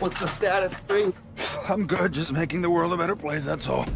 What's the status, 3? I'm good, just making the world a better place, that's all.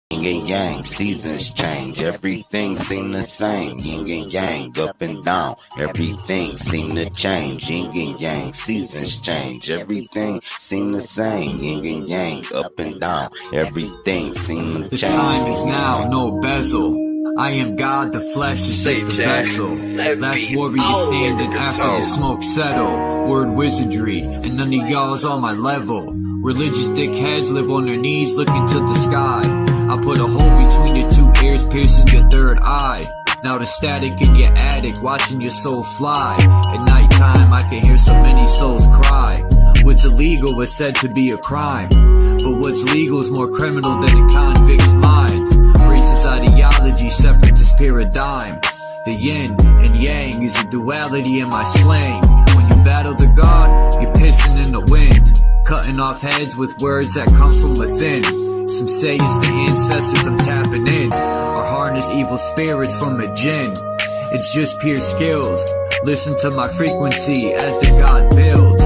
Yin and yang, seasons change, everything seem the same. Yin and yang, up and down, everything seem to change. Yin and yang, seasons change, everything seem the same. Yin and yang, up and down, everything seem to change. The time is now, no bezel. I am God, the flesh is just a vessel. Last warrior standing after the smoke settle. Word wizardry, and none of y'all's on my level. Religious dickheads live on their knees looking to the sky. I put a hole between your two ears, piercing your third eye. Now the static in your attic, watching your soul fly. At nighttime, I can hear so many souls cry. What's illegal is said to be a crime, but what's legal is more criminal than a convict's mind. Racist ideology, separatist paradigm. The yin and yang is a duality in my slang. When you battle the god, you're pissing in the wind, cutting off heads with words that come from within. Some say it's the ancestors I'm tapping in, or harness evil spirits from a jinn. It's just pure skills. Listen to my frequency as the god builds.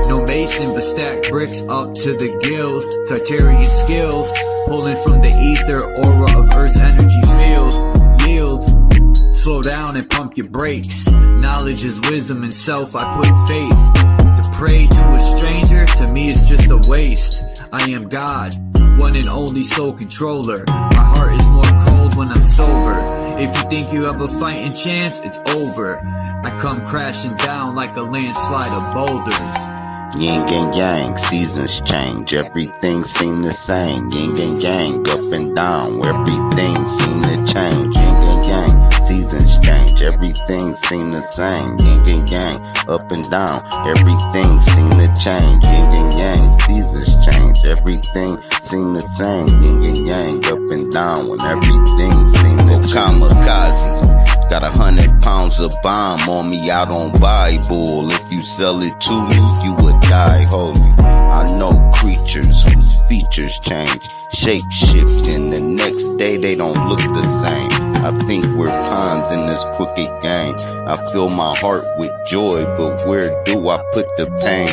No mason but stack bricks up to the gills. Tartarian skills, pulling from the ether aura of Earth's energy field. Yield, slow down and pump your brakes. Knowledge is wisdom and self, I put faith. To pray to a stranger, to me it's just a waste. I am God, one and only soul controller. My heart is more cold when I'm sober. If you think you have a fighting chance, it's over. I come crashing down like a landslide of boulders. Yin and yang, seasons change, everything seem the same. Yin and yang, up and down, everything seem to change. Yin and yang, seasons change, everything seem the same. Yin and yang, up and down, everything seem to change. Yin and yang, seasons change, everything seem the same. Yin and yang, up and down, when everything seem to change. Kamikaze. Got 100 pounds of bomb on me out on Bible. If you sell it to me, you would die holy. I know creatures whose features change, shape shift, and the next day they don't look the same. I think we're pawns in this crooked game. I fill my heart with joy, but where do I put the pain?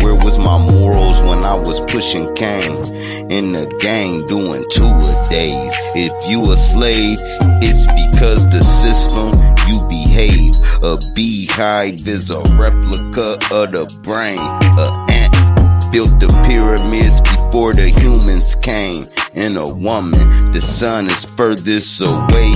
Where was my morals when I was pushing cane? In the gang doing 2 a days. If you a slave, it's because the system you behave. A beehive is a replica of the brain. A ant built the pyramids before the humans came. And a woman, the sun is furthest away.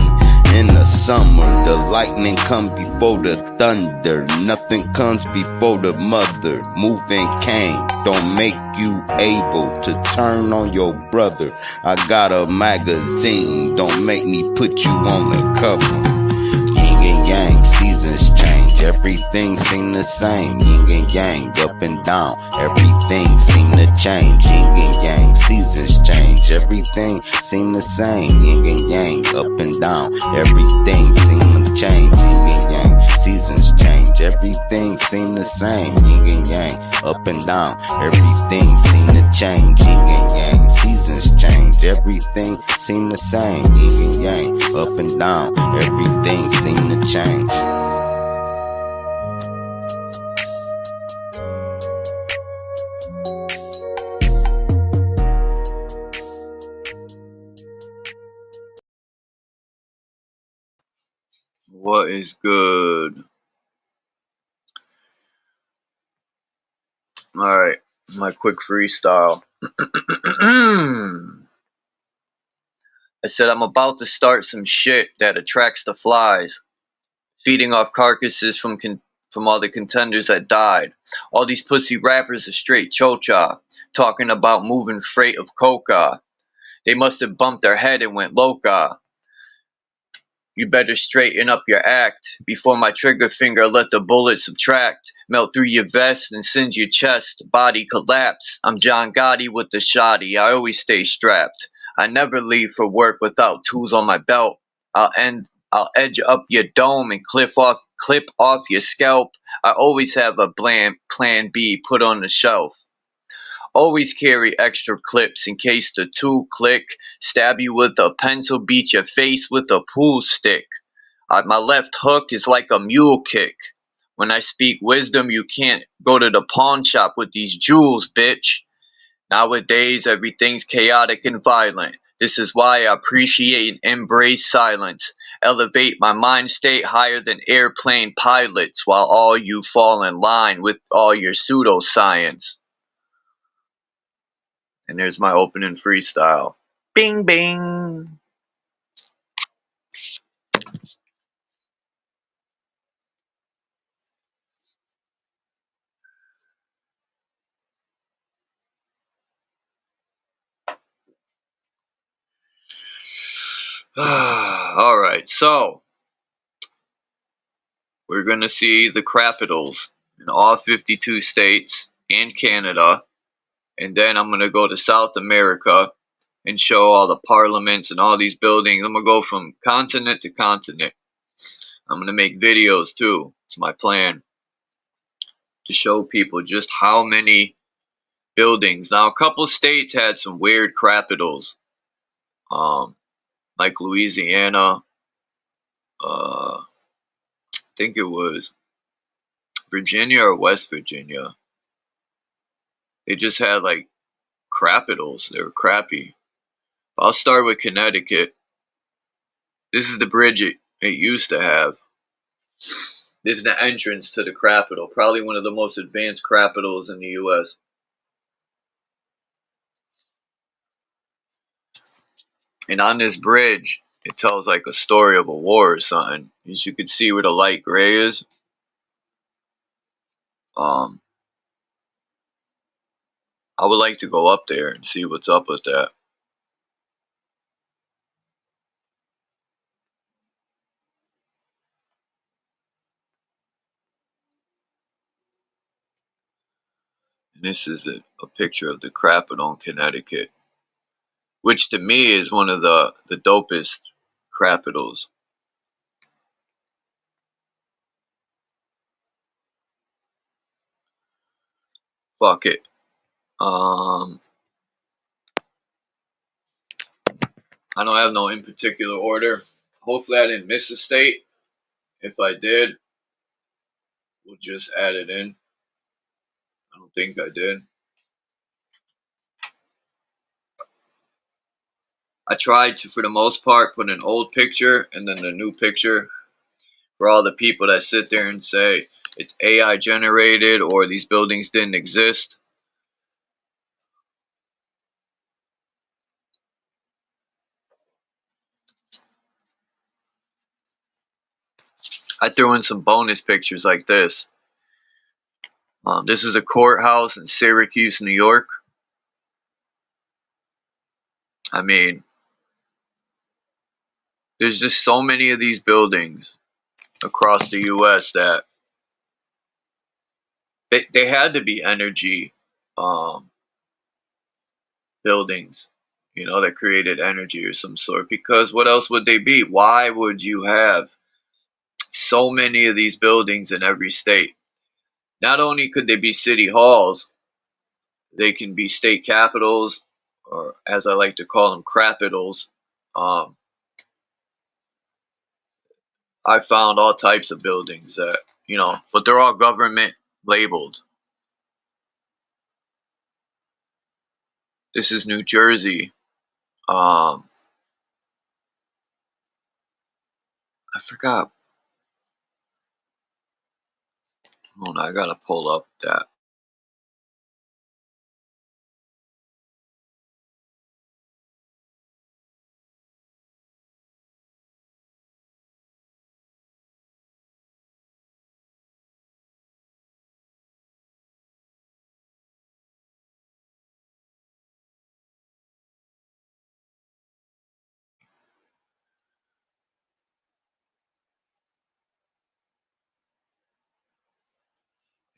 In the summer, the lightning comes before the thunder. Nothing comes before the mother. Moving Cain don't make you able to turn on your brother. I got a magazine, don't make me put you on the cover. Yin and yang, seasons change, everything seem the same. Yin and yang, up and down, everything seem to change. Yin and yang, seasons change, everything seem the same. Yin and yang, up and down, everything seem to change. Yin and yang, seasons change, everything seem the same. Yin and yang, up and down, everything seem to change. Yin and yang, seasons change, everything seem the same. Yin and yang, up and down, everything seem to change. What is good? Alright, my quick freestyle. I said I'm about to start some shit that attracts the flies, feeding off carcasses from all the contenders that died. All these pussy rappers are straight chocha, talking about moving freight of coca. They must have bumped their head and went loca. You better straighten up your act before my trigger finger let the bullet subtract, melt through your vest and singe your chest, body collapse. I'm John Gotti with the shoddy, I always stay strapped. I never leave for work without tools on my belt. I'll edge up your dome and clip off your scalp. I always have a plan B put on the shelf. Always carry extra clips in case the tool click. Stab you with a pencil, beat your face with a pool stick. My left hook is like a mule kick. When I speak wisdom, you can't go to the pawn shop with these jewels, bitch. Nowadays, everything's chaotic and violent. This is why I appreciate and embrace silence. Elevate my mind state higher than airplane pilots, while all you fall in line with all your pseudoscience. And there's my opening freestyle. Bing, bing. Alright, so we're going to see the capitals in all 52 states and Canada. And then I'm going to go to South America and show all the parliaments and all these buildings. I'm going to go from continent to continent. I'm going to make videos too. It's my plan to show people just how many buildings. Now, a couple states had some weird capitals, like Louisiana. I think it was Virginia or West Virginia. They just had like capitals. They were crappy. I'll start with Connecticut. This is the bridge it used to have. This is the entrance to the capital. Probably one of the most advanced capitals in the U.S. And on this bridge, it tells like a story of a war or something. As you can see where the light gray is. I would like to go up there and see what's up with that. And this is a picture of the capital in Connecticut, which to me is one of the dopest capitals. Fuck it. I don't have no in particular order. Hopefully I didn't miss a state. If I did, we'll just add it in. I don't think I did. I tried to, for the most part, put an old picture and then the new picture for all the people that sit there and say it's AI generated or these buildings didn't exist. I threw in some bonus pictures like this. This is a courthouse in Syracuse, New York. I mean, there's just so many of these buildings across the U.S. that they had to be energy buildings, you know, that created energy or some sort. Because what else would they be? Why would you have so many of these buildings in every state? Not only could they be city halls, they can be state capitals, or as I like to call them, crapitals. I found all types of buildings that, you know, but they're all government labeled. This is New Jersey. I forgot. Hold on, I gotta pull up that.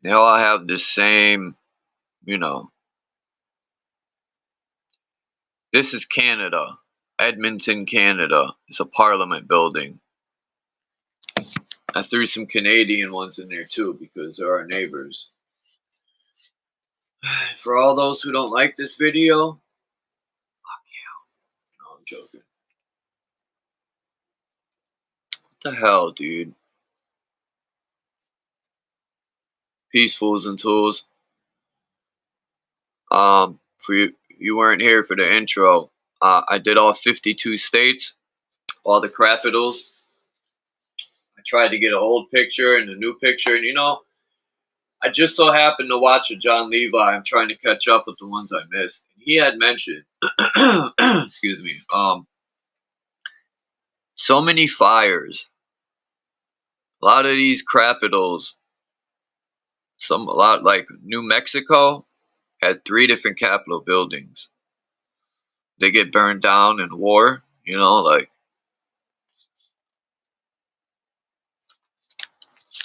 They all have the same, you know. This is Canada, Edmonton, Canada. It's a parliament building. I threw some Canadian ones in there too because they're our neighbors. For all those who don't like this video, fuck you. No, I'm joking. What the hell, dude? Peacefuls and tools. For you weren't here for the intro. I did all 52 states, all the capitals. I tried to get an old picture and a new picture, and you know, I just so happened to watch a John Levi. I'm trying to catch up with the ones I missed. He had mentioned, excuse me, so many fires. A lot of these capitals, a lot like New Mexico had 3 different Capitol buildings. They get burned down in war, you know, like.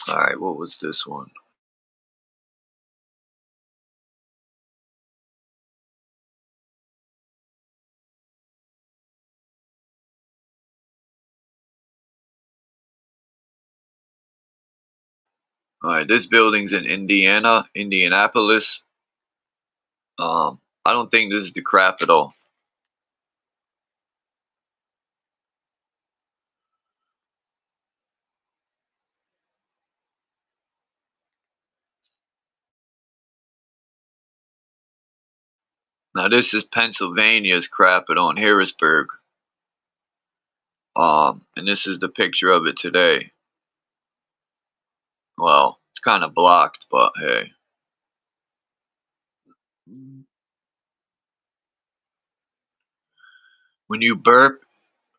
All right, what was this one? All right, this building's in Indianapolis. I don't think this is the Capitol. Now this is Pennsylvania's Capitol in Harrisburg. And this is the picture of it today. Well, it's kind of blocked, but hey. When you burp,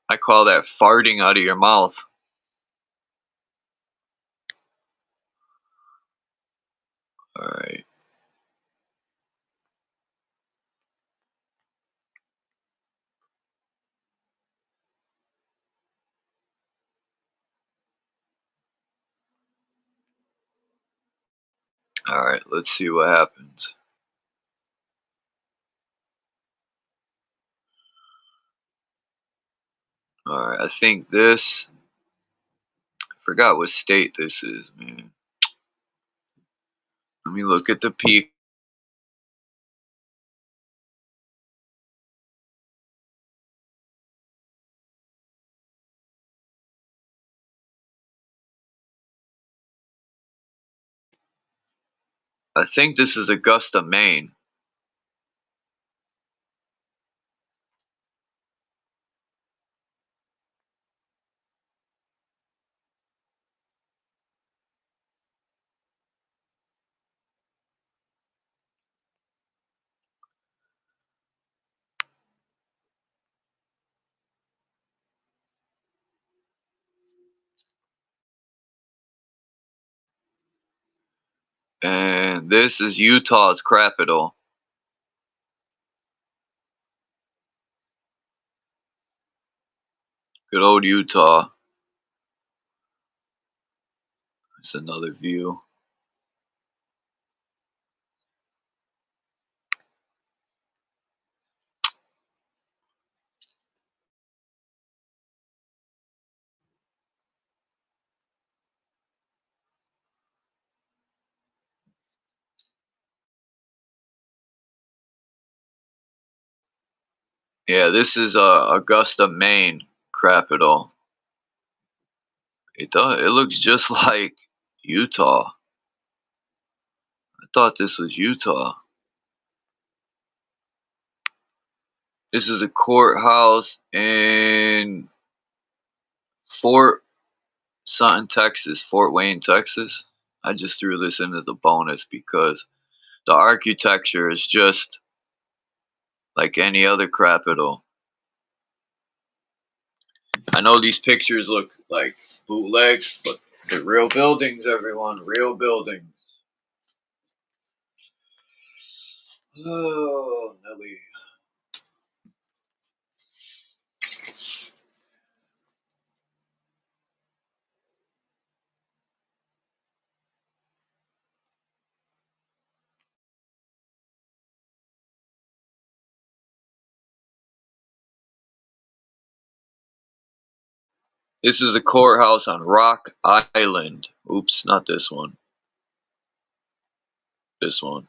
I call that farting out of your mouth. All right. All right, let's see what happens. All right, I think this. I forgot what state this is, man. Let me look at the peak. I think this is Augusta, Maine. And this is Utah's Capitol. Good old Utah. It's another view. Yeah, this is Augusta, Maine Capitol. It does. It looks just like Utah. I thought this was Utah. This is a courthouse in Fort something, Texas. Fort Wayne, Texas. I just threw this in as a bonus because the architecture is just like any other Capitol. I know these pictures look like bootlegs, but they're real buildings, everyone. Real buildings. Oh, Nelly. This is a courthouse on Rock Island. Oops, not this one. This one.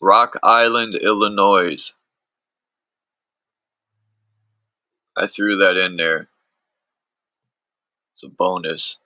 Rock Island, Illinois. I threw that in there. It's a bonus.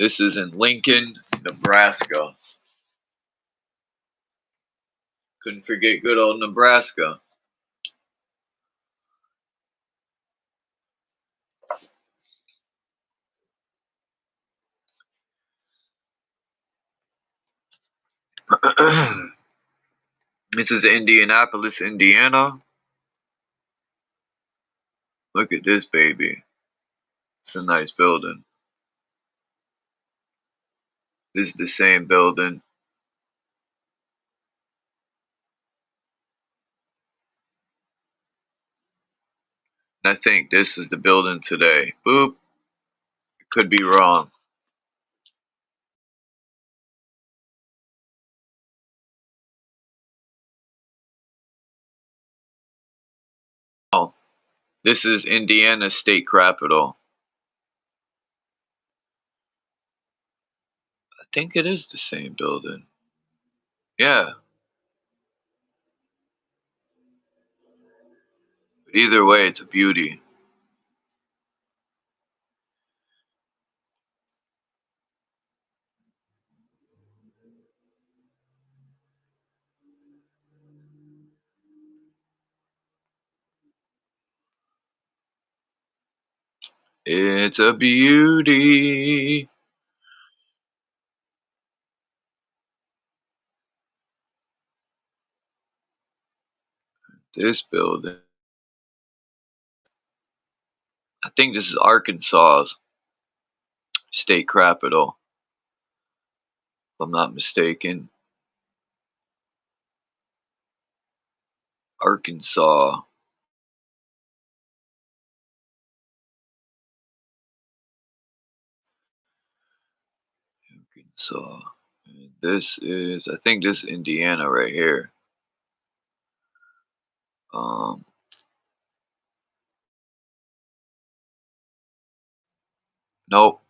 This is in Lincoln, Nebraska. Couldn't forget good old Nebraska. This is Indianapolis, Indiana. Look at this baby. It's a nice building. This is the same building. I think this is the building today. Boop. Could be wrong. Oh, this is Indiana State Capitol. I think it is the same building. Yeah. But either way, it's a beauty. It's a beauty. This building. I think this is Arkansas's state capitol, if I'm not mistaken. Arkansas. Arkansas. And this is, I think this is Indiana right here. Nope.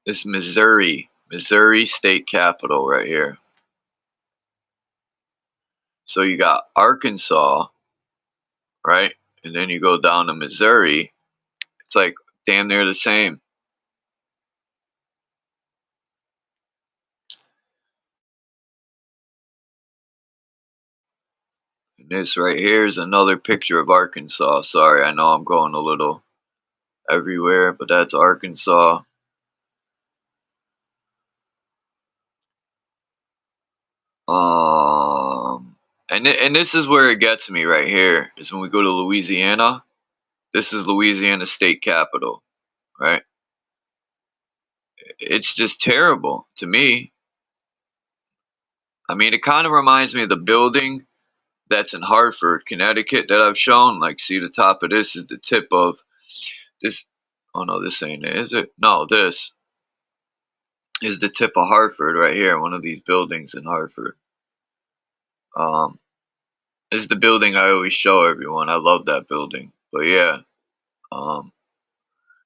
This is Missouri. Missouri state capitol right here. So you got Arkansas, right? And then you go down to Missouri. It's like damn near the same. And this right here is another picture of Arkansas. Sorry, I know I'm going a little everywhere, but that's Arkansas. And this is where it gets me right here. Is when we go to Louisiana. This is Louisiana state capitol, right? It's just terrible to me. I mean, it kind of reminds me of the building that's in Hartford, Connecticut that I've shown. Like, see the top of this is the tip of this. Oh no, this ain't it, is it? No, this is the tip of Hartford right here. One of these buildings in Hartford. This is the building I always show everyone. I love that building. But yeah,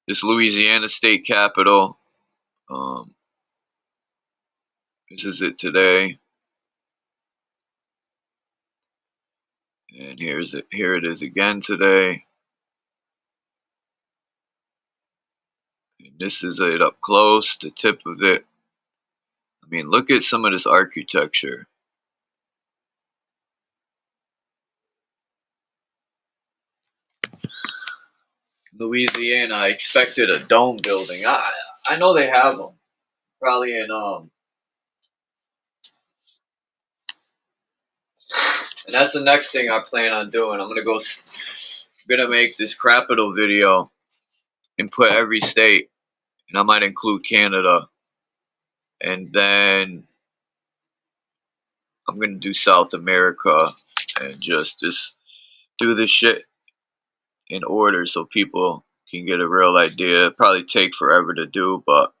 this Louisiana state capitol. This is it today. And here's it. Here it is again today. And this is it up close, the tip of it. I mean, look at some of this architecture. Louisiana, I expected a dome building. I know they have them. Probably in and that's the next thing I plan on doing. I'm gonna make this capital video and put every state, and I might include Canada, and then I'm gonna do South America and just do this shit in order so people can get a real idea. It'll probably take forever to do, but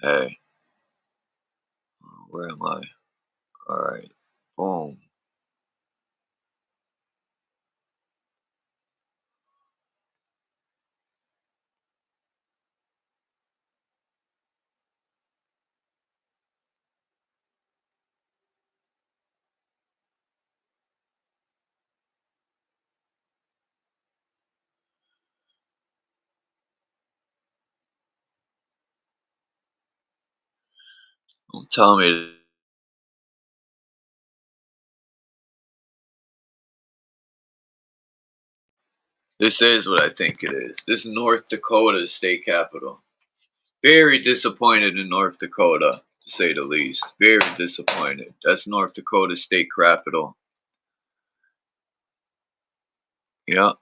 hey, where am I? All right, boom. Don't tell me. This is what I think it is. This is North Dakota's state capital. Very disappointed in North Dakota, to say the least. Very disappointed. That's North Dakota's state capital. Yeah.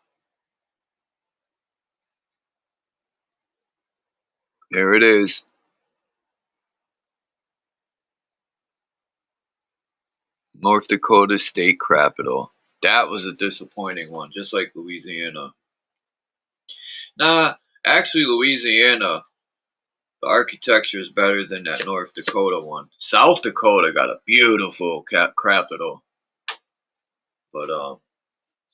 There it is. North Dakota state capital. That was a disappointing one, just like Louisiana. Nah, actually Louisiana, the architecture is better than that North Dakota one. South Dakota got a beautiful capital. But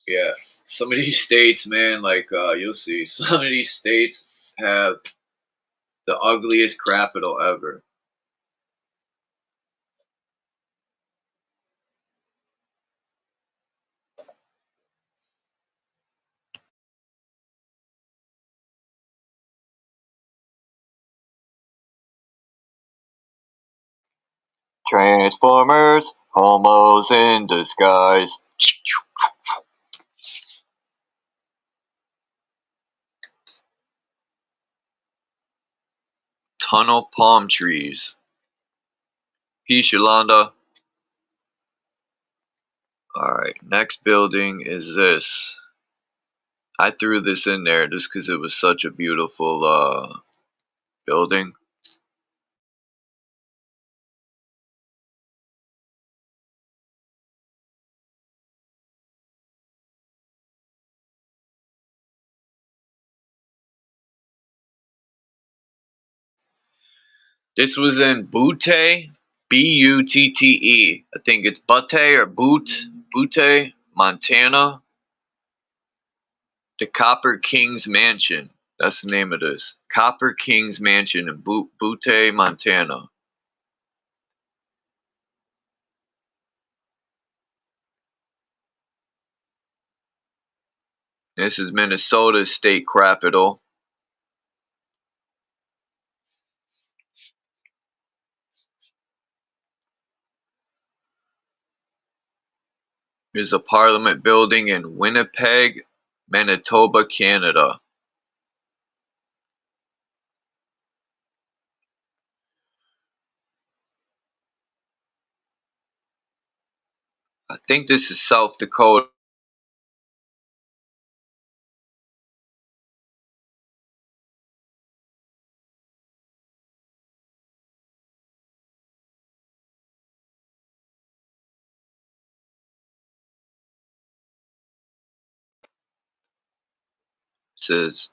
yeah, some of these states, man, like you'll see, some of these states have the ugliest capital ever. Transformers, homos in disguise. Tunnel palm trees. Peace, Yolanda. Alright, next building is this. I threw this in there just because it was such a beautiful building. This was in Butte, B-U-T-T-E. I think it's Butte or Butte, Montana. The Copper King's Mansion. That's the name of this. Copper King's Mansion in Butte, Montana. This is Minnesota's state capital. There's a parliament building in Winnipeg, Manitoba, Canada. I think this is South Dakota. It says,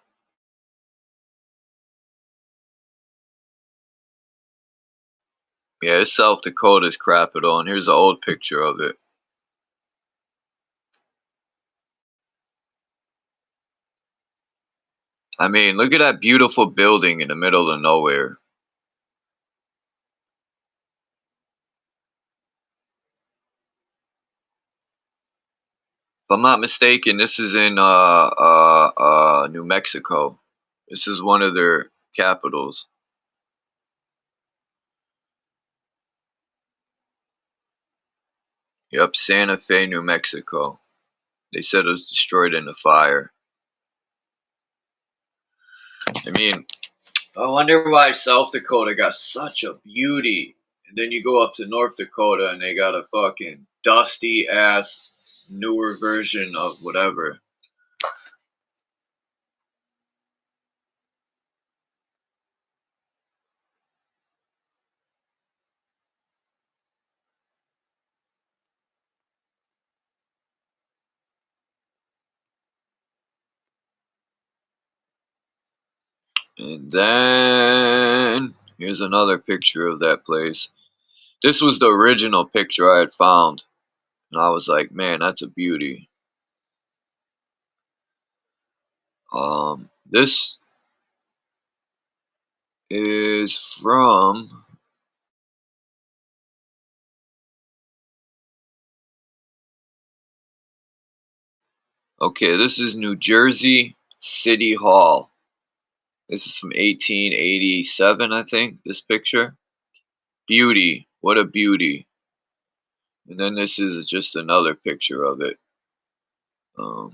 yeah, it's South Dakota's capital, and here's an old picture of it. I mean, look at that beautiful building in the middle of nowhere. If I'm not mistaken, this is in New Mexico. This is one of their capitals. Yep, Santa Fe, New Mexico. They said it was destroyed in a fire. I mean, I wonder why South Dakota got such a beauty. And then you go up to North Dakota and they got a fucking dusty ass newer version of whatever. And then here's another picture of that place. This was the original picture I had found. And I was like, man, that's a beauty. This is from, okay, this is New Jersey City Hall. This is from 1887, I think, this picture. Beauty. What a beauty. And then this is just another picture of it. But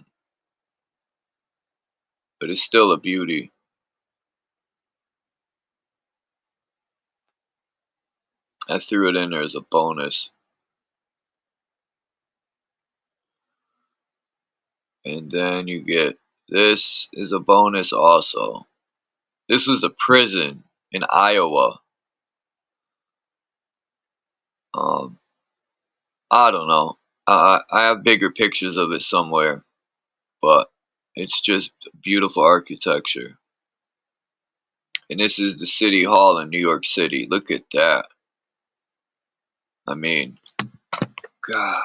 it's still a beauty. I threw it in there as a bonus. And then you get, this is a bonus also. This was a prison in Iowa. I don't know. I have bigger pictures of it somewhere, but it's just beautiful architecture. And this is the City Hall in New York City. Look at that. I mean, God.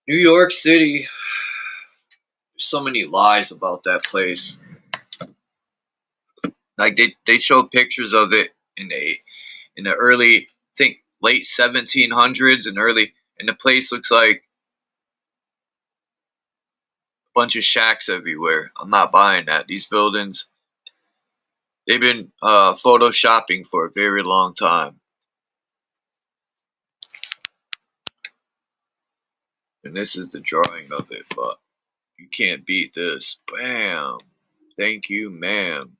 New York City. There's so many lies about that place. Like they showed pictures of it in the early, I think late 1700s and the place looks like a bunch of shacks everywhere. I'm not buying that. These buildings, they've been photoshopping for a very long time. And this is the drawing of it, but you can't beat this. Bam. Thank you, ma'am.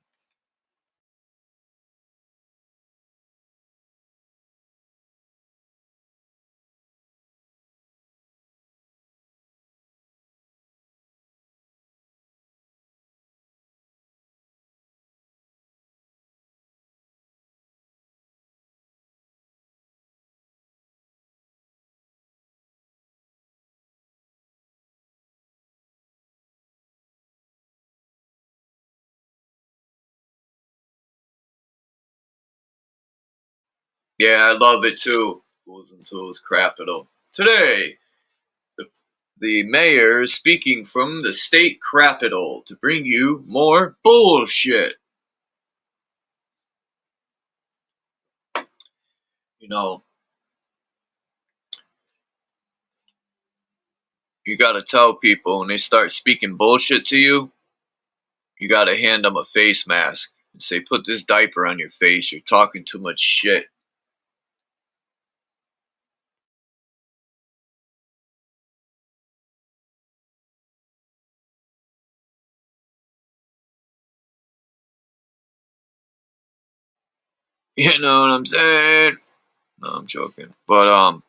Yeah, I love it too. Fools and Tools, Capital. Today, the mayor is speaking from the state capital to bring you more bullshit. You know, you gotta tell people when they start speaking bullshit to you, you gotta hand them a face mask and say, put this diaper on your face. You're talking too much shit. You know what I'm saying? No, I'm joking. But I'm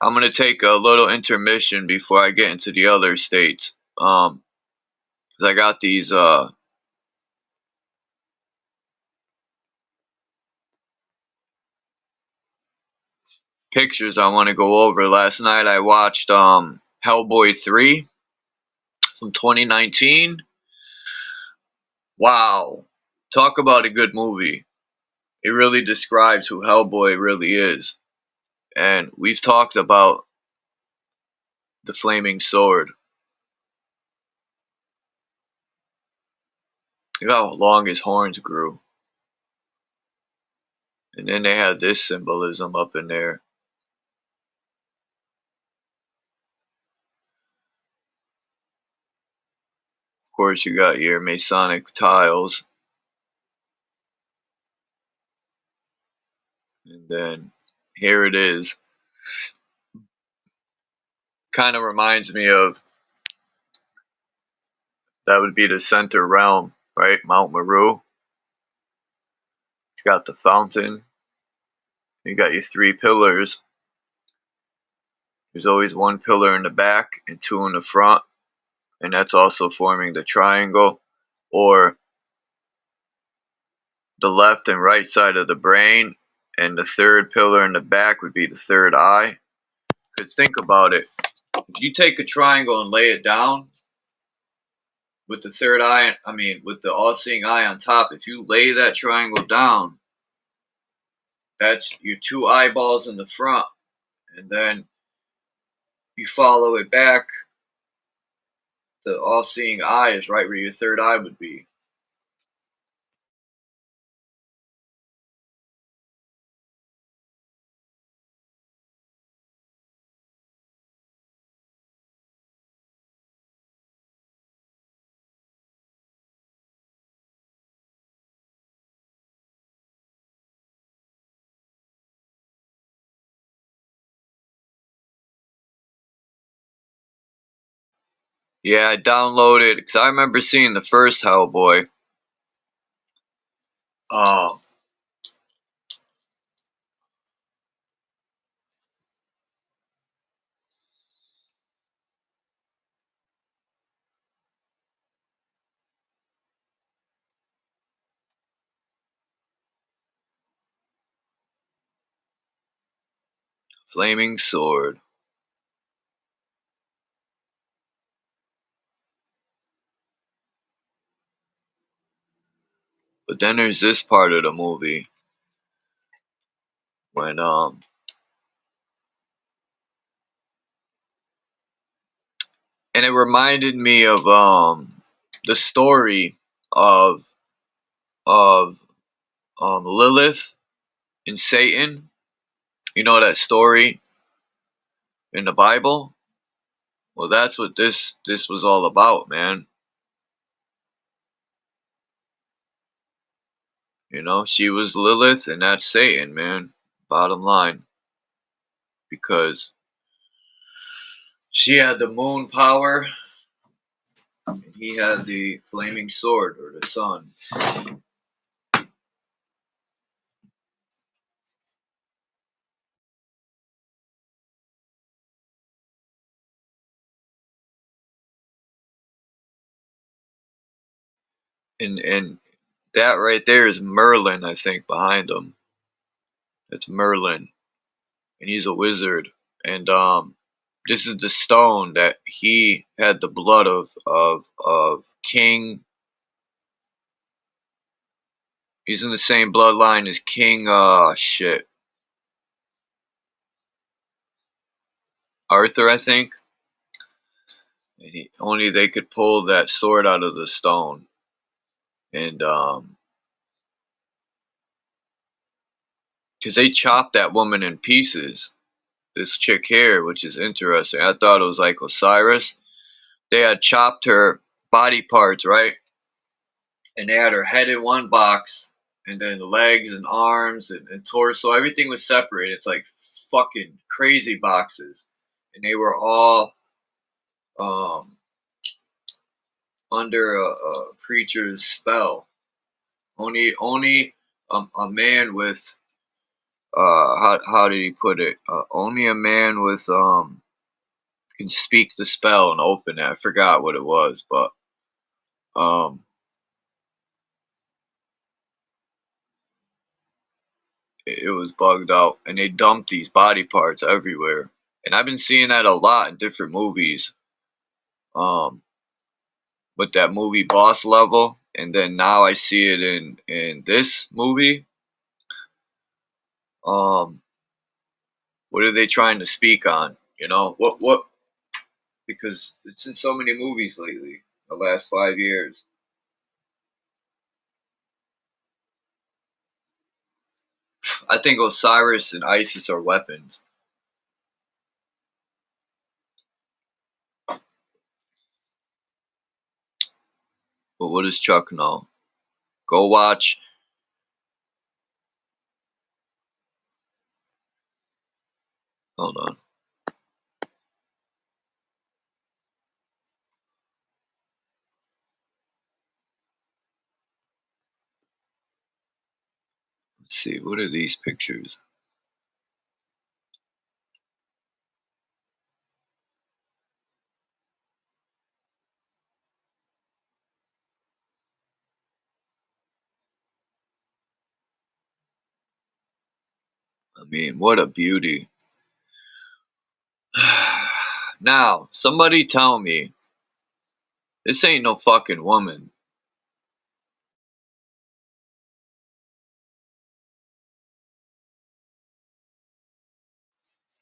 gonna take a little intermission before I get into the other states. 'Cause I got these pictures I want to go over. Last night I watched Hellboy 3 from 2019. Wow. Talk about a good movie. It really describes who Hellboy really is. And we've talked about the flaming sword. Look how long his horns grew. And then they had this symbolism up in there. Of course, you got your Masonic tiles. And then here it is. Kind of reminds me of, that would be the center realm, right? Mount Meru. It's got the fountain. You got your three pillars. There's always one pillar in the back and two in the front. And that's also forming the triangle, or the left and right side of the brain. And the third pillar in the back would be the third eye. Because think about it. If you take a triangle and lay it down with the third eye, with the all-seeing eye on top, if you lay that triangle down, that's your two eyeballs in the front. And then you follow it back, the all-seeing eye is right where your third eye would be. Yeah, I downloaded because I remember seeing the first Hellboy. Uh, Flaming Sword. But then there's this part of the movie when and it reminded me of the story of of Lilith and Satan. You know that story in the Bible? Well, that's what this was all about, man. You know, she was Lilith and that's Satan, man. Bottom line, because she had the moon power and he had the flaming sword or the sun. And that right there is Merlin, I think, behind him. That's Merlin, and he's a wizard. And this is the stone that he had the blood of King. He's in the same bloodline as King. Shit, Arthur, I think. And only they could pull that sword out of the stone, and because they chopped that woman in pieces. This chick here, which is interesting. I thought it was like Osiris. They had chopped her body parts, right? And they had her head in one box, and then legs and arms and torso. Everything was separated. It's like fucking crazy boxes, and they were all um, under a preacher's spell. Only a man with how did he put it? Only a man with can speak the spell and open it. I forgot what it was, but um it was bugged out, and they dumped these body parts everywhere. And I've been seeing that a lot in different movies. Um, with that movie Boss Level, and then now I see it in this movie. Um, what are they trying to speak on? You know what? Because it's in so many movies lately, the last 5 years. I think Osiris and Isis are weapons. But what does Chuck know? Go watch. Hold on. Let's see. What are these pictures? I mean, what a beauty. Now, somebody tell me this ain't no fucking woman.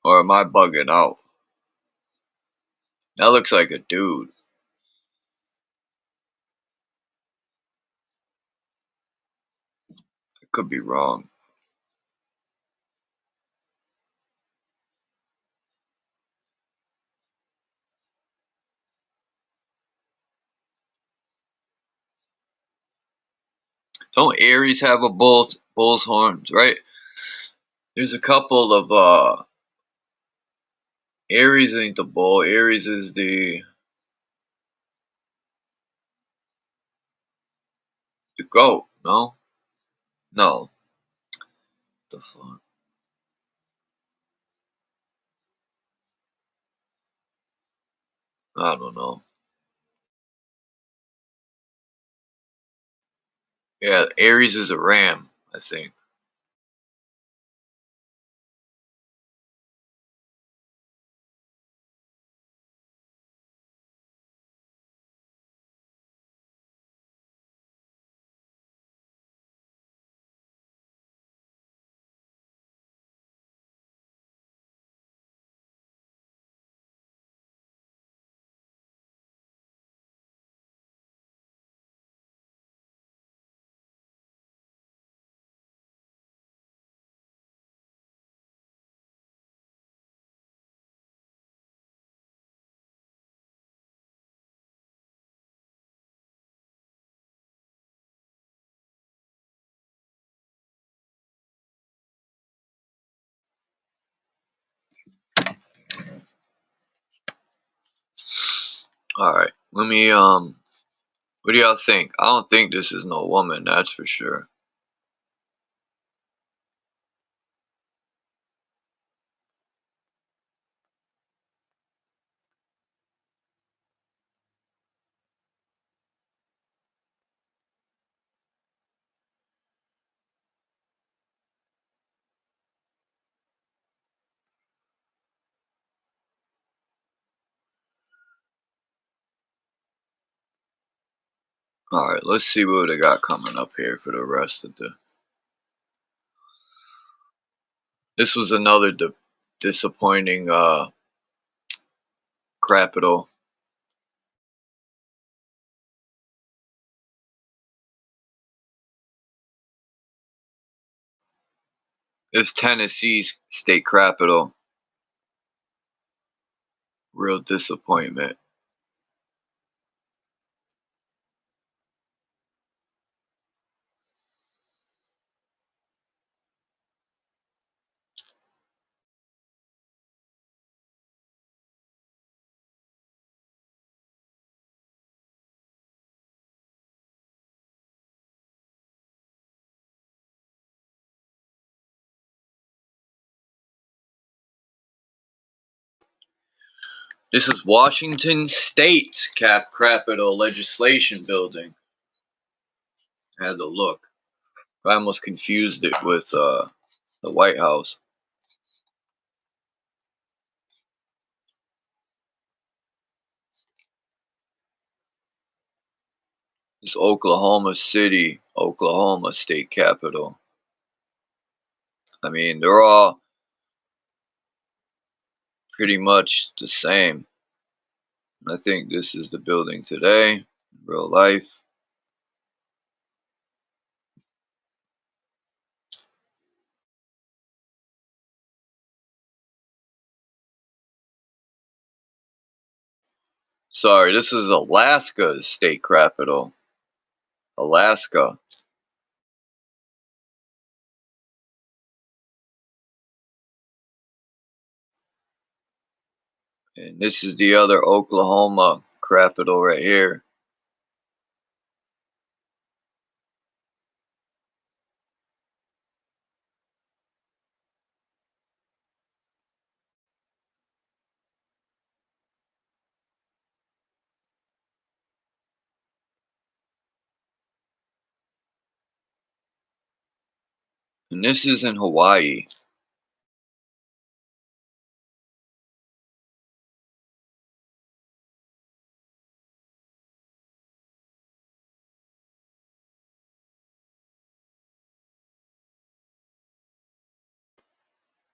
Or am I bugging out? That looks like a dude. I could be wrong. Don't Aries have a bull's horns, right? There's a couple of Aries ain't the bull. Aries is the The goat? No, no. The fuck? I don't know. Yeah, Aries is a ram, I think. Alright, let me, what do y'all think? I don't think this is no woman, that's for sure. Alright, let's see what they got coming up here for the rest of the... This was another disappointing, Crapital. It's Tennessee's state capital. Real disappointment. This is Washington State's Capitol Legislation Building. I had to look. I almost confused it with the White House. It's Oklahoma City, Oklahoma State Capitol. I mean, they're all pretty much the same. I think this is the building today, in real life. Sorry, this is Alaska's state capital. Alaska. And this is the other Oklahoma capital right here. And this is in Hawaii.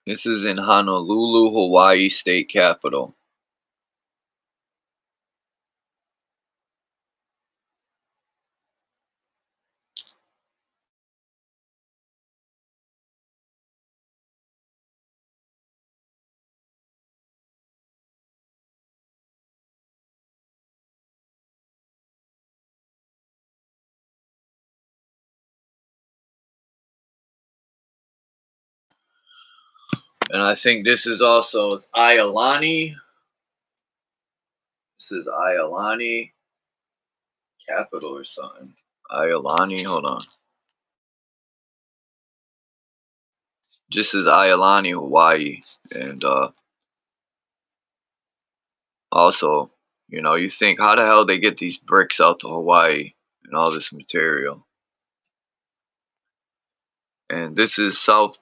This is in Honolulu, Hawaii state capital. And I think this is also, it's Iolani. This is Iolani capital or something. Iolani, hold on. Just as Iolani, Hawaii. And also, you know, you think, how the hell they get these bricks out to Hawaii and all this material? And this is South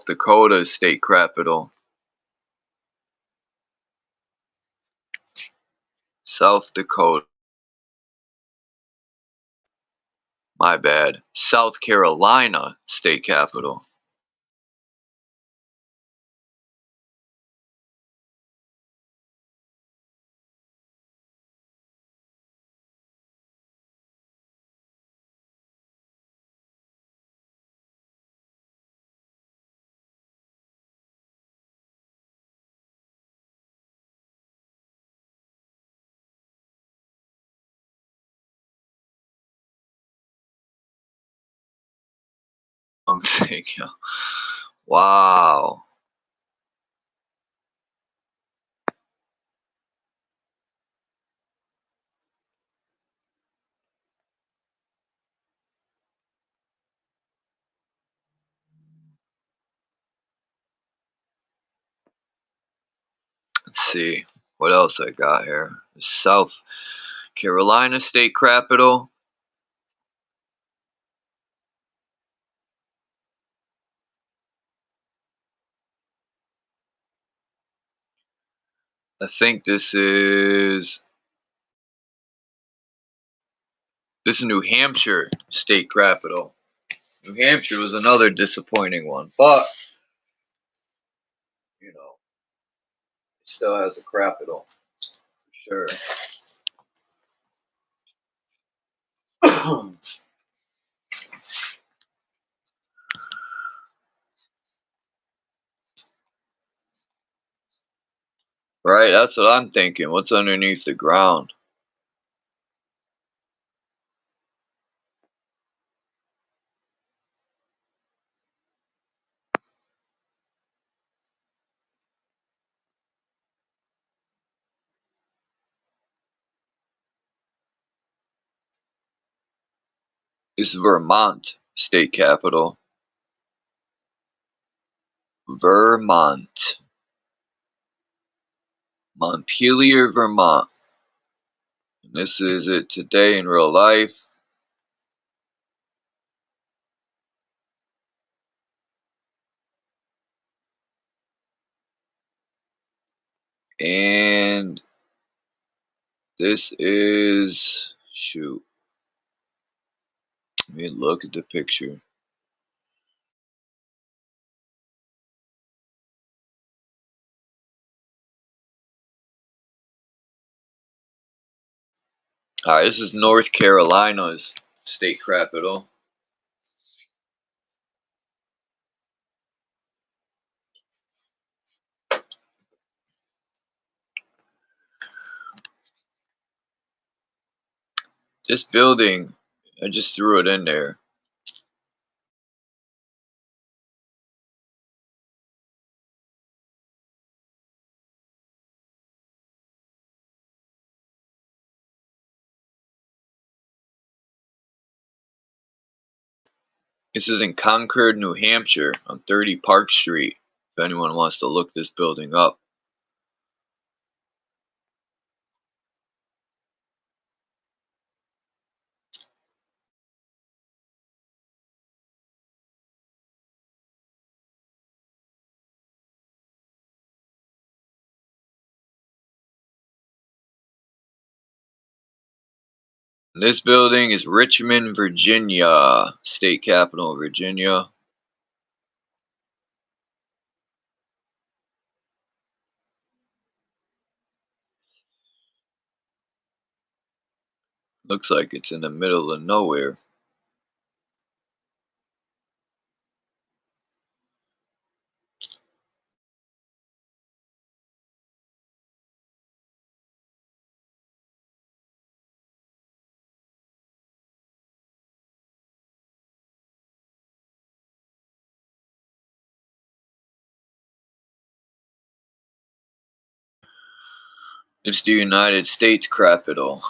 Dakota's state capital. South Dakota. My bad. South Carolina state capital. I'm thinking, wow. Let's see what else I got here. South Carolina state capital. I think this is New Hampshire state capital. New Hampshire was another disappointing one, but you know, it still has a capital for sure. Right, that's what I'm thinking. What's underneath the ground? It's Vermont state capital. Vermont. Montpelier, Vermont. And this is it today in real life. And this is, shoot, let me look at the picture. Alright, this is North Carolina's state capital. This building, I just threw it in there. This is in Concord, New Hampshire on 30 Park Street, if anyone wants to look this building up. This building is Richmond, Virginia, state capital of Virginia. Looks like it's in the middle of nowhere. It's the United States capital.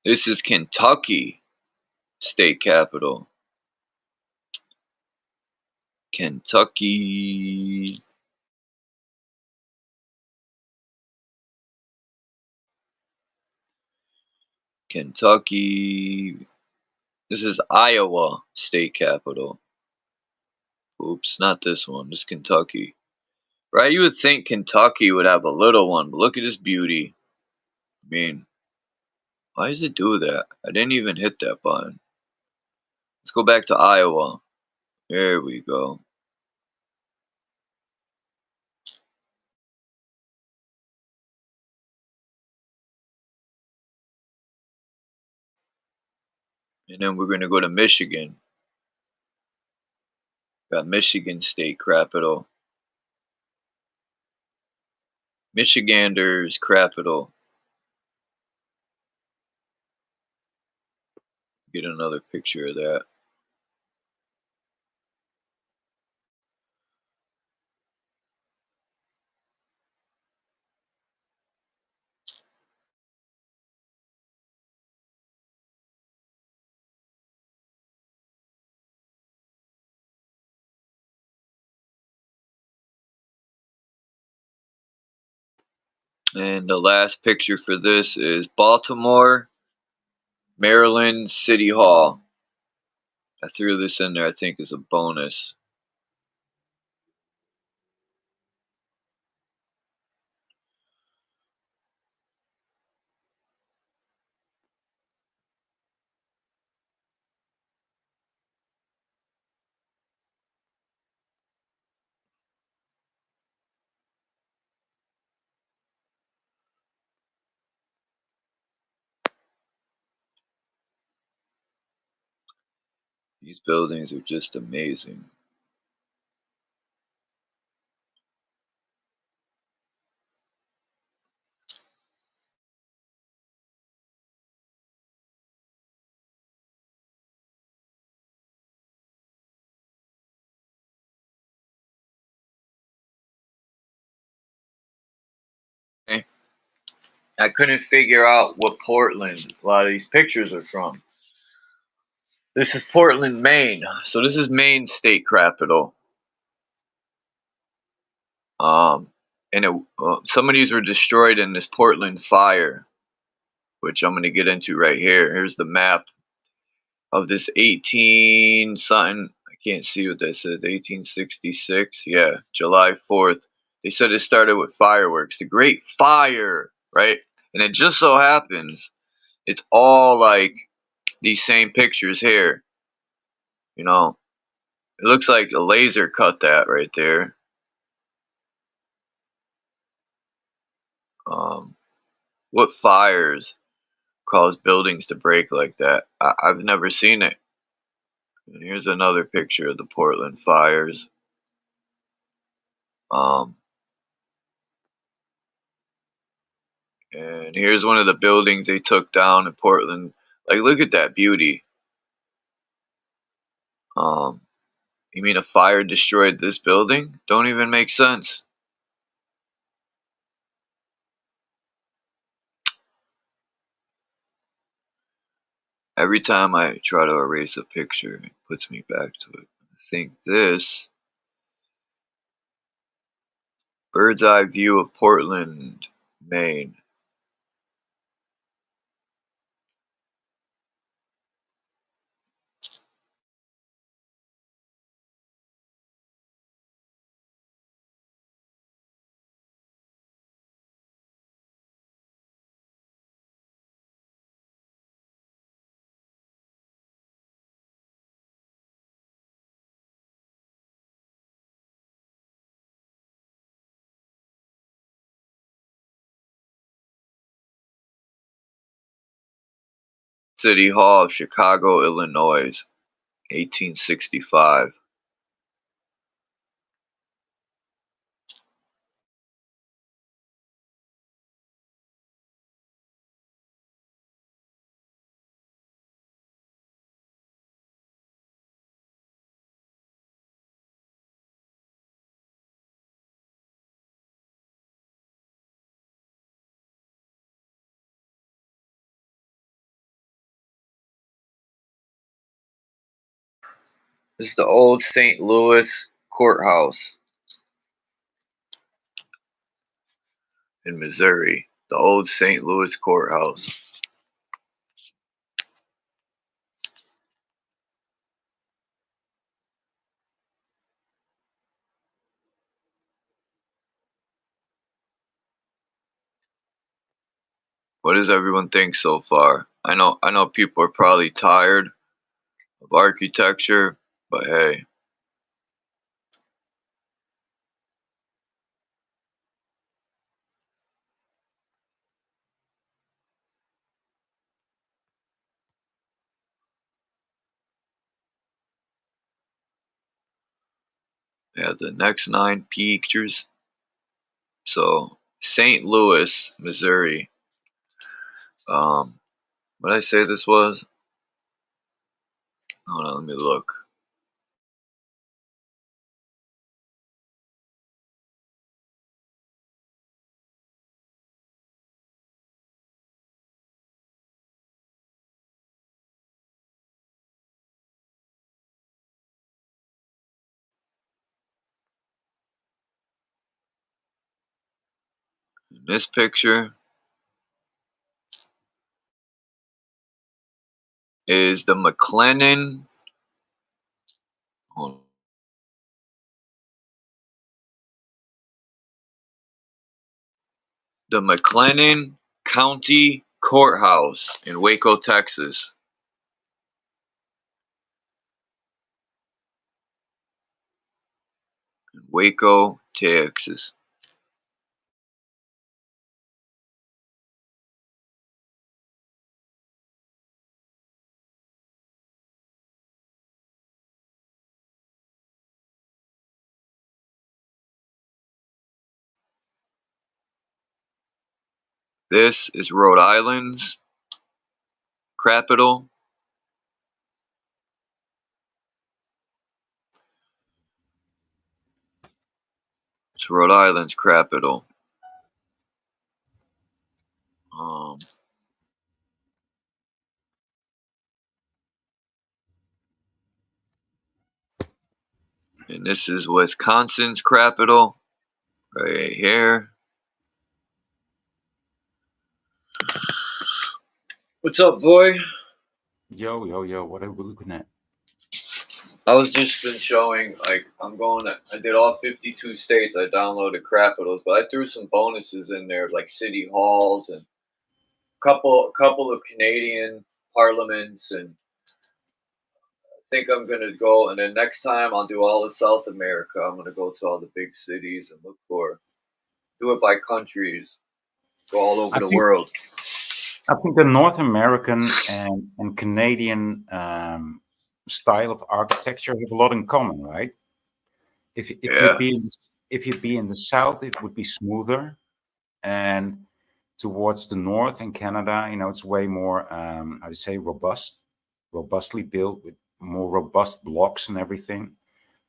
This is Kentucky state capital. Kentucky. Kentucky. This is Iowa state capital. Oops, not this one. This is Kentucky. Right? You would think Kentucky would have a little one, but look at this beauty. I mean, why does it do that? I didn't even hit that button. Let's go back to Iowa. There we go. And then we're going to go to Michigan. Got Michigan state capital. Michiganders capital. Get another picture of that. And the last picture for this is Baltimore, Maryland City Hall. I threw this in there, I think, as a bonus. These buildings are just amazing. Okay. I couldn't figure out what Portland a lot of these pictures are from. This is Portland, Maine. So this is Maine state capital. And some of these were destroyed in this Portland fire, which I'm going to get into right here. Here's the map of this 18 something. I can't see what that says. 1866. Yeah, July 4th. They said it started with fireworks. The Great Fire, right? And it just so happens it's all like these same pictures here. You know, it looks like a laser cut that right there. What fires cause buildings to break like that? I've never seen it. And here's another picture of the Portland fires. Um, and here's one of the buildings they took down in Portland. Like, look at that beauty. Um, you mean a fire destroyed this building? Don't even make sense. Every time I try to erase a picture, it puts me back to it. I think this bird's eye view of Portland, Maine. City Hall of Chicago, Illinois, 1865. This is the old St. Louis courthouse in Missouri. The old St. Louis courthouse. What does everyone think so far? I know people are probably tired of architecture, but hey. Yeah, the next 9 pictures. So St. Louis, Missouri. What did I say this was? Hold on, let me look. In this picture is the McLennan. Hold on. The McLennan County Courthouse in Waco, Texas. Waco, Texas. This is Rhode Island's capital. It's Rhode Island's capital. And this is Wisconsin's capital, right here. What's up, boy? Yo, yo, yo, what are we looking at? I was just been showing, like, I did all 52 states. I downloaded capitals, but I threw some bonuses in there, like city halls and couple of Canadian parliaments, and I think I'm gonna go. And then next time I'll do all of South America. I'm gonna go to all the big cities and do it by countries, go all over I the think world. I think the North American and Canadian style of architecture have a lot in common, right? If Yeah. you'd be in the South, it would be smoother, and towards the North in Canada, it's way more how to say robustly built with more robust blocks and everything.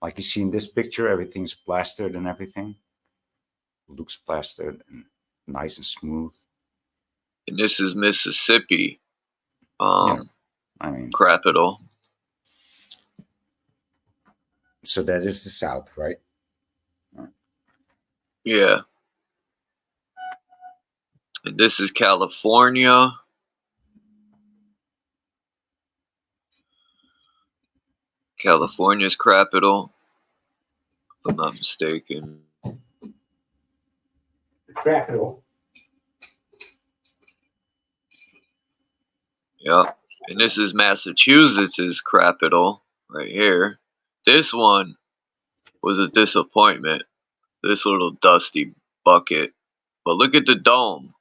Like you see in this picture, everything's plastered and everything looks plastered and nice and smooth. And this is Mississippi, Yeah, I mean, capital. so that is the South, right? Yeah. And this is California. California's capital, if I'm not mistaken. The capital. Yeah. And this is Massachusetts' capital, right here. This one was a disappointment. This little dusty bucket. But look at the dome.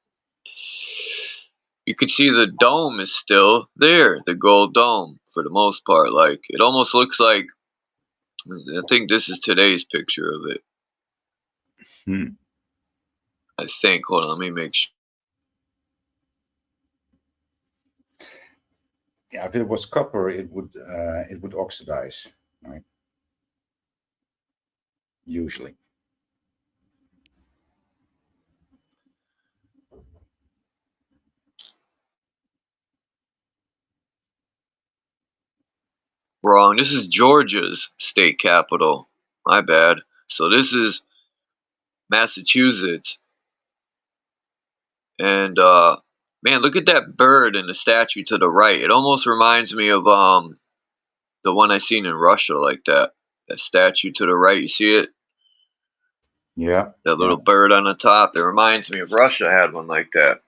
You can see the dome is still there, the gold dome, for the most part. Like, it almost looks like, I think this is today's picture of it. I think. Hold on, let me make sure. Yeah, if it was copper, it would oxidize, right? Usually. Wrong. This is Georgia's state capital. My bad. So this is Massachusetts. And man, look at that bird and the statue to the right. It almost reminds me of the one I seen in Russia, like that. That statue to the right. You see it? Yeah. That little bird on the top. It reminds me of Russia had one like that.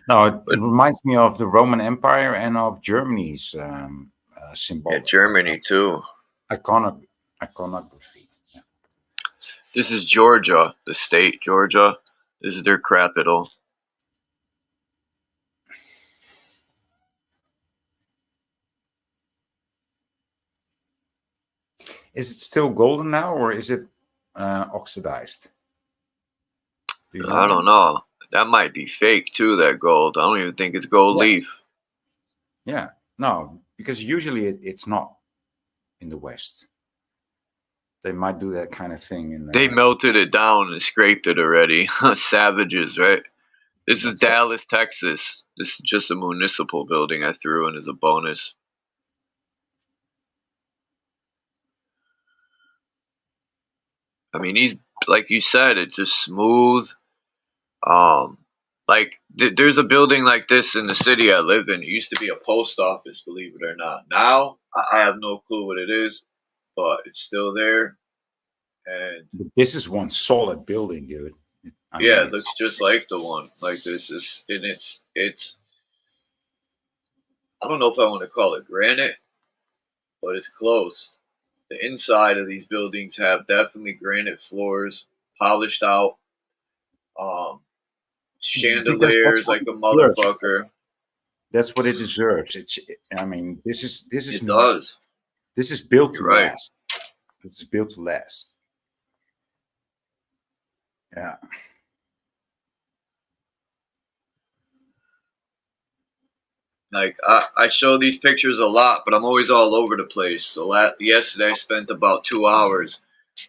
No, it reminds me of the Roman Empire and of Germany's symbol. Yeah, Germany too. Iconography. Yeah. This is Georgia, the state, Georgia. This is their capital. Is it still golden now, or is it oxidized? Do you know I don't know. That might be fake too, that gold. I don't even think it's gold leaf. Yeah, no, because usually it's not in the West. They might do that kind of thing. They melted it down and scraped it already. Savages, right? This is Dallas, Texas. This is just a municipal building I threw in as a bonus. I mean, he's, like you said, it's just smooth. Like there's a building like this in the city I live in. It used to be a post office, believe it or not. Now I have no clue what it is, but it's still there. And this is one solid building, dude. I mean, it looks just like the one. Like this is, and it's. I don't know if I want to call it granite, but it's close. The inside of these buildings have definitely granite floors, polished out. Chandeliers like a motherfucker. That's what it deserves. I mean, this is. It does. This is built to last. This is built to last. Yeah. Like I show these pictures a lot, but I'm always all over the place. So yesterday I spent about 2 hours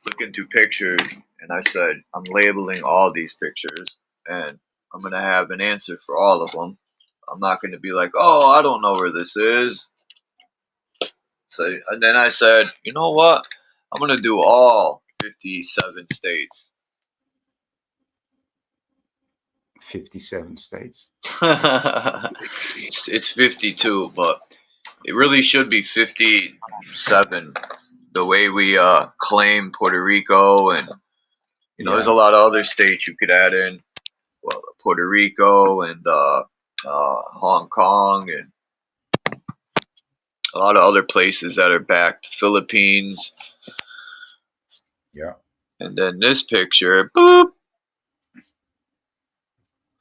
looking through pictures, and I said I'm labeling all these pictures, and I'm gonna have an answer for all of them. I'm not gonna be like, oh, I don't know where this is. So and then I said, you know what? I'm gonna do all 57 states. 57 states. It's 52, but it really should be 57. The way we claim Puerto Rico, and there's a lot of other states you could add in. Well, Puerto Rico and Hong Kong and a lot of other places that are backed. Philippines. Yeah. And then this picture, boop.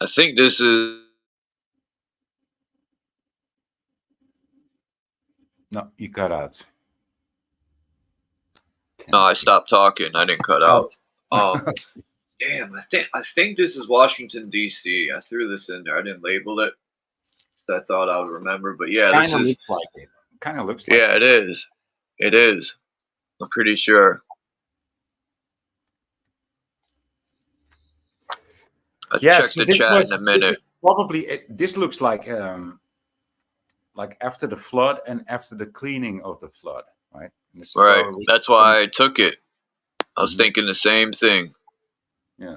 I think this is. No, you cut out. No, I stopped talking. I didn't cut out. Damn, I think this is Washington D.C. I threw this in there. I didn't label it because I thought I would remember. But yeah, this is. Kind of looks like. Yeah, it is. It is. I'm pretty sure. I'll check the chat in a minute. This looks like after the flood and after the cleaning of the flood, right? Right. That's why I took it. I was thinking the same thing. Yeah.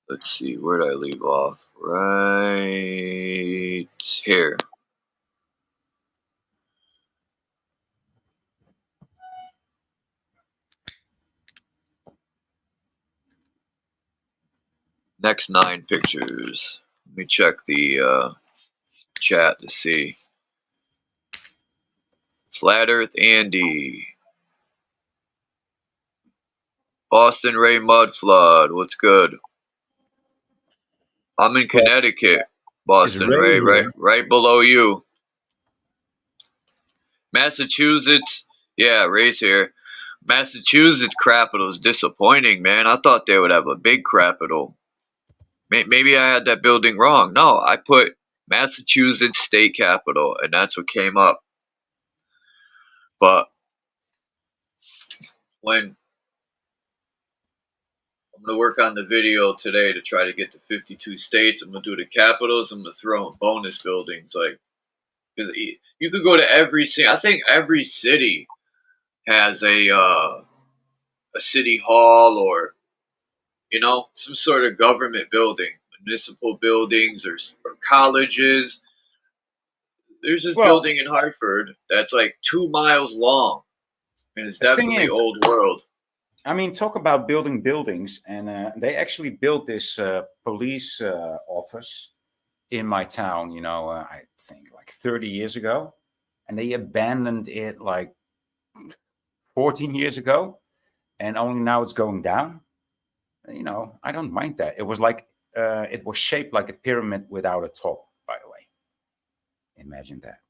Let's see. Where did I leave off? Right here. Next 9 pictures. Let me check the chat to see. Flat Earth Andy. Boston Ray Mud Flood. What's good? I'm in Connecticut. Boston Ray, right below you. Massachusetts. Yeah, Ray's here. Massachusetts capital is disappointing, man. I thought they would have a big capital. Maybe I had that building wrong. No, I put Massachusetts state capital, and that's what came up. But when I'm gonna work on the video today to try to get to 52 states. I'm gonna do the capitals. I'm gonna throw in bonus buildings, like, because you could go to every city. I think every city has a city hall, or some sort of government building, municipal buildings, or colleges. There's this Well, building in Hartford that's like 2 miles long, and it's the thing definitely is, old world. I mean, talk about building buildings, and they actually built this police office in my town. I think like 30 years ago, and they abandoned it like 14 years ago, and only now it's going down. I don't mind that. It was like it was shaped like a pyramid without a top. By the way, imagine that.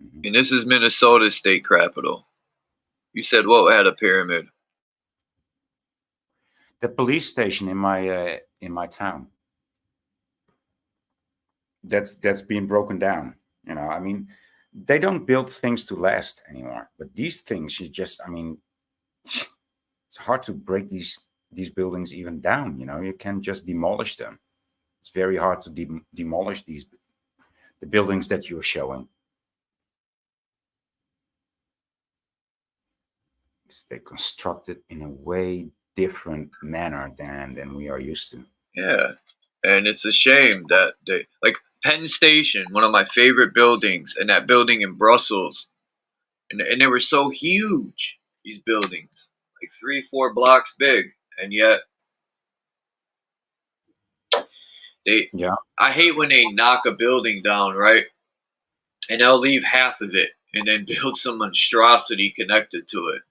Mhm. And this is Minnesota state capital. You said what had a pyramid? The police station in my town. That's being broken down. I mean, they don't build things to last anymore. But these things, I mean, it's hard to break these buildings even down. You can just demolish them. It's very hard to demolish the buildings that you're showing. They constructed in a way different manner than we are used to. Yeah, and it's a shame that they, like Penn Station, one of my favorite buildings, and that building in Brussels, and they were so huge. These buildings, like 3-4 blocks big, and yet Yeah. I hate when they knock a building down, right? And they'll leave half of it and then build some monstrosity connected to it.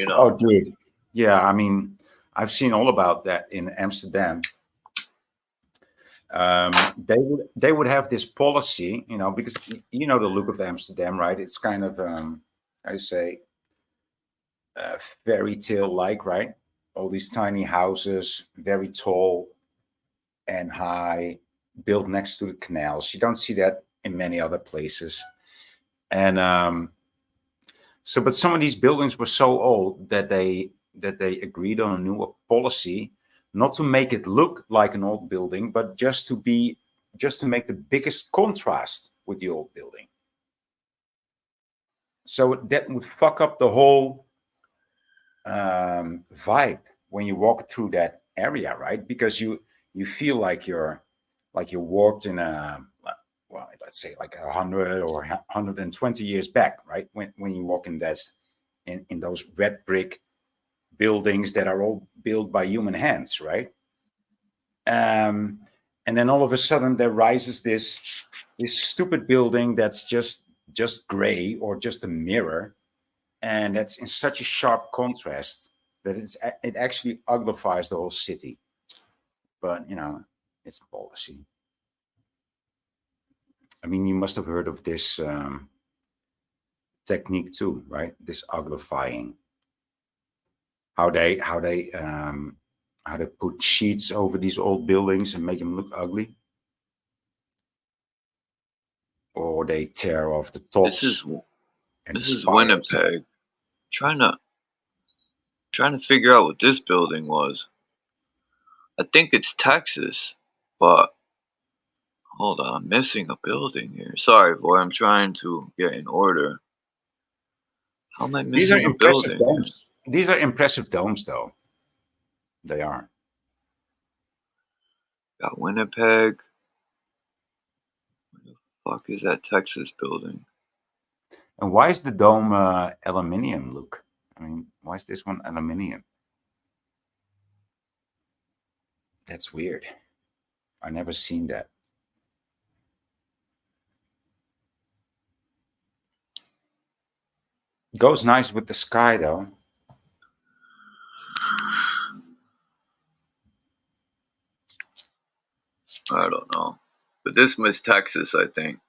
Oh, dude. Yeah, I mean, I've seen all about that in Amsterdam. They would have this policy, because the look of Amsterdam, right? It's kind of how you say, fairy tale like, right? All these tiny houses, very tall and high, built next to the canals. You don't see that in many other places. And but some of these buildings were so old that they agreed on a new policy, not to make it look like an old building, but just to make the biggest contrast with the old building. So that would fuck up the whole vibe when you walk through that area, right? Because you feel like you walked in let's say like 100 or 120 years back, right? When you walk in those red brick buildings that are all built by human hands, right? And then all of a sudden there rises this stupid building that's just gray, or just a mirror, and that's in such a sharp contrast that it actually uglifies the whole city. But it's policy. I mean, you must have heard of this technique too, right? This uglifying. How they put sheets over these old buildings and make them look ugly, or they tear off the tops. This is Winnipeg. Trying to figure out what this building was. I think it's Texas, but hold on, I'm missing a building here. Sorry, boy, I'm trying to get in order. How am I missing a building? Domes. These are impressive domes, though. They are. Got Winnipeg. Where the fuck is that Texas building? And why is the dome aluminium, Luke? I mean, why is this one aluminium? That's weird. I've never seen that. Goes nice with the sky, though. I don't know. But this was Texas, I think.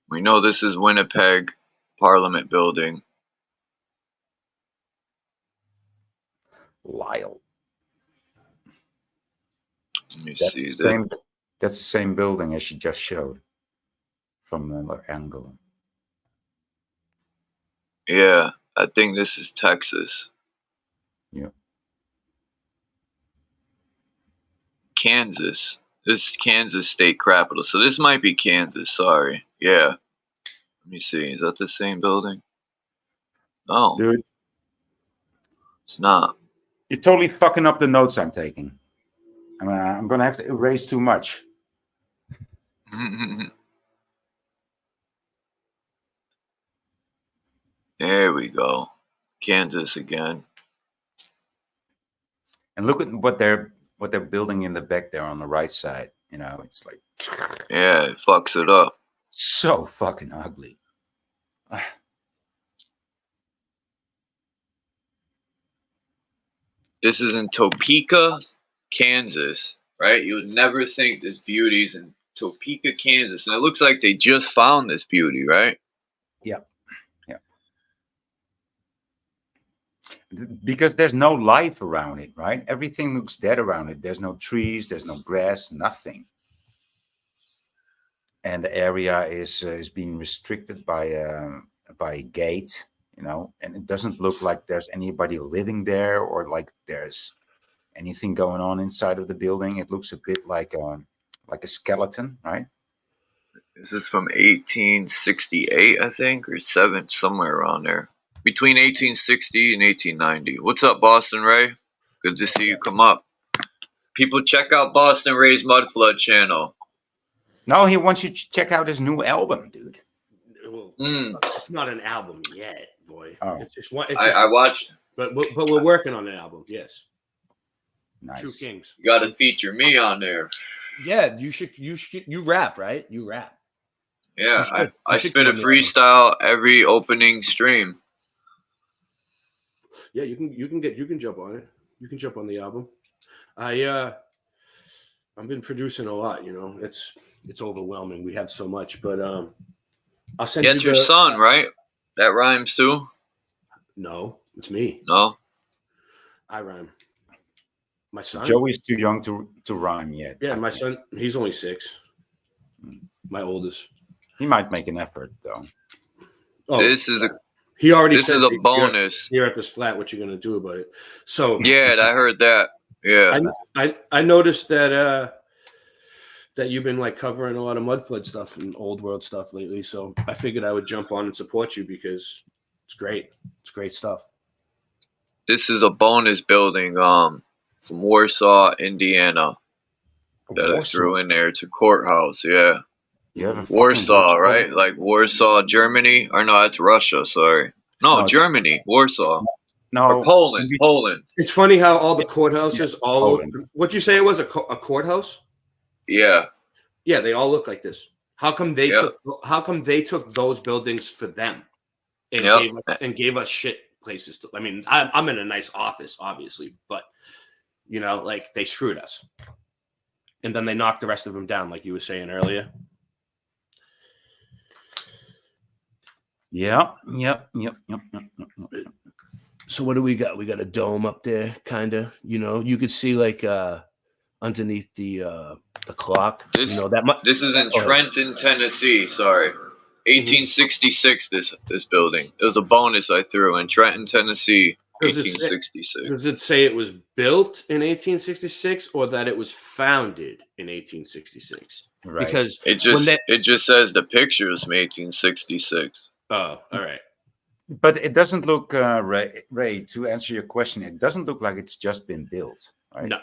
We know this is Winnipeg Parliament Building. Lyle. Let me see that. That's the same building as you just showed from another angle. Yeah, I think this is Texas. Yeah. Kansas. This is Kansas state capital. So this might be Kansas. Sorry. Yeah. Let me see. Is that the same building? No, Dude, it's not. you're totally fucking up the notes I'm taking. I'm gonna have to erase too much. There we go. Kansas again. And look at what they're building in the back there on the right side. You know, it's like Yeah, it fucks it up. so fucking ugly. This is in Topeka, Kansas, right? You would never think this beauty's in Topeka, Kansas. And it looks like they just found this beauty, right? Yeah. Yeah. Because there's no life around it, right? Everything looks dead around it. There's no trees, there's no grass, nothing. And the area is being restricted by a gate, you know, and it doesn't look like there's anybody living there or like there's anything going on inside of the building. It looks a bit like a skeleton, right? This is from 1868, I think, or somewhere around there. Between 1860 and 1890. What's up, Boston Ray? Good to see you come up. People, check out Boston Ray's Mud Flood channel. No, he wants you to check out his new album, dude. Well, it's not an album yet, boy. Oh. It's just one. I watched. But we're working on an album. Yes. Nice. True Kings. You got to feature me on there. Yeah, you should. You rap, right? You rap. Yeah, I should spit a come on the freestyle every opening stream. Yeah, you can jump on it. You can jump on the album. I've been producing a lot. You know, it's overwhelming. We have so much, but I'll send Yeah, you. it's your son, right? That rhymes too. No, it's me. No. I rhyme. My son. Joey's too young to rhyme yet. Yeah, my son. He's only 6. My oldest. He might make an effort though. Oh, This is a he already. this said is a that bonus. Here at this flat, what you're gonna do about it? So Yeah, I heard that. Yeah. I noticed that that you've been like covering a lot of mud flood stuff and old world stuff lately. So I figured I would jump on and support you because it's great. It's great stuff. This is a bonus building from Warsaw, Indiana that I threw in there. It's a courthouse, yeah. You have a fucking Warsaw, right? Like Warsaw, Germany? Or no, that's Russia, sorry. No, No, Germany, Warsaw. No, Or Poland, Poland. It's funny how all the courthouses all Poland. what you say it was a courthouse? Yeah. Yeah, they all look like this. How come they Yeah. took those buildings for them and Yep. gave us shit places to, I mean, I'm in a nice office, obviously, but you know, like they screwed us. And then they knocked the rest of them down, like you were saying earlier. Yep. So what do we got? We got a dome up there, kind of. You know, you could see like underneath the clock. This, you know, that this is in Trenton, Tennessee. Sorry. 1866, this building. It was a bonus I threw in Trenton, Tennessee, 1866. Does it say it was built in 1866 or that it was founded in 1866? Right. Because It just says the pictures from 1866. Oh, all right. But it doesn't look, Ray, to answer your question, it doesn't look like it's just been built, right? No.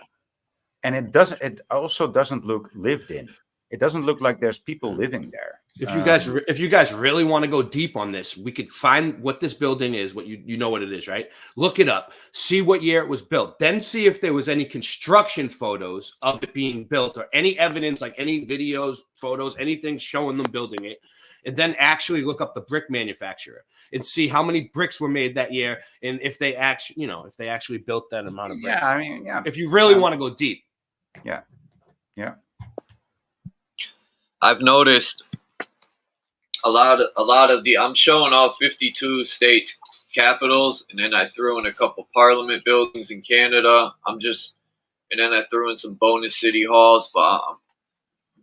And it also doesn't look lived in. It doesn't look like there's people living there. If you guys really want to go deep on this, we could find what this building is, what you know what it is, right? Look it up, see what year it was built, then see if there was any construction photos of it being built or any evidence, like any videos, photos, anything showing them building it. And then actually look up the brick manufacturer and see how many bricks were made that year, and if they actually built that amount of bricks. Yeah, I mean, yeah. If you really want to go deep. Yeah. I've noticed a lot of the, I'm showing all 52 state capitals, and then I threw in a couple parliament buildings in Canada. And then I threw in some bonus city halls, but I'm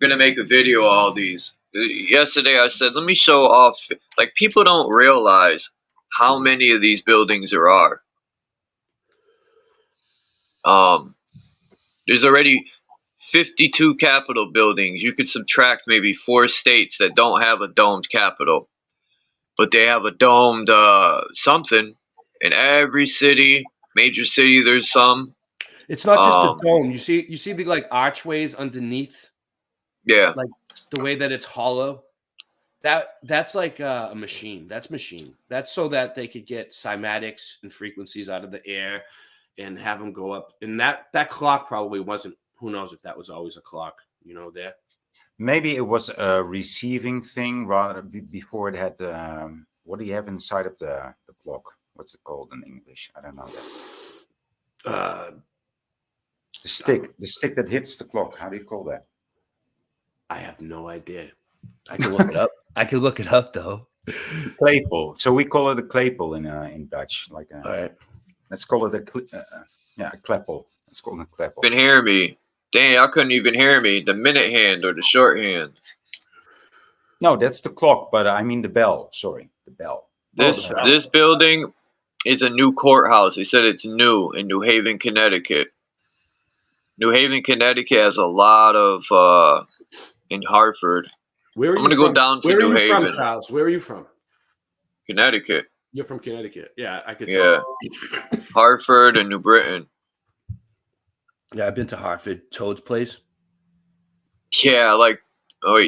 going to make a video of all these. Yesterday I said, let me show off, like people don't realize how many of these buildings there are. There's already 52 Capitol buildings. You could subtract maybe 4 states that don't have a domed Capitol, but they have a domed something in every city, major city. There's some. It's not just the dome. You see the like archways underneath. Yeah, like the way that it's hollow. That's like a machine. That's machine. That's so that they could get cymatics and frequencies out of the air and have them go up. And that clock probably wasn't. Who knows if that was always a clock? You know, there. Maybe it was a receiving thing rather before it had what do you have inside of the clock? What's it called in English? I don't know that. The stick that hits the clock. How do you call that? I have no idea. I can look it up. I can look it up though. Claypole. So we call it a claypole in Dutch. Like all right. Let's call it a kleppel. Let's call it a kleppel. You can hear me. Dang, I couldn't even hear me. The minute hand or the short hand. No, that's the clock, but I mean the bell. Sorry, the bell. This building is a new courthouse. They said it's new in New Haven, Connecticut. New Haven, Connecticut has a lot of in Hartford. Where are I'm gonna go down to New Haven. From, Charles? Where are you from? Connecticut. You're from Connecticut. Yeah, I could tell. Yeah. Hartford and New Britain. Yeah, I've been to Hartford. Toad's Place. Yeah,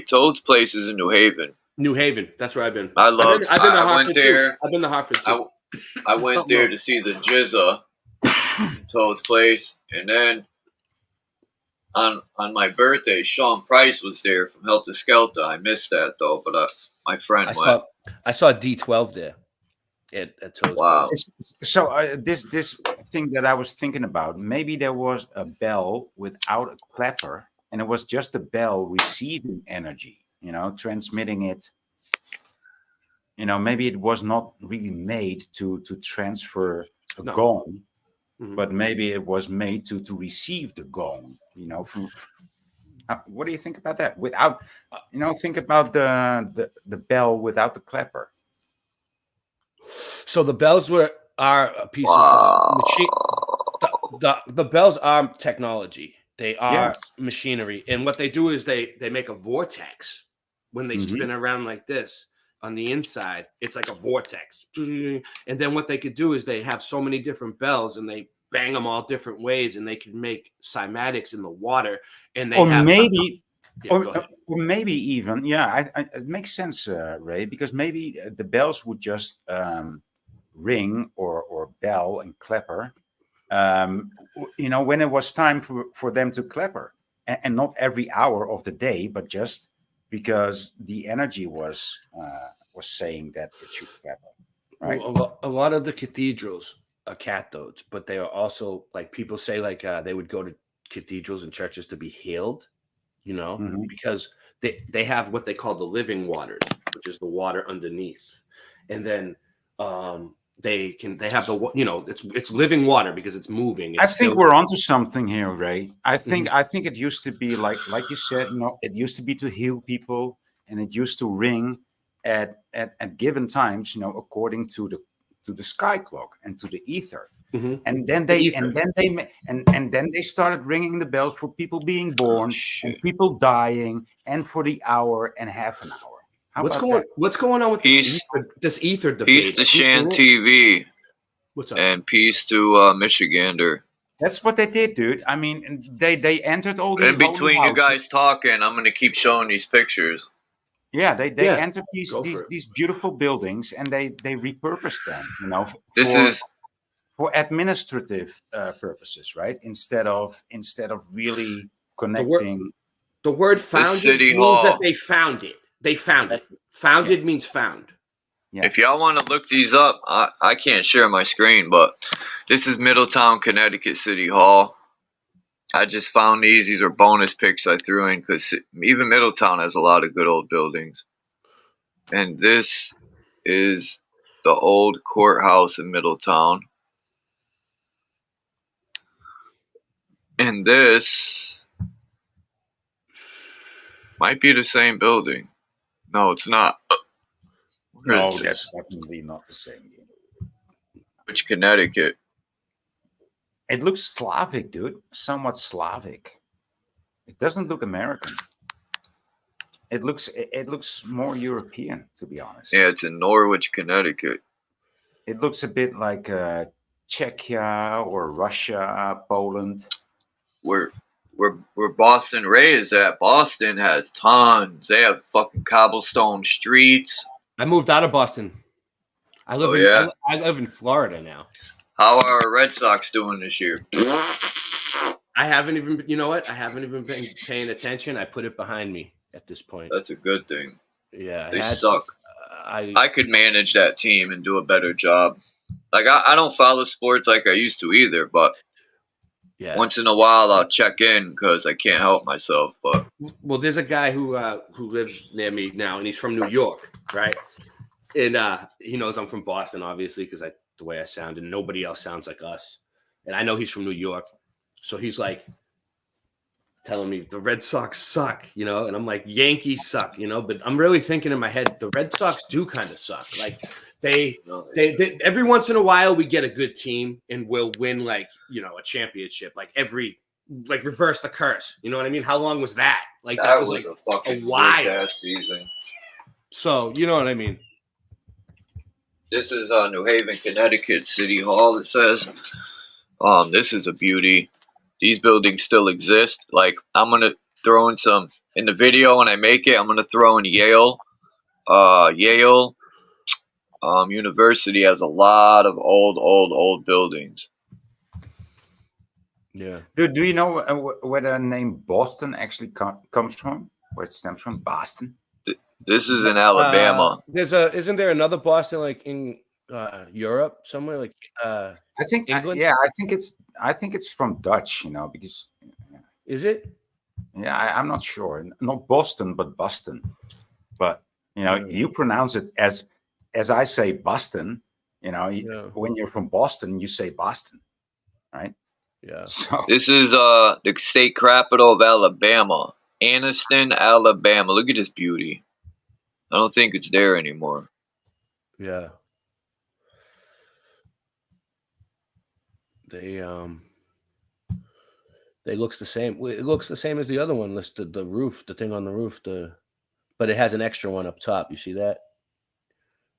Toad's Place is in New Haven. New Haven. That's where I've been. I've been to Hartford. I went there. I've been to Hartford too. I went there to see the Jizza. Toad's Place, and then on my birthday, Sean Price was there from Helter Skelter. I missed that though, but my friend went. I saw D12 there. At Toad's Place. So this thing that I was thinking about, maybe there was a bell without a clapper, and it was just a bell receiving energy, transmitting it. Maybe it was not really made to transfer a gong, but maybe it was made to receive the gong. What do you think about that? Without, think about the bell without the clapper. So the bells are a piece of machine. The bells are technology. They are machinery, and what they do is they make a vortex when they spin around like this on the inside. It's like a vortex, and then what they could do is they have so many different bells, and they bang them all different ways, and they can make cymatics in the water. And they or maybe even, it makes sense, Ray, because maybe the bells would just ring or bell and clapper, when it was time for them to clapper, and not every hour of the day, but just because the energy was saying that it should clapper. Right. Well, a lot of the cathedrals are cathodes, but they are also, like people say, they would go to cathedrals and churches to be healed. Because they have what they call the living waters, which is the water underneath, and then they have it's living water because it's moving. I think we're onto something here, Ray. I think it used to be like you said, it used to be to heal people, and it used to ring at given times, according to the sky clock and to the ether. And then they started ringing the bells for people being born and people dying, and for the hour and half an hour. What's going on with this ether debate? Peace to Shan TV. What's up? And peace to Michigander. That's what they did, dude. I mean, they entered all these. In between you guys talking, I'm gonna keep showing these pictures. Yeah, they entered these beautiful buildings, and they repurposed them. This is for administrative purposes, right? Instead of really connecting. The word "founded" means that they found it. They found it. Founded means found. Yeah. If y'all want to look these up, I can't share my screen, but this is Middletown, Connecticut City Hall. I just found these. These are bonus pics I threw in because even Middletown has a lot of good old buildings. And this is the old courthouse in Middletown. And this might be the same building. No, it's not. No, that's definitely not the same. Which Connecticut? It looks Slavic, dude. Somewhat Slavic. It doesn't look American. It looks more European, to be honest. Yeah, it's in Norwich, Connecticut. It looks a bit like Czechia or Russia, Poland. Where Boston Ray is at. Boston has tons. They have fucking cobblestone streets. I moved out of Boston. I live I live in Florida now. How are Red Sox doing this year? I haven't even, you know what? I haven't even been paying attention. I put it behind me at this point. That's a good thing. Yeah, They suck. I I could manage that team and do a better job. Like I don't follow sports like I used to either, but yeah. once in a while I'll check in because I can't help myself. But Well, there's a guy who lives near me now, and he's from New York, right? And he knows I'm from Boston, obviously, because the way I sound, and nobody else sounds like us. And I know he's from New York, so he's like telling me the Red Sox suck, you know, and I'm like, Yankees suck, you know. But I'm really thinking in my head, the Red Sox do kind of suck. Like they every once in a while we get a good team and we'll win, like, you know, a championship, like reverse the curse. You know what I mean? How long was that? Like that was like a fucking while. ass season. So you know what I mean? This is New Haven, Connecticut City Hall. It says, this is a beauty. These buildings still exist. Like I'm gonna throw in some in the video when I make it. I'm gonna throw in Yale. Yale University has a lot of old buildings. Yeah. Dude, do you know where the name Boston actually comes from? Where it stems from? Boston. This is in Alabama. Isn't there another Boston like in Europe somewhere, like I think England? I think it's from Dutch, you know, because Is it? yeah, I'm not sure. Not Boston, but Boston. But you know, you pronounce it as I say Boston. You know, when you're from Boston, you say Boston, right? Yeah. So This is the state capital of Alabama, Anniston, Alabama. Look at this beauty. I don't think it's there anymore. Yeah. They looks the same. It looks the same as the other one listed. The roof, the thing on the roof, but it has an extra one up top. You see that?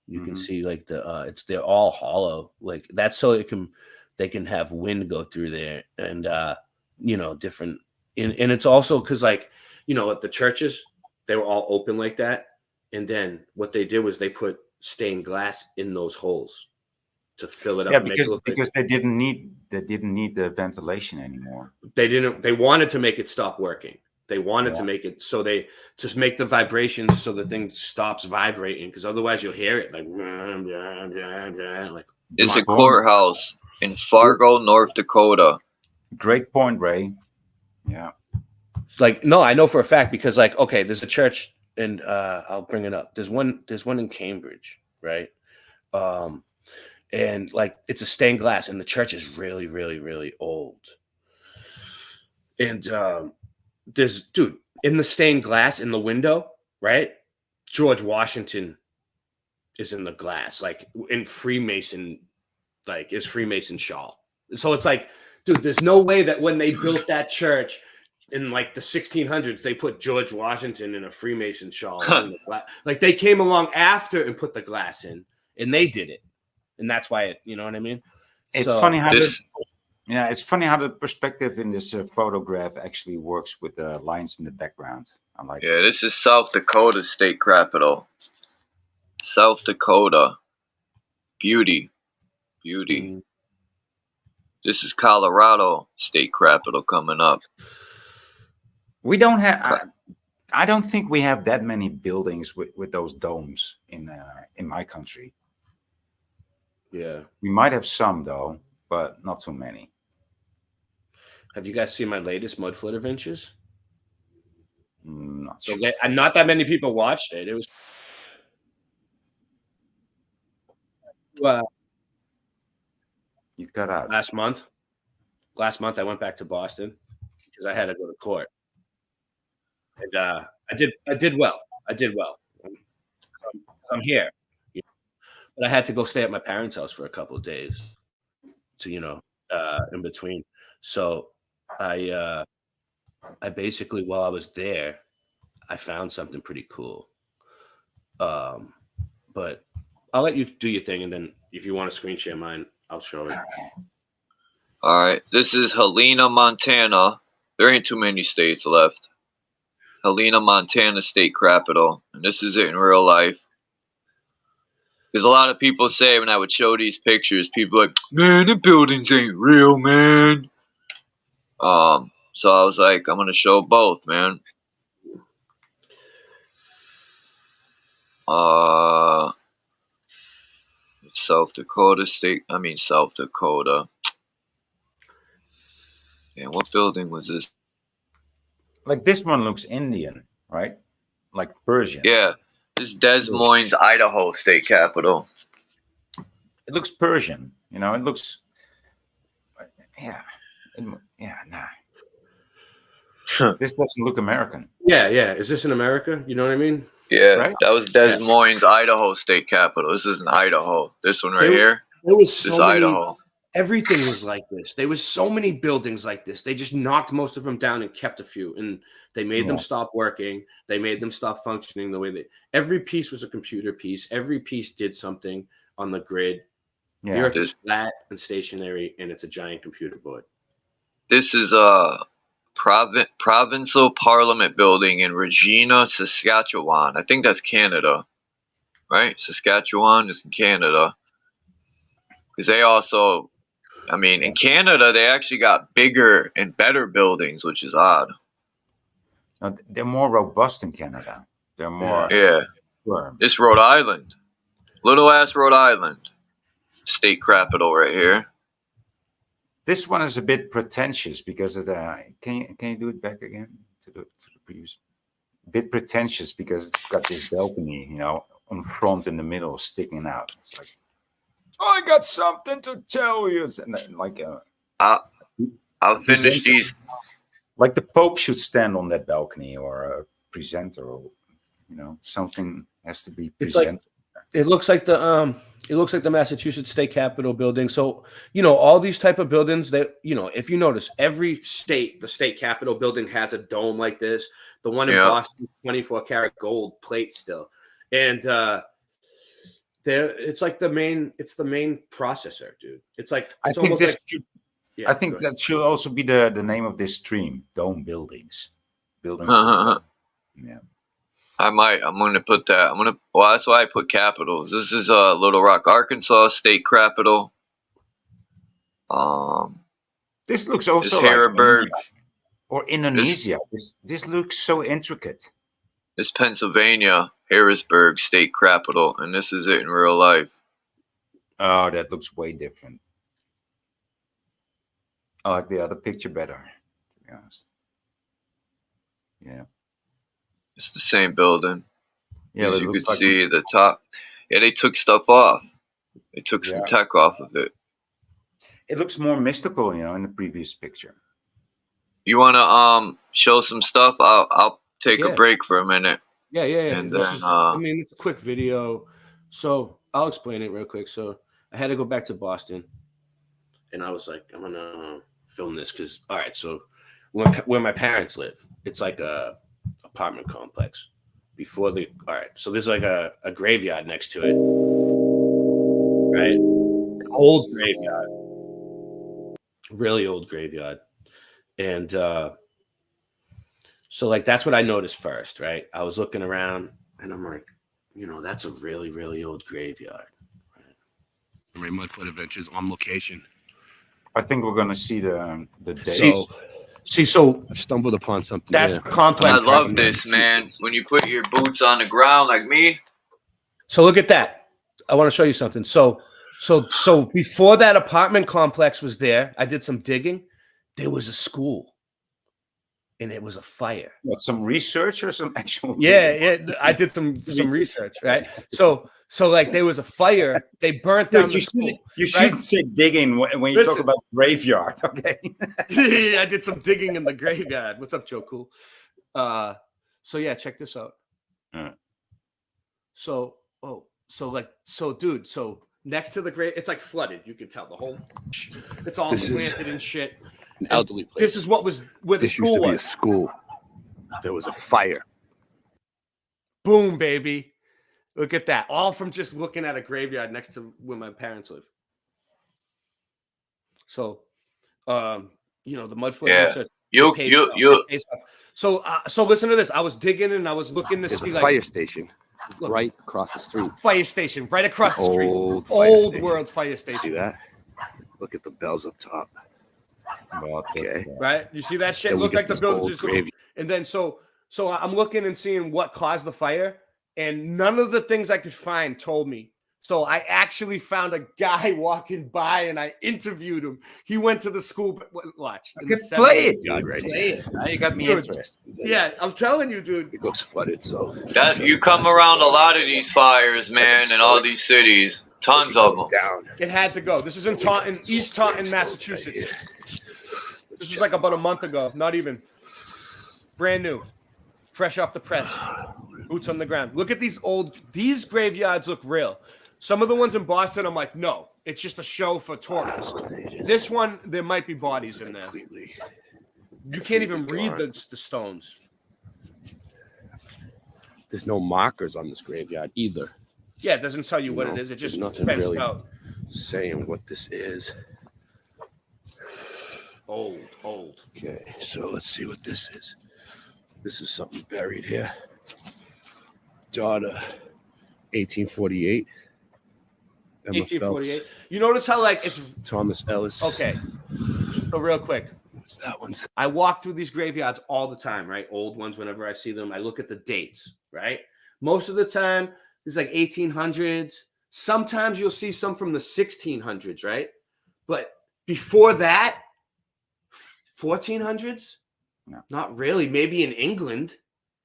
You can see like they're all hollow. Like that's so they can have wind go through there, and you know, different. And it's also because, like, you know, at the churches they were all open like that, and then what they did was they put stained glass in those holes to fill it up. yeah, and make it look because they didn't need the ventilation anymore. They wanted to make it stop working. They wanted to make it so they just make the vibrations so the thing stops vibrating, because otherwise you'll hear it like It's a courthouse in Fargo, North Dakota. Great point, Ray. Yeah. It's like, no, I know for a fact, because like, okay, there's a church, and I'll bring it up. There's one in Cambridge, right? And like it's a stained glass, and the church is really, really, really old. And there's, dude, in the stained glass in the window, right? George Washington is in the glass, like in Freemason, like his Freemason shawl. So it's like, dude, there's no way that when they built that church in like the 1600s, they put George Washington in a Freemason shawl. In the glass. Like they came along after and put the glass in, and they did it. And that's why it, you know what I mean? It's funny how it's funny how the perspective in this photograph actually works with the lines in the background. I like. Yeah, this is South Dakota state capital. South Dakota, beauty. This is Colorado state capital coming up. We don't have. I don't think we have that many buildings with those domes in my country. Yeah. We might have some though, but not too many. Have you guys seen my latest mud foot adventures? Not So sure. not that many people watched it. It was You cut out. last month. Last month I went back to Boston because I had to go to court, and I did well. I'm here, but I had to go stay at my parents' house for a couple of days to, in between. So I basically, while I was there, I found something pretty cool. But I'll let you do your thing, and then if you want to screen share mine, I'll show it. All right, this is Helena, Montana. There ain't too many states left. Helena, Montana state capital, and this is it in real life. Because a lot of people say when I would show these pictures, people are like, man, the buildings ain't real, man. So I was like, I'm gonna show both, man. South Dakota state. I mean South Dakota. Yeah, what building was this? Like this one looks Indian, right? Like Persian. Yeah, this is Des Moines, Idaho state capital. It looks Persian. It looks. Yeah. Nah. This doesn't look American. Yeah. Is this in America? You know what I mean? Yeah, right? That was Des Moines, Idaho state capital. This is in Idaho. This one right here. There was so this many, Idaho. Everything was like this. There was so many buildings like this. They just knocked most of them down and kept a few, and they made them stop working. They made them stop functioning the way they. Every piece was a computer piece. Every piece did something on the grid. Yeah. The Earth is flat and stationary, and it's a giant computer board. This is a provincial parliament building in Regina, Saskatchewan. I think that's Canada, right? Saskatchewan is in Canada. Because they also, I mean, in Canada, they actually got bigger and better buildings, which is odd. No, they're more robust in Canada. They're more firm. It's Rhode Island. Little ass Rhode Island. State capital right here. This one is a bit pretentious because of the. Can you do it back again to the previous? A bit pretentious because it's got this balcony, on front in the middle, sticking out. It's like, I got something to tell you. And then, like, I'll finish these. Like the Pope should stand on that balcony, or a presenter, or something has to be presented. It looks like the Massachusetts State Capitol building. So, all these type of buildings that, if you notice, every state, the state Capitol building has a dome like this. The one in Boston, 24-karat gold plate still. And it's like the main processor, dude. It's like, it's almost like. I think that should also be the name of this stream, Dome Buildings. Buildings. Yeah. I'm going to put that. Well, that's why I put capitals. This is Little Rock, Arkansas state capital. This looks also like Harrisburg or Indonesia. This looks so intricate. This Pennsylvania, Harrisburg state capital, and this is it in real life. Oh, that looks way different. I like the other picture better, to be honest. Yeah. It's the same building. Yeah, as you could see the top. Yeah, they took stuff off. They took some tech off of it. It looks more mystical, in the previous picture. You want to show some stuff? I'll take a break for a minute. Yeah. And then it's a quick video, so I'll explain it real quick. So I had to go back to Boston, and I was like, I'm gonna film this because so where my parents live, it's like a apartment complex so there's like a graveyard next to it, right? An old graveyard, really old graveyard. And so like that's what I noticed first, right? I was looking around and I'm like, that's a really, really old graveyard, right? Mudfoot Adventures on location. I think we're gonna see the day. So I stumbled upon something. That's complex. I love this, man. When you put your boots on the ground like me. So look at that. I want to show you something. So before that apartment complex was there, I did some digging. There was a school, and it was a fire. What, some research or some actual? Yeah. I did some research, right? So like there was a fire. They burnt down the school. You shouldn't say digging when you talk about graveyard, okay? I did some digging in the graveyard. What's up, Joe Cool? So yeah, check this out. So dude, so next to the grave, it's like flooded. You can tell the whole, it's all slanted and shit. An elderly place. This is where the This school used to be a was. school. There was a fire. Boom, baby. Look at that. All from just looking at a graveyard next to where my parents live. So, the mud flood. Yeah. So listen to this. I was digging and I was looking to There's see a fire station look, right across the street. fire station right across the street. Old World fire See station. that? Look at the bells up top. Okay. Right? You see that shit? Then we Look get like the this building old just graveyard. and then so I'm looking and seeing what caused the fire, and none of the things I could find told me. So I actually found a guy walking by and I interviewed him. He went to the school. Watch. I could play it, God, dude. right. Play it. Now you got me Dude. interested. Yeah, I'm telling you, dude. It looks flooded, so That you come around a lot of these fires, man, in all these cities. Tons of them. down. It had to go. This is in Taunton, East Taunton, Massachusetts. This was like about a month ago. Not even. Brand new. Fresh off the press. Boots on the ground. Look at these graveyards look real. Some of the ones in Boston, I'm like, no, it's just a show for tourists. This one, there might be bodies in there. You can't even read the stones. There's no markers on this graveyard either. Yeah, it doesn't tell you what it is. It just fenced really out. saying what this is. Old. Okay, so let's see what this is. This is something buried here. Daughter, 1848. Emma 1848. Phelps, You notice how like it's Thomas Ellis. okay. So real quick, What's that one? I walk through these graveyards all the time, right? Old ones. Whenever I see them, I look at the dates, right? Most of the time, it's like 1800s. Sometimes you'll see some from the 1600s, right? But before that, 1400s? No. Not really. Maybe in England,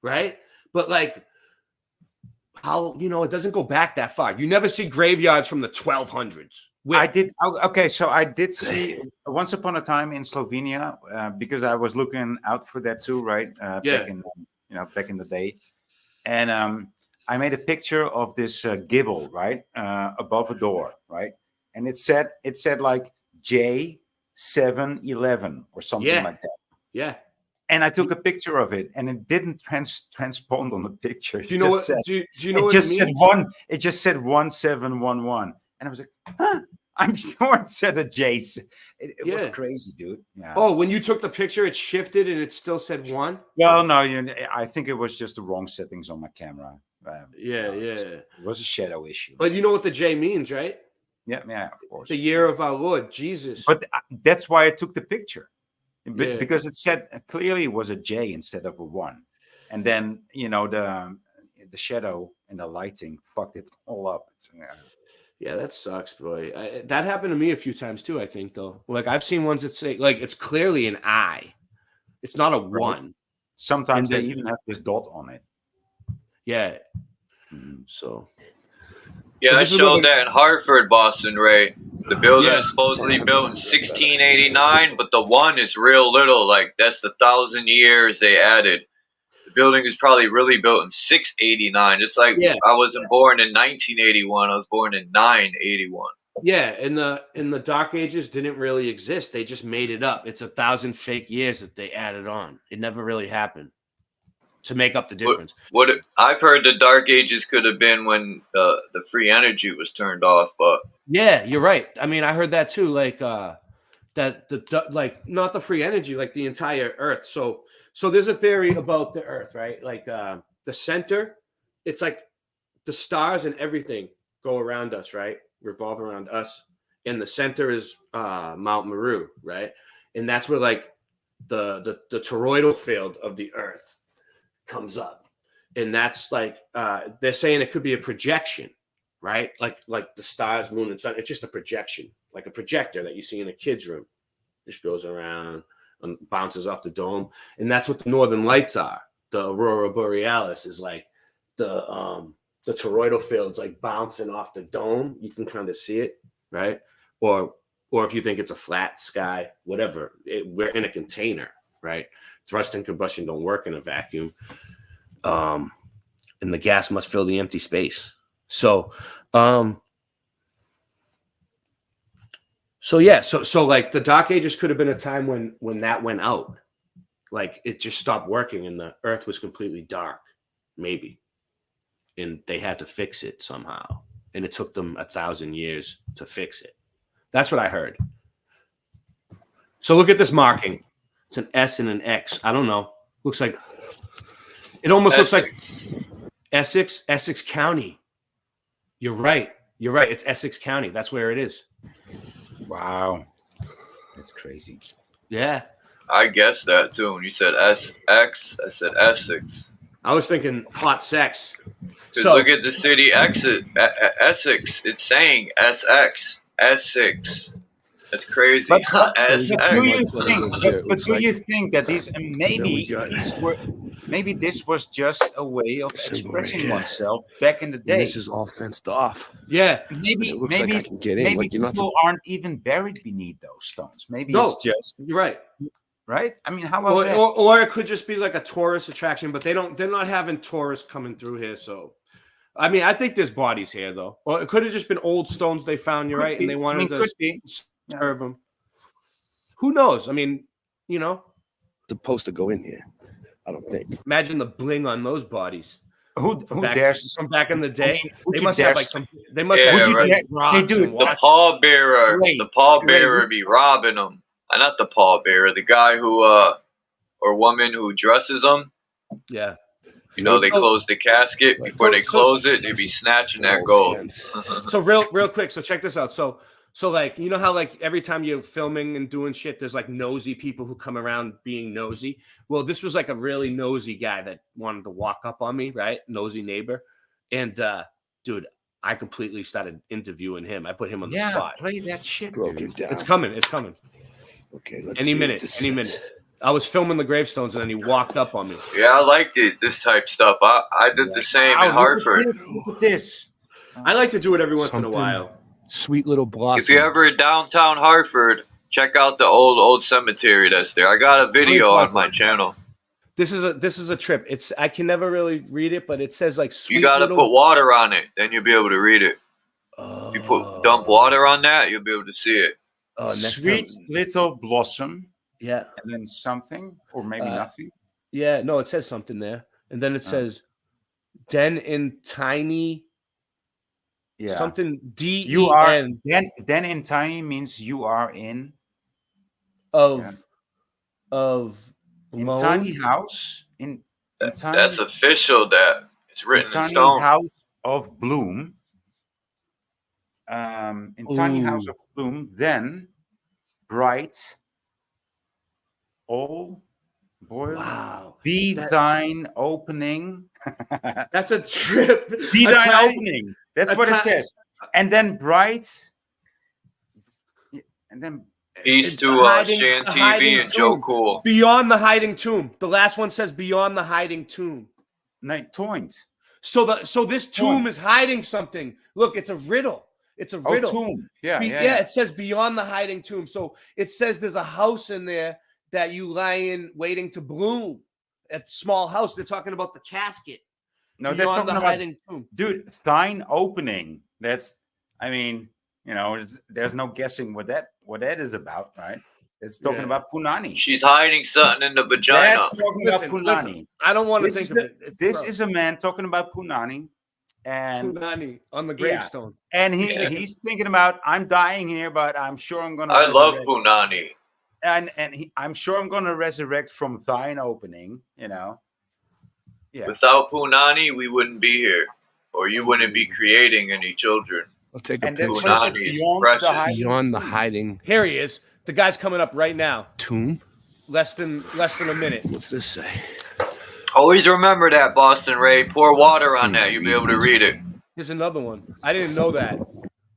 right? But like, how, it doesn't go back that far. You never see graveyards from the 1200s. I did. Okay, so I did see once upon a time in Slovenia because I was looking out for that too, right? Yeah. Back in the day, and I made a picture of this gibble, right, above a door, right, and it said like J711 or something like that. Yeah. And I took a picture of it, and it didn't transpond on the picture. Do you know what? Do you know what it it means? It just said 1711, and I was like, huh? I'm sure it said a J. It was crazy, dude. Yeah. Oh, when you took the picture, it shifted and it still said 1? Well, no, I think it was just the wrong settings on my camera. It was a shadow issue. But you know what the J means, right? Yeah, of course. The year of our Lord, Jesus. But that's why I took the picture. Because it said clearly it was a J instead of a 1. And then, the shadow and the lighting fucked it all up. Yeah, that sucks, boy. That happened to me a few times too, I think, though. Like, I've seen ones that say, like, it's clearly an I. It's not a 1. Sometimes they even have this dot on it. Yeah. Mm-hmm. So. Yeah, I showed that in Hartford, Boston, Ray. The building is supposedly built in 1689, but the 1 is real little. Like, that's the 1,000 years they added. The building is probably really built in 689. It's like I wasn't born in 1981. I was born in 981. Yeah, in the Dark Ages didn't really exist. They just made it up. It's 1,000 fake years that they added on. It never really happened to make up the difference. I've heard the Dark Ages could have been when the free energy was turned off, but yeah, you're right. I mean, I heard that too. Like like not the free energy, like the entire Earth. So there's a theory about the Earth, right? Like the center, it's like the stars and everything go around us, right? Revolve around us, and the center is Mount Meru, right? And that's where like the toroidal field of the Earth comes up, and that's like they're saying it could be a projection, right? Like the stars, moon, and sun. It's just a projection, like a projector that you see in a kid's room. Just goes around and bounces off the dome, and that's what the northern lights are. The aurora borealis is like the toroidal field's like bouncing off the dome. You can kind of see it, right? Or if you think it's a flat sky, whatever. We're in a container, right? Thrust and combustion don't work in a vacuum. And the gas must fill the empty space. So, yeah, so like the Dark Ages could have been a time when that went out, like it just stopped working and the Earth was completely dark, maybe, and they had to fix it somehow, and it took them 1,000 years to fix it. That's what I heard. So look at this marking. It's an S and an X. I don't know. Looks like it almost looks like Essex County. You're right. You're right. It's Essex County. That's where it is. Wow, that's crazy. Yeah, I guessed that too. When you said SX, I said Essex. I was thinking hot sex. Because So look at the city Essex. It's saying SX. Essex. That's crazy. But SX. do you think that these maybe this was just a way of expressing oneself back in the day? This is all fenced off. yeah, Maybe It looks like I can get in. maybe Like, you're not people aren't even buried beneath those stones. Maybe No. it's just you're right. right. I mean, how about that? Or it could just be like a tourist attraction, but they're not having tourists coming through here. So, I mean, I think there's bodies here though. Or it could have just been old stones they found. You're Could right, be. and they wanted could to be. serve them. Who knows? I mean, you know, supposed to go in here. I don't think. imagine the bling on those bodies. Who back, dares? from back in the day? would They you must dare have like say- some. They must Yeah, have right. like rocks Hey, dude, and The watches. pallbearer. Ray, The pallbearer Ray. be robbing them. Not the pallbearer. The guy who or woman who dresses them. Yeah. You know, they So- close the casket Right. before they So- close it. They be snatching that gold. So real quick. So check this out. So like, you know how like every time you're filming and doing shit, there's like nosy people who come around being nosy. Well, this was like a really nosy guy that wanted to walk up on me, right? Nosy neighbor. And dude, I completely started interviewing him. I put him on the spot. Play that shit. Broken dude. down. It's coming. It's coming. Okay, let's Any see what minute. this Any says. minute. I was filming the gravestones and then he walked up on me. Yeah, I like this type stuff. I did the same Wow, in Hartford. Look at this. I like to do it every once in a Something- while. Sweet little blossom. If you're ever in downtown Hartford, check out the old cemetery that's there. I got a video on my channel. This is a trip. I can never really read it, but it says like sweet You gotta little, put water on it, then you'll be able to read it. You dump water on that, you'll be able to see it. next Sweet time. little blossom, Yeah. and then something, or maybe nothing. Yeah, no, it says something there. And then it says den in tiny Yeah. something You are D-E-N then in tiny means you are in of Yeah. of in loan. tiny house in tiny, That's official. That it's written in tiny stone. house of bloom. In tiny house Ooh. of bloom, then bright all boil. Wow. Be That- thine opening. That's a trip. Be A thine tiny- opening. That's a what it ti- says. And then bright. And then Peace It's to hiding- Shan the TV hiding and Joe tomb. Cool. Beyond the hiding tomb. The last one says beyond the hiding tomb. night toint. So this tomb is hiding something. Look, it's a riddle. It's a Oh, riddle. tomb. Yeah, Yeah, it says beyond the hiding tomb. So it says there's a house in there that you lie in waiting to bloom. A small house. They're talking about the casket. No, they're Beyond talking the about hiding tomb. dude, thine opening. That's, I mean, there's no guessing what that is about, right? It's talking Yeah. about Punani. She's hiding something in the vagina. That's talking Listen, about Punani. listen, I don't want to This, think is, of it. It's this gross. is a man talking about Punani, and Punani on the Yeah. gravestone. he's thinking about, I'm dying here, but I'm sure I'm gonna. I love resurrect." Punani. I'm sure I'm gonna resurrect from thine opening. Yeah. Without Punani, we wouldn't be here, or you wouldn't be creating any children. I'll take a And that's picture. what it Punani is, is beyond precious. the hiding Beyond the tomb. hiding Here he is. The guy's coming up right now. tomb. Less than a minute. What's this say? Always remember that, Boston Ray. Pour water on that. You'll be able to read it. Here's another one. I didn't know that.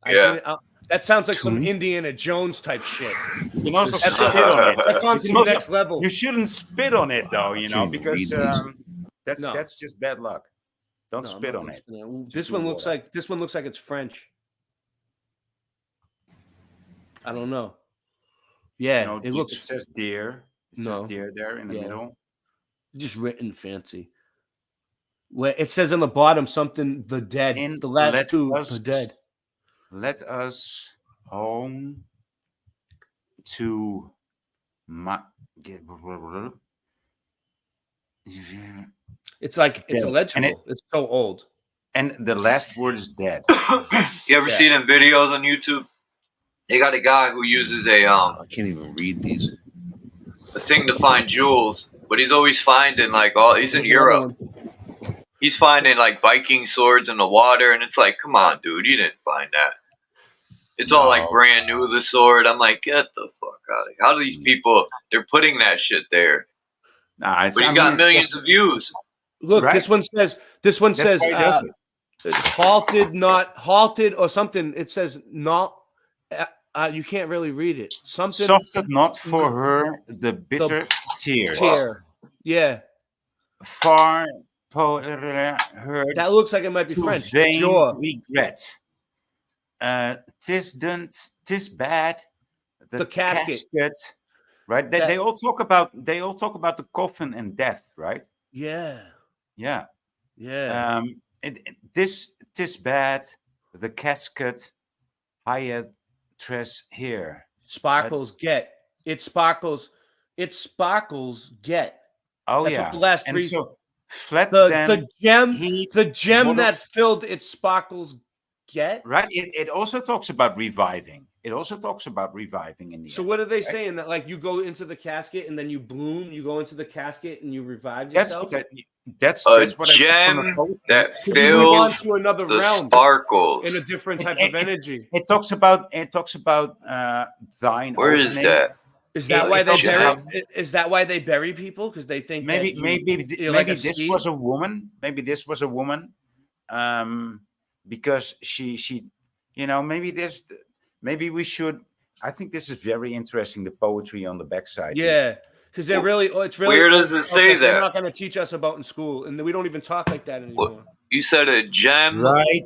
Yeah. That sounds like some Tomb? Indiana Jones type shit. You also That's- spit on it. That's on You some also- next level. You shouldn't spit on it though, Can't because read these. No. that's just bad luck. Don't No, I'm spit not on gonna it. spit on it. Just This do one looks water. like it's French. I don't know. Yeah, it looks It says deer. It says No. deer there in the Yeah. middle. just written fancy. Where it says on the bottom something the dead. In The last let two us- the dead. Let us home to my. It's like it's Yeah, and illegible. It's so old. And the last word is dead. You ever see them videos on YouTube? They got a guy who uses I can't even read these. a thing to find jewels, but he's always finding like all. He's in There's another Europe. He's finding like Viking swords in the water, and it's like, come on, dude, you didn't find that. It's all like brand new, the sword. I'm like, get the fuck out of here. How do these people? They're putting that shit there, Nah, but he's got millions of views. Look, Right. this one says. This one That's says why he does it. halted, not halted, or something. It says not. You can't really read it. Something. Softened not for her the bitter tears. Tear. Yeah, Far her that looks like it might be to French. vain Sure. regret. Tis done, tis bad. The casket. Right? They all talk about the coffin and death, right? Yeah. Yeah. Yeah. This tis bad. The casket, higher tres here. Sparkles get. It sparkles. It sparkles get. Oh That's yeah. what the last And three. so flat The then gem. heat, The gem water- that filled its sparkles get. right. It also talks about reviving. It also talks about reviving in the So end. what are they right? saying? That like you go into the casket and then you bloom. You go into the casket and you revive That's yourself. that's A what I get from the gem poetry. that Because you move on fills to another the realm sparkles. in a different type of energy. It talks about thine. Where is opening. that? Is that it why they talks bury? about- Is that why they bury people? Because they think Maybe that maybe you're like a this seed? was a woman. Maybe this was a woman. Because she maybe we should. I think this is very interesting. The poetry on the backside. Yeah, because they're really. It's really. Where does it say They're that? not going to teach us about in school, and we don't even talk like that anymore. You said a gem. Right.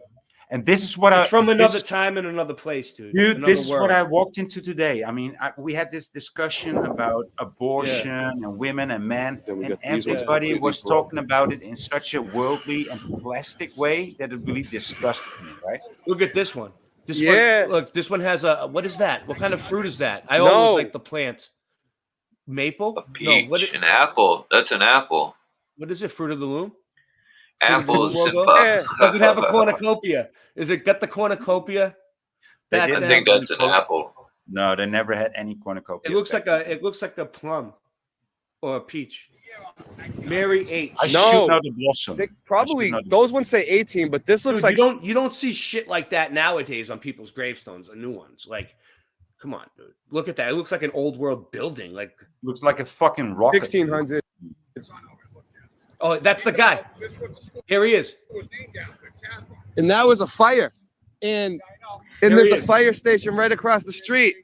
And this is what It's from another this- time and another place, dude. Dude, Another this is what world. I walked into today. I mean, we had this discussion about abortion and women and men, Then we and got these ones everybody completely was broken. talking about it in such a worldly and plastic way that it really disgusted me, right? Look at this one. This Yeah. one. Look, this one has a. What is that? What kind of fruit is that? I No. always like the plant. Maple? A peach. No. An apple. That's an apple. What is it? Fruit of the loom? Fruit of the Apple is logo? Yeah. Does it have a cornucopia? Is it got the cornucopia? They Back didn't I then? think that's an apple. No, they never had any cornucopia. It looks like a plum or a peach. Mary H. I No. should know the blossom. Six, I probably should know the- those ones say 18, but this looks Dude, like you don't see shit like that nowadays on people's gravestones or new ones. Like, come on, dude. Look at that. It looks like an old world building. Like, looks like a fucking rocket. 1600. oh, that's the guy. Here he is. And that was a fire. And There there's he a is. fire station right across the street.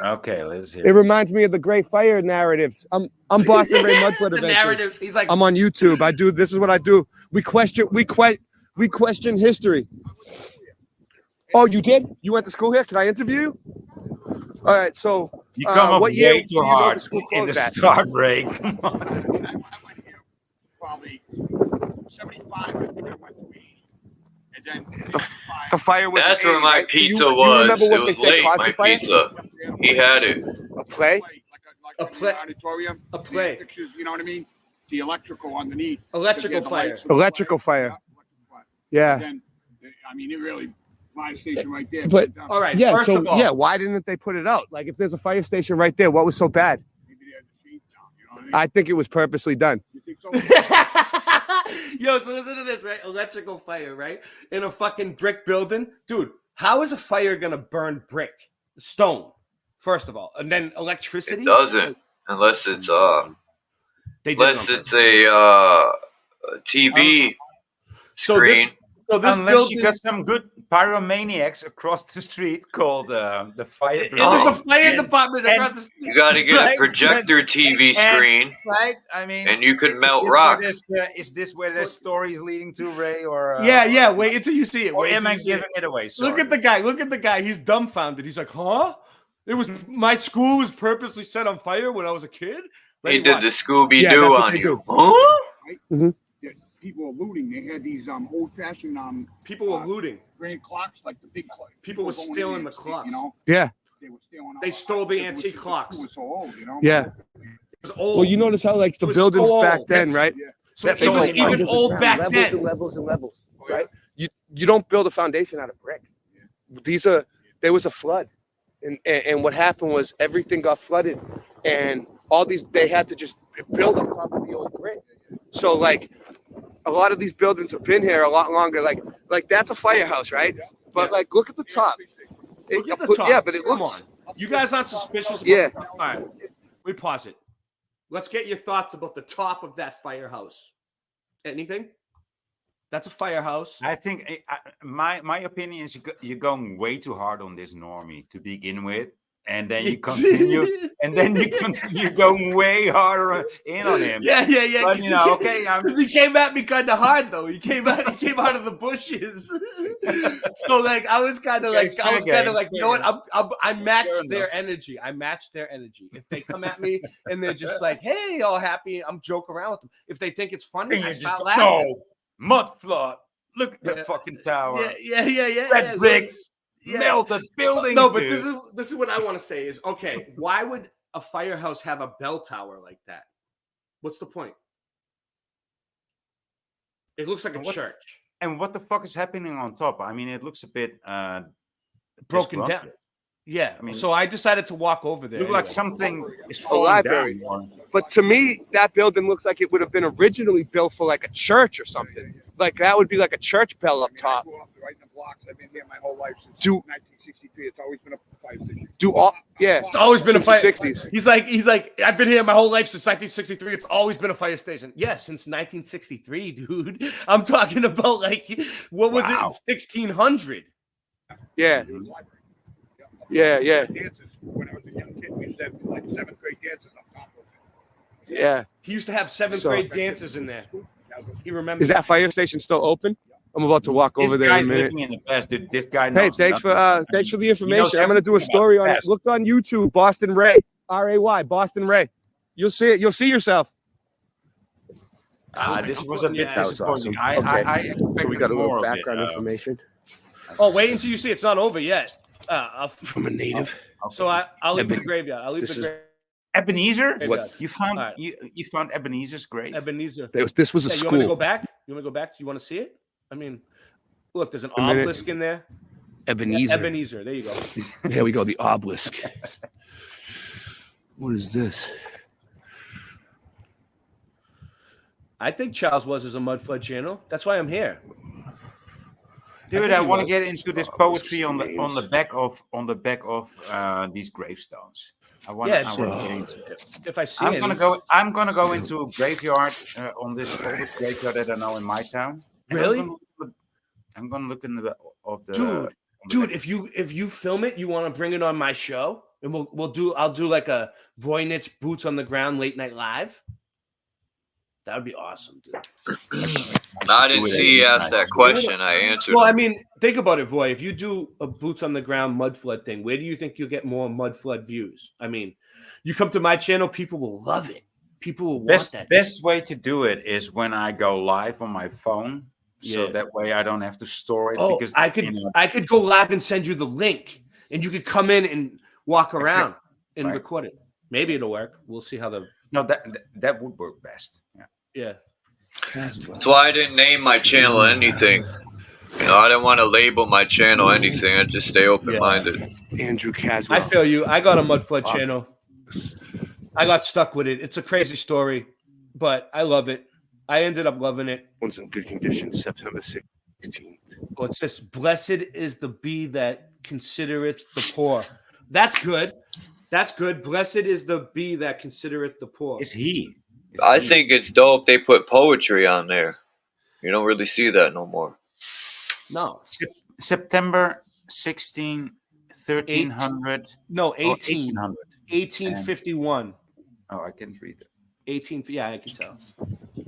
Okay, let's hear. It reminds me of the Great Fire narratives. I'm Boston Ray Mudfoot The Adventures. narratives. He's like, I'm on YouTube. This is what I do. We question history. Oh, you did? You went to school here? Can I interview you? All right. So You come up what year way do too you know hard the school in the closed at? start break. Come on. Probably 75. I think I went to 80. And then the fire was. That's in where 80, my right? Do you- pizza do you was. remember It what they was said late. caused My the fire? pizza. He had it. A play. A play- auditorium. a play. Pictures, you know what I mean? The electrical underneath. electrical fire. Electrical fire. Yeah. Then, I mean, it really fire station right there. But- All right. Yeah. First So of all, yeah, why didn't they put it out? Like, if there's a fire station right there, what was so bad? Maybe they had the sheet down, you know what I mean? I think it was purposely done. You think so? Yo, so listen to this, right? Electrical fire, right? In a fucking brick building. Dude, how is a fire gonna burn brick? Stone, first of all. And then electricity? It doesn't. Unless it's They did it on unless it's purpose. a TV So this- screen. So this Unless building, you got some good pyromaniacs across the street called the fire. there's a Oh. fire department and- across the street, You got to get Right. a projector TV screen, Right? I mean, and you could melt is this where rock. is this where the story is leading to, Ray? Or Yeah. Wait until you see it. Or Wait am until I you see it. giving it away? Sorry. Look at the guy. Look at the guy. He's dumbfounded. He's like, huh? It was my school was purposely set on fire when I was a kid. He Ready, did watch. the Scooby Yeah, Doo that's what on they you. do. Huh? people were looting. They had these old-fashioned People were looting. grand clocks, like the big clock. People were going in stealing there, the clocks. You know, Yeah. they were stealing. They stole the antique clocks. It was so old, you know. Yeah. It was old. Well, you notice how like the It was buildings so back old. then, Yes. right? Yeah. So it was even old back then. Levels and levels, right? You don't build a foundation out of brick. There was a flood, and what happened was everything got flooded, and all these they had to just build on top of the old brick. So like a lot of these buildings have been here a lot longer. Like that's a firehouse, right? But like look at the top. Look at the top. Yeah, but it Come looks. on. You guys aren't suspicious? Yeah. All right. We pause it. Let's get your thoughts about the top of that firehouse. Anything? That's a firehouse. I think my opinion is you're going way too hard on this normie to begin with, and then you continue going way harder in on him. Yeah. But, you know, okay, because he came at me kind of hard though. He came out of the bushes. So like I was kind of like, you know what? I matched their energy. I matched their energy. If they come at me and they're just like, hey, all happy, I'm joking around with them. If they think it's funny, I start laughing. No, mud flood. Look at the fucking tower. Yeah. Red bricks. Melted buildings. No, but dude. this is what I want to say is okay. Why would a firehouse have a bell tower like that? What's the point? It looks like a church. And what the fuck is happening on top? I mean, it looks a bit Broken down. disgruntled. Yeah. I mean, so I decided to walk over there. Look like anyway. something is A falling library. down. More. But to me, that building looks like it would have been originally built for like a church or something. Like that would be like a church bell up top. I grew up right in the blocks. I've been here my whole life since Do- 1963. It's always been a fire station. It's always been a fire. Since the 60s. He's like, I've been here my whole life since 1963. It's always been a fire station. Yeah, since 1963, dude. I'm talking about like, what was it in 1600? Yeah. Dances. When I was a young kid, we used to have like 7th grade dances on top of it. Yeah. He used to have 7th grade dances in there. He remembers. Is that fire station still open? I'm about to walk over This there in a guy's minute. living in the past, dude. This guy Hey, knows thanks for nothing. the information. I'm gonna do a everything story about on the it. past. Look on YouTube, Boston Ray, RAY, Boston Ray. You'll see it. You'll see yourself. This was a bit That was disappointing. awesome. I Okay. expected So we got a more little of it, background information. Oh, wait until you see it's not over yet. From a native. So I'll leave the graveyard. I'll leave This the is- graveyard. Ebenezer? What? You found All right. you found Ebenezer's grave? Ebenezer. This was a Yeah, you want me to go school. back? You want to go back? You want to see it? I mean, look, there's an A minute. obelisk in there. Ebenezer. Ebenezer. There you go. There we go. The obelisk. What is this? I think Charles is a mud flood channel. That's why I'm here. Dude, I want to get into this poetry on the names. back of these gravestones. I want Yeah, to get into it. If I see I'm it, gonna go into a graveyard on this oldest graveyard that I know in my town. And Really? I'm gonna look in the of the Dude, dude, if you film it, you want to bring it on my show, and I'll do like a Voynich Boots on the Ground late night live. That would be awesome, dude. I didn't see you ask that question. I answered. Well, it. I mean, think about it, Voy. If you do a boots on the ground mud flood thing, where do you think you'll get more mud flood views? I mean, you come to my channel, people will love it. People will want that. Best way to do it is when I go live on my phone, so Yeah. that way I don't have to store it. Oh, because I could go live and send you the link, and you could come in and walk around and Right. record it. Maybe it'll work. We'll see how that would work best. yeah. That's why I didn't name my channel anything. You know, I didn't want to label my channel anything. I just stay open-minded. Andrew Caswell. I feel you. I got a mud flood channel. I got stuck with it. It's a crazy story, but I love it. I ended up loving it. One's in good condition. September 16th. Well, it's this: blessed is the bee that considereth the poor. That's good. That's good. Blessed is the bee that considereth the poor. Is he? I think it's dope they put poetry on there. You don't really see that no more. No. September 16, 1300. No, 18. 1800. 1851. Oh, I can't read it. 18. Yeah, I can tell.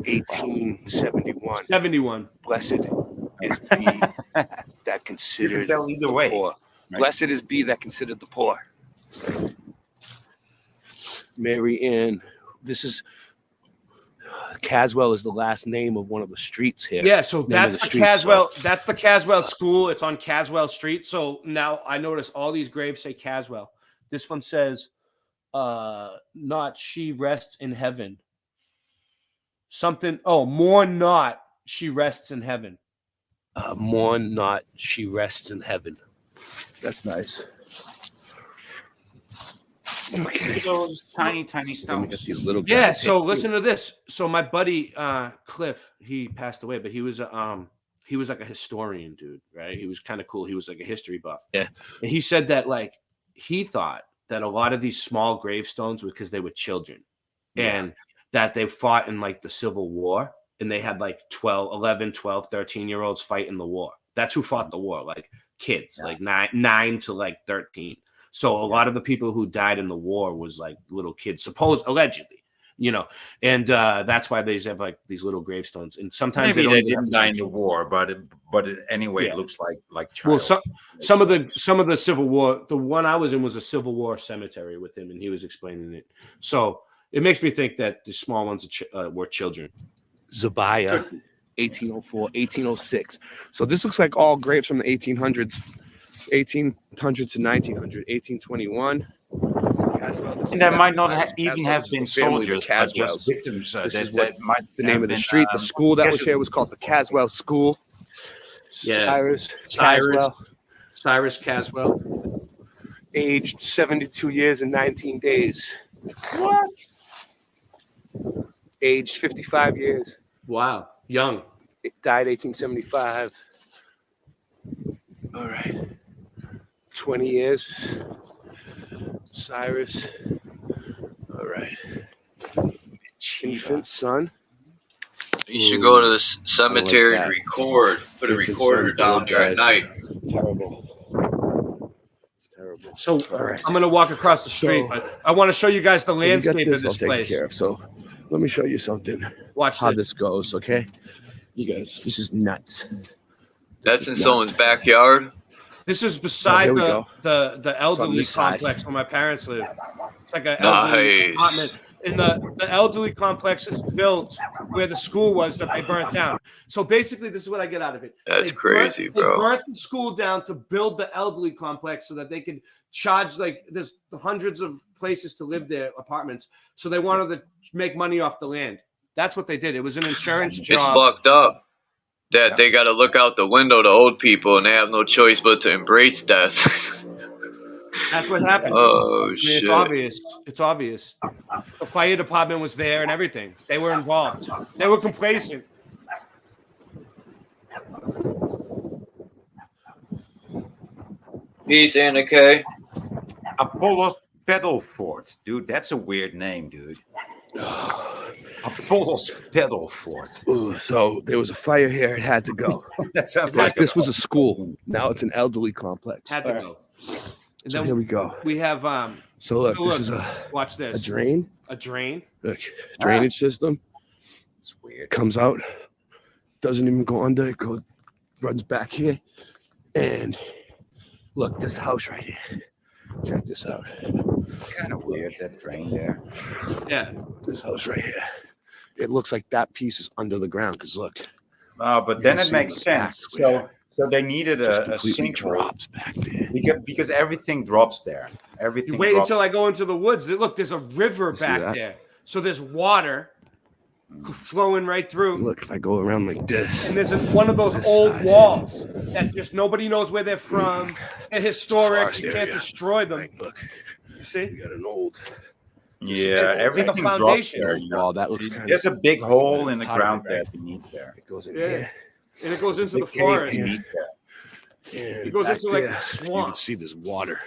1871. 71. Blessed is be that considered tell either the way, poor. right? Blessed is be that considered the poor. Mary Ann. This is Caswell is the last name of one of the streets here. Yeah, so that's the street, Caswell. That's the Caswell School. It's on Caswell Street. So now I notice all these graves say Caswell. This one says, "Not she rests in heaven." Something. Oh, mourn not, she rests in heaven. Mourn not, she rests in heaven. That's nice. Okay. Those tiny stones. These little Yeah. guys. So listen to this. So my buddy Cliff, he passed away, but he was like a historian, dude. Right? He was kind of cool. He was like a history buff. Yeah. And he said that like he thought that a lot of these small gravestones was because they were children, and that they fought in like the Civil War, and they had like 11, 12, 13-year-olds fight in the war. That's who fought the war, like kids, like 9 to like 13. So a lot of the people who died in the war was like little kids, allegedly, and that's why they have like these little gravestones. And sometimes Maybe they they didn't die in the war, but anyway, it looks like child. Well, some of the Civil War, the one I was in was a Civil War cemetery with him, and he was explaining it. So it makes me think that the small ones were children. Zabiah, 1804, 1806. So this looks like all graves from the 1800s. 1800 to 1900, 1821. And that might not even have been soldiers, but just victims. That might the name of the street. The school that was here was called the Caswell School. Yeah. Cyrus Caswell. Aged 72 years and 19 days. What? Aged 55 years. Wow. Young. It died 1875. All right. 20 years. Cyrus. All right. Infant son. You should go to the cemetery and record. Put a recorder down there at night. Terrible. It's terrible. So I'm going to walk across the street, but I want to show you guys the landscape of this place. So let me show you something. Watch how this goes, okay? You guys, this is nuts. That's in someone's backyard. This is beside the elderly this side. complex where my parents live. It's like an elderly apartment. And the elderly complex is built where the school was that they burnt down. So basically, this is what I get out of it. That's crazy, bro. They burnt the school down to build the elderly complex so that they could charge, like, there's hundreds of places to live there, apartments. So they wanted to make money off the land. That's what they did. It was an insurance job. It's fucked up that they got to look out the window to old people and they have no choice but to embrace death. That's what happened. Oh, shit. It's obvious. It's obvious. The fire department was there and everything. They were involved. They were complacent. Peace, Anna K. Apollos Pedal Fort. Dude, that's a weird name, dude. Apollos Pedal Fort. Ooh, so there was a fire here. It had to go. That sounds like this was a school. Now it's an elderly complex. Had to go. And So then here we go. we have So look, so this is watch a this. drain. A drain. Look, drainage system. It's weird. Comes out. Doesn't even go under. It goes, runs back here. And look, this house right here. Check this out. Kind of weird, that drain there. Yeah. This house right here. It looks like that piece is under the ground because look. But then can it see makes the sense. back So they needed Just a completely sinkhole drops back there. because everything drops there. Everything. You wait drops. until I go into the woods. Look, there's a river See back that? there. So there's water flowing right through. Look, if I go around like this. And there's one of those this old side. walls that just nobody knows where they're from. They're historic. forest You can't area. destroy them. Like, look, You see? we got an old Yeah, everything drops foundation. there. You know. wall. That looks kind There's a big hole in the part of ground it, there right? beneath there. It goes in Yeah. here. And it goes into the Big gate forest. here. Beneath there. And It goes back into, like, there, a You swamp. can see this water.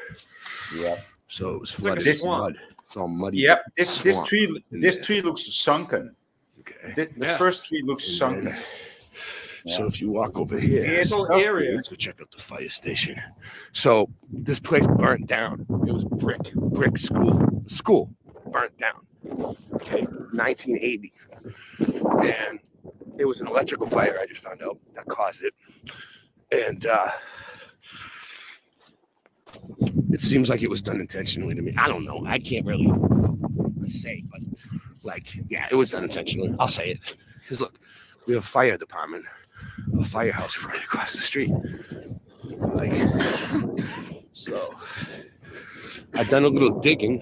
Yeah. So it was like a flooded. This swamp. Mud. It's all muddy. Yep. This swamp tree in this there. tree looks sunken. Okay. The Yeah. first tree looks And sunken. then- So if you walk over here, This whole tough, area. let's go check out the fire station. So this place burnt down. It was brick school burnt down. Okay, 1980, and it was an electrical fire. I just found out that caused it, and it seems like it was done intentionally to me. I don't know. I can't really say, but Like, yeah, it was done intentionally. I'll say it. Because look, we have a fire department, a firehouse right across the street. Like, so I've done a little digging,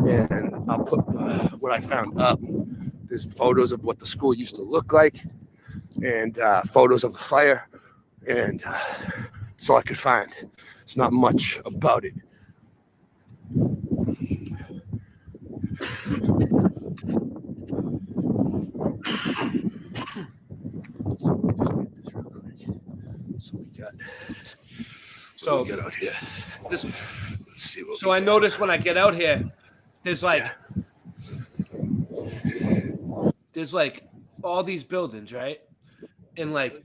and I'll put what I found up. There's photos of what the school used to look like, and photos of the fire, and that's all I could find. It's not much about it. So we got out here. This, Let's see what so I noticed when I get out here, there's like all these buildings, right? And like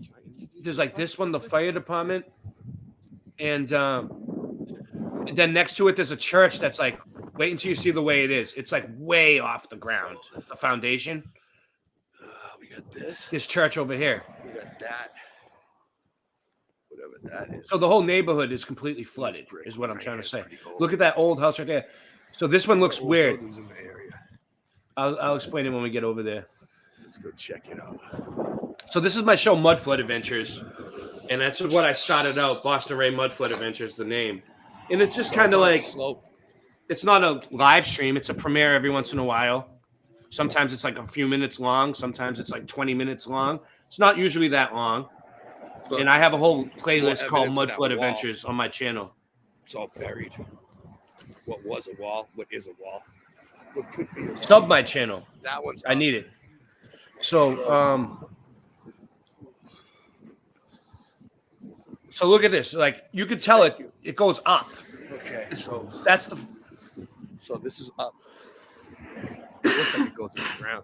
there's like this one, the fire department, and then next to it there's a church that's like, wait until you see the way it is. It's like way off the ground, the foundation. We got this church over here. We got that. Whatever that is. So the whole neighborhood is completely flooded, is what I'm trying to say. Look at that old house right there. So this one looks weird. In the area. I'll explain it when we get over there. Let's go check it out. So this is my show, Mud Flood Adventures, and that's what I started out. Boston Ray Mud Flood Adventures, the name, and it's just kind of like it's not a live stream. It's a premiere every once in a while. Sometimes it's like a few minutes long. Sometimes it's like 20 minutes long. It's not usually that long. And I have a whole playlist called Mud Flood Adventures on my channel. It's all buried. What was a wall? What is a wall? What could be a wall? Sub my channel. That one's I need it. So, so look at this. Like you could tell it goes up. Okay. So that's the. So this is up. It looks like it goes to the ground.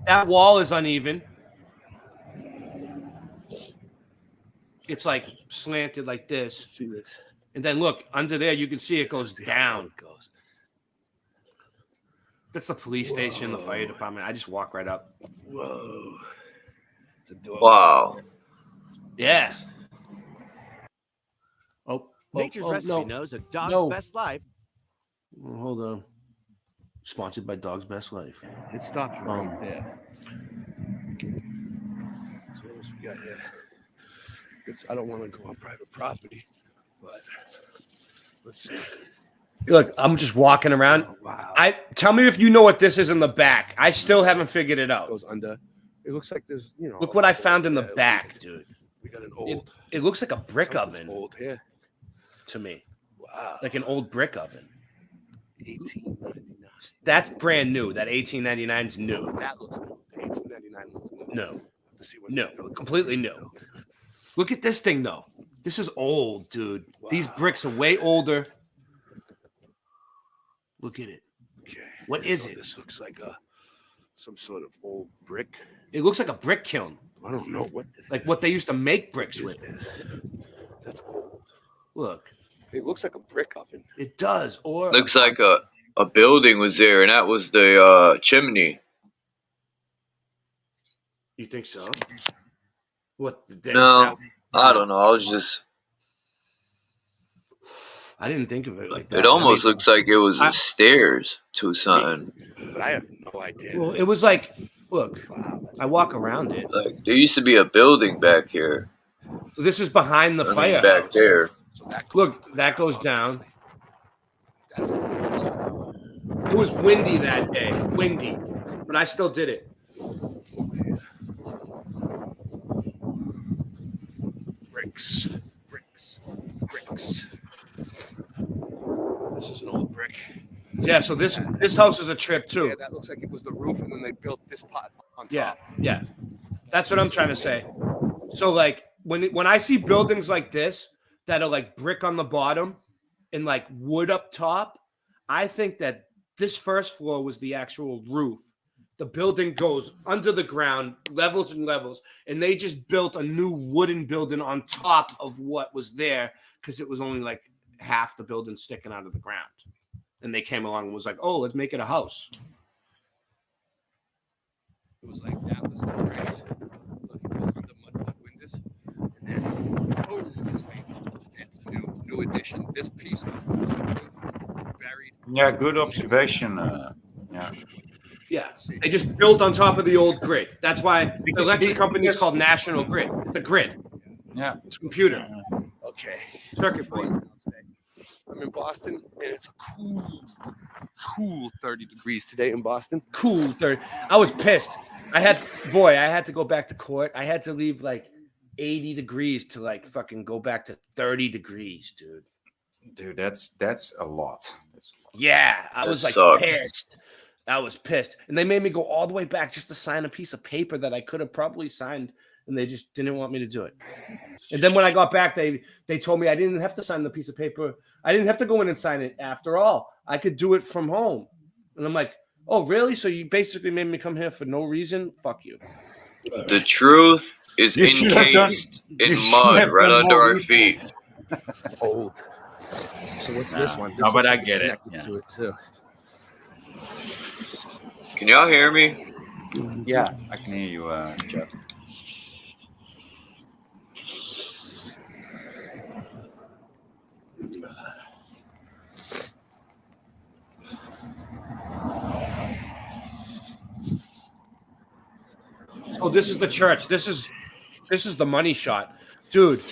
That wall is uneven. It's like slanted like this. See this? And then look under there, you can see it goes down. It goes. That's the police station, the fire department. I just walk right up. Whoa. It's a door. Wow. Yeah. Nature's Recipe no. knows a dog's best life. Hold on. Sponsored by Dog's Best Life. It stops right there. So what else we got here? I don't want to go on private property, but let's see. Look, I'm just walking around. Oh, wow. Tell me if you know what this is in the back. I still haven't figured it It out. goes under. It looks like there's, Look what I found in the back, dude. We got an old. It looks like a brick something's oven old here. to me. Wow. Like an old brick oven. 1899. That's brand new. That 1899 is new. That looks old. 1899 looks old. No. To see when No. it was built. Completely new. Look at this thing, though. This is old, dude. Wow. These bricks are way older. Look at it. Okay. What is So it? This looks like some sort of old brick. It looks like a brick kiln. I don't know what this Like is. what they used to make bricks What with. is this? That's old. Look. It looks like a brick oven. It does. Or Looks like a building was there, and that was the chimney. You think so? What? No, I don't know. I was just. I didn't think of it like that. It almost I mean, looks like it was the stairs to something. But I have no idea. well, it was like, look, I walk around it. Like there used to be a building back here. So this is behind the I mean, firehouse. back there. So that goes Look, under that there, goes down. obviously. That's a It was windy that day. Windy. But I still did it. bricks. This is an old brick. Yeah, so this house is a trip too. Yeah, that looks like it was the roof, and then they built this pot on top. Yeah. That's what I'm trying to say. So like when I see buildings like this that are like brick on the bottom and like wood up top, I think that this first floor was the actual roof. The building goes under the ground, levels and levels, and they just built a new wooden building on top of what was there because it was only like half the building sticking out of the ground. And they came along and was like, oh, let's make it a house. It was like that was the bricks. Look, it goes under mud windows, and then this it's new addition. This piece was the roof buried. Yeah, good observation, Yeah. Yeah, they just built on top of the old grid. That's why the electric company is called National Grid. It's a grid. Yeah. It's a computer. Okay. Circuit board. I'm in Boston, and it's a cool 30 degrees today in Boston. Cool 30. I was pissed. I had to go back to court. I had to leave like 80 degrees to like fucking go back to 30 degrees, dude. Dude, that's a lot. Yeah, I was like pissed. I was pissed. And they made me go all the way back just to sign a piece of paper that I could have probably signed, and they just didn't want me to do it. And then when I got back, they told me I didn't have to sign the piece of paper. I didn't have to go in and sign it after all. I could do it from home. And I'm like, oh, really? So you basically made me come here for no reason? Fuck you. The truth is encased in mud right under our feet. It's old. So what's this one? This No, but one's I get it. connected to it too. Can y'all hear me? Yeah, I can hear you, Jeff. Oh, this is the church. This is the money shot. Dude,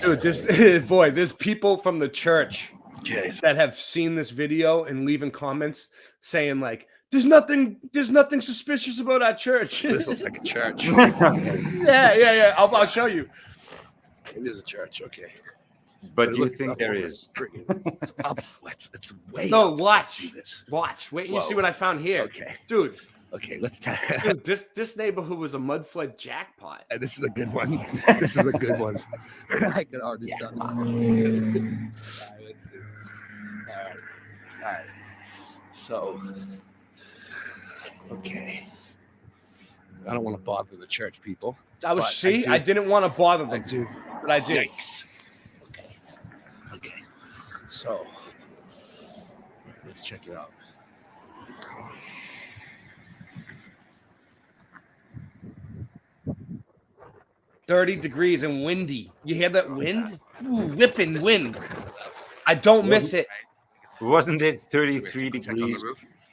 this there's people from the church that have seen this video and leaving comments saying like, there's nothing suspicious about our church. This looks like a church. Yeah. I'll show you. It is a church, okay. But you think there is? It's up. It's way No, up. watch. See this. Watch. Wait, you Whoa. see what I found here. Okay. Dude, let's dude, this neighborhood was a mud flood jackpot. this is a good one. This is a good one. I can already tell. All right, let's see. All right. So, okay. I don't want to bother the church people. I didn't want to bother them, but I did. Yikes. Okay. So, let's check it out. $30 degrees and windy. You hear that wind? Ooh, whipping wind. I don't miss it. Wasn't it 33 degrees?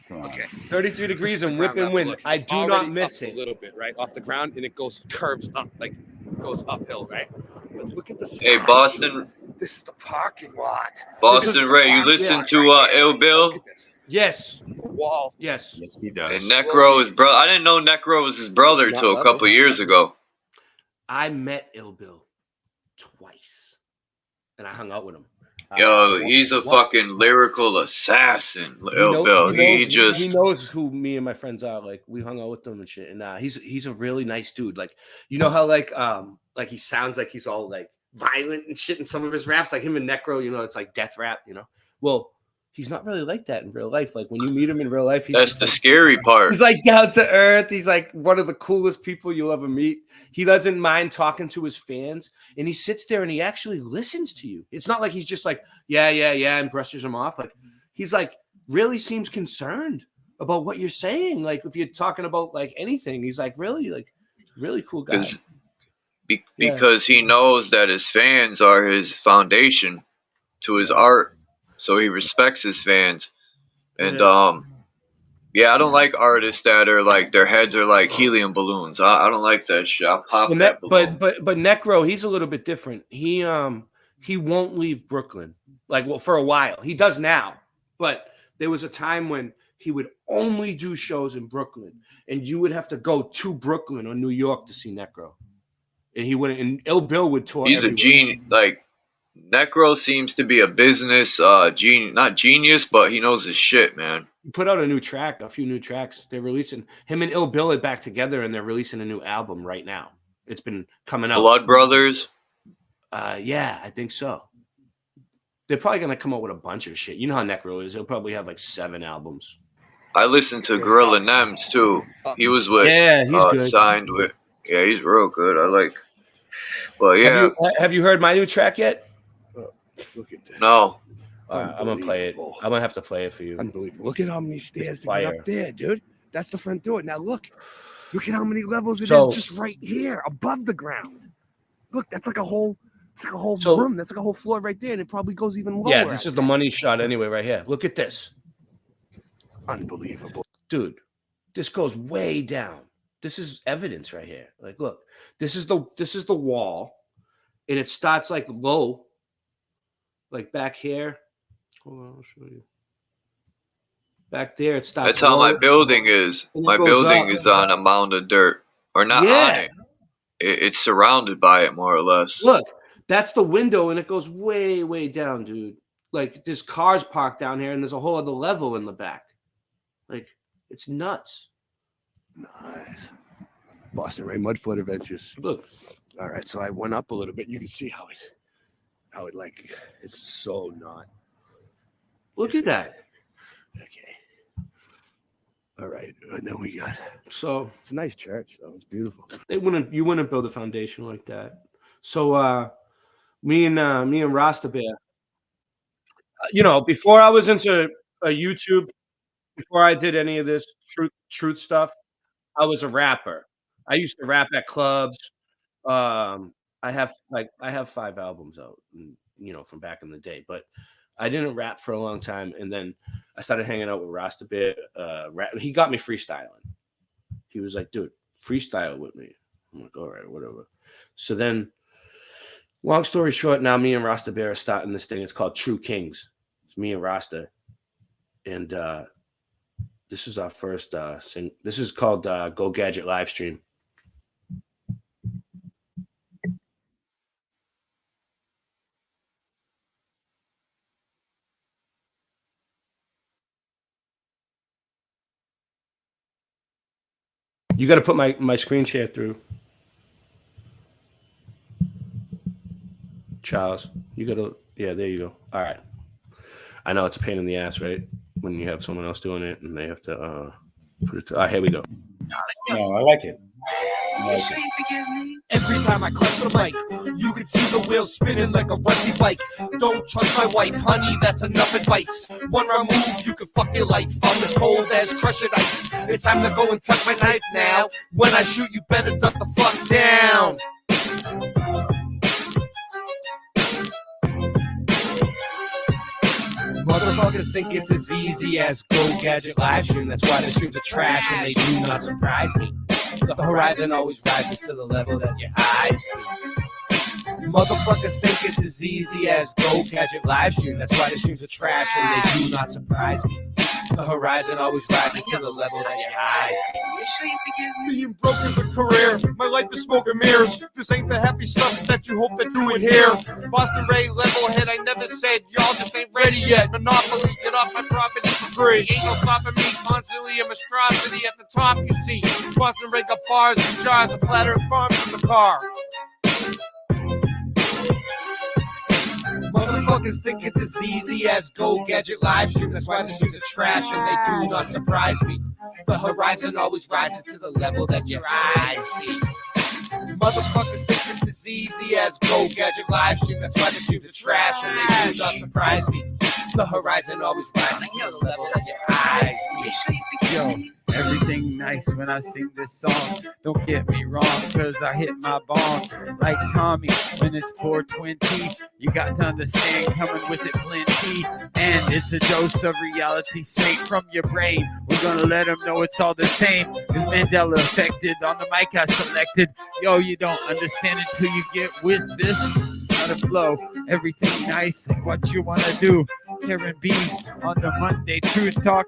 Okay. 33 degrees and whipping wind. Look, I it's do not already miss up it. a little bit, right off the ground, and it curves up, goes uphill, right? But look at the Hey, Boston. This is the parking lot. Boston Ray, you listen to Ill Bill? Yes. Wall. Yes. Yes, he does. And Necro is brother. I didn't know Necro was his brother till a couple years ago. I met Ill Bill twice, and I hung out with him. Yo, he's a fucking lyrical assassin. Ill Bill. He knows who me and my friends are. Like, we hung out with him and shit. And he's a really nice dude. Like, you know how like he sounds like he's all like violent and shit in some of his raps, like him and Necro, you know, it's like death rap, you know. Well, he's not really like that in real life. Like when you meet him in real life, that's the scary part. He's like down to earth. He's like one of the coolest people you'll ever meet. He doesn't mind talking to his fans, and he sits there and he actually listens to you. It's not like he's just like, yeah, and brushes them off. Like he's like really seems concerned about what you're saying. Like if you're talking about like anything, he's like really cool guy. Because he knows that his fans are his foundation to his art. So he respects his fans. And I don't like artists that are like their heads are like helium balloons. I don't like that shit. I'll pop that balloon. But Necro, he's a little bit different. He won't leave Brooklyn. Like, well, for a while. He does now. But there was a time when he would only do shows in Brooklyn, and you would have to go to Brooklyn or New York to see Necro. And he wouldn't, and Ill Bill would tour. He's a genius. Like Necro seems to be a business genius, not genius, but he knows his shit, man. He put out a few new tracks. They're releasing him and Ill Bill are back together, and they're releasing a new album right now. It's been coming out. Blood Brothers. Yeah, I think so. They're probably gonna come out with a bunch of shit. You know how Necro is. He'll probably have like 7 albums. I listened to Gorilla Nems too. He was with he's good. Signed with. Yeah, he's real good. I like. Well, yeah. Have you heard my new track yet? Look at this. No. I'm gonna play it. I'm gonna have to play it for you. Unbelievable. Look at how many stairs to get up there, dude. That's the front door. Now look at how many levels it is just right here above the ground. Look, that's like a whole room. That's like a whole floor right there, and it probably goes even lower. Yeah, this is the money shot anyway, right here. Look at this. Unbelievable. Dude, this goes way down. This is evidence right here. Like, look, this is the wall, and it starts like low, like back here. Hold on, I'll show you. Back there, it starts. That's how low, my building is. My building is on a mound of dirt, or not on it. It's surrounded by it, more or less. Look, that's the window, and it goes way, way down, dude. Like, there's cars parked down here, and there's a whole other level in the back. Like, it's nuts. Nice. Boston Ray Mud Flood Adventures. Look. All right, so I went up a little bit. You can see how it like, it's so not. Look at that. Okay. All right, and then we got. So it's a nice church, though. It's beautiful. You wouldn't build a foundation like that. So me and Rasta Bear, before I was into YouTube, before I did any of this truth stuff, I was a rapper. I used to rap at clubs. I have 5 albums out, from back in the day, but I didn't rap for a long time, and then I started hanging out with Rasta Bear. He got me freestyling. He was like, "Dude, freestyle with me." I'm like, "All right, whatever." So then, long story short, now me and Rasta Bear are starting this thing. It's called True Kings. It's me and Rasta, and this is our first sing. This is called Go Gadget Livestream. You got to put my screen share through. Charles, you got to, yeah, there you go. All right. I know it's a pain in the ass, right? When you have someone else doing it and they have to put it to, here we go. No, I like it. Every time I clutch the mic, you can see the wheels spinning like a rusty bike. Don't trust my wife, honey, that's enough advice. One wrong move, you can fuck your life. I'm as cold as crushed ice. It's time to go and tuck my knife now. When I shoot, you better duck the fuck down. Motherfuckers think it's as easy as Go Gadget Livestream. That's why the streams are trash and they do not surprise me. The horizon always rises to the level that your eyes see. Motherfuckers think it's as easy as Go Gadget Livestream. That's why the streams are trash and they do not surprise me. The horizon always rises to the level that your eyes see. Being broke is a career. My life is smoke and mirrors. This ain't the happy stuff that you hope that you would hear. Boston Ray, level head, I never said y'all just ain't ready yet. Monopoly, get off my property for free. Ain't no stopping me, constantly a monstrosity at the top, you see. Boston Ray got bars and jars of flat earth farms in the car. Motherfuckers think it's as easy as Go Gadget Livestream. That's why the streets are trash and they do not surprise me. The horizon always rises to the level that your eyes see. Motherfuckers think it's as easy as Go Gadget Livestream. That's why the streets are trash and they do not surprise me. The horizon always rises to the level that your eyes see. Yo, everything nice when I sing this song. Don't get me wrong, cause I hit my bong like Tommy when it's 420. You got to understand, coming with it plenty. And it's a dose of reality straight from your brain. We're gonna let them know it's all the same. Cause Mandela affected on the mic I selected. Yo, you don't understand until you get with this. The flow, everything nice, what you want to do. Karen B on the Monday Truth Talk.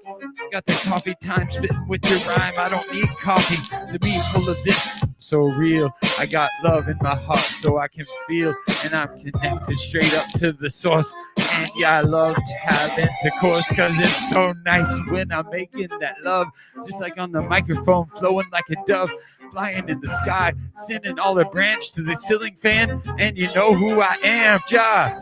Got the coffee time spitting with your rhyme. I don't need coffee to be full of this. So real, I got love in my heart so I can feel, and I'm connected straight up to the source. And yeah, I love to have intercourse cause it's so nice when I'm making that love. Just like on the microphone, flowing like a dove, flying in the sky, sending all the branch to the ceiling fan. And you know who I am, Ja.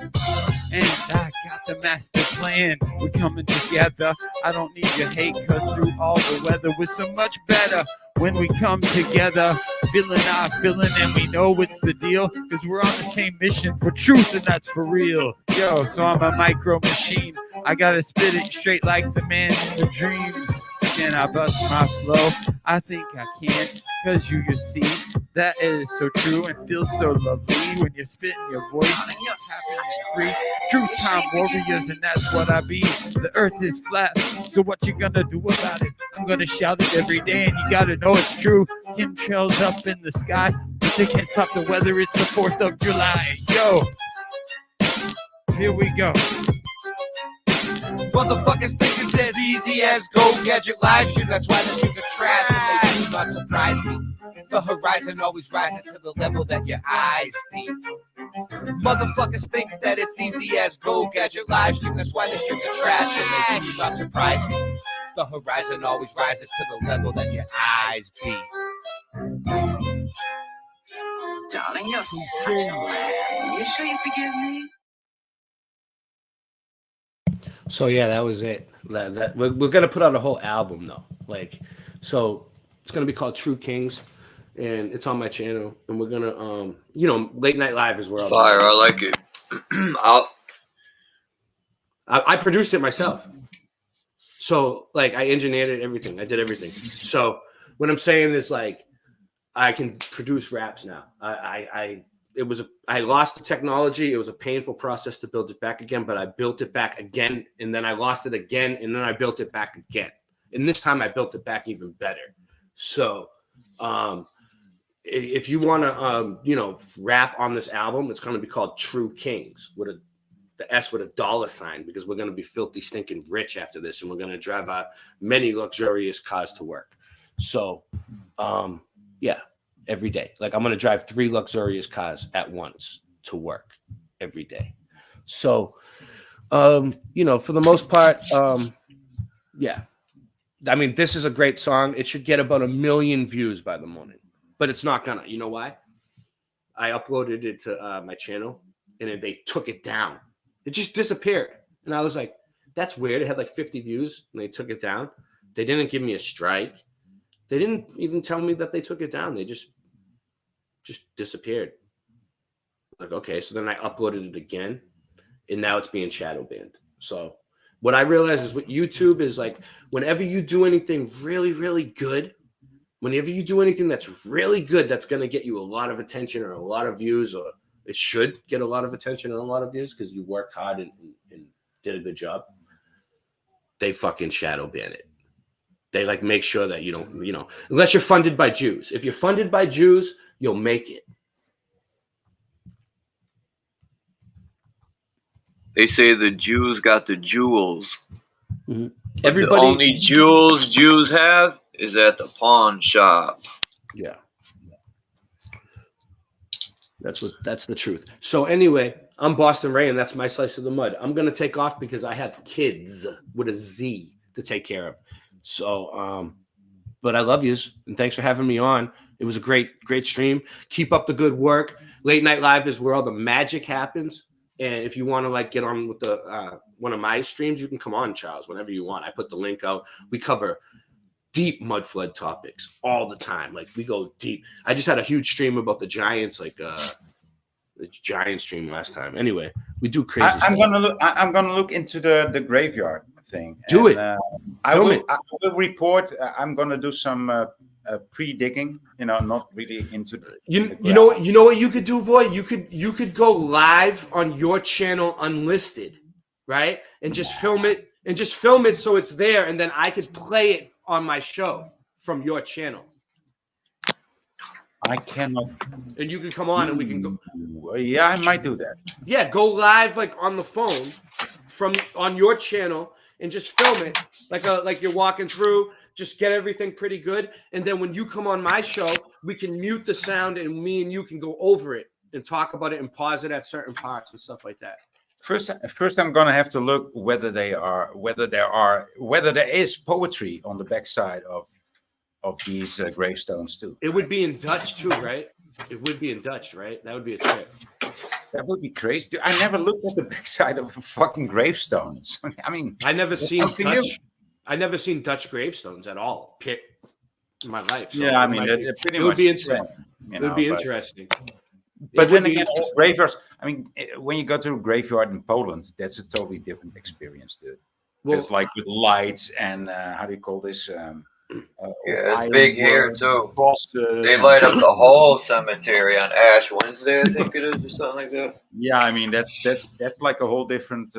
And I got the master plan. We're coming together. I don't need your hate cause through all the weather we're so much better when we come together. Feeling our feeling and we know it's the deal cause we're on the same mission for truth and that's for real. Yo, so I'm a micro machine. I gotta spit it straight like the man in the dreams. can I bust my flow? I think I can, cause you see that it is so true and feels so lovely when you're spitting your voice and it's happening free. True time warriors, and that's what I be. The earth is flat, so what you gonna do about it? I'm gonna shout it every day, and you gotta know it's true. Chemtrails up in the sky, but they can't stop the weather. It's the 4th of July. Yo, here we go. Motherfuckers think it's as easy as go gadget live shoot. That's why the shits are trash and they do not surprise me. The horizon always rises to the level that your eyes be. Motherfuckers think that it's easy as go gadget live shoot. That's why the shits are trash and they do not surprise me. The horizon always rises to the level that your eyes be. Darling, you're so you sure you forgive me? So yeah, that was it. We're gonna put out a whole album though. Like, so it's gonna be called True Kings, and it's on my channel. And we're gonna, Late Night Live is where I'll Fire, I like it. I produced it myself. So like, I engineered it, everything. I did everything. So what I'm saying is like, I can produce raps now. I lost the technology. It was a painful process to build it back again, but I built it back again, and then I lost it again, and then I built it back again. And this time I built it back even better. So if you want to, rap on this album, it's going to be called True Kings with the S with a $sign, because we're going to be filthy, stinking rich after this, and we're going to drive many luxurious cars to work. So, yeah. Every day. Like, I'm going to drive 3 luxurious cars at once to work every day. So, for the most part, yeah. I mean, this is a great song. It should get about 1 million views by the morning, but it's not gonna. You know why? I uploaded it to my channel, and then they took it down. It just disappeared. And I was like, that's weird. It had like 50 views, and they took it down. They didn't give me a strike. They didn't even tell me that they took it down. They just disappeared. Like, okay, so then I uploaded it again, and now it's being shadow banned. So what I realized is what YouTube is like, whenever you do anything really, really good, whenever you do anything that's really good, that's going to get you a lot of attention or a lot of views, or it should get a lot of attention and a lot of views because you worked hard and did a good job, they fucking shadow ban it. They like make sure that you don't, unless you're funded by Jews. If you're funded by Jews, you'll make it. They say the Jews got the jewels. Mm-hmm. The only jewels Jews have is at the pawn shop. Yeah. That's the truth. So anyway, I'm Boston Ray, and that's my slice of the mud. I'm gonna take off because I have kids with a Z to take care of. So but I love yous, and thanks for having me on. It was a great stream. Keep up the good work. Late Night Live is where all the magic happens. And if you want to like get on with the one of my streams, you can come on, Charles, whenever you want. I put the link out. We cover deep mud flood topics all the time. Like, we go deep. I just had a huge stream about the Giants, like the Giants stream last time. Anyway, we do crazy stuff. I'm gonna look into the graveyard thing. Do it. I will report. I'm gonna do some pre-digging. Not really into. You know what you could do, Voy? You could go live on your channel unlisted, right? And just film it so it's there, and then I could play it on my show from your channel. I cannot. And you can come on and we can go. Yeah, I might do that. Yeah, go live like on the phone on your channel and just film it like you're walking through. Just get everything pretty good, and then when you come on my show, we can mute the sound, and me and you can go over it and talk about it and pause it at certain parts and stuff like that. First, I'm gonna have to look whether there is poetry on the backside of these gravestones too. It would be in Dutch too, right? It would be in Dutch, right? That would be a trip. That would be crazy. Dude, I never looked at the backside of a fucking gravestone. I mean, I never seen Dutch gravestones at all in my life. So yeah, I mean, it would be interesting. It would be interesting. But then again, graveyards. I mean, when you go to a graveyard in Poland, that's a totally different experience, dude. Well, it's like with lights and how do you call this? Yeah, it's big here ironwork, too. crosses They and- light up the whole cemetery on Ash Wednesday, I think it is, or something like that. Yeah, I mean that's like a whole different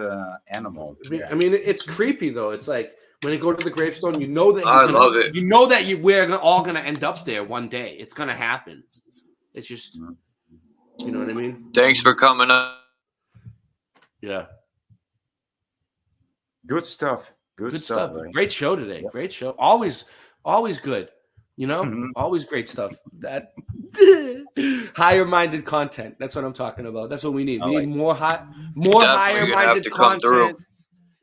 animal. I mean, it's creepy though. It's like when you go to the gravestone, you know that I love it. You know that we're all gonna end up there one day. It's gonna happen. It's just, you know what I mean. Thanks for coming up. Yeah. Good stuff. Good stuff. Right? Great show today. Yep. Great show. Always good. You know, always great stuff. That higher minded content. That's what I'm talking about. That's what we need. We need more higher minded content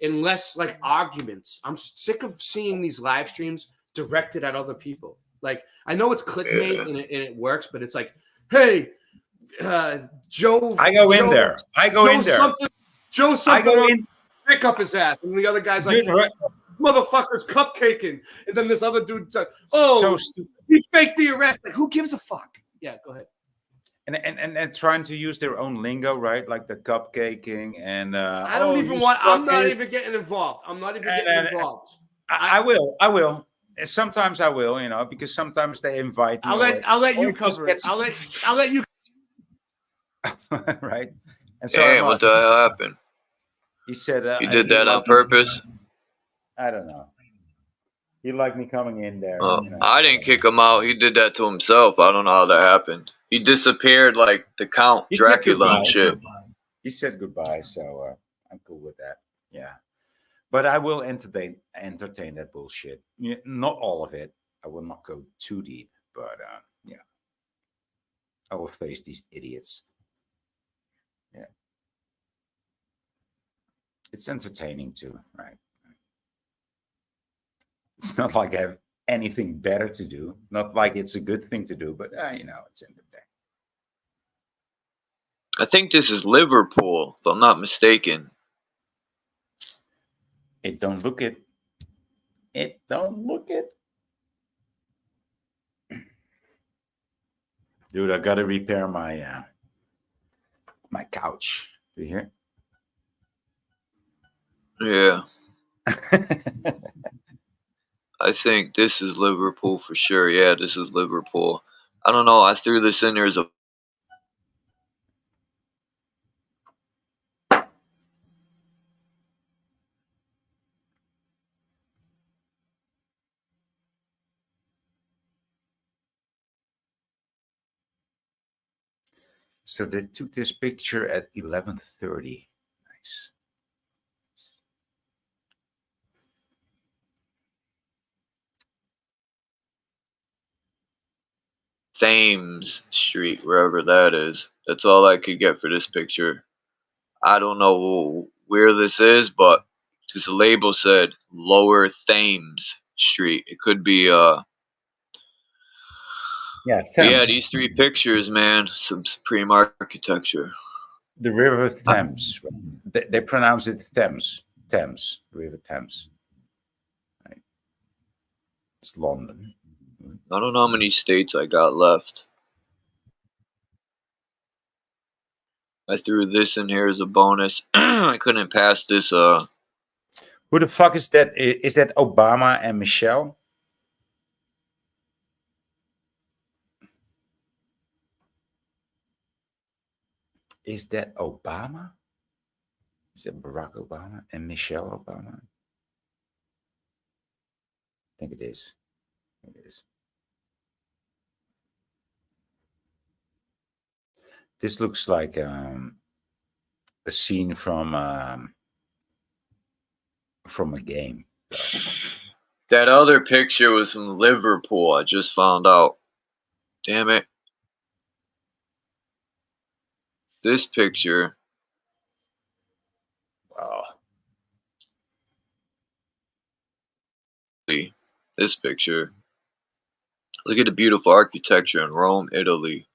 and less like arguments. I'm sick of seeing these live streams directed at other people. Like, I know it's clickbait and it works, but it's like, hey, Joe. I go in there. Joe something. Pick up his ass, and the other guy's like, "Motherfucker's cupcaking," and then this other dude's like, "Oh, so he faked the arrest." Like, who gives a fuck? Yeah, go ahead. And trying to use their own lingo, right? Like the cupcaking and I don't even want. I'm not even getting involved. I'm not even getting involved. I will. Sometimes I will, you know, because sometimes they invite me. I'll let you cover it. I'll let you. Right. And so hey, what the hell happened? He said you did that on purpose. I don't know. He liked me coming in there. You know, I didn't kick him out. He did that to himself. I don't know how that happened. He disappeared like the Count Dracula and shit. He said goodbye, so I'm cool with that. Yeah, but I will entertain that bullshit. Not all of it. I will not go too deep, but yeah, I will face these idiots. Yeah. It's entertaining too, right? It's not like I have anything better to do. Not like it's a good thing to do, but you know, it's entertaining. I think this is Liverpool, if I'm not mistaken. It don't look it. It don't look it. Dude, I gotta repair my my couch. Do you hear? Yeah. I think this is Liverpool for sure. Yeah, this is Liverpool. I don't know. I threw this in there as a... So they took this picture at 11:30. Nice. Thames Street, wherever that is. That's all I could get for this picture. I don't know where this is, but because the label said Lower Thames Street. It could be yeah, yeah, these three pictures, man, some supreme architecture. The River Thames. They pronounce it Thames. Thames. River Thames. Right. It's London. I don't know how many states I got left. I threw this in here as a bonus. I couldn't pass this. Who the fuck is that? Is that Obama and Michelle? Is that Obama? Is it Barack Obama and Michelle Obama? I think it is. It is. This looks like a scene from a game. That other picture was from Liverpool. I just found out. Damn it. This picture. Wow. This picture. Look at the beautiful architecture in Rome, Italy.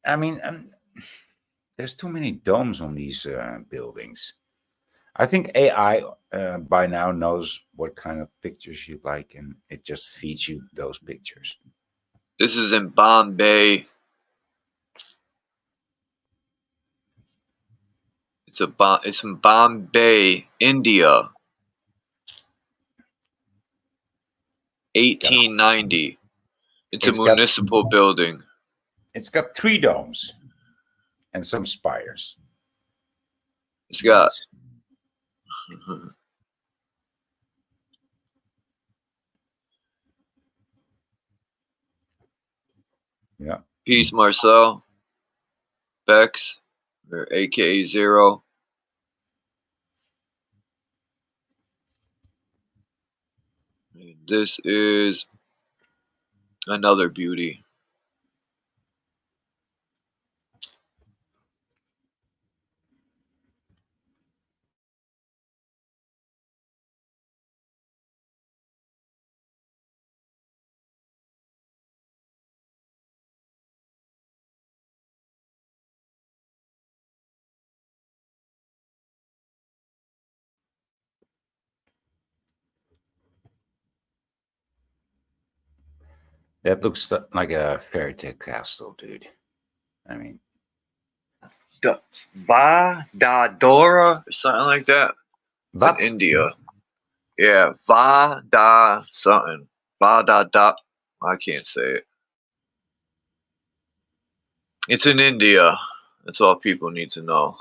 I mean, there's too many domes on these buildings. I think AI by now knows what kind of pictures you like, and it just feeds you those pictures. This is in Bombay. It's in Bombay, India. 1890. It's a municipal building. It's got 3 domes and some spires. It's got yeah. Peace, Marcel. Bex, or AKA Zero. This is another beauty. That looks like a fairy tale castle, dude. I mean, The Vadadora or something like that. It's in India. Yeah, Vada something. Vadada. I can't say it. It's in India. That's all people need to know.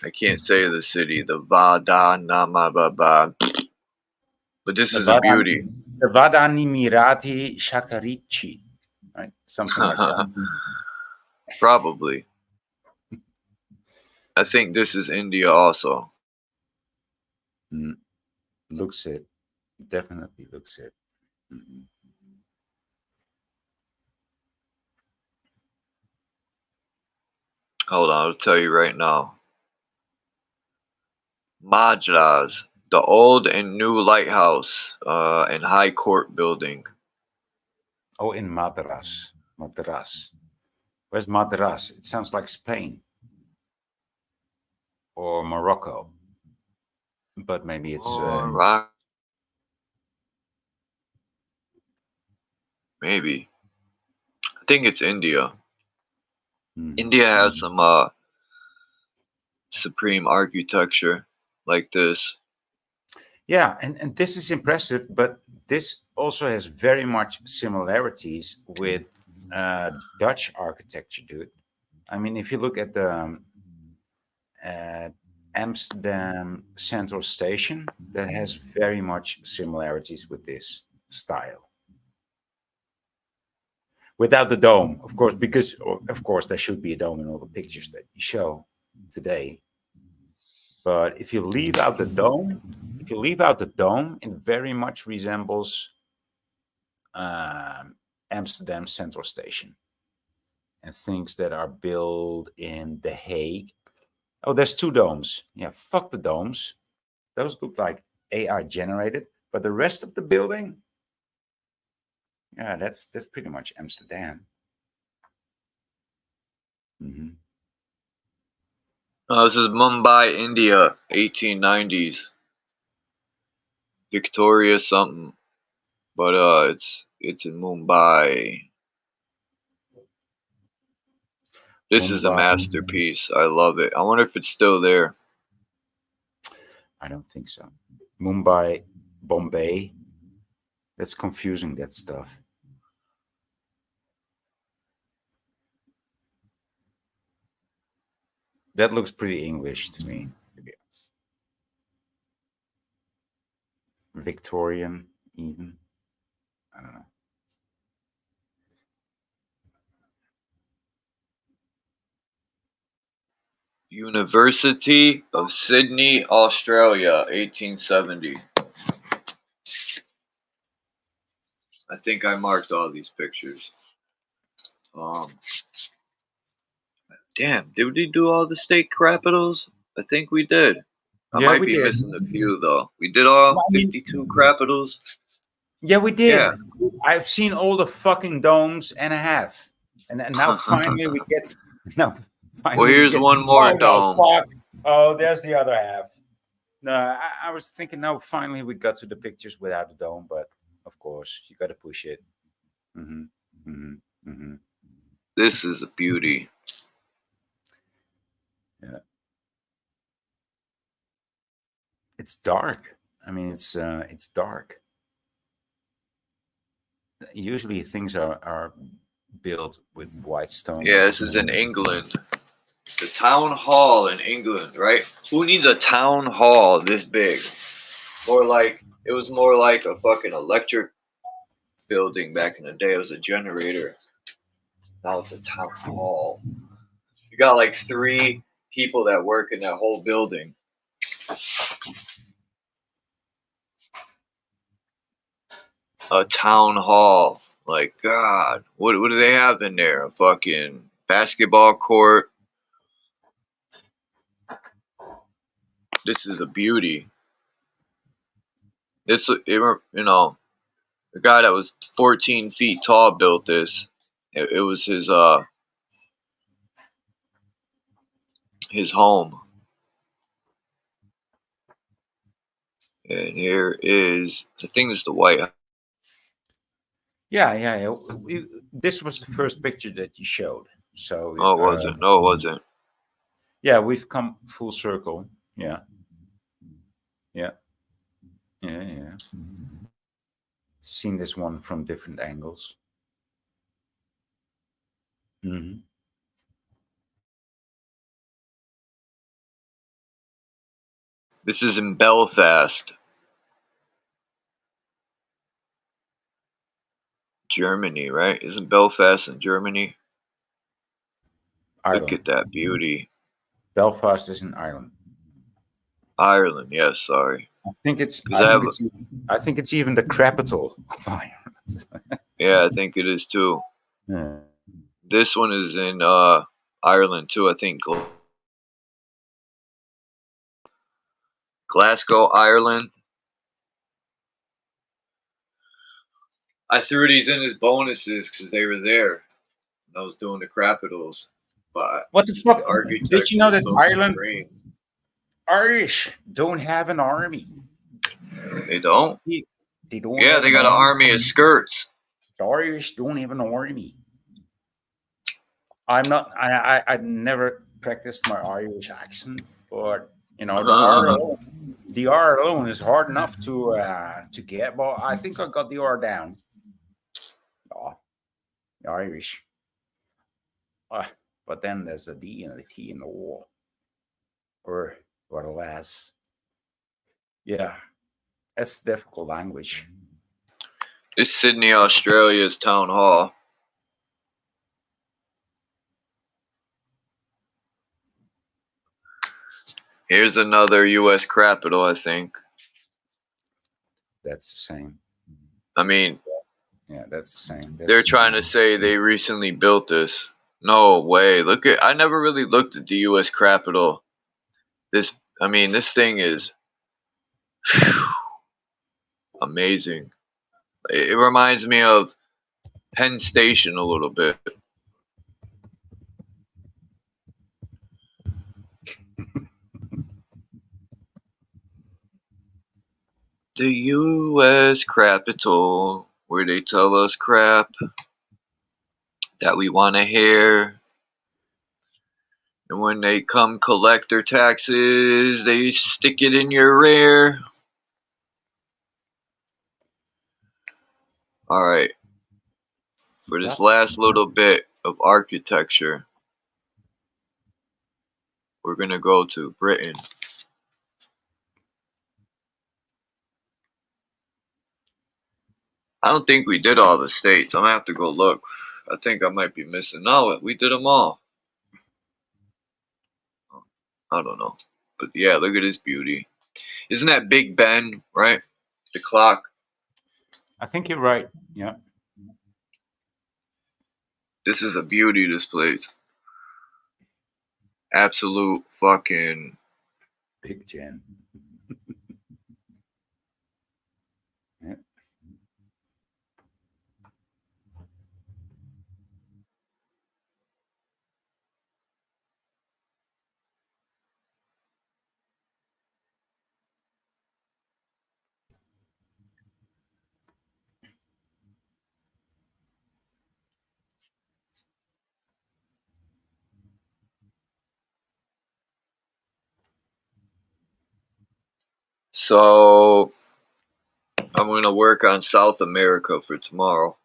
I can't say the city. The Vada Namababa. But this is a beauty. The Vadanimirati Shakarichi, right? Something like that. Probably. I think this is India also. Looks it. Definitely looks it. Hold on, I'll tell you right now. Madras, the old and new lighthouse and high court building. Oh, in Madras. Madras. Where's Madras? It sounds like Spain or Morocco, but maybe it's maybe. I think it's India. India has some supreme architecture like this. Yeah, and this is impressive, but this also has very much similarities with Dutch architecture, dude. I mean, if you look at the Amsterdam Central Station, that has very much similarities with this style. Without the dome, of course, because of course there should be a dome in all the pictures that you show today. But if you leave out the dome, it very much resembles Amsterdam Central Station and things that are built in The Hague. Oh, there's 2 domes. Yeah, fuck the domes. Those look like AI generated, but the rest of the building, yeah, that's pretty much Amsterdam. Oh, this is Mumbai, India, 1890s. Victoria something, but it's in Mumbai. This is a masterpiece. I love it. I wonder if it's still there. I don't think so. Mumbai, Bombay. That's confusing, that stuff. That looks pretty English to me, to be honest. Victorian, even. I don't know. University of Sydney, Australia, 1870. I think I marked all these pictures. Damn, did we do all the state capitals? I think we did. I might be missing a few though. We did all 52 capitals. Yeah, we did. Yeah. I've seen all the fucking domes and a half, and now finally we get. No. Well, here's one more dome. Oh, there's the other half. No, I was thinking, no, finally we got to the pictures without the dome, but of course you got to push it. Mm-hmm. Mm-hmm. Mm-hmm. This is a beauty. Yeah. It's dark. I mean, it's dark. Usually things are built with white stone. Yeah, this is in England. The town hall in England, right? Who needs a town hall this big? More like it was more like a fucking electric building back in the day. It was a generator. Now it's a town hall. You got like 3 people that work in that whole building. A town hall. Like, God, what do they have in there? A fucking basketball court. This is a beauty. It's, you know, the guy that was 14 feet tall built this. It was his home. And here is, I think it's the White House. Yeah. This was the first picture that you showed. So. Oh, it wasn't. No, it wasn't. Yeah, we've come full circle. Yeah. Yeah. Seen this one from different angles. Mm-hmm. This is in Belfast, Germany, right? Isn't Belfast in Germany? Ireland. Look at that beauty. Belfast is in Ireland. Ireland, yes, sorry. I think it's even the capital of Ireland. Yeah, I think it is too. Yeah. This one is in Ireland too, I think. Glasgow, Ireland. I threw these in as bonuses because they were there. I was doing the capitals. But what the fuck? Did you know that so Ireland, supreme. Irish don't have an army? They don't? They don't. Yeah, they got an army of skirts. The Irish don't have an army. I'm not. I never practiced my Irish accent, but you know the R alone is hard enough to get. But I think I got the R down. Oh, the Irish. But then there's a D and a T and a O. Or alas. Yeah, that's difficult language. It's Sydney, Australia's town hall. Here's another U.S. capital, I think. That's the same. I mean, yeah, that's the same. They're trying to say they recently built this. No way. I never really looked at the U.S. Capitol. This thing is amazing. It reminds me of Penn Station a little bit. The U.S. Capitol, where they tell us crap that we want to hear. And when they come collect their taxes, they stick it in your rear. Alright. For this last little bit of architecture, we're going to go to Britain. I don't think we did all the states. I'm going to have to go look. I think I might be missing. No, we did them all. I don't know. But yeah, look at this beauty. Isn't that Big Ben, right? The clock. I think you're right. Yeah. This is a beauty, this place. Absolute fucking Big Jen. Yeah. So I'm gonna work on South America for tomorrow.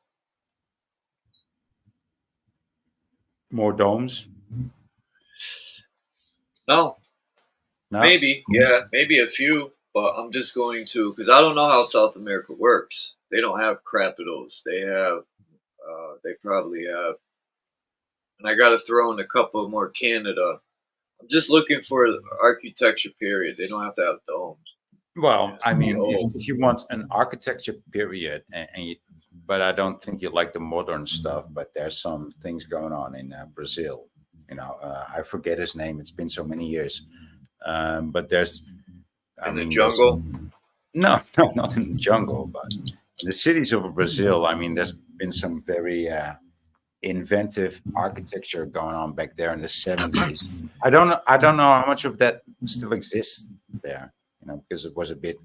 More domes? No, No. maybe, yeah, maybe a few, but I'm just going to, because I don't know how South America works. They don't have CRAPITALs. They have, they probably have, and I got to throw in a couple more Canada. I'm just looking for architecture period. They don't have to have domes. Well, I mean, Oh. if you want an architecture period, but I don't think you like the modern stuff. But there's some things going on in Brazil. You know, I forget his name. It's been so many years. But there's, In the jungle? No, not in the jungle, but in the cities of Brazil. I mean, there's been some very inventive architecture going on back there in the 70s. I don't know how much of that still exists there. You know, because it was a bit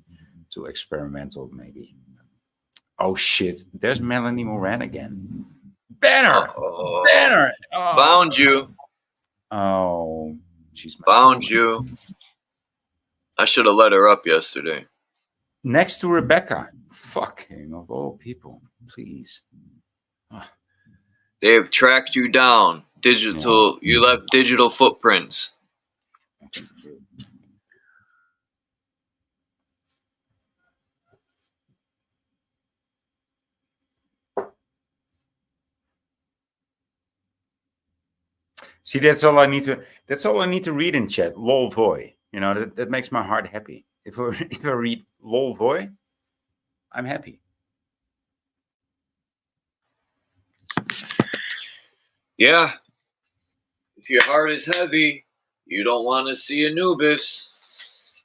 too experimental, maybe. Oh shit! There's Melanie Moran again. Banner, Banner. Oh. Found you. Oh, she's found you. I should have let her up yesterday. Next to Rebecca. Fucking of all people, please. Oh. They have tracked you down. Digital. Yeah. You left digital footprints. See, that's all I need to read in chat. Lol voy. You know, that makes my heart happy. If I read lol voy, I'm happy. Yeah. If your heart is heavy, you don't want to see Anubis.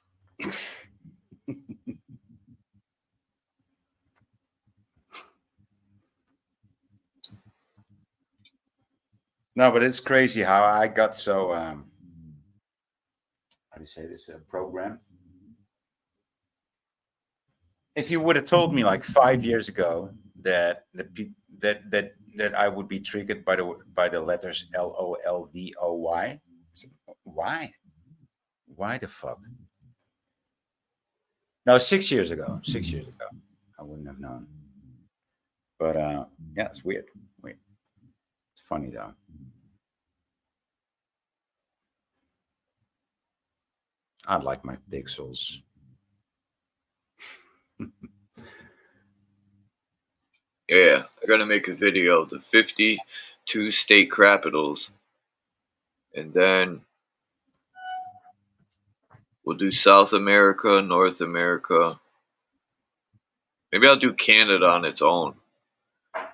No, but it's crazy how I got so how do you say this, programmed. If you would have told me like 5 years ago that that I would be triggered by the letters LOLVOY, why the fuck? No, 6 years ago. 6 years ago, I wouldn't have known. But yeah, it's weird. It's funny though. I like my pixels. Yeah, I gotta make a video of the 52 state capitals, and then we'll do South America, North America. Maybe I'll do Canada on its own.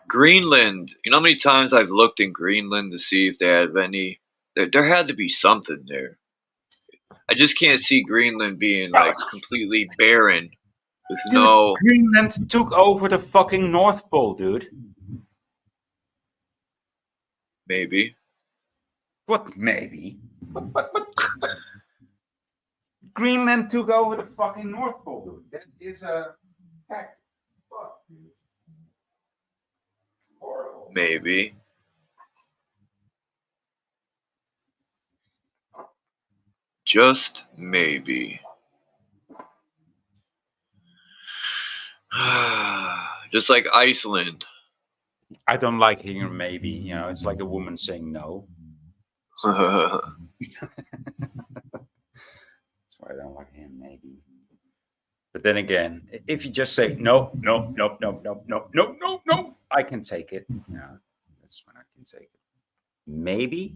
Greenland. You know how many times I've looked in Greenland to see if they have any. There had to be something there. I just can't see Greenland being like completely barren with dude, no. Greenland took over the fucking North Pole, dude. Maybe. What? Maybe. But Greenland took over the fucking North Pole, dude. That is a fact. Fuck, dude. It's horrible. Maybe. Just maybe. Just like Iceland. I don't like hearing maybe. You know, it's like a woman saying no. So, that's why I don't like him maybe. But then again, if you just say no, I can take it. Yeah, that's when I can take it. Maybe.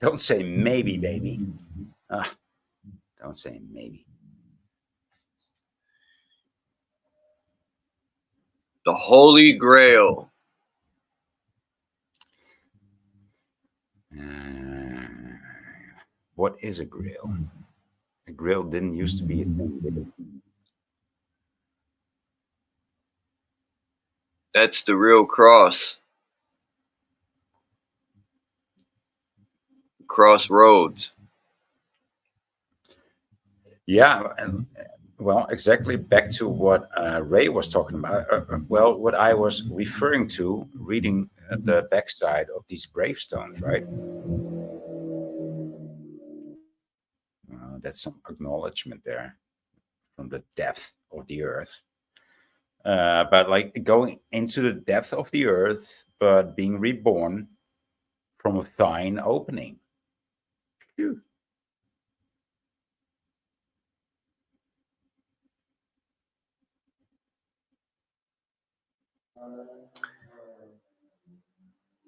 Don't say maybe, baby. Don't say maybe. The Holy Grail. What is a grail? A grail didn't used to be a thing, did it? That's the real cross. Crossroads. Yeah, and well, exactly back to what Ray was talking about. Well, what I was referring to, reading the backside of these gravestones, right? that's some acknowledgement there from the depth of the earth. But like going into the depth of the earth, but being reborn from a thine opening. Phew.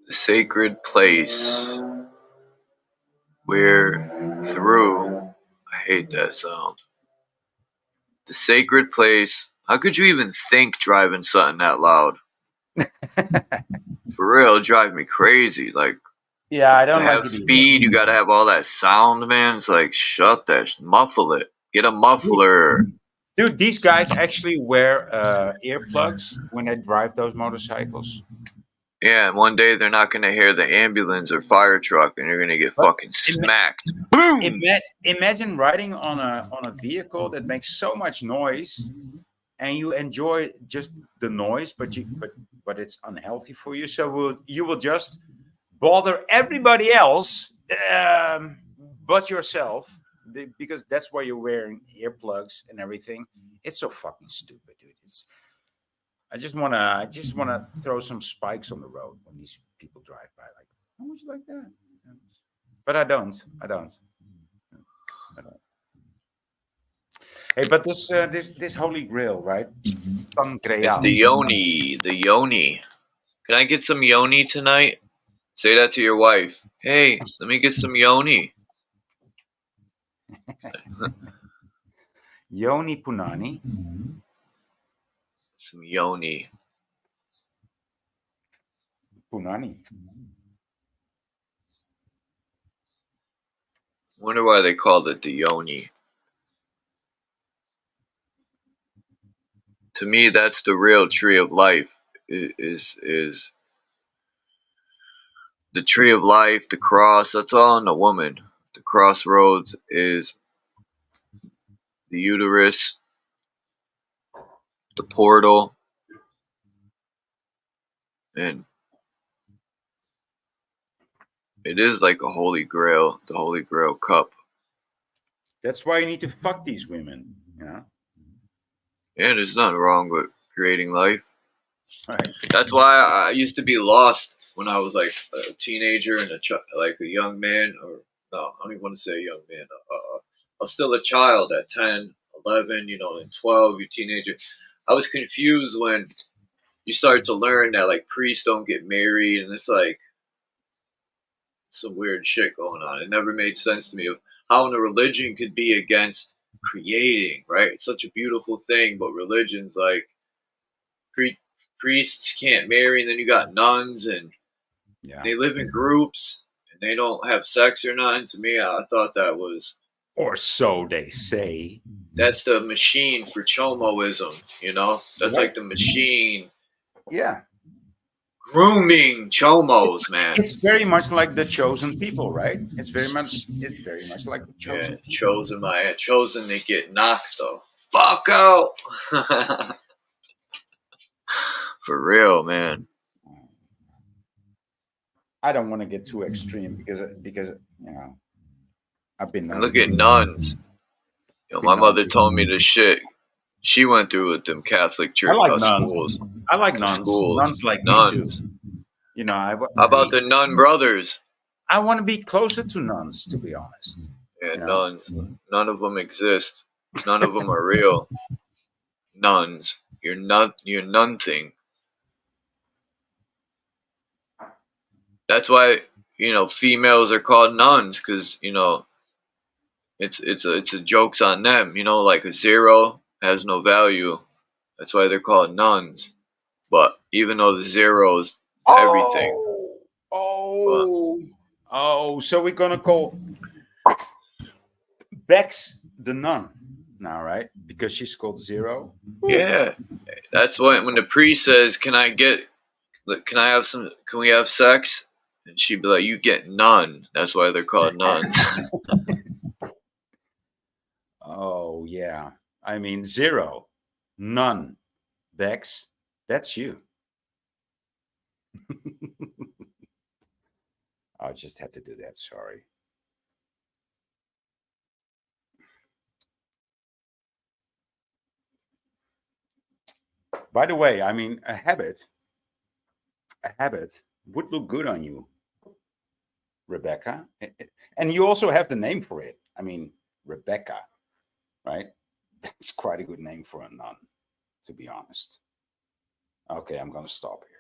The sacred place where through, I hate that sound. The sacred place. How could you even think driving something that loud? For real, it'd drive me crazy. Like, Yeah, I to don't like have it either. speed, you gotta have all that sound, man. It's like, shut that, muffle it. Get a muffler. Dude, these guys actually wear earplugs when they drive those motorcycles. Yeah, and one day they're not gonna hear the ambulance or fire truck, and you're gonna get fucking smacked. Boom! Imagine riding on a vehicle that makes so much noise, and you enjoy just the noise, but it's unhealthy for you. So you will just bother everybody else, but yourself, because that's why you're wearing earplugs and everything. It's so fucking stupid, dude. I just wanna throw some spikes on the road when these people drive by. Like, how would you like that? But I don't. Hey, but this Holy Grail, right? San Grail. It's the yoni. The yoni. Can I get some yoni tonight? Say that to your wife. Hey, let me get some yoni. Yoni Punani. Some yoni. Punani. Wonder why they called it the yoni. To me, that's the real tree of life. Is the tree of life, the cross? That's all in the woman. The crossroads is the uterus, the portal, and it is like a holy grail, the holy grail cup. That's why you need to fuck these women, you know? Yeah, there's nothing wrong with creating life. Right. That's why I used to be lost when I was like a teenager and like a young man, or no, I don't even want to say a young man. I was still a child at 10, 11, and 12, you teenager. I was confused when you start to learn that like priests don't get married, and it's like some weird shit going on. It never made sense to me of how a religion could be against creating, right? It's such a beautiful thing, but religion's like priests can't marry, and then you got nuns, and they live in groups, and they don't have sex or nothing. To me, I thought that was, or so they say. That's the machine for chomoism, That's like the machine. Yeah. Grooming chomos, man. It's very much like the chosen people, right? It's very much like the chosen people. Chosen to get knocked the fuck out. For real, man. I don't want to get too extreme because I've been. Look at nuns. My mother told me the shit she went through with them Catholic church schools. I like nuns. Schools. Nuns like nuns. Me too. How about the nun brothers? I want to be closer to nuns, to be honest. Yeah, nuns. None of them exist. None of them are real. Nuns. You're nothing. That's why females are called nuns, because it's a joke's on them. Like a zero has no value. That's why they're called nuns. But even though the zero is everything. So we're gonna call Bex the nun now, right? Because she's called Zero. Yeah, that's when the priest says, Can we have sex? And she'd be like, you get none. That's why they're called nuns. Oh yeah, I mean Zero, none, Bex, that's you. I just had to do that. Sorry. By the way, I mean, a habit would look good on you, Rebecca. And you also have the name for it. I mean, Rebecca, right? That's quite a good name for a nun, to be honest. Okay, I'm going to stop here.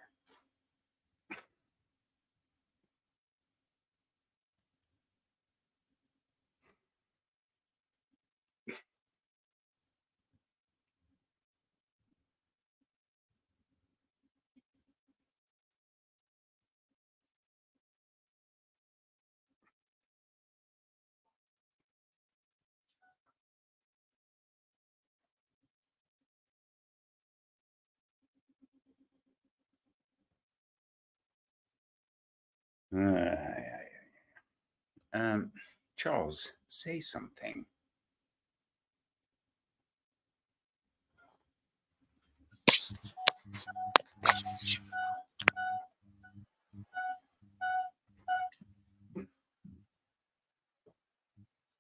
Charles, say something.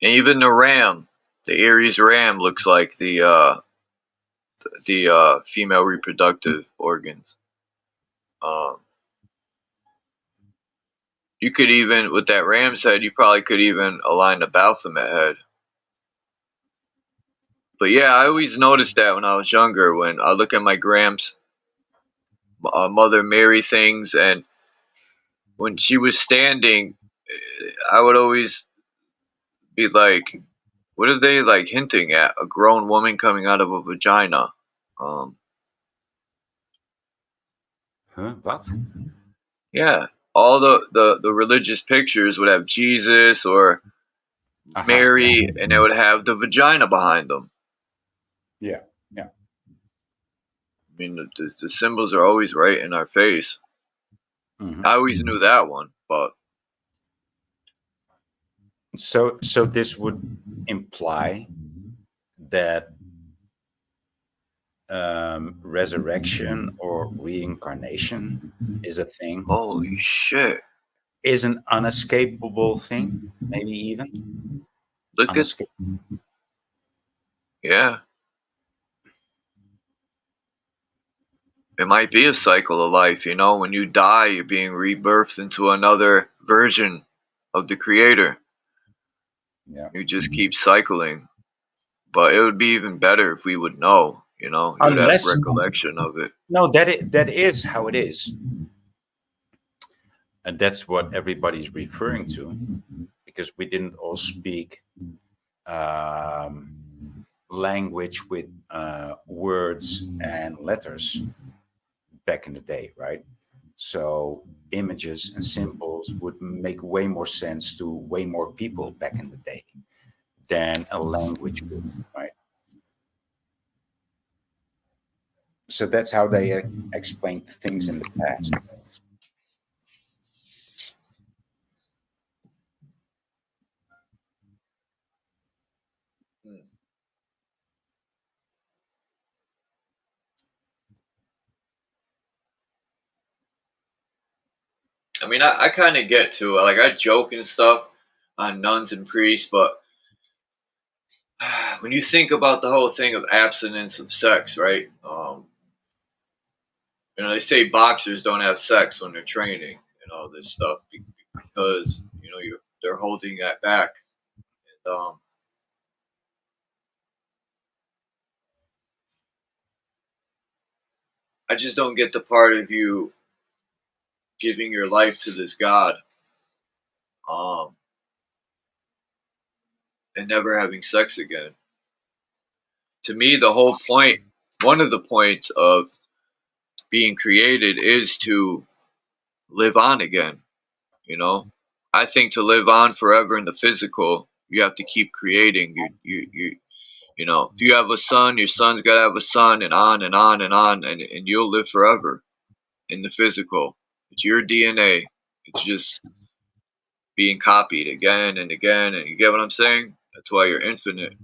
And even the ram, the Aries ram, looks like the female reproductive organs. You could even, with that ram's head, you probably could even align the Baphomet head. But yeah, I always noticed that when I was younger, when I look at my Gram's Mother Mary things, and when she was standing, I would always be like, what are they like hinting at? A grown woman coming out of a vagina. What? Yeah. All the religious pictures would have Jesus or Mary, yeah. and they would have the vagina behind them. Yeah. I mean, the symbols are always right in our face. I always knew that one, but so this would imply that resurrection or reincarnation is a thing. Holy shit! Is an unescapable thing, maybe even. Look at, yeah. It might be a cycle of life, you know. When you die, you're being rebirthed into another version of the Creator. Yeah. You just keep cycling. But it would be even better if we would know, you know. You would have recollection of it. No, that is how it is. And that's what everybody's referring to, because we didn't all speak language with words and letters back in the day, right? So images and symbols would make way more sense to way more people back in the day than a language would, right? So that's how they explained things in the past. I mean, I kind of get to it. Like, I joke and stuff on nuns and priests, but when you think about the whole thing of abstinence of sex, right? You know, they say boxers don't have sex when they're training and all this stuff because, you know, they're holding that back. And, I just don't get the part of you giving your life to this God, and never having sex again. To me, the whole point, one of the points of being created is to live on again. You know, I think to live on forever in the physical, you have to keep creating. You know, if you have a son, your son's got to have a son, and on and on and on, and you'll live forever in the physical. It's your DNA. It's just being copied again and again, and you get what I'm saying? That's why you're infinite.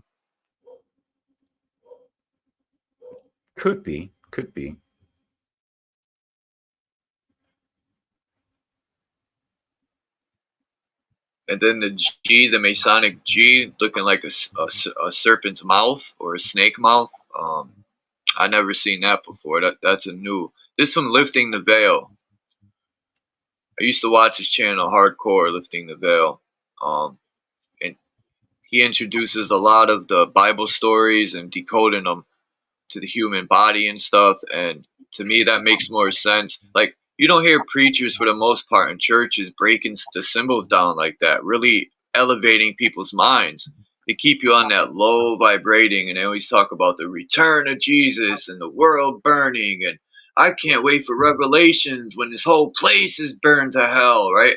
Could be. And then the G, the Masonic G, looking like a serpent's mouth or a snake mouth. I never seen that before. That's a new. This from Lifting the Veil. I used to watch his channel, Hardcore Lifting the Veil. And he introduces a lot of the Bible stories and decoding them to the human body and stuff. And to me, that makes more sense. Like, you don't hear preachers for the most part in churches breaking the symbols down like that, really elevating people's minds. They keep you on that low vibrating, and they always talk about the return of Jesus and the world burning, and I can't wait for Revelations when this whole place is burned to hell, right?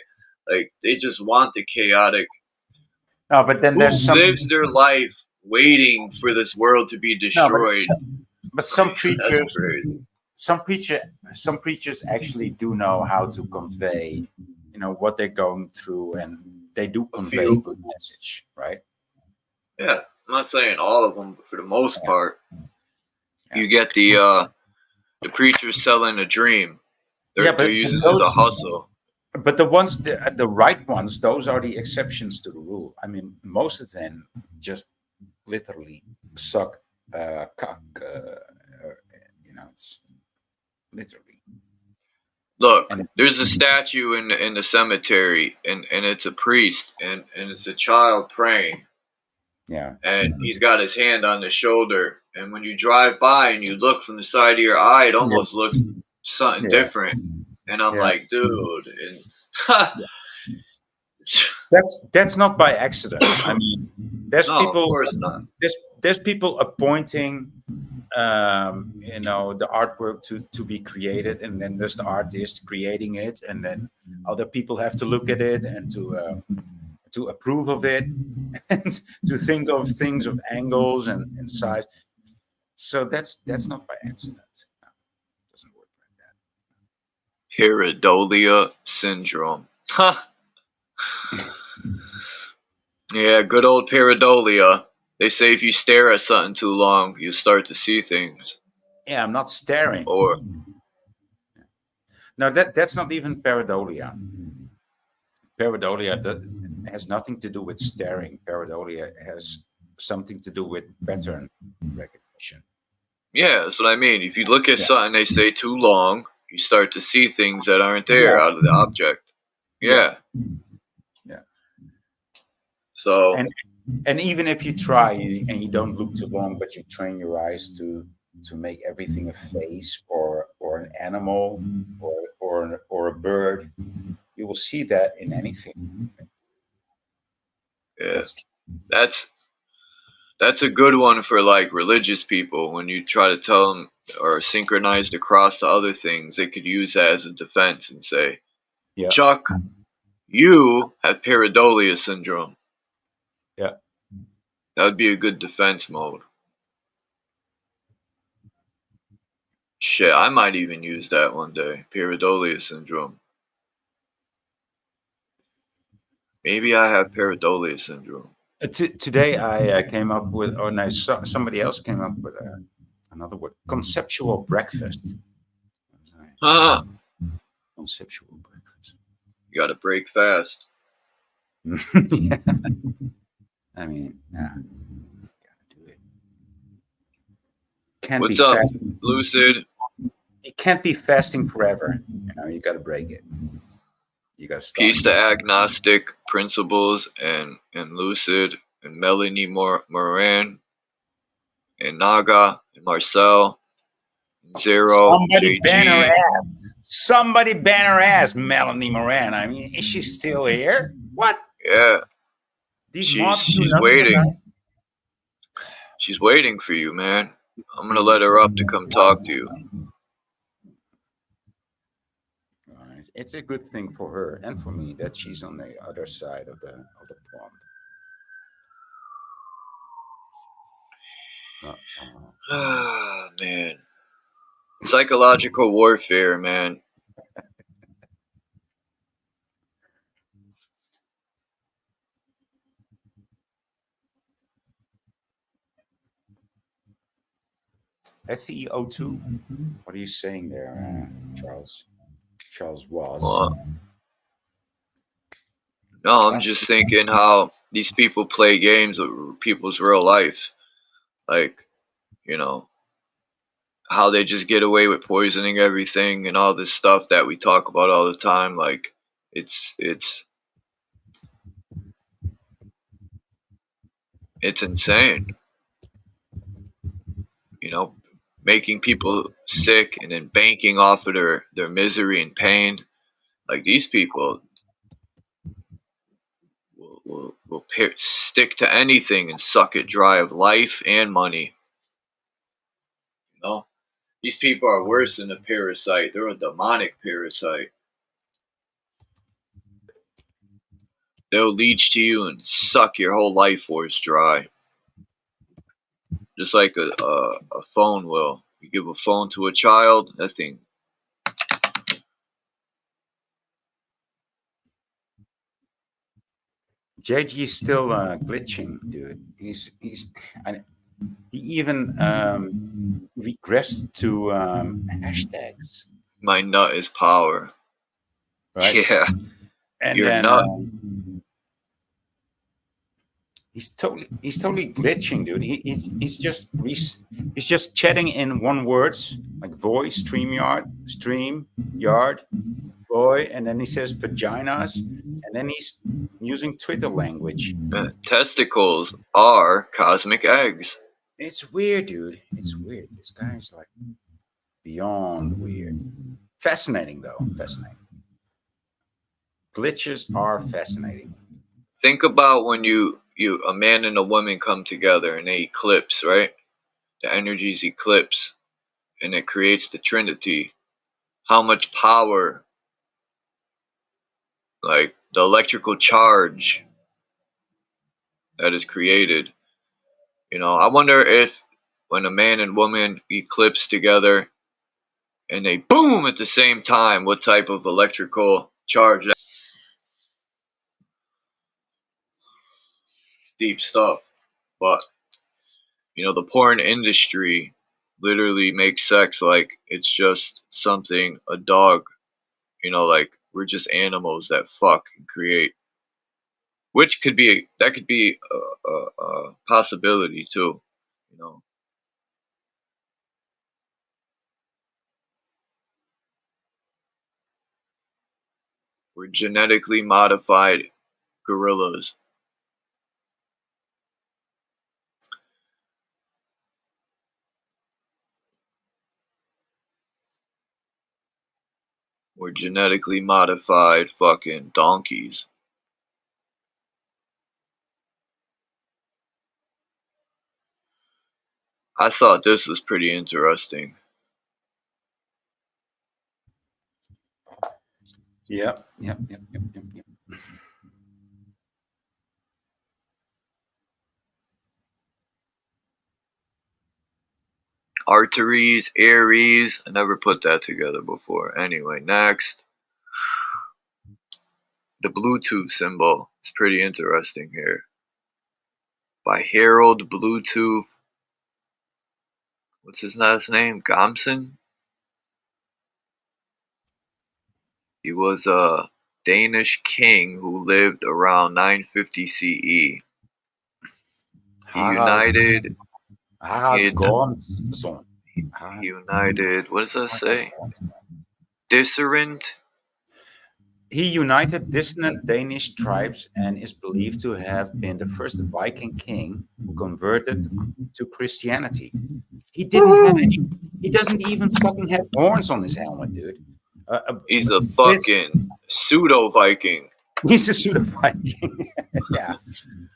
Like, they just want the chaotic. No, but then Who there's some. lives their life waiting for this world to be No, destroyed? but some That's preachers, crazy. some preachers actually do know how to convey, what they're going through, and they do convey a good message, right? Yeah, I'm not saying all of them, but for the most part, you get the preachers selling a dream. They're using it as a hustle. But the ones, the right ones, those are the exceptions to the rule. I mean, most of them just literally suck cock. It's literally. Look, there's a statue in the cemetery, and it's a priest, and it's a child praying. Yeah. And he's got his hand on the shoulder, and when you drive by and you look from the side of your eye, it almost looks something different. And I'm like, dude, and that's not by accident. I mean, there's no, people. Of course not. There's people appointing, the artwork to be created, and then there's the artist creating it, and then other people have to look at it and to approve of it, and to think of things of angles and size. So that's not by accident. No, it doesn't work like that. Pareidolia syndrome. Yeah, good old pareidolia. They say if you stare at something too long, you start to see things. Yeah, I'm not staring. Or no, that's not even pareidolia. Pareidolia has nothing to do with staring. Pareidolia has something to do with pattern recognition. yeah, that's what I mean. If you look at something they say too long, you start to see things that aren't there out of the object. Yeah. So and even if you try and you don't look too long, but you train your eyes to make everything a face or an animal or a bird, you will see that in anything. yeah, that's a good one for like religious people. When you try to tell them or synchronize the cross to other things, they could use that as a defense and say, Chuck, you have pareidolia syndrome. Yeah. That would be a good defense mode. Shit, I might even use that one day. Pareidolia syndrome. Maybe I have pareidolia syndrome. Today I came up with, somebody else came up with another word, conceptual breakfast. Conceptual breakfast. You gotta break fast. Yeah. I mean, gotta do it. What's up, Lucid? It can't be fasting forever. You gotta break it. You gotta stop. Peace to Agnostic Principles and Lucid and Melanie Moran and Naga and Marcel and Zero. Somebody JG. ban her ass. Somebody ban her ass, Melanie Moran. I mean, is she still here? What? Yeah. She's waiting. She's waiting for you, man. I'm gonna let her up to come talk to you. It's a good thing for her and for me that she's on the other side of the pond. Ah, man. Psychological warfare, man. FeO2? What are you saying there, Charles? Charles was. No, I'm just thinking how these people play games with people's real life. Like, how they just get away with poisoning everything and all this stuff that we talk about all the time. Like it's insane, you know, making people sick and then banking off of their misery and pain. Like these people will stick to anything and suck it dry of life and money. You know, these people are worse than a parasite. They're a demonic parasite. They'll leech to you and suck your whole life force dry. Just like a phone will. You give a phone to a child, that thing. JG is still glitching, dude. He even regressed to hashtags. My nut is power. Right? Yeah. And Your then nut. he's totally glitching, dude. He's just chatting in one words, like voice, stream, yard, boy, and then he says vaginas, and then he's using Twitter language. Testicles are cosmic eggs. It's weird, dude. It's weird. This guy's like beyond weird. Fascinating, though. Fascinating. Glitches are fascinating. Think about when a man and a woman come together and they eclipse, right? The energies eclipse and it creates the Trinity. How much power, like the electrical charge that is created. You know, I wonder if when a man and woman eclipse together and they boom at the same time, what type of electrical charge that. Deep stuff. But you know, the porn industry literally makes sex like it's just something a dog, you know, like we're just animals that fuck and create, which could be a possibility too, you know. We're genetically modified gorillas. We're genetically modified fucking donkeys. I thought this was pretty interesting. Yep. Arteries, Aries. I never put that together before. Anyway, next. The Bluetooth symbol is pretty interesting here. By Harold Bluetooth. What's his last name? Gomson? He was a Danish king who lived around 950 CE. He united. He united. What does that say? Dissonant. He united dissonant Danish tribes and is believed to have been the first Viking king who converted to Christianity. He doesn't even fucking have horns on his helmet, dude. He's a fucking pseudo Viking. He's a pseudo Viking.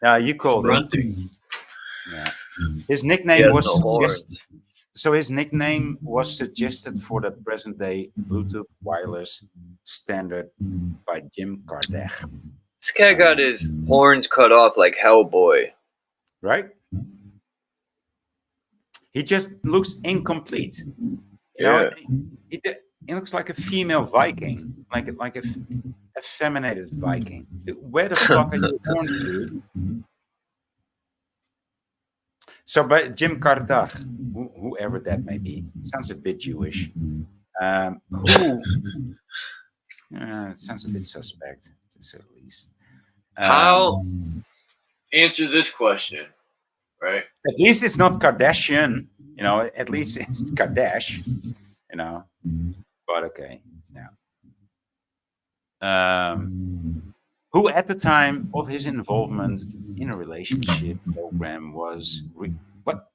Yeah, you called him. Yeah. His nickname his nickname was suggested for the present-day Bluetooth wireless standard by Jim Kardach. This guy got his horns cut off like Hellboy. Right? He just looks incomplete. You know, it looks like a female Viking, like a effeminated Viking. Where the fuck are your horns, dude? So, by Jim Kardach, whoever that may be, sounds a bit Jewish. It sounds a bit suspect, to say the least. How? Answer this question. right? At least it's not Kardashian, you know. At least it's Kardash, you know. But okay, yeah. Who at the time of his involvement in a relationship program was what?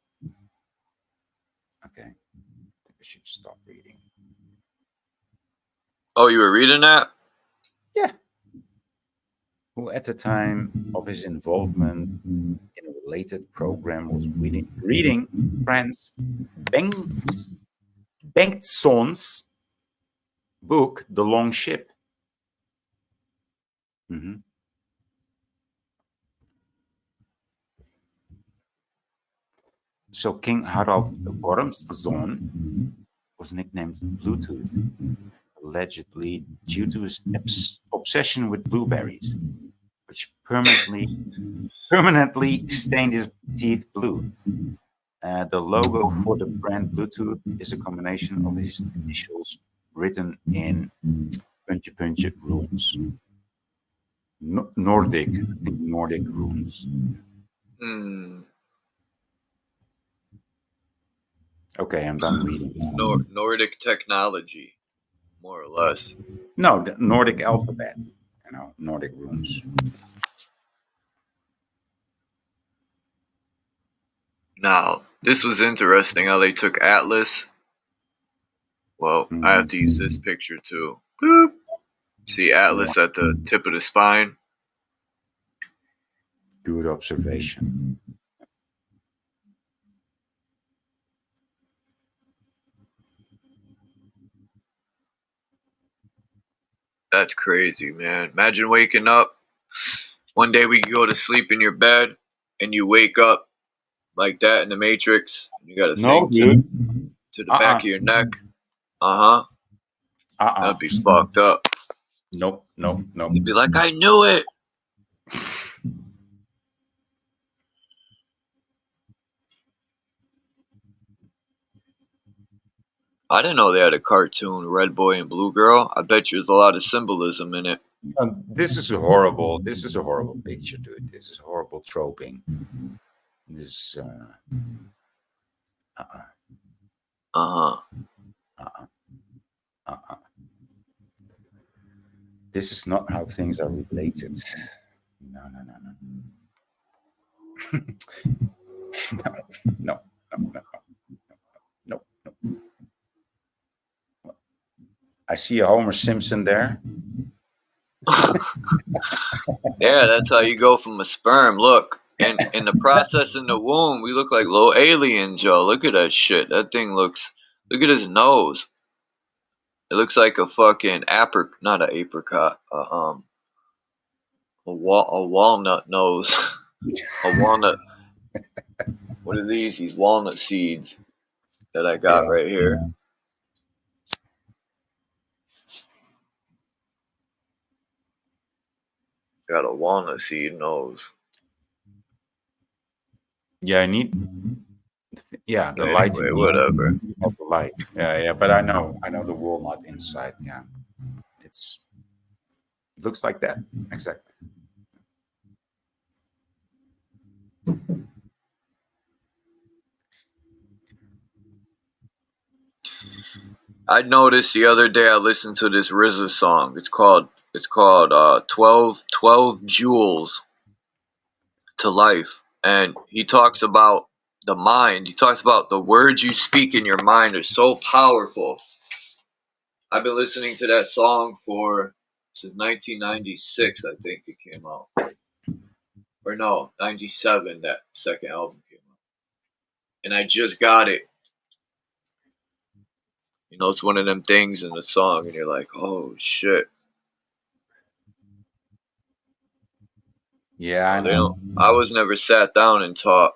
Okay, I should stop reading. Oh, you were reading that? Yeah. Who at the time of his involvement in a related program was reading Franz Bengtsson's book, The Long Ship. Mm-hmm. So King Harald Gormsson was nicknamed Bluetooth, allegedly due to his obsession with blueberries, which permanently stained his teeth blue. The logo for the brand Bluetooth is a combination of his initials written in puntje runes. Nordic, I think Nordic runes. Okay, I'm done reading. Nordic technology, more or less. No, the Nordic alphabet. You know, Nordic runes. Now, this was interesting how they took Atlas. Well, I have to use this picture too. Boop. See Atlas at the tip of the spine. Good observation. That's crazy, man. Imagine waking up. One day we go to sleep in your bed and you wake up like that in the Matrix. You got a thing to the back of your neck. That'd be fucked up. Nope. You'd be like, I knew it. I didn't know they had a cartoon, Red Boy and Blue Girl. I bet you there's a lot of symbolism in it. This is a horrible picture, dude. This is horrible troping. This This is not how things are related. No. No. I see a Homer Simpson there. Yeah, that's how you go from a sperm. Look, in the process in the womb, we look like little aliens, yo. Look at that shit. That thing looks. Look at his nose. It looks like a fucking not an apricot. A walnut nose. A walnut. What are these? These walnut seeds that I got right here. Got a walnut seed nose. Yeah, I need. Yeah, the anyway, lighting. Whatever. The light. Yeah, but I know the walnut inside. Yeah, it looks like that exactly. I noticed the other day I listened to this RZA song. It's called 12 Jewels to Life. And he talks about the mind. He talks about the words you speak in your mind are so powerful. I've been listening to that song since 1996, I think it came out. Or no, 97, that second album came out. And I just got it. You know, it's one of them things in the song, and you're like, oh, shit. Yeah, I know. I was never sat down and taught,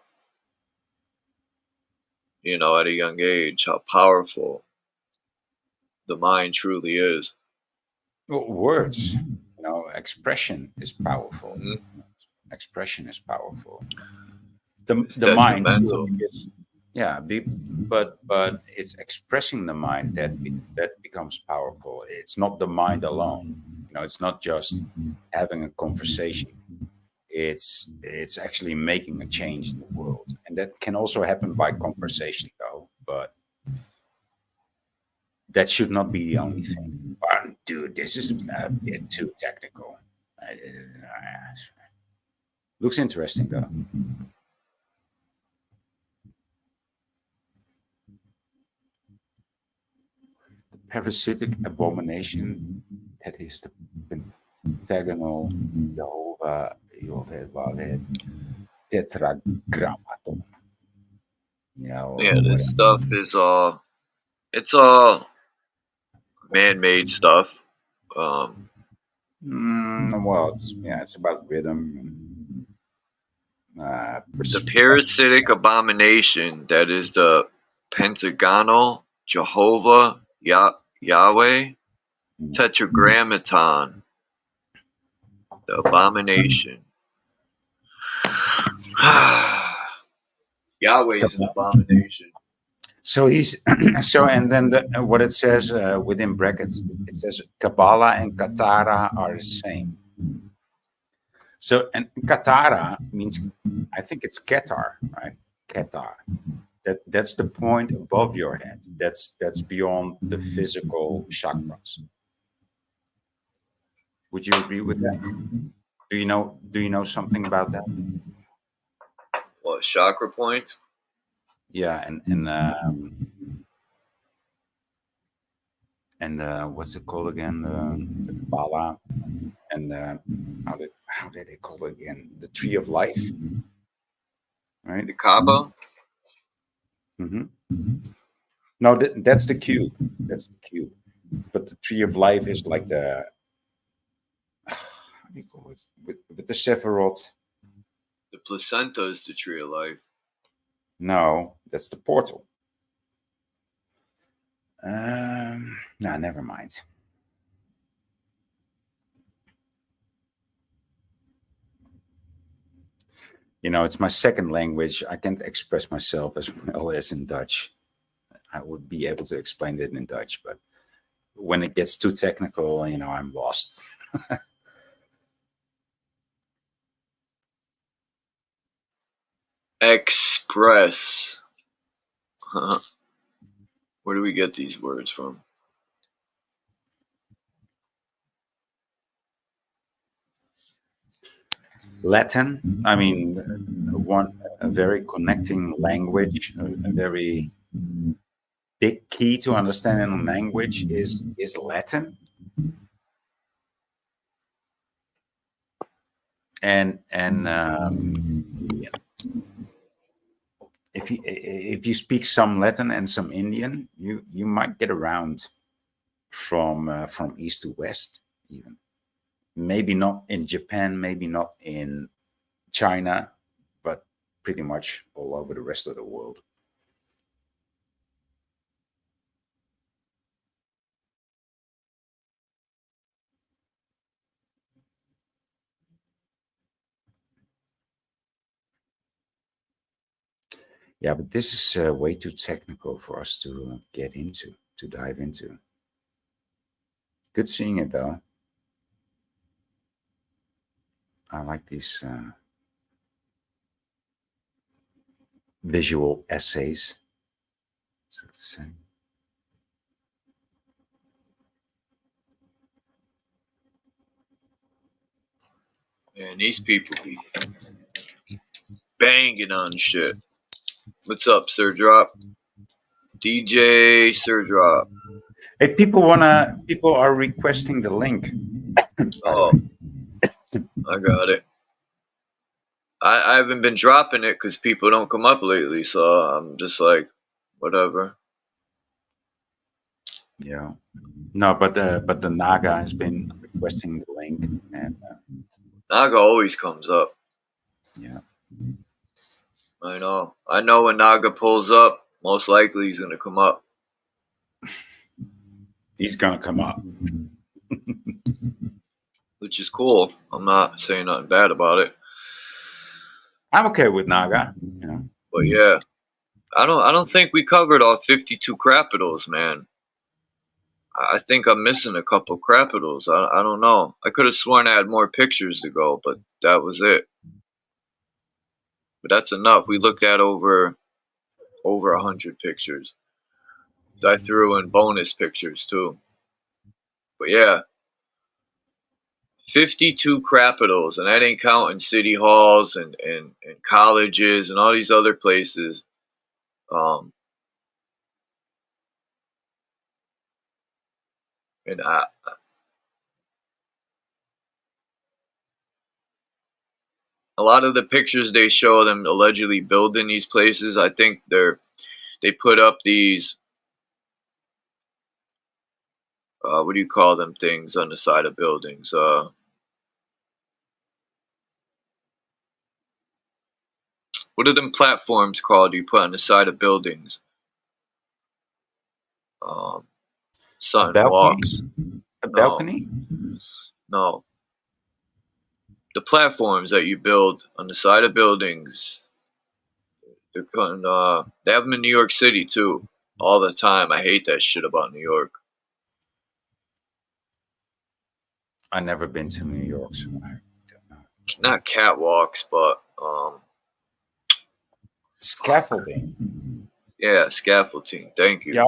you know, at a young age, how powerful the mind truly is. Well, words, you know, expression is powerful. Mm-hmm. Expression is powerful. The mind is, yeah, but it's expressing the mind that becomes powerful. It's not the mind alone. You know, it's not just having a conversation. It's actually making a change in the world. that can also happen by conversation, though. But that should not be the only thing. Dude, this is a bit too technical. Looks interesting, though. The parasitic abomination, that is the pentagonal Jehovah tetragrammaton. Yeah, this stuff is it's all man-made stuff. Well, it's about rhythm. The parasitic abomination, that is the pentagonal Jehovah Yahweh tetragrammaton, the abomination. Yahweh is an abomination. So he's and then what it says within brackets, it says Kabbalah and Katara are the same. So, and Katara means, I think it's Ketar, right? Ketar. That's the point above your head. That's beyond the physical chakras. Would you agree with that? Do you know something about that? What, chakra points? Yeah, and what's it called again? The Kabbalah, and how did they call it again? The Tree of Life, right? The Kaaba. No, that's the cube. That's the cube. But the Tree of Life is like the how do you call it? With the Sephiroth. The placenta is the Tree of Life. No, that's the portal. No, never mind. You know, it's my second language. I can't express myself as well as in Dutch. I would be able to explain it in Dutch, but when it gets too technical, you know, I'm lost. Express. Where do we get these words from? Latin, I mean, a very connecting language, a very big key to understanding a language is Latin. And if you speak some Latin and some Indian, you might get around from east to west even. Maybe not in Japan, maybe not in China, but pretty much all over the rest of the world. Yeah, but this is way too technical for us to get into, to dive into. Good seeing it, though. I like these visual essays. Is that the same? Man, these people be banging on shit. What's up, Sir Drop? DJ Sir Drop. Hey, people are requesting the link. Oh, I got it. I haven't been dropping it because people don't come up lately, so I'm just like, whatever. Yeah. No, but the Naga has been requesting the link, and Naga always comes up. Yeah. I know. I know when Naga pulls up, most likely he's gonna come up. He's gonna come up. Which is cool. I'm not saying nothing bad about it. I'm okay with Naga, you know. But yeah. I don't think we covered all 52 crapitals, man. I think I'm missing a couple crapitals. I don't know. I could have sworn I had more pictures to go, but that was it. but that's enough. We looked at over 100 pictures. So I threw in bonus pictures too. But yeah, 52 capitals, and that ain't counting city halls and colleges and all these other places. And a lot of the pictures they show them allegedly building these places, I think they put up these what do you call them things on the side of buildings? What are them platforms called you put on the side of buildings? Something walks. A balcony? No. The platforms that you build on the side of buildings. They have them in New York City too, all the time. I hate that shit about New York. I've never been to New York, so I don't know. Not catwalks, but scaffolding. Yeah, scaffolding. Thank you. Yeah.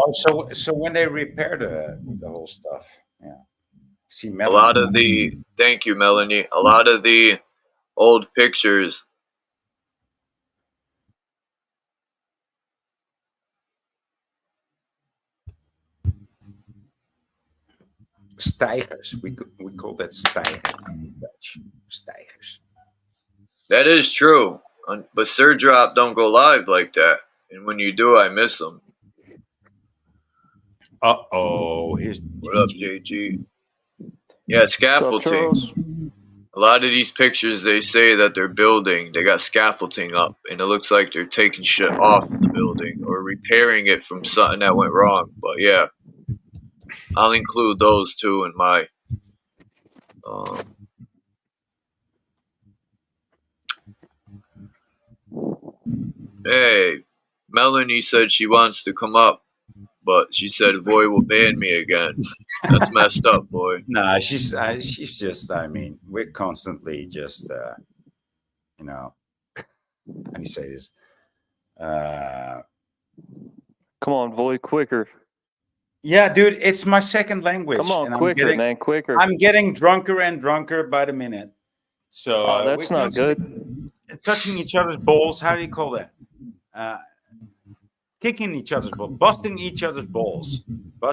So when they repair the whole stuff, yeah. See, Melanie. A lot of the thank you, Melanie. A lot of the old pictures. Stijgers. We call that stijgers in Dutch. Stijgers. That is true, but Sir Drop don't go live like that, and when you do, I miss them. Here's what up, JG? Yeah, scaffolding. A lot of these pictures, they say that they're building, they got scaffolding up, and it looks like they're taking shit off the building or repairing it from something that went wrong. But yeah, I'll include those too in my Hey, Melanie said she wants to come up, but she said Voy will ban me again. That's messed up, Voy. Nah, she's just. I mean, we're constantly just, you know, how do you say this? Come on, Voy, quicker. Yeah, dude, it's my second language. Come on, quicker, man, quicker. I'm getting drunker and drunker by the minute. So that's not good. Touching each other's balls. How do you call that? Kicking each other's balls, busting each other's balls.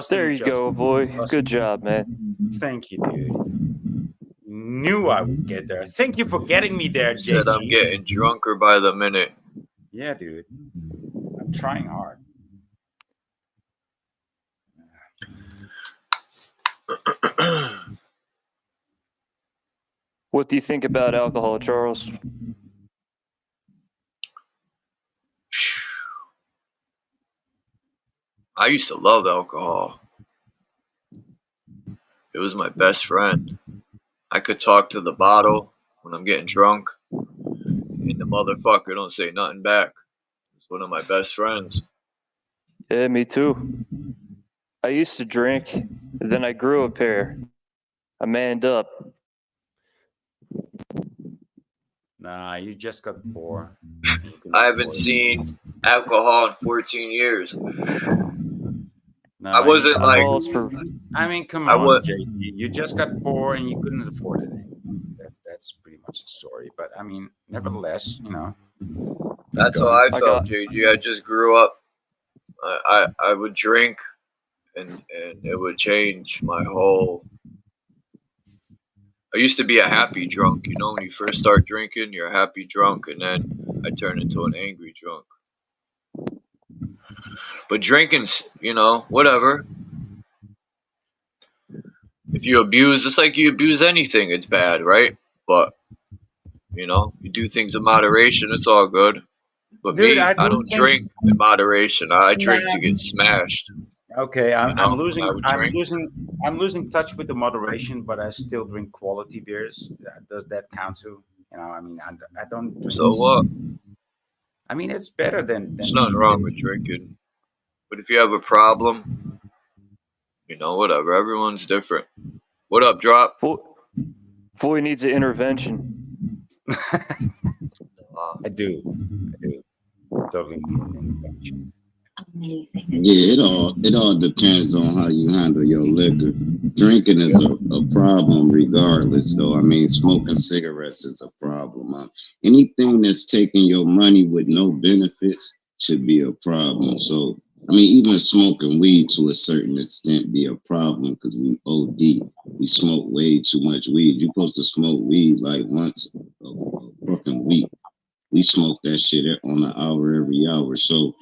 There you go, boy. Good job, man. Thank you, dude. Knew I would get there. Thank you for getting me there, JG. Said I'm getting drunker by the minute. Yeah, dude. I'm trying hard. What do you think about alcohol, Charles? I used to love alcohol. It was my best friend. I could talk to the bottle when I'm getting drunk, and the motherfucker don't say nothing back. It's one of my best friends. Yeah, me too. I used to drink, and then I grew a pair. I manned up. Nah, you just got poor. I haven't seen alcohol in 14 years. No, I wasn't like. I mean, come on, JG. You just got poor and you couldn't afford it. That's pretty much the story. But I mean, nevertheless, you know. That's how I felt, JG. I just grew up. I would drink, and it would change my whole. I used to be a happy drunk. You know, when you first start drinking, you're a happy drunk, and then I turned into an angry drunk. But drinking's, you know, whatever. If you abuse, it's like you abuse anything, it's bad, right? But, you know, you do things in moderation, it's all good. But dude, me, I don't drink in moderation. I drink to get smashed. Okay, I'm losing touch with the moderation, but I still drink quality beers. Does that count too? You know, I mean, I don't. Drink so what? I mean, it's better than there's nothing wrong with drinking. But if you have a problem, you know, whatever. Everyone's different. What up, Drop? Boy needs an intervention. I do. Totally need an intervention. Yeah, it all depends on how you handle your liquor. Drinking is a problem regardless, though. I mean, smoking cigarettes is a problem. Anything that's taking your money with no benefits should be a problem. So, I mean, even smoking weed to a certain extent be a problem because we OD. We smoke way too much weed. You're supposed to smoke weed like once a fucking week. We smoke that shit on an hour every hour. So,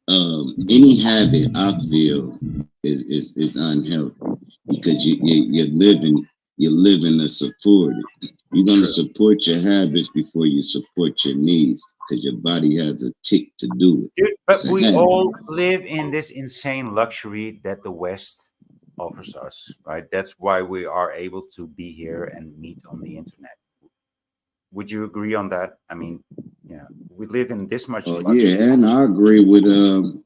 any habit I feel is unhealthy because you're living to support it. You're gonna support your habits before you support your needs because your body has a tick to do it. Dude, but we habit. all live in this insane luxury that the West offers us, right? That's why we are able to be here and meet on the internet. Would you agree on that? I mean, yeah, we live in this much luxury. Yeah, and I agree with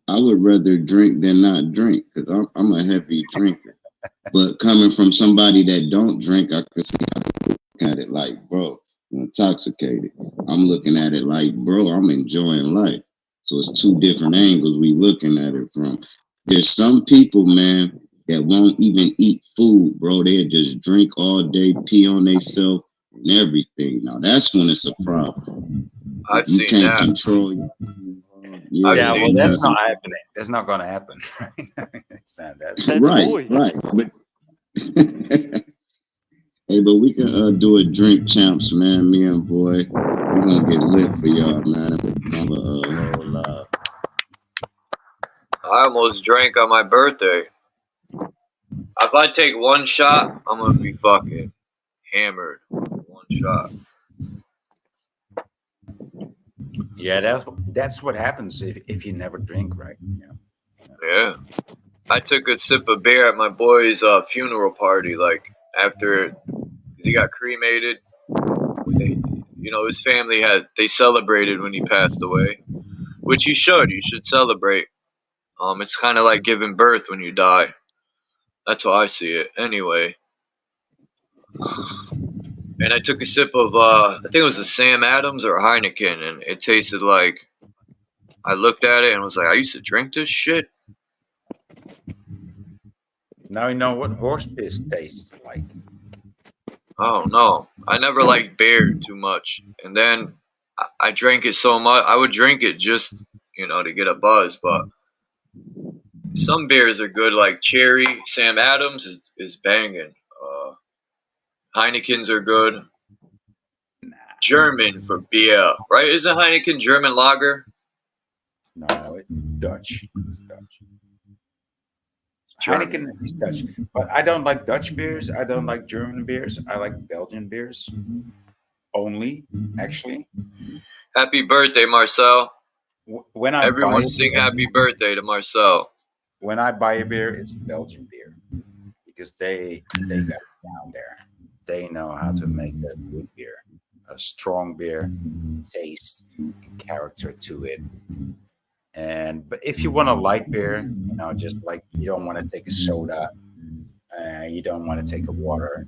I would rather drink than not drink because I'm a heavy drinker. But coming from somebody that don't drink, I can see how they look at it like, bro, I'm intoxicated. I'm looking at it like, bro, I'm enjoying life. So it's two different angles we looking at it from. There's some people, man, that won't even eat food, bro. They'll just drink all day, pee on themselves and everything. Now that's when it's a problem. I've You seen can't that. control you. Yeah, well, that's because- not happening. That's not going to happen. It's not, that's right. But hey, but we can do a drink champs, man. Me and boy, we're gonna get lit for y'all, man. I almost drank on my birthday. If I take one shot, I'm gonna be fucking hammered. One shot. Yeah, that's what happens if you never drink, right? Yeah. I took a sip of beer at my boy's funeral party, like after he got cremated. You know, his family they celebrated when he passed away, which you should. You should celebrate. It's kind of like giving birth when you die. That's how I see it. Anyway. And I took a sip of, I think it was a Sam Adams or a Heineken, and it tasted like, I looked at it and was like, I used to drink this shit. Now you know what horse piss tastes like. Oh no, I never liked beer too much. And then I drank it so much, I would drink it just, to get a buzz, but some beers are good, like Cherry, Sam Adams is banging. Heinekens are good. German for beer, right? Isn't Heineken German lager? No, it's Dutch. It's Dutch. Heineken is Dutch, but I don't like Dutch beers. I don't like German beers. I like Belgian beers only, actually. Happy birthday, Marcel. When I Everyone sing happy birthday to Marcel. When I buy a beer, it's Belgian beer because they got it down there. They know how to make a good beer, a strong beer, taste, and character to it. But if you want a light beer, just like you don't want to take a soda, you don't want to take a water,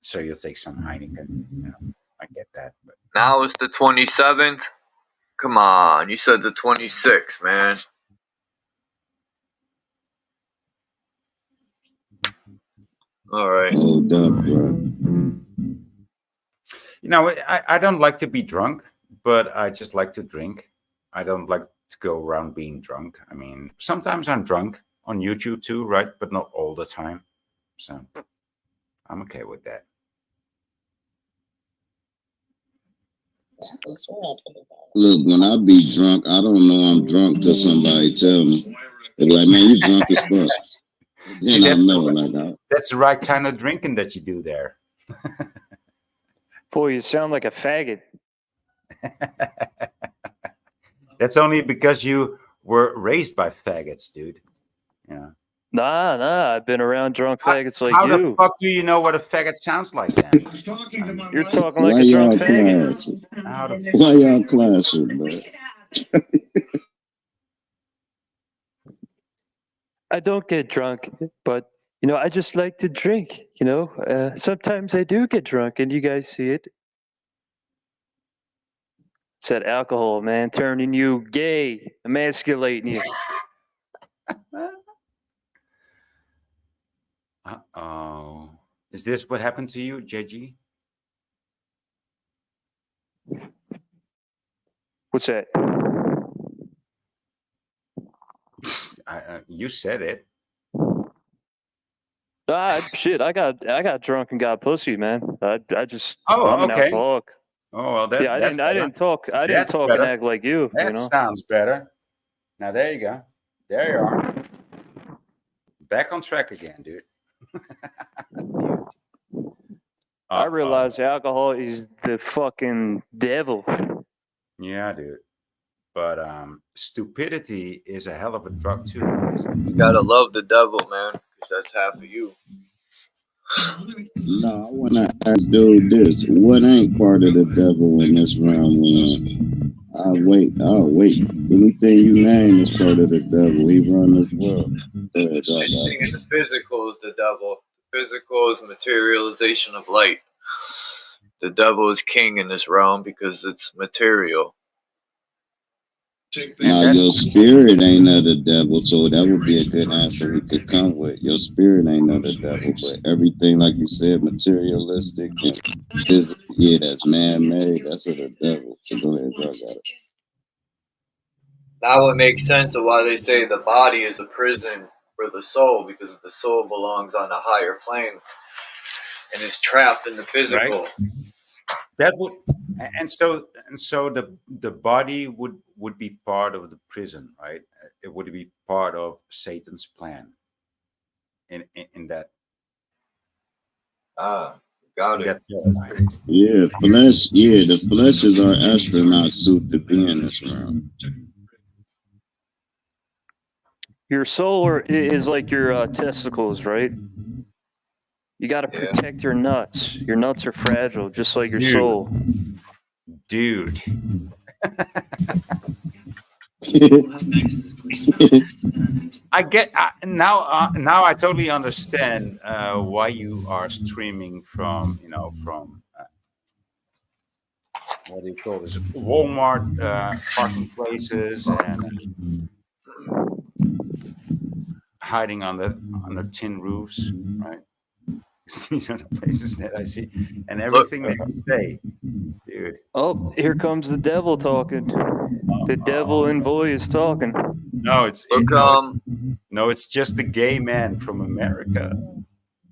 so you'll take some Heineken. I get that. But now it's the 27th. Come on, you said the 26th, man. All right. Hold up, bro. I don't like to be drunk, but I just like to drink. I don't like to go around being drunk. I mean, sometimes I'm drunk on YouTube too, right? But not all the time. So I'm okay with that. Look, when I be drunk, I don't know I'm drunk till somebody tell me. They're like, man, you drunk as fuck. Then I know, that's the right kind of drinking that you do there. Boy, you sound like a faggot. That's only because you were raised by faggots, dude. Yeah. Nah, I've been around drunk faggots like How you. the fuck do you know what a faggot sounds like then? You're talking like a drunk faggot. Why y'all clashing, bro? I don't get drunk, but I just like to drink. Sometimes I do get drunk, and you guys see it. Said alcohol, man, turning you gay, emasculating you. Uh-oh. Is this what happened to you, JG? What's that? You said it. Shit, I got drunk and got pussy, man. I just Oh, I'm an okay. alcoholic. Oh, well, Yeah, I didn't talk and act like you. That You know? sounds better. Now there you go. There you are. Back on track again, dude. I realize alcohol is the fucking devil. Yeah, dude. But stupidity is a hell of a drug too. You gotta love the devil, man, because that's half of you. No, I want to ask dude this. What ain't part of the devil in this realm? I'll wait. Anything you name is part of the devil. He run this world. Anything in the physical is the devil. The physical is materialization of light. The devil is king in this realm because it's material. Now, your spirit ain't of the devil, so that would be a good answer we could come with. Your spirit ain't of the devil, but everything, like you said, materialistic, and yeah, that's man-made, that's of the devil. So go ahead, drug out it. Now it makes sense of why they say the body is a prison for the soul, because the soul belongs on a higher plane and is trapped in the physical. Right. That would, and so the body would be part of the prison, right? It would be part of Satan's plan. In that. Got it. Yeah, flesh. Yeah, the flesh is our astronaut suit to be in this realm. Your soul is like your testicles, right? You got to protect your nuts. Your nuts are fragile, just like your soul. Dude. I get now I totally understand why you are streaming from what do you call this, Walmart parking places and hiding under tin roofs, right? These are the places that I see, and everything that you say, dude. Oh, here comes the devil talking. The devil in boy is talking. No, it's just the gay man from America.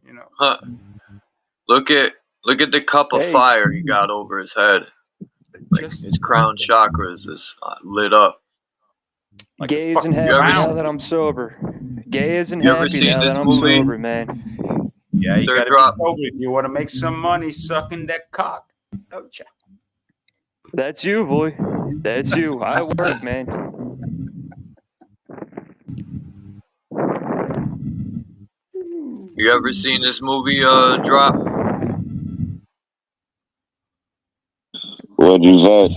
You know. Huh. Look at the cup of fire he got over his head. Like his crown chakras is lit up. Like gay isn't happy now that I'm sober. Gay isn't happy now that I'm sober, man. Yeah, you gotta be sober if you want to make some money sucking that cock, don't you? That's you, boy. That's you. I work, man. You ever seen this movie drop? What is that?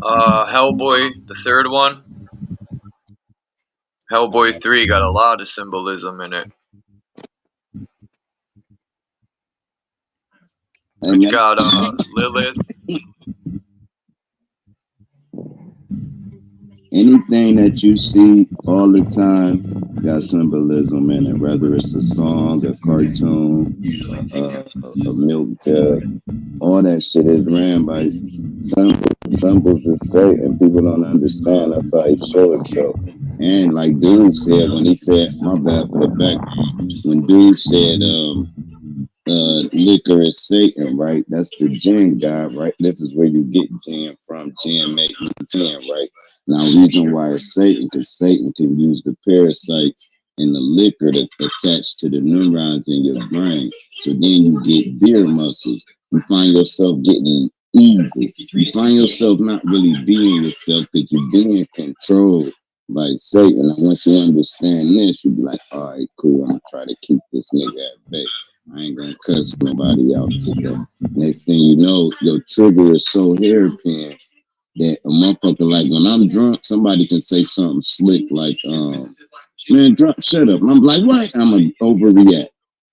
Hellboy, the third one. Hellboy 3 got a lot of symbolism in it. It's got Lilith. Anything that you see all the time got symbolism in it, whether it's a song, a cartoon, a milk jug. All that shit is ran by symbols to say, and people don't understand. That's how he show himself. And like dude said, when he said, my bad for the back, when dude said, liquor is Satan, right? That's the jinn god, right? This is where you get jinn from. Jinn making jinn, right? Now, reason why it's Satan, because Satan can use the parasites and the liquor to attach to the neurons in your brain. So then you get beer muscles. You find yourself getting evil. You find yourself not really being yourself, because you're being controlled by Satan. And once you understand this, you be like, all right, cool, I'm going to try to keep this nigga at bay. I ain't gonna cuss nobody out today. Next thing you know, your trigger is so hairpin that a motherfucker, like when I'm drunk, somebody can say something slick like, man, drunk, shut up. And I'm like, what? I'm gonna overreact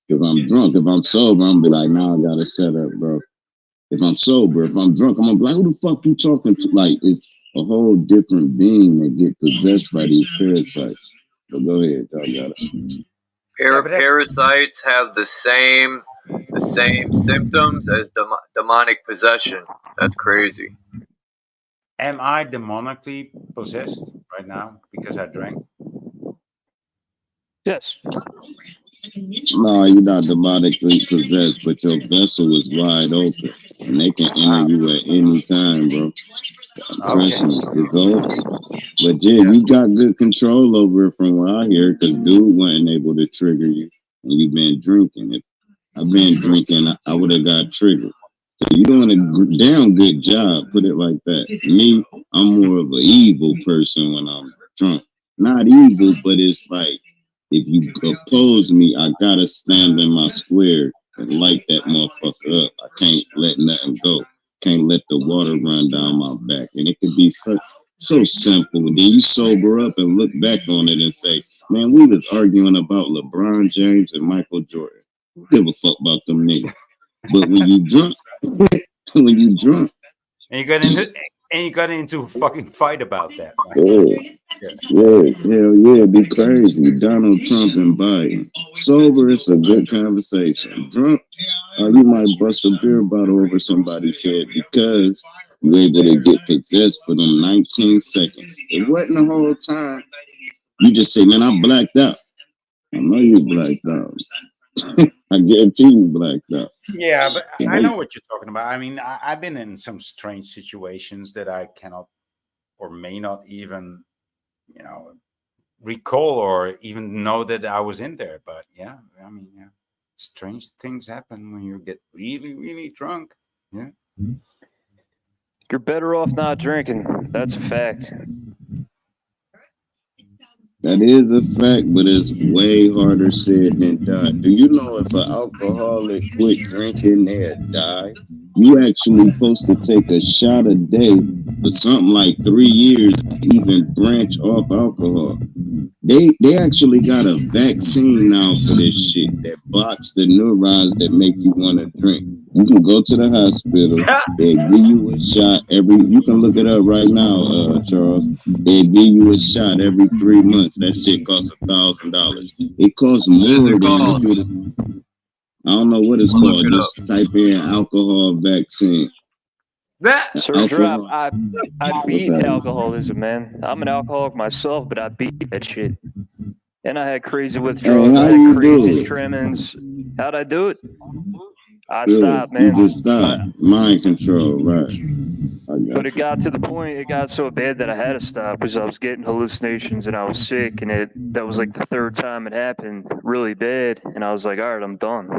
because I'm drunk. If I'm sober, I'm gonna be like, nah, I gotta shut up, bro. If I'm sober, if I'm drunk, I'm gonna be like, who the fuck you talking to? Like, it's a whole different being that get possessed by these parasites. But go ahead, y'all got it. Parasites have the same symptoms as demonic possession. That's crazy. Am I demonically possessed right now because I drank? Yes. No, you're not demonically possessed, but your vessel is wide open. And they can enter you at any time, bro. Trust me, it's over. But yeah, you got good control over it from what I hear, because dude wasn't able to trigger you. And you've been drinking. If I've been drinking, I would have got triggered. So you're doing a damn good job, put it like that. Me, I'm more of an evil person when I'm drunk. Not evil, but it's like, if you oppose me, I gotta stand in my square and light that motherfucker up. I can't let nothing go. Can't let the water run down my back. And it could be so simple. Then you sober up and look back on it and say, man, we was arguing about LeBron James and Michael Jordan. Who give a fuck about them niggas? But when you drunk, and you got into a fucking fight about that. Right? Hell yeah, be crazy. Donald Trump and Biden. Sober, it's a good conversation. Drunk, you might bust a beer bottle over somebody's head because you able to get possessed for them 19 seconds. It wasn't the whole time. You just say, man, I blacked out. I know you blacked out. I guarantee you blacked out. Yeah, but I know what you're talking about. I mean, I've been in some strange situations that I cannot or may not even, recall or even know that I was in there. But yeah, I mean, yeah, strange things happen when you get really, really drunk. Yeah. You're better off not drinking. That's a fact. That is a fact, but it's way harder said than done. Do you know if an alcoholic quit drinking, they'll die? You actually supposed to take a shot a day for something like 3 years to even branch off alcohol. They actually got a vaccine now for this shit that blocks the neurons that make you want to drink. You can go to the hospital. They give you a shot you can look it up right now, Charles. They give you a shot every 3 months. That shit costs $1,000. It costs more than you do. I don't know what it's called. Just type in alcohol vaccine. Sir Drop, I beat alcoholism, man. I'm an alcoholic myself, but I beat that shit. And I had crazy withdrawals. I had crazy tremens. How'd I do it? I stopped, man. You just stopped. Mind control, right. But it got to the point, it got so bad that I had to stop because I was getting hallucinations and I was sick. And that was like the third time it happened really bad. And I was like, all right, I'm done.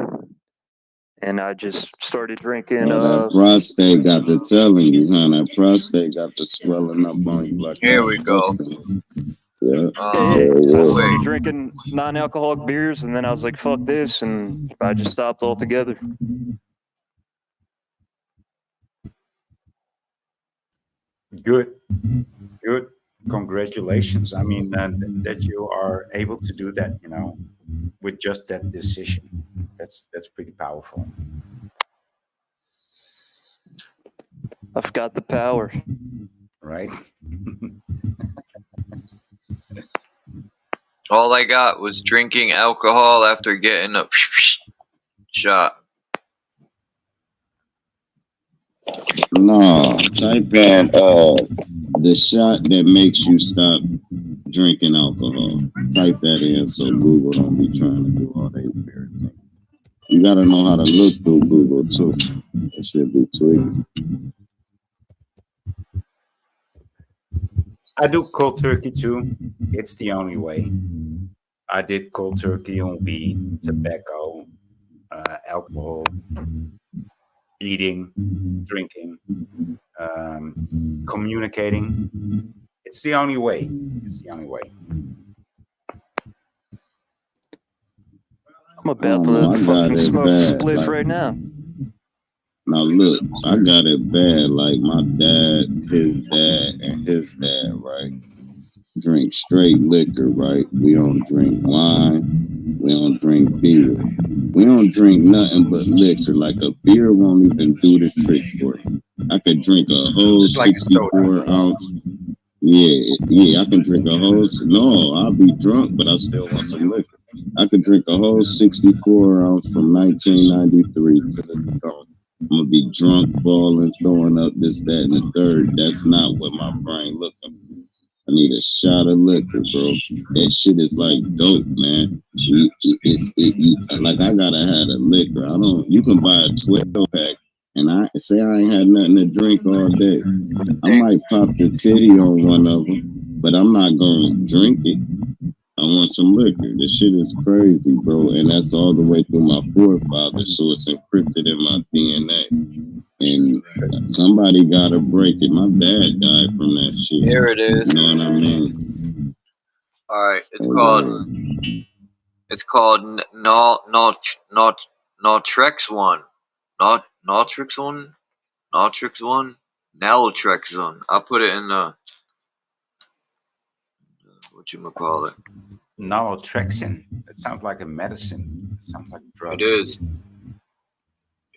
And I just started drinking. That prostate got to telling you, huh? That prostate got to swelling up on you. Like here we go. Yeah. I started drinking non-alcoholic beers, and then I was like, fuck this, and I just stopped altogether. Good. Congratulations. I mean, that you are able to do that, with just that decision. That's pretty powerful. I've got the power. Right. All I got was drinking alcohol after getting a shot. No, type in the shot that makes you stop drinking alcohol. Type that in so Google don't be trying to do all that weird things. You gotta know how to look through Google too. That should be tweaking. I do cold turkey too. It's the only way. I did cold turkey on weed, tobacco, alcohol, eating, drinking, communicating. It's the only way. I'm about to fucking smoke a spliff right now. Now look, I got it bad. Like my dad, his dad, and his dad, right? drink straight liquor, right? We don't drink wine. We don't drink beer. We don't drink nothing but liquor. Like a beer won't even do the trick for you. I could drink a whole Just like a 64 ounce. Yeah, I can drink a whole. No, I'll be drunk, but I still want some liquor. I could drink a whole 64 ounce from 1993 to the dawn. I'm gonna be drunk, balling, throwing up this, that, and the third. That's not what my brain looking for. I need a shot of liquor, bro. That shit is like dope, man. Like I gotta have a liquor. I don't. You can buy a 12 pack, and I say I ain't had nothing to drink all day. I might pop the titty on one of them, but I'm not gonna drink it. I want some liquor. This shit is crazy, bro. And that's all the way through my forefathers, so it's encrypted in my DNA. And somebody gotta break it. My dad died from that shit. Here it is. You know what I mean? All right, it's called Naltrex one, Naltrexone. I'll put it in the whatchamacallit. Naloxone. It sounds like a medicine. It sounds like drugs. It is.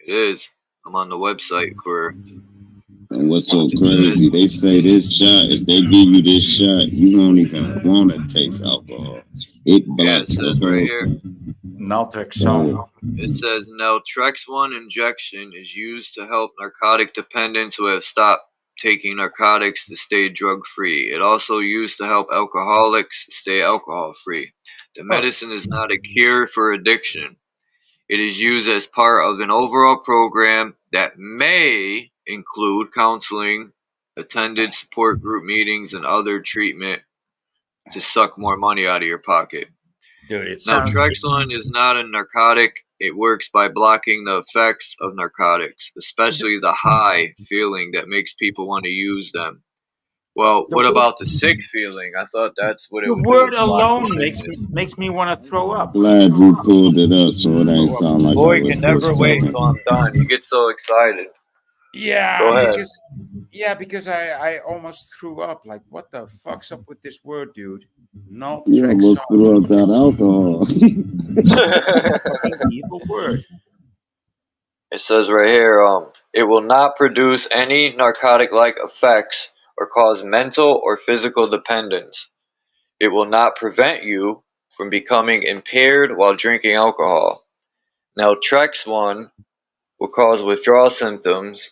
It is. I'm on the website for. And what's so crazy, they say this shot, if they give you this shot, you won't even want to taste alcohol. It blocks it says right here. Naltrexone. It says Naltrexone injection is used to help narcotic dependents who have stopped taking narcotics to stay drug-free. It also used to help alcoholics stay alcohol-free. The medicine is not a cure for addiction. It is used as part of an overall program that may include counseling, attended support group meetings, and other treatment to suck more money out of your pocket. Dude, it Now, sounds Naltrexone is not a narcotic. It works by blocking the effects of narcotics, especially the high feeling that makes people want to use them. Well, what about the sick feeling? I thought that's what it the would word do. Block alone the makes me want to throw up. Glad you pulled it up so it ain't sound like Boy I was can never just wait talking. till I'm done. You get so excited. Yeah, Go ahead. because I almost threw up. Like, what the fuck's up with this word, dude? You Naltrexone. almost threw up that alcohol. Fucking evil word. It says right here, it will not produce any narcotic-like effects or cause mental or physical dependence. It will not prevent you from becoming impaired while drinking alcohol. Naltrexone will cause withdrawal symptoms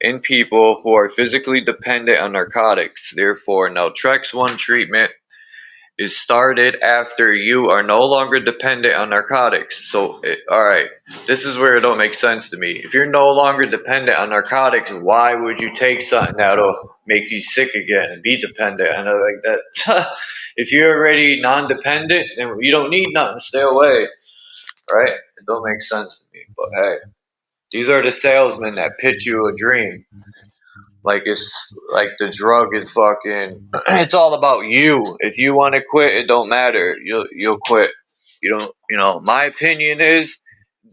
in people who are physically dependent on narcotics. Therefore, Naltrexone treatment is started after you are no longer dependent on narcotics. So, all right, this is where it don't make sense to me. If you're no longer dependent on narcotics, why would you take something that'll make you sick again and be dependent? And like that, if you're already non-dependent, then you don't need nothing. Stay away, right? It don't make sense to me. But hey, these are the salesmen that pitch you a dream. Like it's like the drug is fucking. It's all about you. If you want to quit, it don't matter. You'll quit. You don't. You know. My opinion is,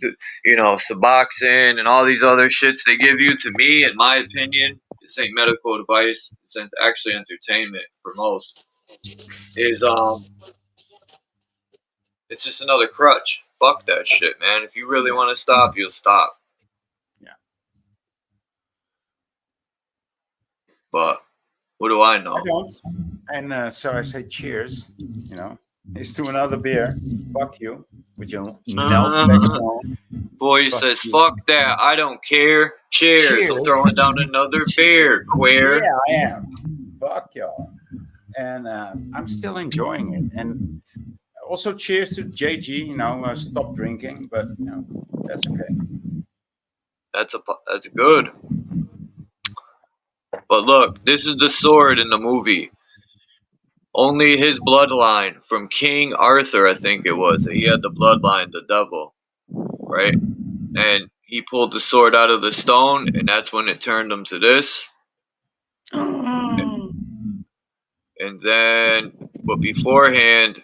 Suboxone and all these other shits they give you. To me, in my opinion, this ain't medical advice. It's actually entertainment for most. It's just another crutch. Fuck that shit, man. If you really want to stop, you'll stop. But what do I know? I don't. And so I say cheers, here's to another beer. Fuck you with your Naltrexone. Boy says, fuck that. I don't care. Cheers. I'm throwing down another beer, queer. Yeah, I am. Fuck y'all. And I'm still enjoying it. And also cheers to JG, stop drinking, but that's okay. That's good. But look, this is the sword in the movie. Only his bloodline from King Arthur, I think it was. He had the bloodline, the devil, right? And he pulled the sword out of the stone, and that's when it turned him to this. And then, but beforehand,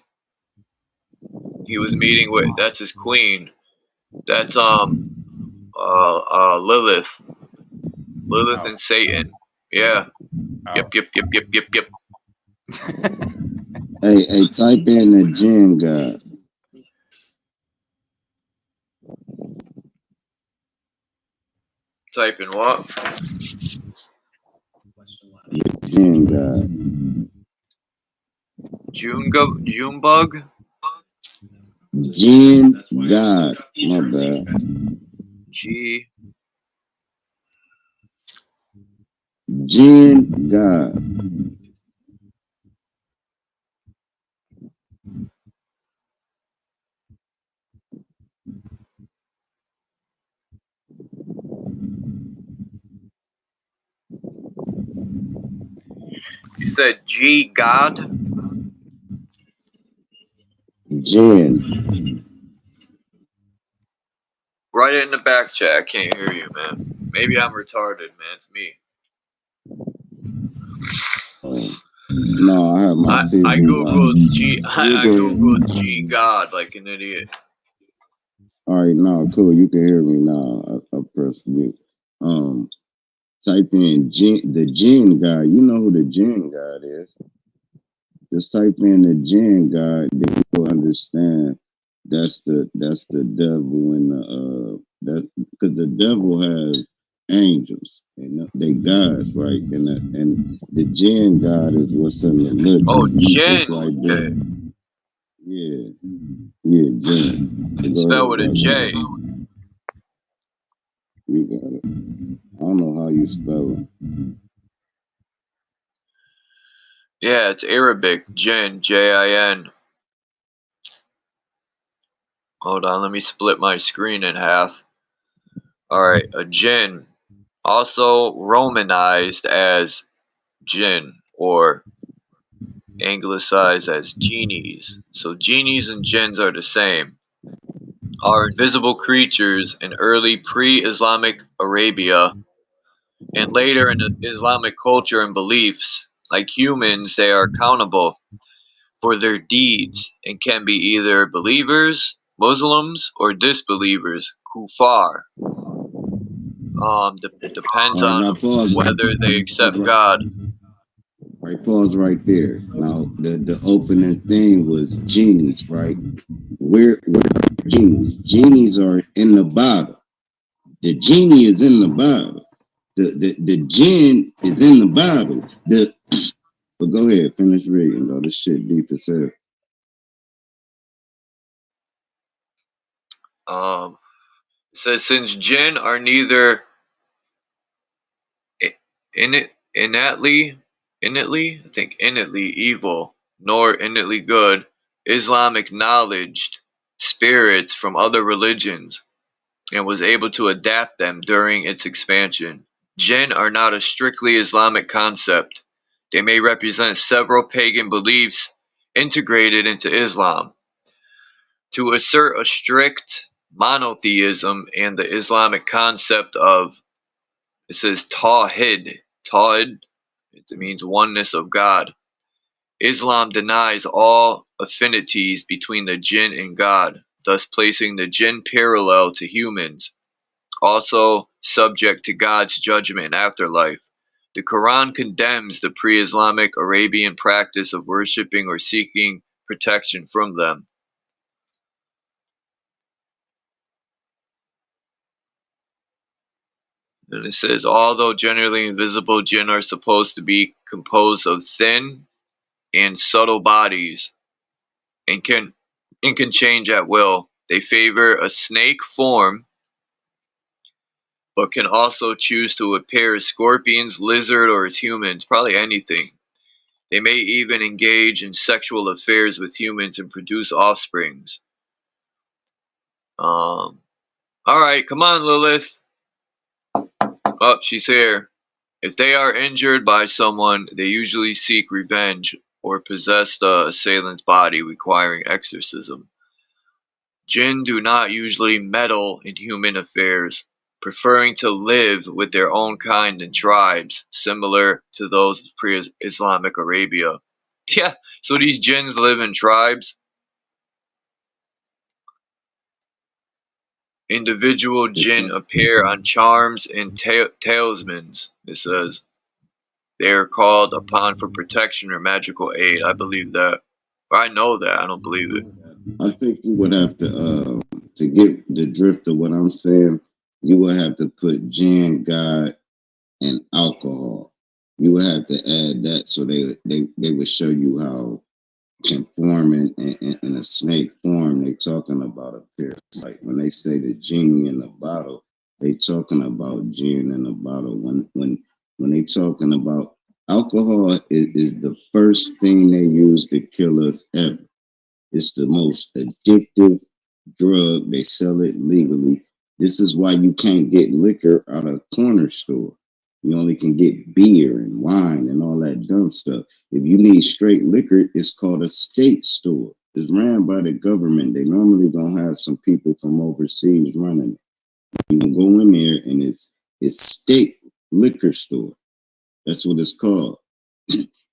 he was meeting with, that's his queen. That's Lilith. Lilith and Satan. Yeah. Yep. Hey, type in the Jinn God. Type in what? Jinn God. Junebug? Jinn God. My bad. G. Jinn God. You said G God? Jinn. Write it in the back chat. I can't hear you, man. Maybe I'm retarded, man. It's me. No, I have my TV I googled G. I Google. googled G God like an idiot. All right, no, cool. You can hear me now. I pressed mute. Type in the Jinn God. You know who the Jinn God is. Just type in the Jinn God, then you'll understand. That's the devil and that because the devil has angels and they gods, right? And the Jinn God is what's in the little. Oh, It's Jinn. like Okay. Yeah, Jinn. Spell with a J. You got it. I don't know how you spell it. Yeah, it's Arabic. Jinn. J-I-N. Hold on, let me split my screen in half. Alright, a Jinn. Also romanized as Jinn or anglicized as genies. So genies and jinns are the same. Are invisible creatures in early pre-Islamic Arabia and later in Islamic culture and beliefs. Like humans, they are accountable for their deeds and can be either believers, Muslims, or disbelievers, kuffar. Depends on whether they accept God. Right, pause right there. Now, the opening thing was genies, right? Where are genies? Genies are in the Bible. The genie is in the Bible. The jinn is in the Bible. But go ahead, finish reading, though. This shit deep as hell. It says since jinn are neither innately evil nor innately good, Islam acknowledged spirits from other religions and was able to adapt them during its expansion. Jinn are not a strictly Islamic concept. They may represent several pagan beliefs integrated into Islam. To assert a strict monotheism and the Islamic concept of, it says Tawhid. Tawhid, it means oneness of God. Islam denies all affinities between the jinn and God, thus placing the jinn parallel to humans, also subject to God's judgment in afterlife. The Quran condemns the pre-Islamic Arabian practice of worshipping or seeking protection from them. And it says, although generally invisible, jinn are supposed to be composed of thin and subtle bodies and can change at will. They favor a snake form, but can also choose to appear as scorpions, lizard, or as humans, probably anything. They may even engage in sexual affairs with humans and produce offsprings. All right, come on, Lilith. Oh, she's here. If they are injured by someone, they usually seek revenge or possess the assailant's body, requiring exorcism. Jinn do not usually meddle in human affairs, preferring to live with their own kind and tribes, similar to those of pre-Islamic Arabia. Yeah, so these jinns live in tribes. Individual jinn appear on charms and talismans, it says. They are called upon for protection or magical aid. I believe that. Or I know that. I don't believe it. I think you would have to get the drift of what I'm saying, you would have to put gin, God, and alcohol. You would have to add that so they would show you how can form in a snake form. They talking about a parasite. When they say the genie in the bottle, they talking about gin in the bottle. When they talking about alcohol is the first thing they use to kill us ever. It's the most addictive drug. They sell it legally. This is why you can't get liquor out of a corner store. You only can get beer and wine and all that dumb stuff. If you need straight liquor, it's called a state store. It's ran by the government. They normally don't have some people from overseas running it. You can go in there and it's state liquor store. That's what it's called.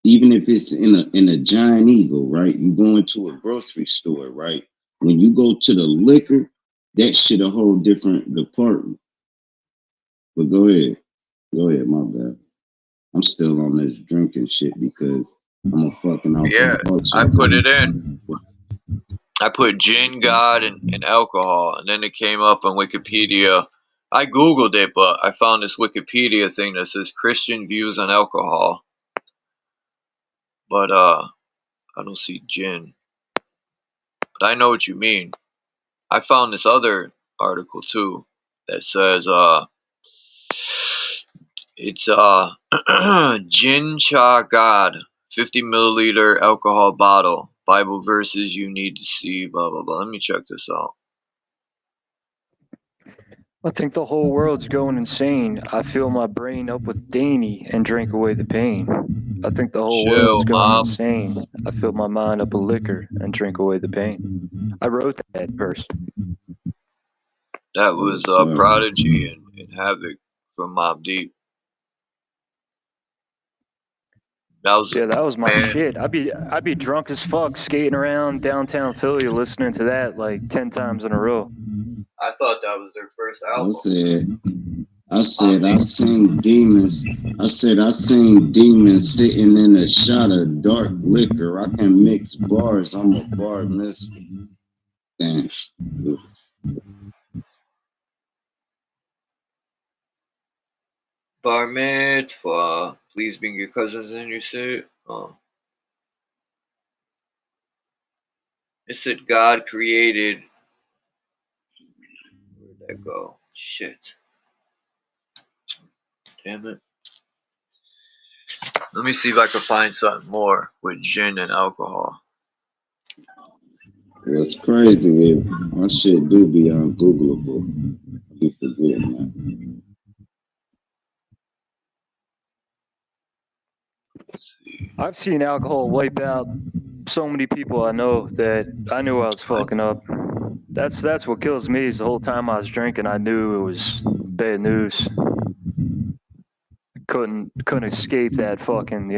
Even if it's in a Giant Eagle, right? You go into a grocery store, right? When you go to the liquor, that shit a whole different department. But go ahead, my bad. I'm still on this drinking shit because I'm a fucking alcoholic. Yeah, I put it in. I put gin, God, and alcohol, and then it came up on Wikipedia. I googled it, but I found this Wikipedia thing that says Christian views on alcohol. But I don't see gin. But I know what you mean. I found this other article too that says it's gin cha God 50 milliliter alcohol bottle. Bible verses you need to see, blah blah blah. Let me check this out. I think the whole world's going insane. I fill my brain up with Danny and drink away the pain. I think the whole world's going insane. I fill my mind up with liquor and drink away the pain. I wrote that verse. That was Prodigy and Havoc from Mobb Deep. That was my shit. I'd be drunk as fuck skating around downtown Philly listening to that like 10 times in a row. I thought that was their first album. I said I seen demons. I seen demons sitting in a shot of dark liquor. I can mix bars. I'm a bar mister. Damn. Bar mitzvah. Please bring your cousins in your suit. Oh. It said God created. Where'd that go? Shit. Damn it. Let me see if I can find something more with gin and alcohol. What's crazy is my shit do be ungoogleable. You forget, man. I've seen alcohol wipe out so many people I know that I knew I was fucking up. That's what kills me is the whole time I was drinking, I knew it was bad news. Couldn't escape that fucking,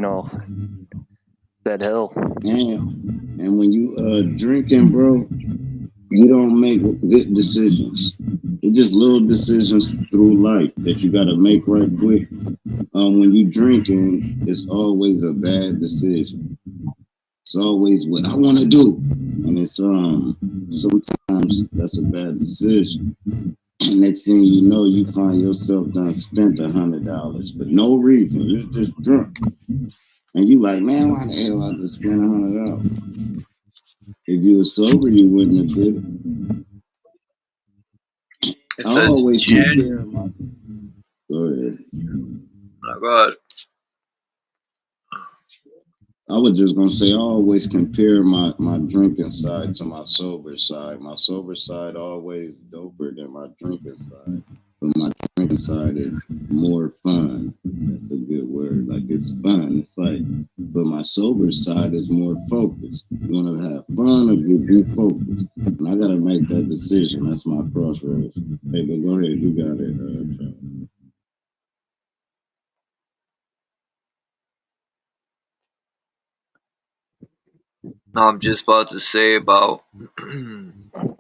that hell. Yeah. And when you drinking, bro, you don't make good decisions. It's just little decisions through life that you gotta make right quick. When you drinking, it's always a bad decision. It's always what I want to do, and it's sometimes that's a bad decision. And next thing you know, you find yourself done spent $100 for no reason. You're just drunk, and you like, man, why the hell I just spent $100? If you were sober, you wouldn't have did it. I always compare my. Go ahead. Oh God. I was just gonna say I always compare my drinking side to my sober side. My sober side always doper than my drinking side. But my drinking side is more fun. That's a good word. Like it's fun. It's like, but my sober side is more focused. You wanna have fun or you be focused. And I gotta make that decision. That's my crossroads. Hey, but go ahead, you got it, Charlie. No, I'm just about to say about.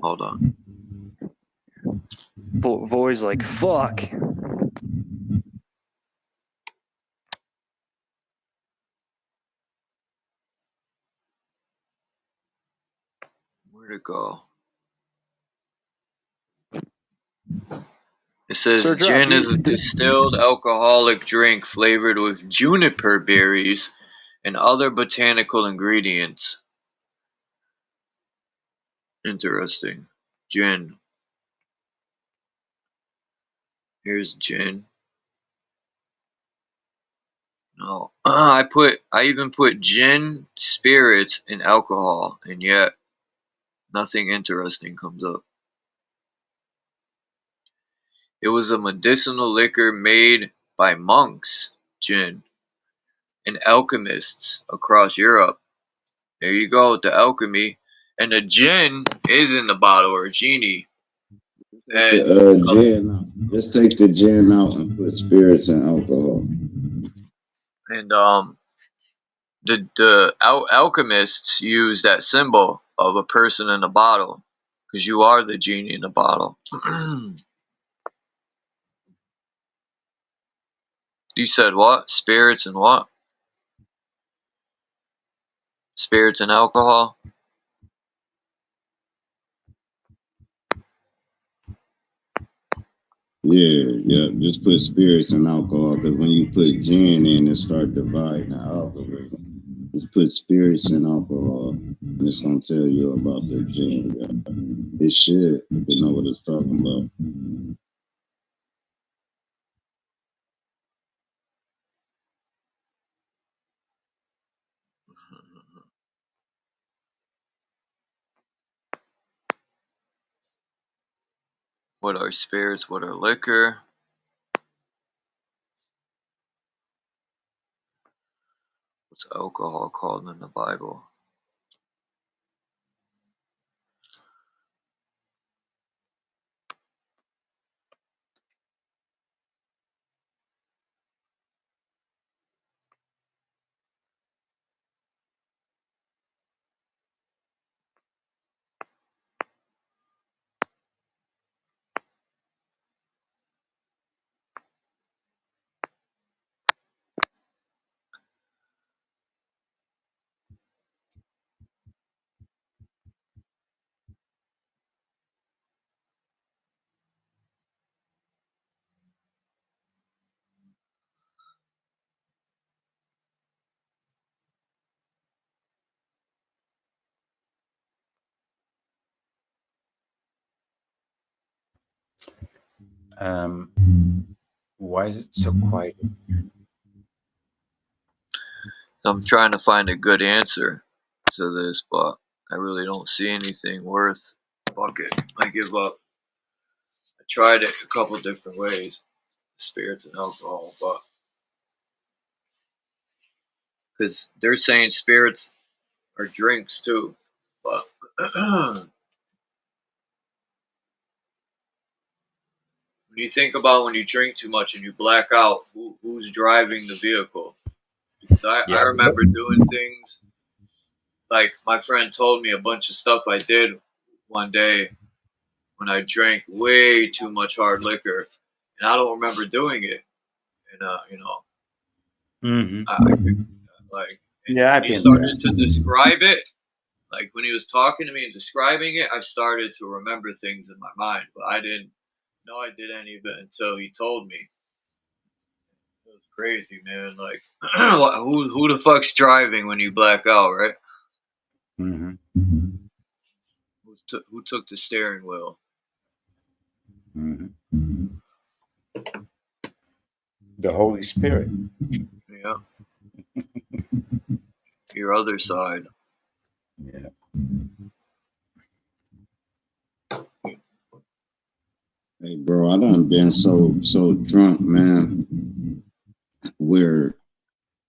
Hold on. Boy's like, fuck. Where'd it go? It says Sir, drop gin you- is a distilled alcoholic drink flavored with juniper berries and other botanical ingredients. Interesting. Gin. Here's gin. No. I even put gin, spirits, and alcohol, and yet nothing interesting comes up. It was a medicinal liquor made by monks, gin, and alchemists across Europe. There you go with the alchemy. And the gin is in the bottle, or genie. And Gin out. Just take the gin out and put spirits and alcohol. And the alchemists use that symbol of a person in a bottle, because you are the genie in the bottle. You said what? Spirits and what? Spirits and alcohol? Yeah. Just put spirits and alcohol, because when you put gin in, it start dividing the algorithm. Just put spirits and alcohol, and it's gonna tell you about the gin. Yeah. It should, if you know what it's talking about. What are spirits? What are liquor? What's alcohol called in the Bible? Why is it so quiet? I'm trying to find a good answer to this, but I really don't see anything worth. Fuck it. I give up. I tried it a couple different ways, spirits and alcohol, but because they're saying spirits are drinks too, but when you think about when you drink too much and you black out, who's driving the vehicle? Because I remember doing things like my friend told me a bunch of stuff I did one day when I drank way too much hard liquor, and I don't remember doing it. And Yeah, he started to describe it. Like when he was talking to me and describing it, I started to remember things in my mind, but I didn't know I did any of it until he told me. It was crazy, man. Like, who the fuck's driving when you black out, right? Mm-hmm. Who took the steering wheel? Mm-hmm. The Holy Spirit. Yeah. Your other side. Yeah. Hey, bro, I done been so drunk, man, where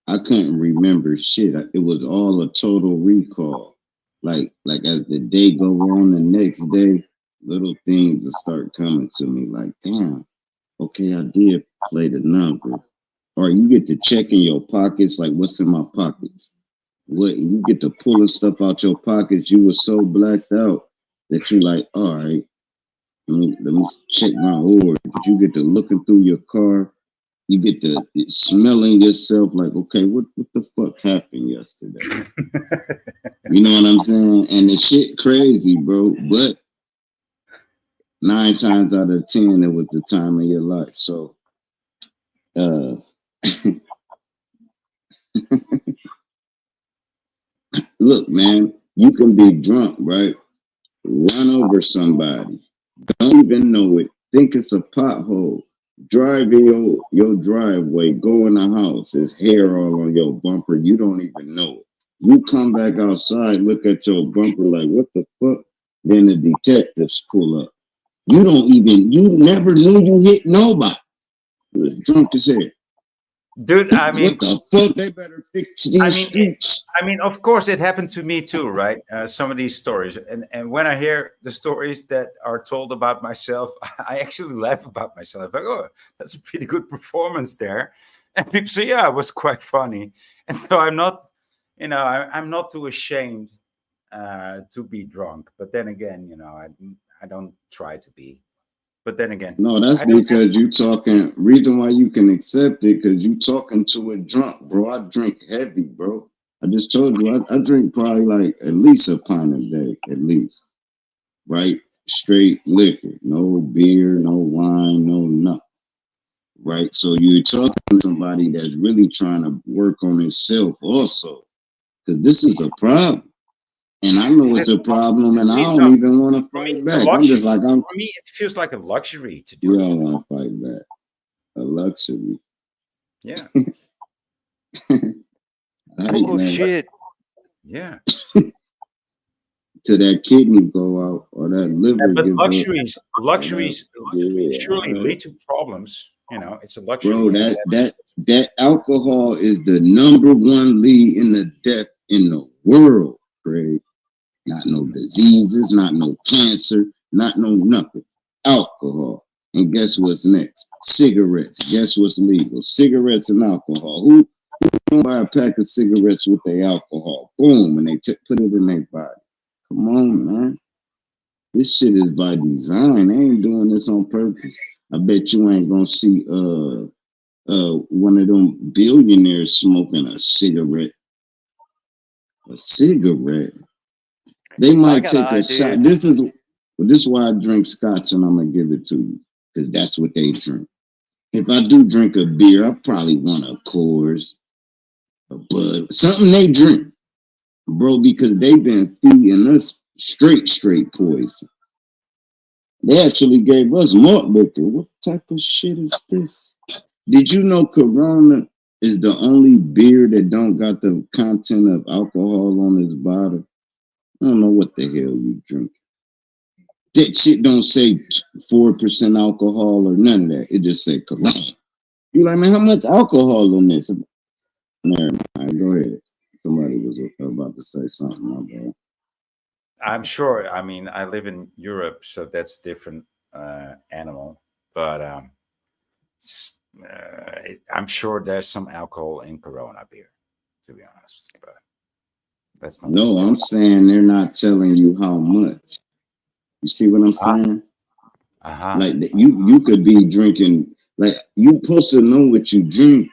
I couldn't remember shit. It was all a total recall. Like as the day go on, the next day, little things will start coming to me. Like, damn, okay, I did play the number. Or you get to check in your pockets, like what's in my pockets. What you get to pulling stuff out your pockets. You were so blacked out that you like, all right, let me check my order. But you get to looking through your car You get to smelling yourself like, okay, what the fuck happened yesterday? You know what I'm saying? And the shit crazy, bro. But 9 times out of 10, it was the time of your life. So, look, man, you can be drunk, right? Run over somebody, don't even know it, think it's a pothole, drive in your driveway, go in the house, there's hair all on your bumper, you don't even know it. You come back outside, look at your bumper like, what the fuck? Then the detectives pull up. You never knew you hit nobody. You was drunk as hell. Dude, I mean, what the fuck? They better fix these streets. I mean, of course, it happened to me too, right? Some of these stories, and when I hear the stories that are told about myself, I actually laugh about myself. Like, oh, that's a pretty good performance there, and people say, yeah, it was quite funny. And so I'm not, I'm not too ashamed to be drunk. But then again, I don't try to be. But then again, no, that's because you talking. Reason why you can accept it, because you talking to a drunk, bro. I drink heavy, bro. I just told you I drink probably like at least a pint a day, at least. Right? Straight liquor, no beer, no wine, no nothing. Right? So you're talking to somebody that's really trying to work on himself also, because this is a problem. And I know it's a problem, and I don't even want to fight back. I'm just like, for me, it feels like a luxury to do. You don't want to fight back. A luxury. Yeah. Oh shit. Yeah. To that kidney go out or that liver. But give luxuries surely lead to problems. It's a luxury. Bro, that alcohol is the #1 lead in the death in the world, Craig. Not no diseases, not no cancer, not no nothing. Alcohol. And guess what's next? Cigarettes. Guess what's legal? Cigarettes and alcohol. Who gonna buy a pack of cigarettes with their alcohol? Boom, and they put it in their body. Come on, man. This shit is by design. They ain't doing this on purpose. I bet you ain't gonna see one of them billionaires smoking a cigarette. A cigarette. They might take a shot. This is why I drink scotch, and I'm gonna give it to you, because that's what they drink. If I do drink a beer, I probably want a Coors, a Bud, something they drink, bro, because they've been feeding us straight poison. They actually gave us malt liquor. What type of shit is this? Did you know Corona is the only beer that don't got the content of alcohol on its bottle? I don't know what the hell you drink. That shit don't say 4% alcohol or none of that. It just say Corona. You like, man, how much alcohol on this? Never mind. Go ahead. Somebody was about to say something. My bad. I'm sure. I mean, I live in Europe, so that's a different animal. But I'm sure there's some alcohol in Corona beer, to be honest. But that's not. No, I'm saying they're not telling you how much. You see what I'm saying? Like you could be drinking. Like you supposed to know what you drink.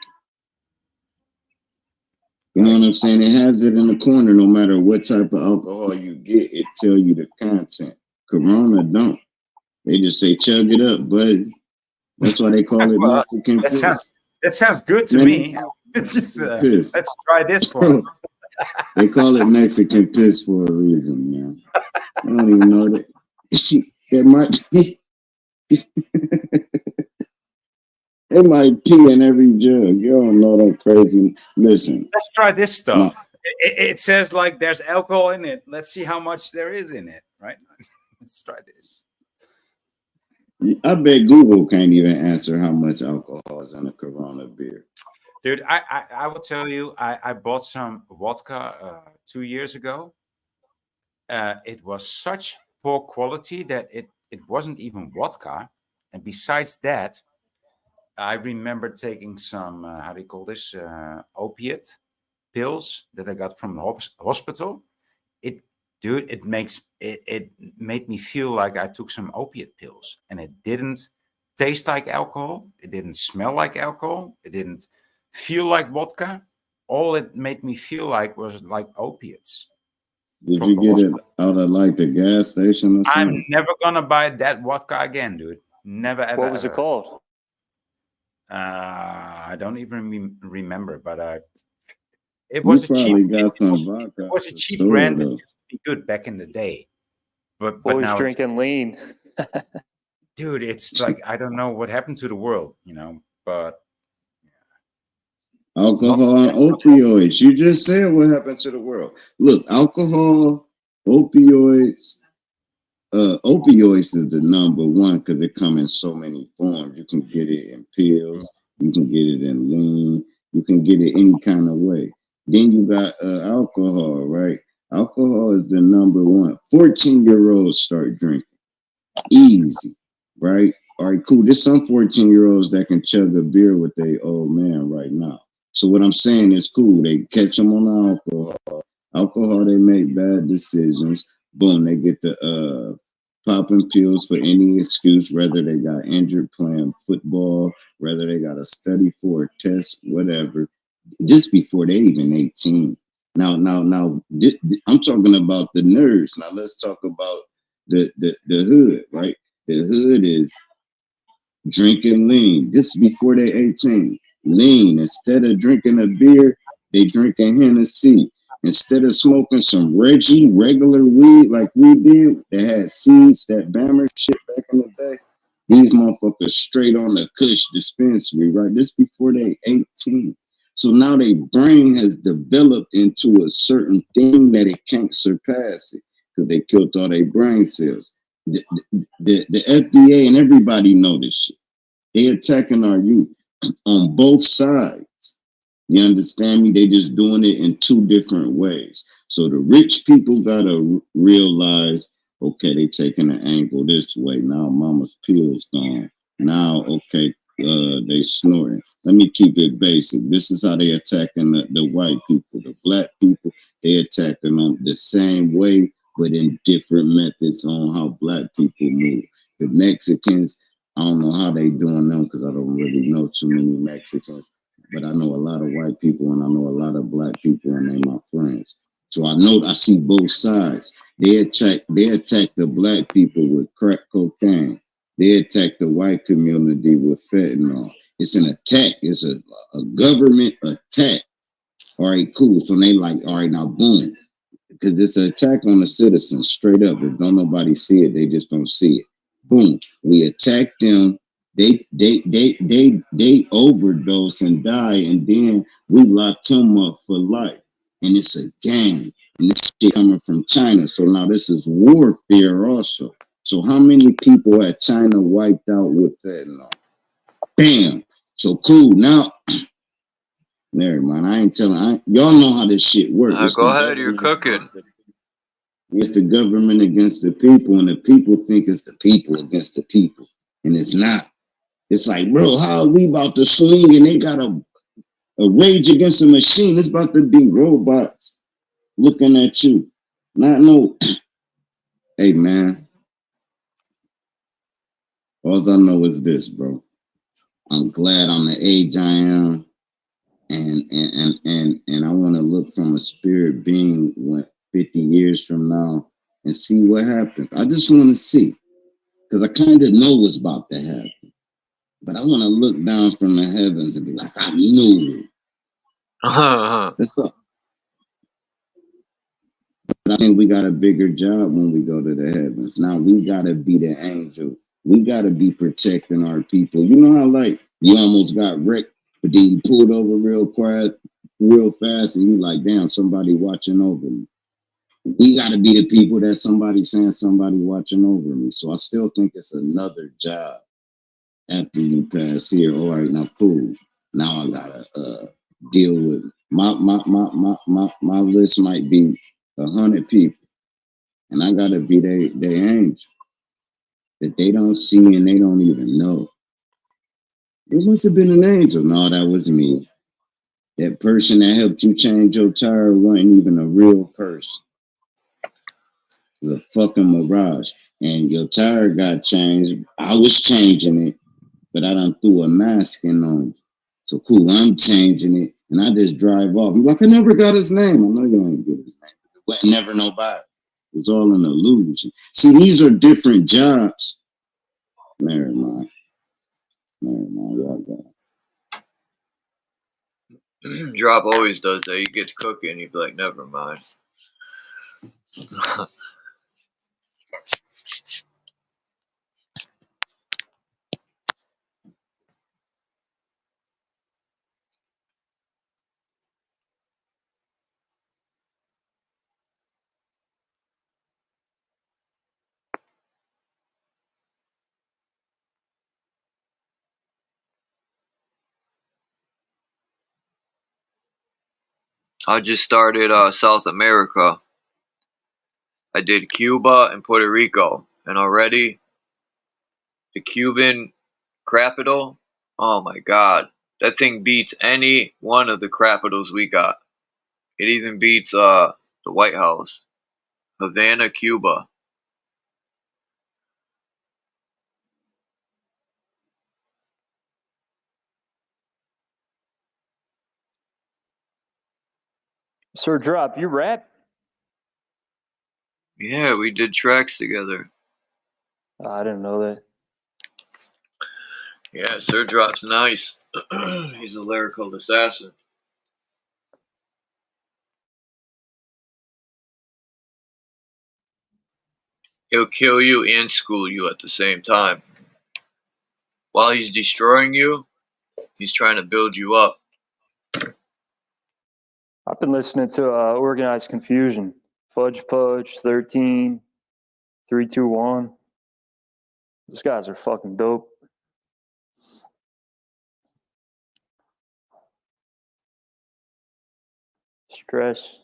You know what I'm saying? It has it in the corner. No matter what type of alcohol you get, it tell you the content. Corona don't. They just say chug it up, buddy. That's why they call it Mexican piss. That sounds good to me. It's just let's try this for. They call it Mexican piss for a reason, man. I don't even know that. It might be. They might pee in every jug. You don't know that crazy. Listen. Let's try this stuff. It says like there's alcohol in it. Let's see how much there is in it, right? Let's try this. I bet Google can't even answer how much alcohol is in a Corona beer. Dude, I will tell you, I bought some vodka 2 years ago. It was such poor quality that it wasn't even vodka. And besides that, I remember taking some, how do you call this, opiate pills that I got from the hospital. It made me feel like I took some opiate pills, and it didn't taste like alcohol. It didn't smell like alcohol. It didn't feel like vodka. All it made me feel like was like opiates. Did you get it out of like the gas station or something? I'm never gonna buy that vodka again, dude. Never ever. What was it called? I don't even remember, but it was a cheap. Got some vodka. It was a cheap brand that used to be good back in the day. But Always now drinking lean. dude, it's like I don't know what happened to the world, but alcohol and opioids. You just said what happened to the world. Look, alcohol, opioids. Opioids is the number one because it comes in so many forms. You can get it in pills, you can get it in lean, you can get it any kind of way. Then you got alcohol, right? Alcohol is the number one. 14-year-olds start drinking. Easy, right? All right, cool. There's some 14-year-olds that can chug a beer with their old man right now. So what I'm saying is cool. They catch them on alcohol. Alcohol, they make bad decisions. Boom, they get the popping pills for any excuse, whether they got injured playing football, whether they got to study for a test, whatever. Just before they even 18. Now, I'm talking about the nerds. Now let's talk about the hood, right? The hood is drinking lean. This is before they 18. Lean. Instead of drinking a beer, they drinking Hennessy. Instead of smoking some Reggie, regular weed like we did, that had seeds, that Bammer shit back in the day, these motherfuckers straight on the Kush dispensary, right? This before they 18. So now their brain has developed into a certain thing that it can't surpass it because they killed all their brain cells. The FDA and everybody know this shit. They attacking our youth on both sides. You understand me? They just doing it in two different ways. So the rich people gotta realize, okay, they taking an angle this way. Now mama's pills gone. Now, okay, they snoring. Let me keep it basic. This is how they attacking the white people. The black people, they attacking them the same way, but in different methods on how black people move. The Mexicans, I don't know how they doing them because I don't really know too many Mexicans. But I know a lot of white people and I know a lot of black people and they're my friends. So I know I see both sides. They attack the black people with crack cocaine. They attack the white community with fentanyl. It's an attack. It's a government attack. All right, cool. So they like, all right, now boom. Because it's an attack on the citizens, straight up. If don't nobody see it, they just don't see it. Boom. We attack them. They overdose and die, and then we lock them up for life. And it's a gang. And this shit coming from China. So now this is warfare also. So how many people had China wiped out with fentanyl? Bam. So cool. Now, never mind. I ain't telling. Y'all know how this shit works. Go ahead. You're cooking. It's the government against the people, and the people think it's the people against the people, and it's not. It's like, bro, how are we about to swing and they got a rage against a machine? It's about to be robots looking at you. Not no. Hey, man. All I know is this, bro. I'm glad I'm the age I am. And I want to look from a spirit being 50 years from now and see what happens. I just want to see. Because I kind of know what's about to happen. But I want to look down from the heavens and be like, I knew it. That's all. But I think we got a bigger job when we go to the heavens. Now we got to be the angel. We got to be protecting our people. You know how like you almost got wrecked, but then you pulled over real quiet, real fast, and you like, damn, somebody watching over me. We got to be the people that somebody saying somebody watching over me. So I still think it's another job. After you pass here, all right, now cool. Now I gotta deal with my list might be 100 people, and I gotta be their angel that they don't see and they don't even know. It must have been an angel. No, that was me. That person that helped you change your tire wasn't even a real person. It was a fucking mirage. And your tire got changed. I was changing it. but I done threw a masking on. So cool, I'm changing it, and I just drive off. I'm like, I never got his name. I know you ain't get his name. It was never nobody. It was all an illusion. See, these are different jobs. Never mind. Y'all got it. Drop always does that. He gets cooking. He'd be like, never mind. I just started South America. I did Cuba and Puerto Rico, and already the Cuban CRAPITAL, oh my god, that thing beats any one of the capitals we got. It even beats the White House, Havana, Cuba. Sir Drop, you rap? Yeah, we did tracks together. Oh, I didn't know that. Yeah, Sir Drop's nice. He's a lyrical assassin. He'll kill you and school you at the same time. While he's destroying you, he's trying to build you up. I've been listening to Organized Confusion, Fudge Pudge, 13, 321. Those guys are fucking dope. Stress.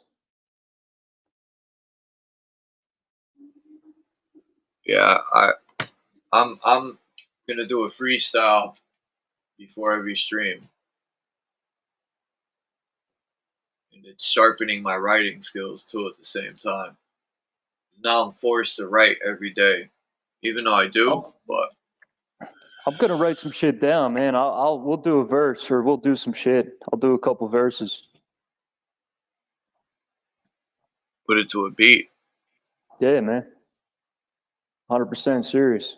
Yeah, I'm gonna do a freestyle before every stream. And it's sharpening my writing skills too at the same time. Now I'm forced to write every day. Even though I do, but I'm gonna write some shit down, man. We'll do a verse or we'll do some shit. I'll do a couple verses. put it to a beat. Yeah, man. 100% serious.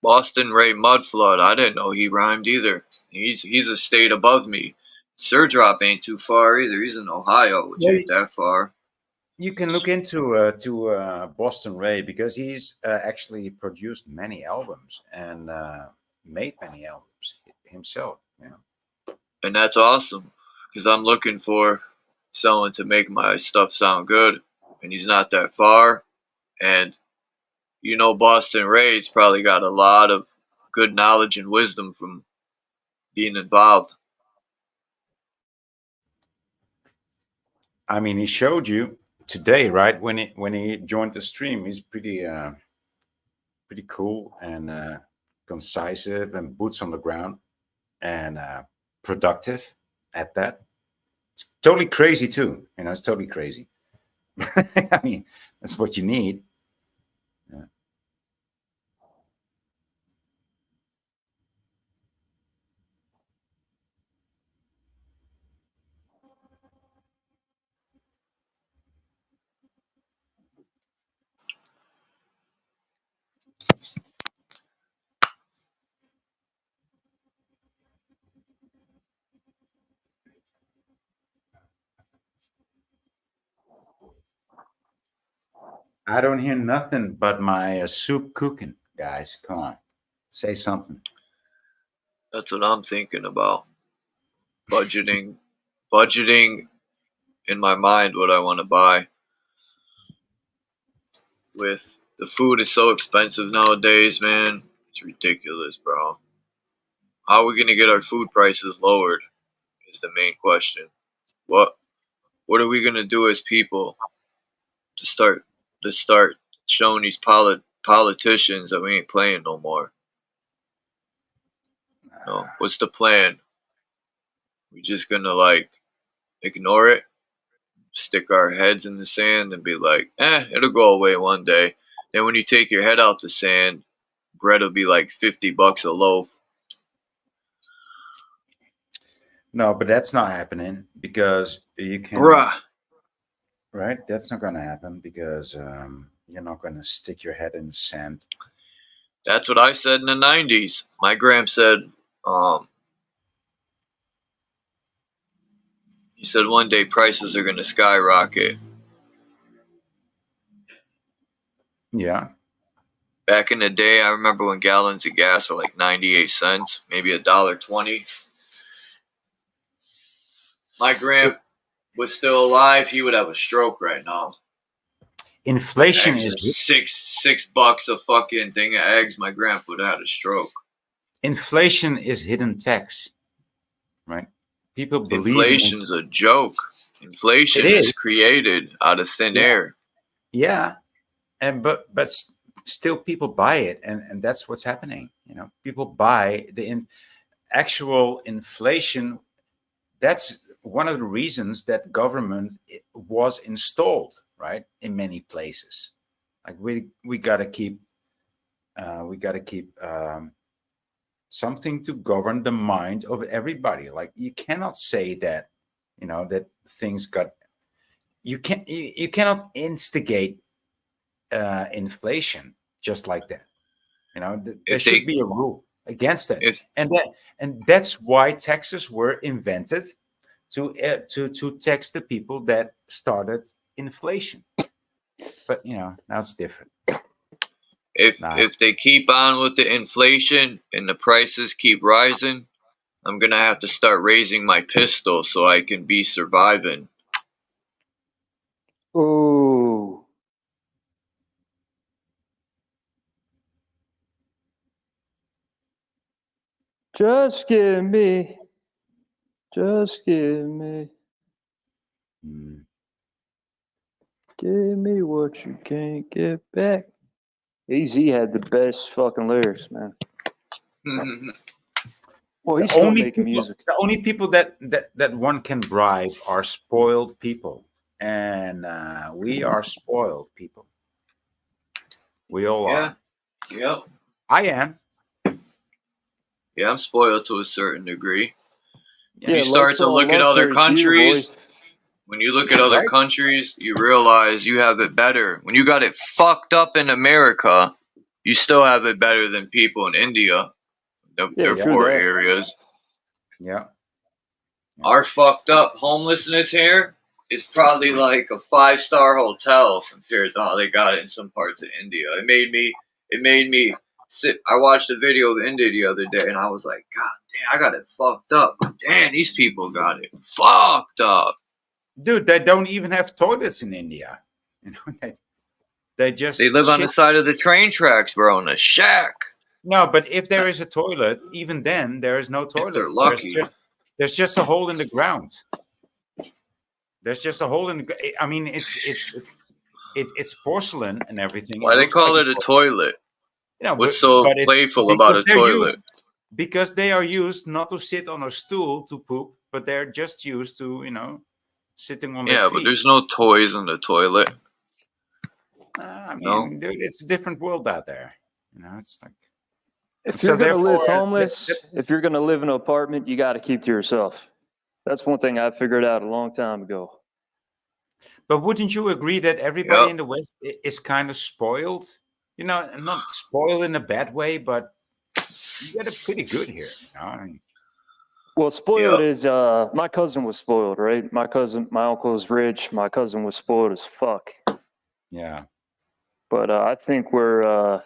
Boston Ray Mudflood, I didn't know he rhymed either. He's a state above me. Sir Drop ain't too far either. He's in Ohio, which ain't that far. You can look into Boston Ray because he's actually produced many albums and made many albums himself. Yeah. And that's awesome because I'm looking for someone to make my stuff sound good, and he's not that far. And you know, Boston Ray's probably got a lot of good knowledge and wisdom from being involved. I mean, he showed you today, right? When he joined the stream, he's pretty cool and concise and boots on the ground and productive at that. It's totally crazy too. You know, it's totally crazy. I mean, that's what you need. Yeah. I don't hear nothing but my soup cooking, guys. Come on, say something. That's what I'm thinking about. Budgeting in my mind what I want to buy. With the food is so expensive nowadays, man. It's ridiculous, bro. How are we gonna get our food prices lowered is the main question. What are we gonna do as people to start showing these politicians that we ain't playing no more? No. What's the plan? We just gonna like ignore it, stick our heads in the sand and be like, it'll go away one day. Then when you take your head out the sand, bread will be like $50 a loaf. No, but that's not happening because you can't. Bruh. Right? That's not going to happen because you're not going to stick your head in the sand. That's what I said in the 90s. My gram said, he said one day prices are going to skyrocket. Yeah. Back in the day, I remember when gallons of gas were like 98 cents, maybe $1.20. My gram was still alive, he would have a stroke right now. Inflation Eggs is are $6 a fucking thing of eggs. My grandpa would have had a stroke. Inflation is hidden tax, right? People believe Inflation's a joke. Inflation is created out of thin air. Yeah, and but still people buy it, and that's what's happening. You know, people buy the actual inflation. That's one of the reasons that government was installed, right, in many places. Like we gotta keep something to govern the mind of everybody. Like you cannot say that, you know, that things got. You cannot instigate inflation just like that. You know, there should be a rule against it, and that's why taxes were invented to tax the people that started inflation. But you know, now it's different. If they keep on with the inflation and the prices keep rising, I'm gonna have to start raising my pistol so I can be surviving. Ooh. Just give me give me what you can't get back. AZ had the best fucking lyrics, man. Well, he's still making music. The only people that one can bribe are spoiled people, and we are spoiled people. We all are. Yep. I am. Yeah, I'm spoiled to a certain degree. Yeah, you start to look at other countries. When you look at other countries, you realize you have it better. When you got it fucked up in America, you still have it better than people in India. Their poor areas. Yeah. Our fucked up homelessness here is probably like a 5-star hotel compared to how they got it in some parts of India. It made me sit. I watched a video of India the other day and I was like, God damn, I got it fucked up. Damn, these people got it fucked up. Dude, they don't even have toilets in India. You know, they live on the side of the train tracks, bro, in a shack. No, but if there is a toilet, even then there is no toilet. If they're lucky. There's just a hole in the ground. There's just a hole in the. I mean, it's porcelain and everything. Why they call it a toilet? You know, what's so playful about a toilet? Because they are used not to sit on a stool to poop, but they're just used to, you know, sitting on. Yeah, but there's no toys in the toilet. I mean, dude, it's a different world out there. You know, it's like. If you're gonna live homeless, if you're gonna live in an apartment, you got to keep to yourself. That's one thing I figured out a long time ago. But wouldn't you agree that everybody in the West is kind of spoiled? You know, not spoiled in a bad way, but you get it pretty good here. You know? I mean, well, spoiled is my cousin was spoiled, right? My uncle is rich. My cousin was spoiled as fuck. Yeah. But I think we're.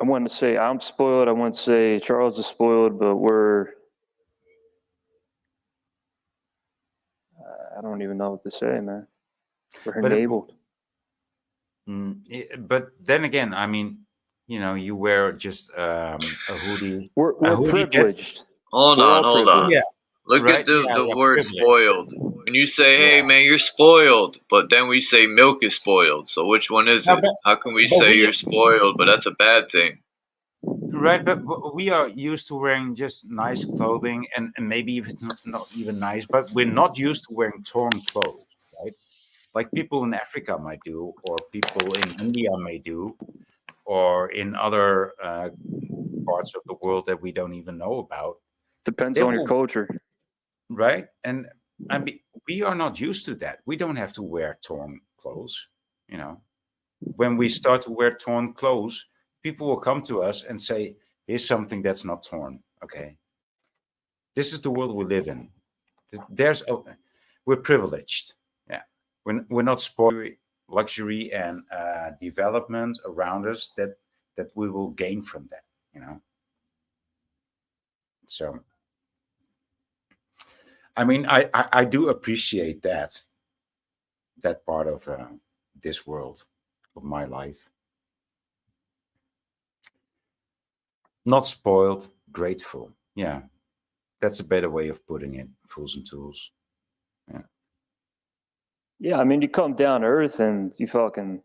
I wouldn't say I'm spoiled. I wouldn't say Charles is spoiled, but we're. I don't even know what to say, man. We're enabled. But then again, I mean, you know, you wear just a hoodie. We're privileged. Hold on. Yeah. Look at the word spoiled. When you say, hey, man, you're spoiled, but then we say milk is spoiled. So which one is it? How can we say you're spoiled, but that's a bad thing? Right, but we are used to wearing just nice clothing, and maybe if it's not even nice, but we're not used to wearing torn clothes, right? like people in Africa might do, or people in India may do, or in other parts of the world that we don't even know about. Depends They on your will, culture. right? And I mean, we are not used to that. We don't have to wear torn clothes, you know. When we start to wear torn clothes, people will come to us and say, here's something that's not torn. Okay. This is the world we live in. We're privileged. Yeah. We're not spoiled luxury and development around us that we will gain from that, you know. So I mean, I do appreciate that part of this world of my life. Not spoiled, grateful. Yeah, that's a better way of putting it. Fools and tools. Yeah. Yeah, I mean, you come down to earth and you fucking,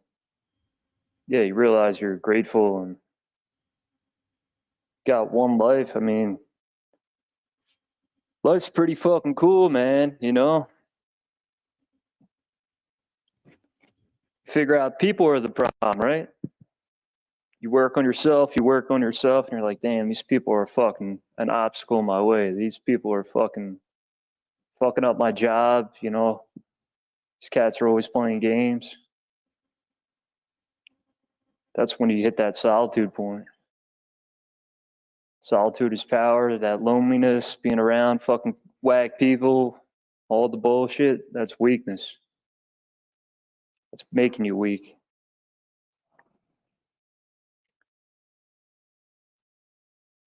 yeah, you realize you're grateful and got one life. I mean, life's pretty fucking cool, man, you know? Figure out people are the problem, right? You work on yourself, and you're like, damn, these people are fucking an obstacle in my way. These people are fucking up my job, you know? These cats are always playing games. That's when you hit that solitude point. Solitude is power, that loneliness, being around fucking whack people, all the bullshit, that's weakness. That's making you weak.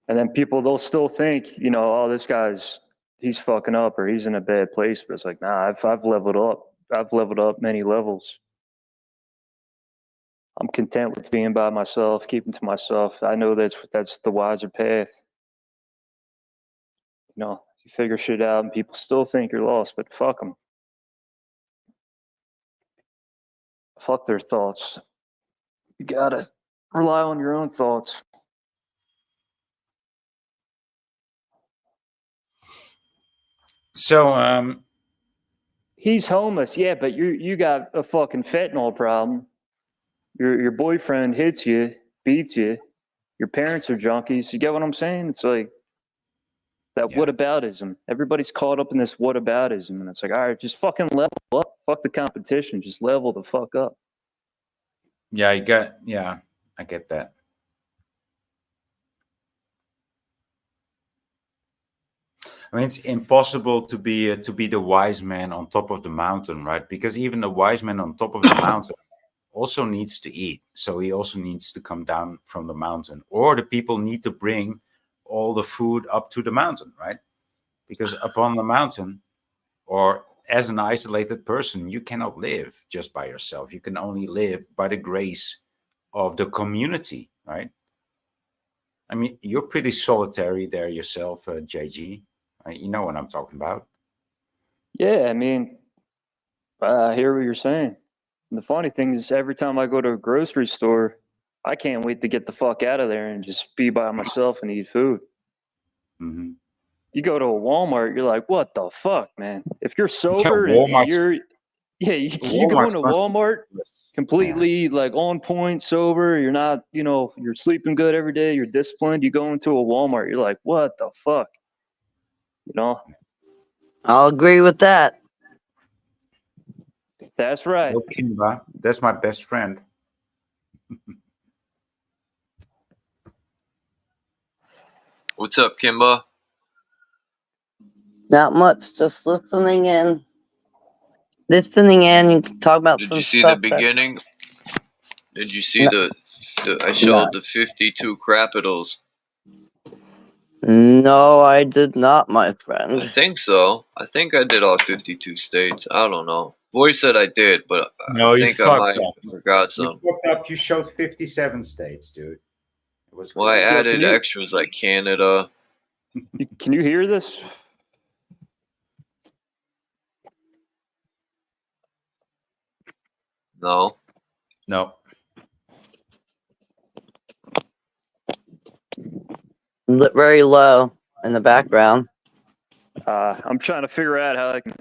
And then people, they'll still think, you know, oh, this guy's, he's fucking up or he's in a bad place. But it's like, nah, I've leveled up. I've leveled up many levels. I'm content with being by myself, keeping to myself. I know that's the wiser path. You know, you figure shit out and people still think you're lost, but fuck them. Fuck their thoughts. You gotta rely on your own thoughts. So, he's homeless, yeah, but you got a fucking fentanyl problem. Your boyfriend hits you, beats you. Your parents are junkies. You get what I'm saying? It's like that whataboutism. Everybody's caught up in this whataboutism, and it's like, all right, just fucking level up. Fuck the competition. Just level the fuck up. yeah, I get that. I mean, it's impossible to be the wise man on top of the mountain, right? Because even the wise man on top of the mountain also needs to eat. So he also needs to come down from the mountain, or the people need to bring all the food up to the mountain, right? Because upon the mountain, or as an isolated person, you cannot live just by yourself. You can only live by the grace of the community, right? I mean, you're pretty solitary there yourself, JG. You know what I'm talking about. Yeah, I mean, I hear what you're saying. And the funny thing is, every time I go to a grocery store, I can't wait to get the fuck out of there and just be by myself and eat food. Mm-hmm. You go to a Walmart, you're like, what the fuck, man? If you're sober and you're, you go into Walmart completely like on point, sober, you're not, you know, you're sleeping good every day, you're disciplined, you go into a Walmart, you're like, what the fuck? You know? I'll agree with that. That's right. No, Kimba, that's my best friend. What's up, Kimba? Not much, just listening in. Listening in, you can talk about Did some you see stuff the beginning? Did you see No. I showed the 52 capitals. No, I did not, my friend. I think so. I think I did all 52 states. I don't know. Voice said I did, but No, I you think I fucked might up. have forgot You some. fucked up. You showed 57 states, dude. It was Well, I crazy. added extras like Canada. Can you hear this? No. No. Very low in the background. I'm trying to figure out how I can.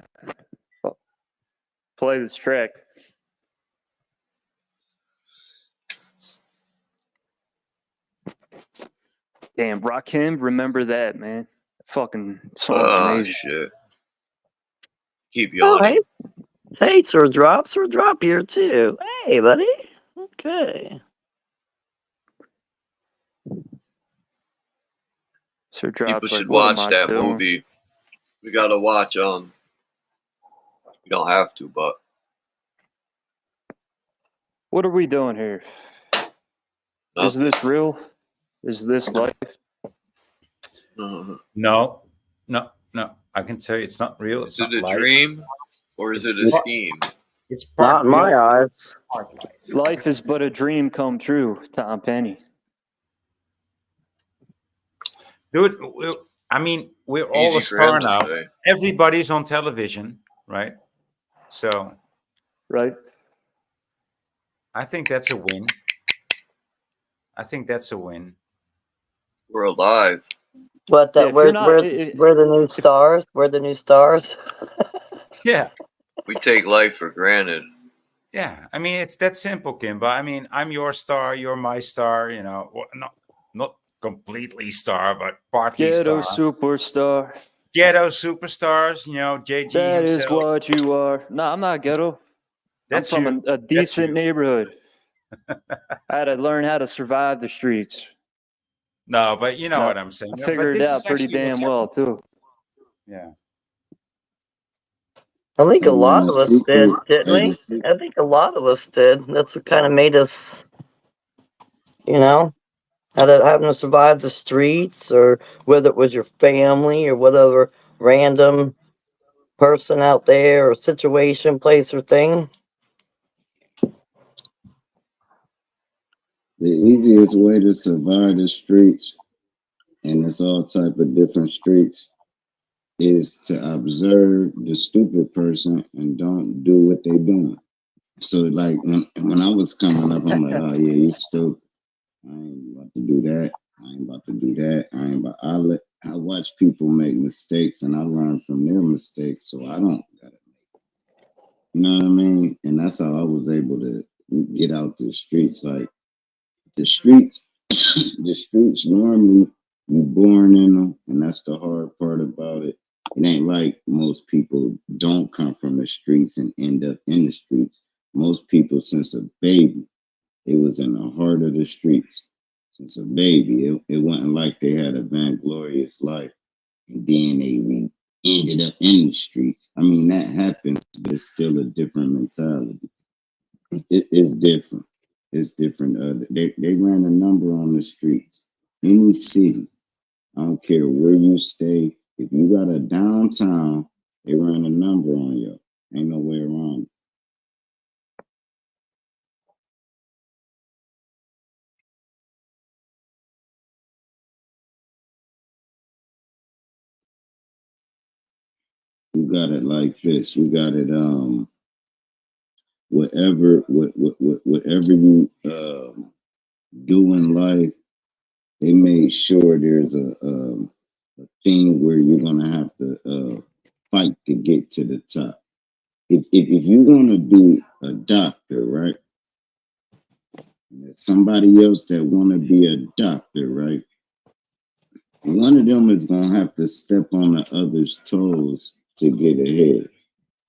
Play this track. Damn, Rakim, remember that, man. Fucking song's amazing. Shit. Keep Oh, yawning. hey, Sir Drop here too. Hey, buddy. Okay. Sir People Drop's should like, what am watch I that doing? movie. We gotta watch. You don't have to, but What are we doing here? Is nothing. this real? Is this life? No. I can tell you, it's not real. Is It's it not a life. dream or is it a scheme? It's part Not in my real, eyes. part life. Life is but a dream come true, Tom Penny. Dude, I mean, we're all Easy a for him star to now. say. Everybody's on television, right? So, right. I think that's a win. We're alive. What? Yeah, That if you're not, we're the new stars. We're the new stars. Yeah. We take life for granted. Yeah. I mean, it's that simple, Kimba. I mean, I'm your star, you're my star, you know. Well, not completely star, but partly ghetto star. superstar. Ghetto superstars, you know, JG That himself. is what you are. No, I'm not ghetto. That's I'm from you. a That's decent you. neighborhood. I had to learn how to survive the streets. No, but you know No, what I'm saying. I But figured it this out is pretty actually what's damn well, happening. too. Yeah. I think a And lot the of us did, secret, didn't hey, we? I think a lot of us did. That's what kind of made us, you know, having to survive the streets, or whether it was your family or whatever random person out there or situation, place, or thing. the easiest way to survive the streets, and it's all type of different streets, is to observe the stupid person and don't do what they doing. So like when I was coming up, I'm like, oh yeah, you stupid. I ain't about to do that. I ain't about to do that. I watch people make mistakes and I learn from their mistakes, so I don't gotta. You know what I mean? And that's how I was able to get out the streets. Like the streets, the streets normally you born in them, and that's the hard part about it. It ain't like most people don't come from the streets and end up in the streets. Most people, since a baby, it was in the heart of the streets. Since a baby, it wasn't like they had a vainglorious life and then they ended up in the streets. I mean, that happens, but it's still a different mentality. It's different. It's different. They ran a number on the streets. Any city, I don't care where you stay. If you got a downtown, they ran a number on you. Ain't no way around it. You got it like this. You got it. Whatever you do in life, they made sure there's a thing where you're gonna have to fight to get to the top. If you're gonna be a doctor, right? And there's somebody else that wanna be a doctor, right? One of them is gonna have to step on the other's toes to get ahead.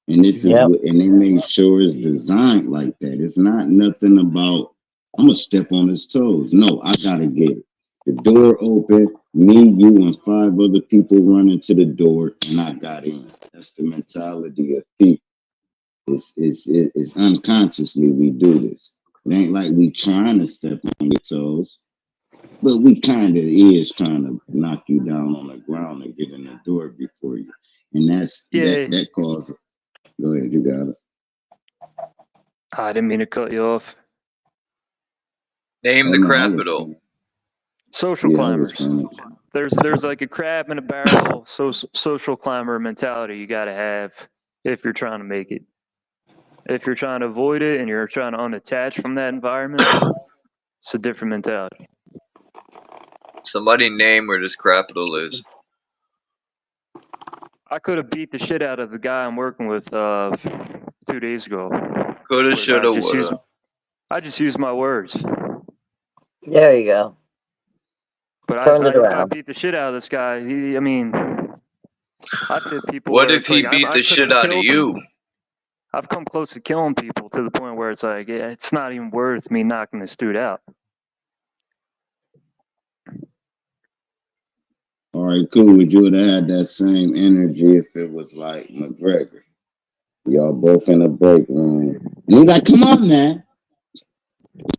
And this is what, and they made sure it's designed like that. It's not nothing about I'm gonna step on his toes. No, I gotta get it. The door open, me, you, and 5 other people running to the door, and I got in. That's the mentality of people. It's unconsciously we do this. It ain't like we trying to step on your toes, but we kind of is trying to knock you down on the ground and get in the door before you. And that causes. Go ahead, you got it. I didn't mean to cut you off. Name the CRAPITAL. Social climbers. There's like a crab in a barrel social climber mentality you gotta have if you're trying to make it. If you're trying to avoid it and you're trying to unattach from that environment, it's a different mentality. Somebody name where this CRAPITAL is. I could have beat the shit out of the guy I'm working with 2 days ago. Coulda, Was shoulda, woulda. I just used my words. There you go. But Turned it I around. beat the shit out of this guy. I mean, I've hit people What where if it's he like beat I the could shit have out of killed you? him. I've come close to killing people to the point where it's like, yeah, it's not even worth me knocking this dude out. All right, cool. Would you have had that same energy if it was like McGregor? Y'all both in the break room. And he's like, come on, man.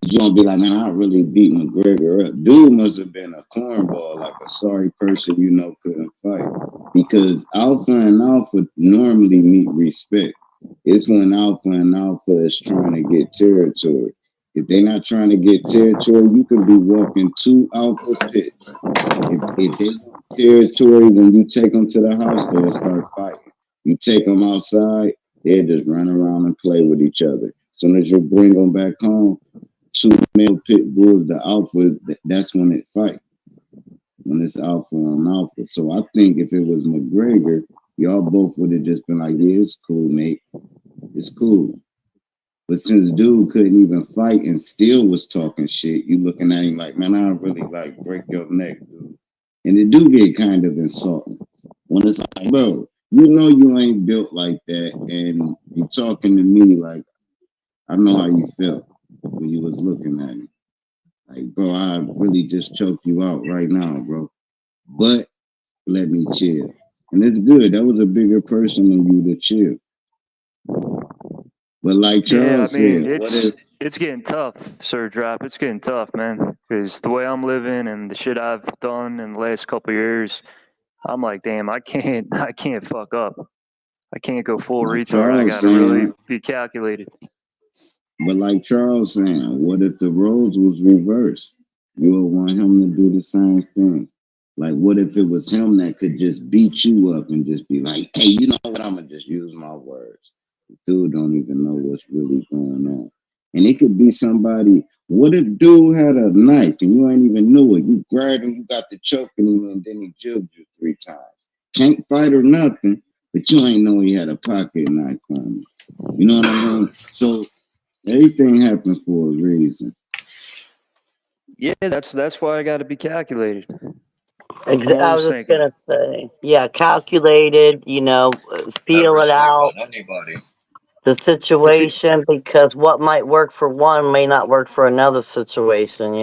You don't be like, man, I really beat McGregor up. Dude must have been a cornball, like a sorry person you know couldn't fight. Because alpha and alpha normally meet respect. It's when alpha and alpha is trying to get territory. If they're not trying to get territory, you can be walking 2 alpha pits. If they want territory, when you take them to the house, they'll start fighting. You take them outside, they'll just run around and play with each other. As soon as you bring them back home, 2 male pit bulls, the alpha, that's when it fight. When it's alpha on alpha. So I think if it was McGregor, y'all both would have just been like, yeah, it's cool, mate. It's cool. But since dude couldn't even fight and still was talking shit, you looking at him like, man, I really like break your neck, dude. And it do get kind of insulting. When it's like, bro, you know you ain't built like that, and you talking to me like, I know how you felt when you was looking at me. Like, bro, I really just choked you out right now, bro. But let me chill. And it's good. That was a bigger person than you to chill. But like Charles said, it's getting tough, Sir Drop. It's getting tough, man. Because the way I'm living and the shit I've done in the last couple of years, I'm like, damn, I can't fuck up. I can't go full like retard. I Charles gotta really saying, be calculated. but like Charles saying, what if the roles was reversed? You would want him to do the same thing. Like, what if it was him that could just beat you up and just be like, hey, you know what? I'm gonna just use my words. Dude don't even know what's really going on. And it could be somebody. What if dude had a knife and you ain't even knew it? You grabbed him, you got the choking him, and then he jubbed you 3 times. Can't fight or nothing, but you ain't know he had a pocket knife on him. You know what I mean? So everything happened for a reason. Yeah, that's why I gotta be calculated. I was just thinking. gonna say, yeah, calculated. Feel Never it sleep out. on anybody. The situation, because what might work for one may not work for another situation.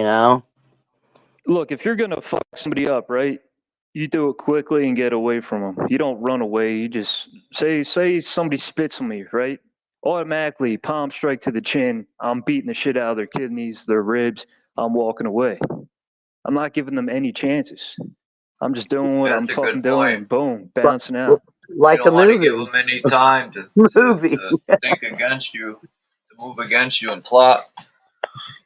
Look, if you're gonna fuck somebody up, right? You do it quickly and get away from them. You don't run away. You just say somebody spits on me, right? Automatically, palm strike to the chin. I'm beating the shit out of their kidneys, their ribs. I'm walking away. I'm not giving them any chances. I'm just doing what I'm That's a fucking good point. doing. Boom, bouncing out. Like you don't a want to give movie. them any time to think against you, to move against you and plot.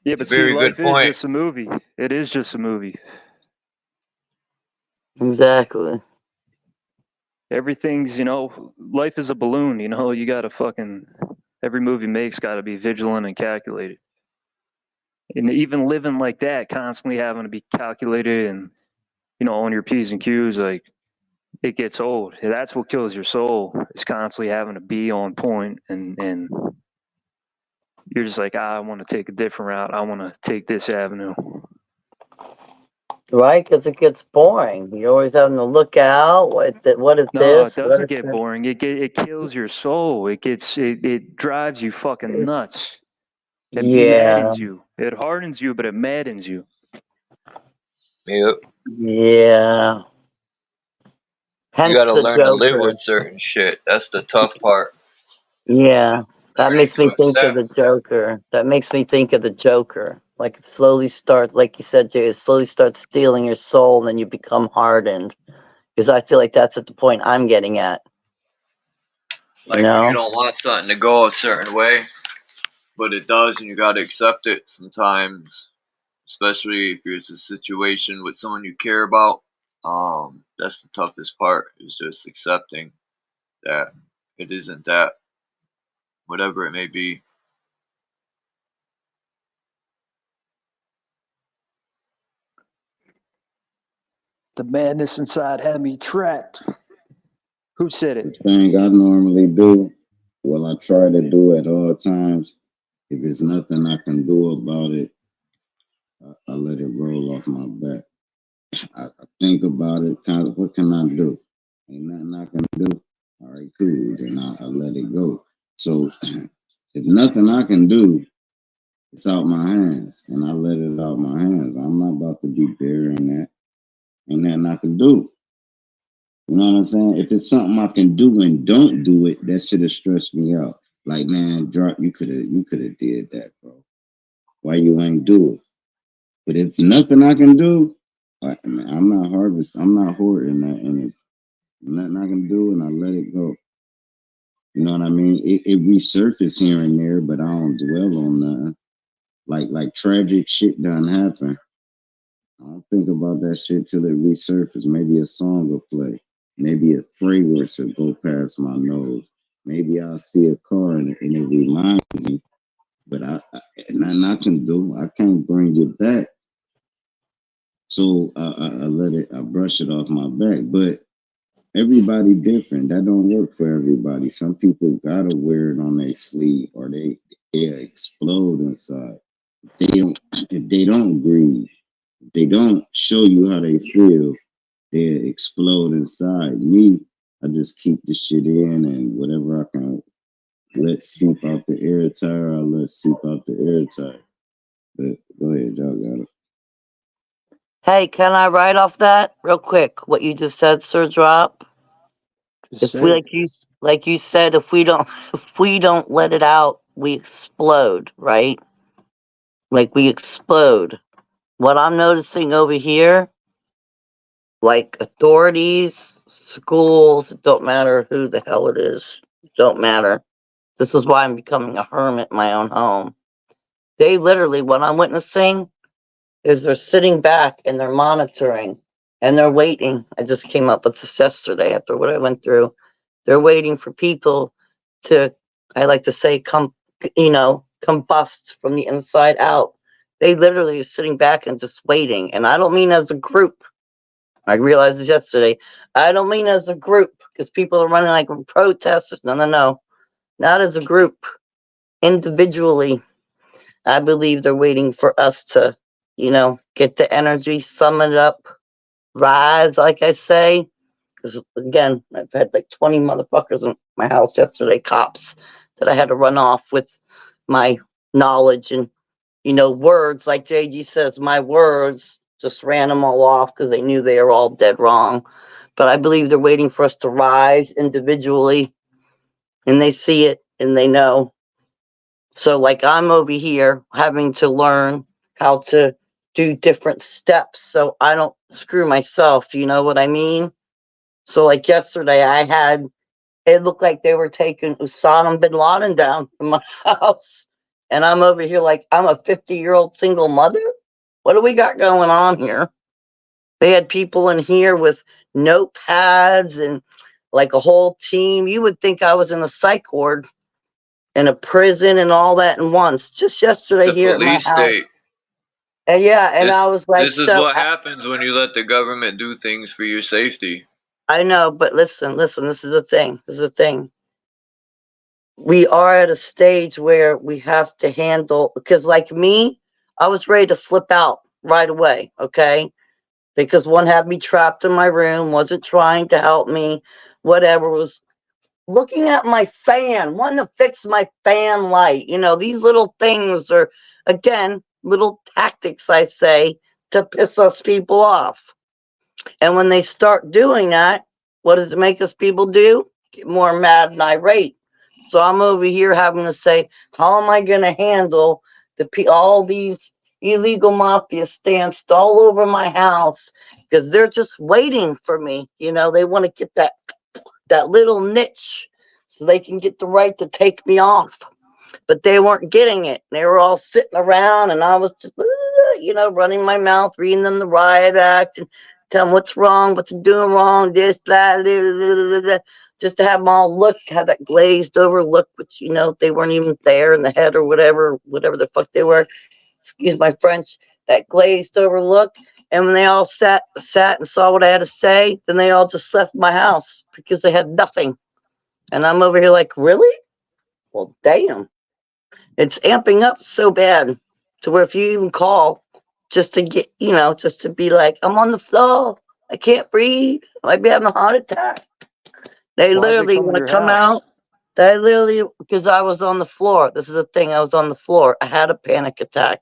Yeah, It's but a see, very good life is point. just a movie. It is just a movie. Exactly. Everything's, life is a balloon, you gotta every movie makes gotta be vigilant and calculated. And even living like that, constantly having to be calculated and, on your P's and Q's, like, it gets old. That's what kills your soul, is constantly having to be on point and you're just like, I want to take a different route. I want to take this avenue. Right? Because it gets boring. You're always having to look out. What is No, this? it doesn't get boring. It kills your soul. It drives you fucking nuts. It maddens you. It hardens you, but it maddens you. Yep. Yeah. Hence You got to the learn to live Joker. with certain shit. That's the tough part. Yeah. That makes me think of accept. the Joker. That makes me think of the Joker. Like it slowly starts, like you said, Jay, it slowly starts stealing your soul and then you become hardened. Because I feel like that's at the point I'm getting at. Like when you don't want something to go a certain way, but it does, and you got to accept it sometimes, especially if it's a situation with someone you care about. That's the toughest part, is just accepting that it isn't that, whatever it may be. The madness inside had me trapped. Who said it? The thing I normally do what I try to do at all times, if there's nothing I can do about it, I let it roll off my back. I think about it, kind of, what can I do? Ain't nothing I can do. All right, cool. Then I let it go. So if nothing I can do, it's out my hands, and I let it out my hands. I'm not about to be burying that. Ain't nothing I can do. You know what I'm saying? If it's something I can do and don't do it, that should have stressed me out. Like, man, drop, you could have did that, bro. Why you ain't do it? But if nothing I can do, man, I'm not hoarding that energy. Nothing I can do, and I let it go. You know what I mean? It resurfaces here and there, but I don't dwell on nothing. Like tragic shit done happen. I don't think about that shit till it resurfaces. Maybe a song will play. Maybe a fragrance will go past my nose. Maybe I'll see a car and it reminds me. But nothing I can do. I can't bring it back. So I let it. I brush it off my back. But everybody different. That don't work for everybody. Some people gotta wear it on their sleeve, or they explode inside. If they don't grieve, if they don't show you how they feel, they explode inside. Me, I just keep the shit in, and whatever I can let seep out the air tire, I let seep out the air tire. But go ahead, y'all got it. Hey, can I write off that real quick? What you just said, Sir Drop. Just If we like you said, if we don't let it out, we explode, right? Like we explode. What I'm noticing over here, like authorities, schools, it don't matter who the hell it is, don't matter. This is why I'm becoming a hermit in my own home. They literally, what I'm witnessing is they're sitting back and they're monitoring and they're waiting. I just came up with this yesterday after what I went through. They're waiting for people to, I like to say, combust from the inside out. They literally are sitting back and just waiting. And I don't mean as a group. I realized this yesterday. I don't mean as a group because people are running like protesters. No, no, no. Not as a group. Individually, I believe they're waiting for us to, get the energy, sum it up, rise, like I say. Because again, I've had like 20 motherfuckers in my house yesterday, cops, that I had to run off with my knowledge and, words. Like JG says, my words just ran them all off because they knew they were all dead wrong. But I believe they're waiting for us to rise individually, and they see it and they know. So, like, I'm over here having to learn how to do different steps so I don't screw myself. You know what I mean? So, like yesterday, it looked like they were taking Osama bin Laden down from my house. And I'm over here like I'm a 50-year-old single mother. What do we got going on here? They had people in here with notepads and like a whole team. You would think I was in a psych ward in a prison and all that in once. Just yesterday It's a here at my police house. state. And yeah, and I was like, This is what happens when you let the government do things for your safety. I know, but listen, this is the thing. This is the thing. We are at a stage where we have to handle, because like me, I was ready to flip out right away, okay? Because one had me trapped in my room, wasn't trying to help me, whatever, was looking at my fan, wanting to fix my fan light. These little things are, again, little tactics, I say, to piss us people off. And when they start doing that, what does it make us people do? Get more mad and irate. So I'm over here having to say, how am I going to handle all these illegal mafia stanced all over my house? Because they're just waiting for me. They want to get that little niche so they can get the right to take me off. But they weren't getting it. They were all sitting around, and I was just, running my mouth, reading them the riot act, and tell them what's wrong, what they're doing wrong, this, that, just to have them all have that glazed over look, which, they weren't even there in the head or whatever the fuck they were. Excuse my French, that glazed over look. And when they all sat and saw what I had to say, then they all just left my house because they had nothing. And I'm over here like, really? Well, damn. It's amping up so bad to where if you even call just to get, just to be like, I'm on the floor. I can't breathe. I might be having a heart attack. They Why'd they literally come to want to your come house? out. They literally, because I was on the floor. This is the thing. I was on the floor. I had a panic attack.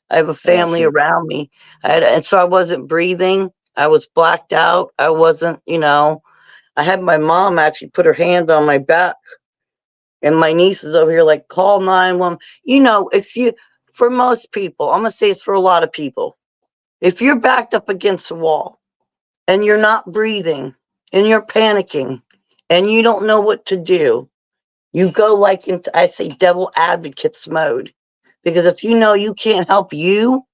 I have a family shit. around me. And so I wasn't breathing. I was blacked out. I wasn't, I had my mom actually put her hand on my back. And my niece is over here like, call 911. For most people, I'm going to say it's for a lot of people. If you're backed up against a wall and you're not breathing and you're panicking and you don't know what to do, you go like into, I say, devil advocates mode. Because if you know you can't help you,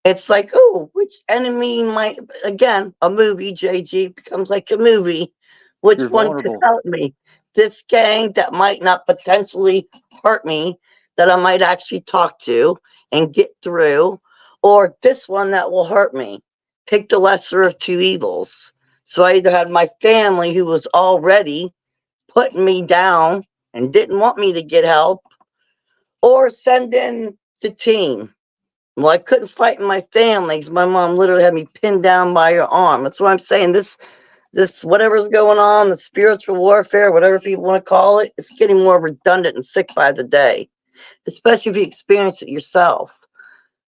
it's like, oh, which enemy might, again, a movie, JG becomes like a movie. Which You're one could vulnerable. help me? This gang that might not potentially hurt me, that I might actually talk to and get through, or this one that will hurt me. Pick the lesser of two evils. So I either had my family who was already putting me down and didn't want me to get help, or send in the team. Well, I couldn't fight in my family because my mom literally had me pinned down by her arm. That's what I'm saying. This whatever's going on, the spiritual warfare, whatever people want to call it, it's getting more redundant and sick by the day, especially if you experience it yourself.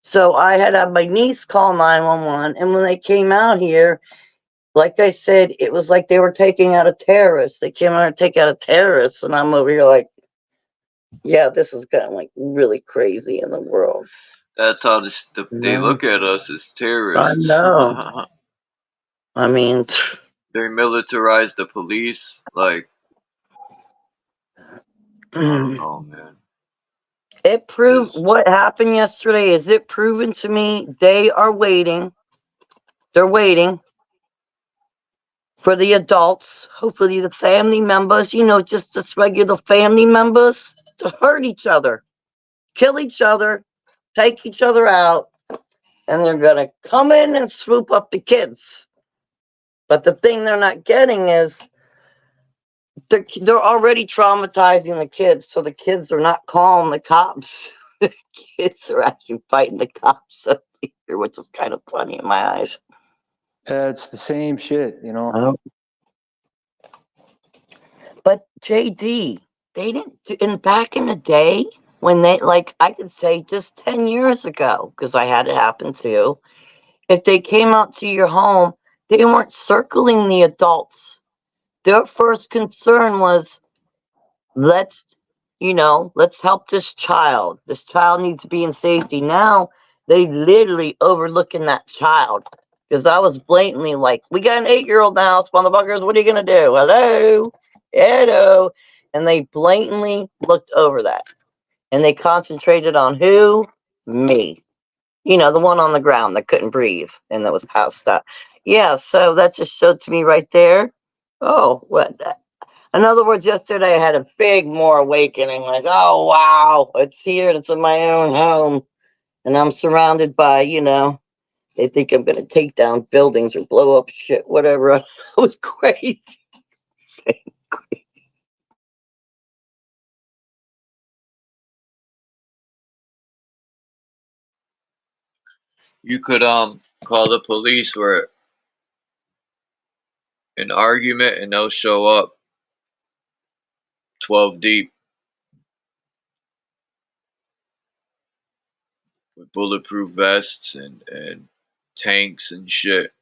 So I had my niece call 911, and when they came out here, like I said, it was like they were taking out a terrorist. They came out to take out a terrorist, and I'm over here like, yeah, this is kind of like really crazy in the world. That's how they look at us as terrorists. I know. I mean, they militarize the police. Like, I don't know, man. It proved what happened yesterday. Is it proven to me they are waiting? They're waiting for the adults, hopefully the family members, just regular family members, to hurt each other, kill each other, take each other out, and they're going to come in and swoop up the kids. But the thing they're not getting is they're already traumatizing the kids, so the kids are not calling the cops. The kids are actually fighting the cops up here, which is kind of funny in my eyes. It's the same shit, But JD, they didn't, back in the day when they, like, I could say just 10 years ago, because I had it happen too, if they came out to your home, they weren't circling the adults. Their first concern was, let's help this child. This child needs to be in safety. Now they literally overlooking that child. Because I was blatantly like, we got an 8-year-old in the house, motherfuckers. What are you gonna do? Hello. And they blatantly looked over that. And they concentrated on who? Me. The one on the ground that couldn't breathe and that was passed out. Yeah, so that just showed to me right there. Oh, what? In other words, yesterday I had a big more awakening, like, oh, wow, it's here, it's in my own home. And I'm surrounded by, they think I'm going to take down buildings or blow up shit, whatever. It was crazy. You could call the police for an argument and they'll show up 12 deep with bulletproof vests and tanks and shit.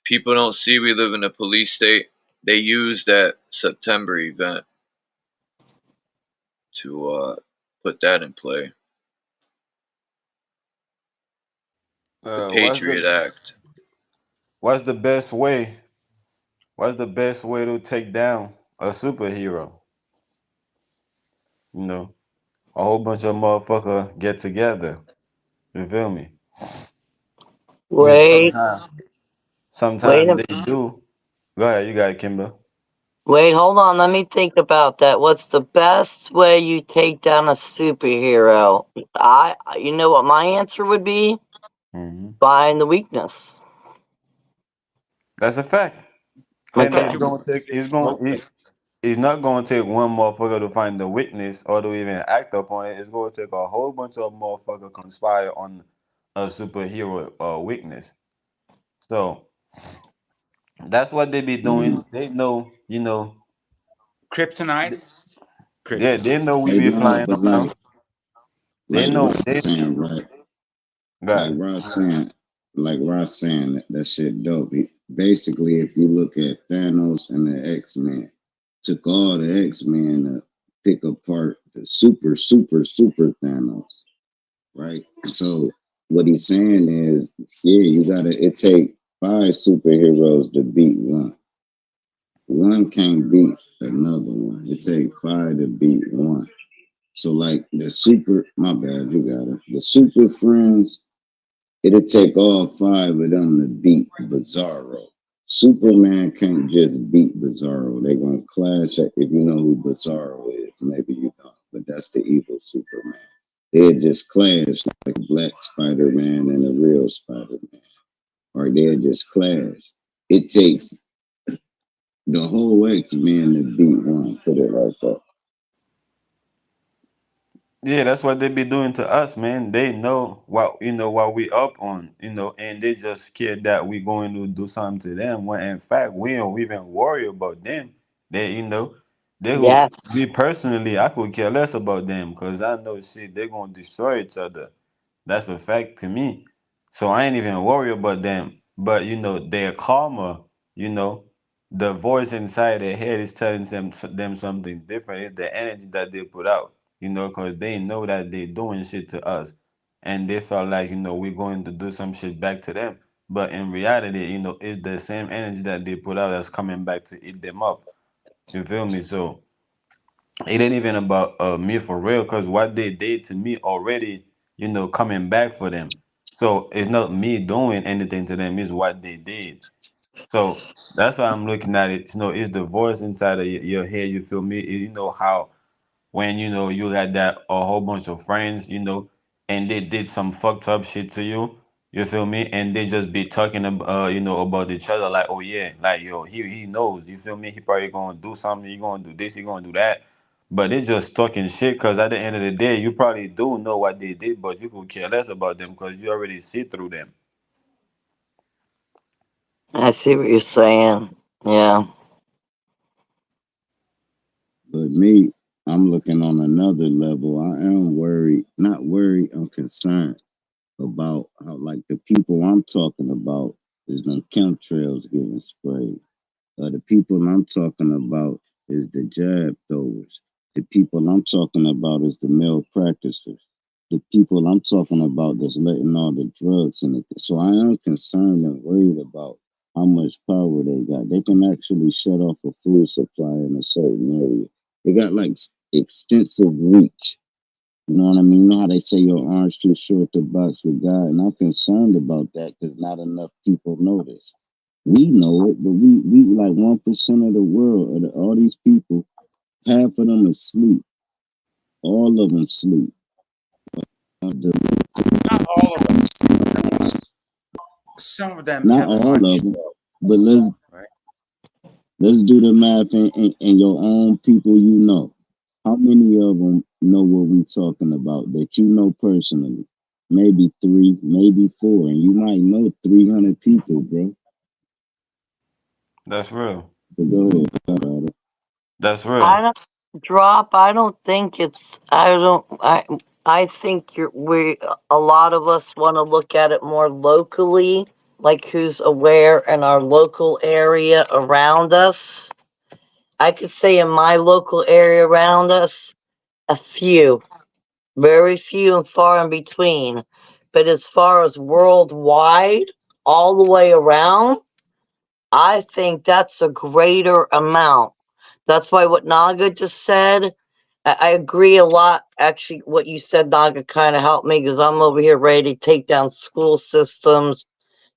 People don't see we live in a police state. They use that September event to put that in play. The Patriot Act. What's the best way? What's the best way to take down a superhero? A whole bunch of motherfuckers get together. You feel me? Wait. Sometimes they do. Go ahead, you got it, Kimber. Wait, hold on. Let me think about that. What's the best way you take down a superhero? You know what my answer would be? Find the weakness. That's a fact. And Okay. it's gonna take. It's not gonna take one motherfucker to find the witness or to even act upon it. It's gonna take a whole bunch of motherfucker conspire on a superhero weakness. So that's what they be doing. They know, Kryptonite. yeah, they know we They be know, flying but around. They like know Ross they saying, right? Like got Ross saying that shit dope. Basically, if you look at Thanos and the X-Men, took all the X-Men to pick apart the super Thanos, right? So what he's saying is, yeah, it take 5 superheroes to beat one. One can't beat another one. It take 5 to beat one. So like my bad, you got it. The super friends, it'll take all 5 of them to beat Bizarro. Superman can't just beat Bizarro. They're gonna clash. If you know who Bizarro is, maybe you don't, but that's the evil Superman. They'll just clash like Black Spider-Man and a real Spider-Man, or they'll just clash. It takes the whole X-Men to beat one. Put it like that. Yeah, that's what they be doing to us, man. They know what we up on, and they just scared that we going to do something to them. When in fact we don't even worry about them. They, they will. Yes. Me personally, I could care less about them because I know shit. They're gonna destroy each other. That's a fact to me. So I ain't even worry about them. But their karma, you know, the voice inside their head is telling them something different. It's the energy that they put out, because they know that they're doing shit to us. And they felt like, we're going to do some shit back to them. But in reality, it's the same energy that they put out that's coming back to eat them up. You feel me? So it ain't even about me for real, because what they did to me already, coming back for them. So it's not me doing anything to them, it's what they did. So that's why I'm looking at it. It's the voice inside of your head. You feel me? You know how when you had that a whole bunch of friends, and they did some fucked up shit to you. You feel me? And they just be talking about each other like, oh yeah, like yo, he knows. You feel me? He probably gonna do something. He gonna do this. He gonna do that. But they just talking shit because at the end of the day, you probably do know what they did, but you could care less about them because you already see through them. I see what you're saying. Yeah. But me, I'm looking on another level. I am worried, not worried, I'm concerned about how, like, the people I'm talking about is them chemtrails getting sprayed. The people I'm talking about is the jab throwers. The people I'm talking about is the male practitioners. The people I'm talking about that's letting all the drugs in it. So I am concerned and worried about how much power they got. They can actually shut off a food supply in a certain area. They got like extensive reach. You know what I mean? You know how they say your arm's too short to box with God, and I'm concerned about that because not enough people know this. We know it, but we like 1% of the world. All these people, half of them are asleep. All of them sleep. Not all of them. Some of them Not have a all much, of them, but let's right? let's do the math in your own people. You know, how many of them know what we talking about that you know personally? Maybe 3, maybe 4, and you might know 300 people, bro. That's real. But go ahead. That's I real. don't drop. I don't think it's. I don't. I think a lot of us want to look at it more locally, like who's aware in our local area around us. I could say in my local area around us, a few, very few and far in between. But as far as worldwide, all the way around, I think that's a greater amount. That's why what Naga just said, I agree a lot. Actually, what you said, Naga, kind of helped me because I'm over here ready to take down school systems,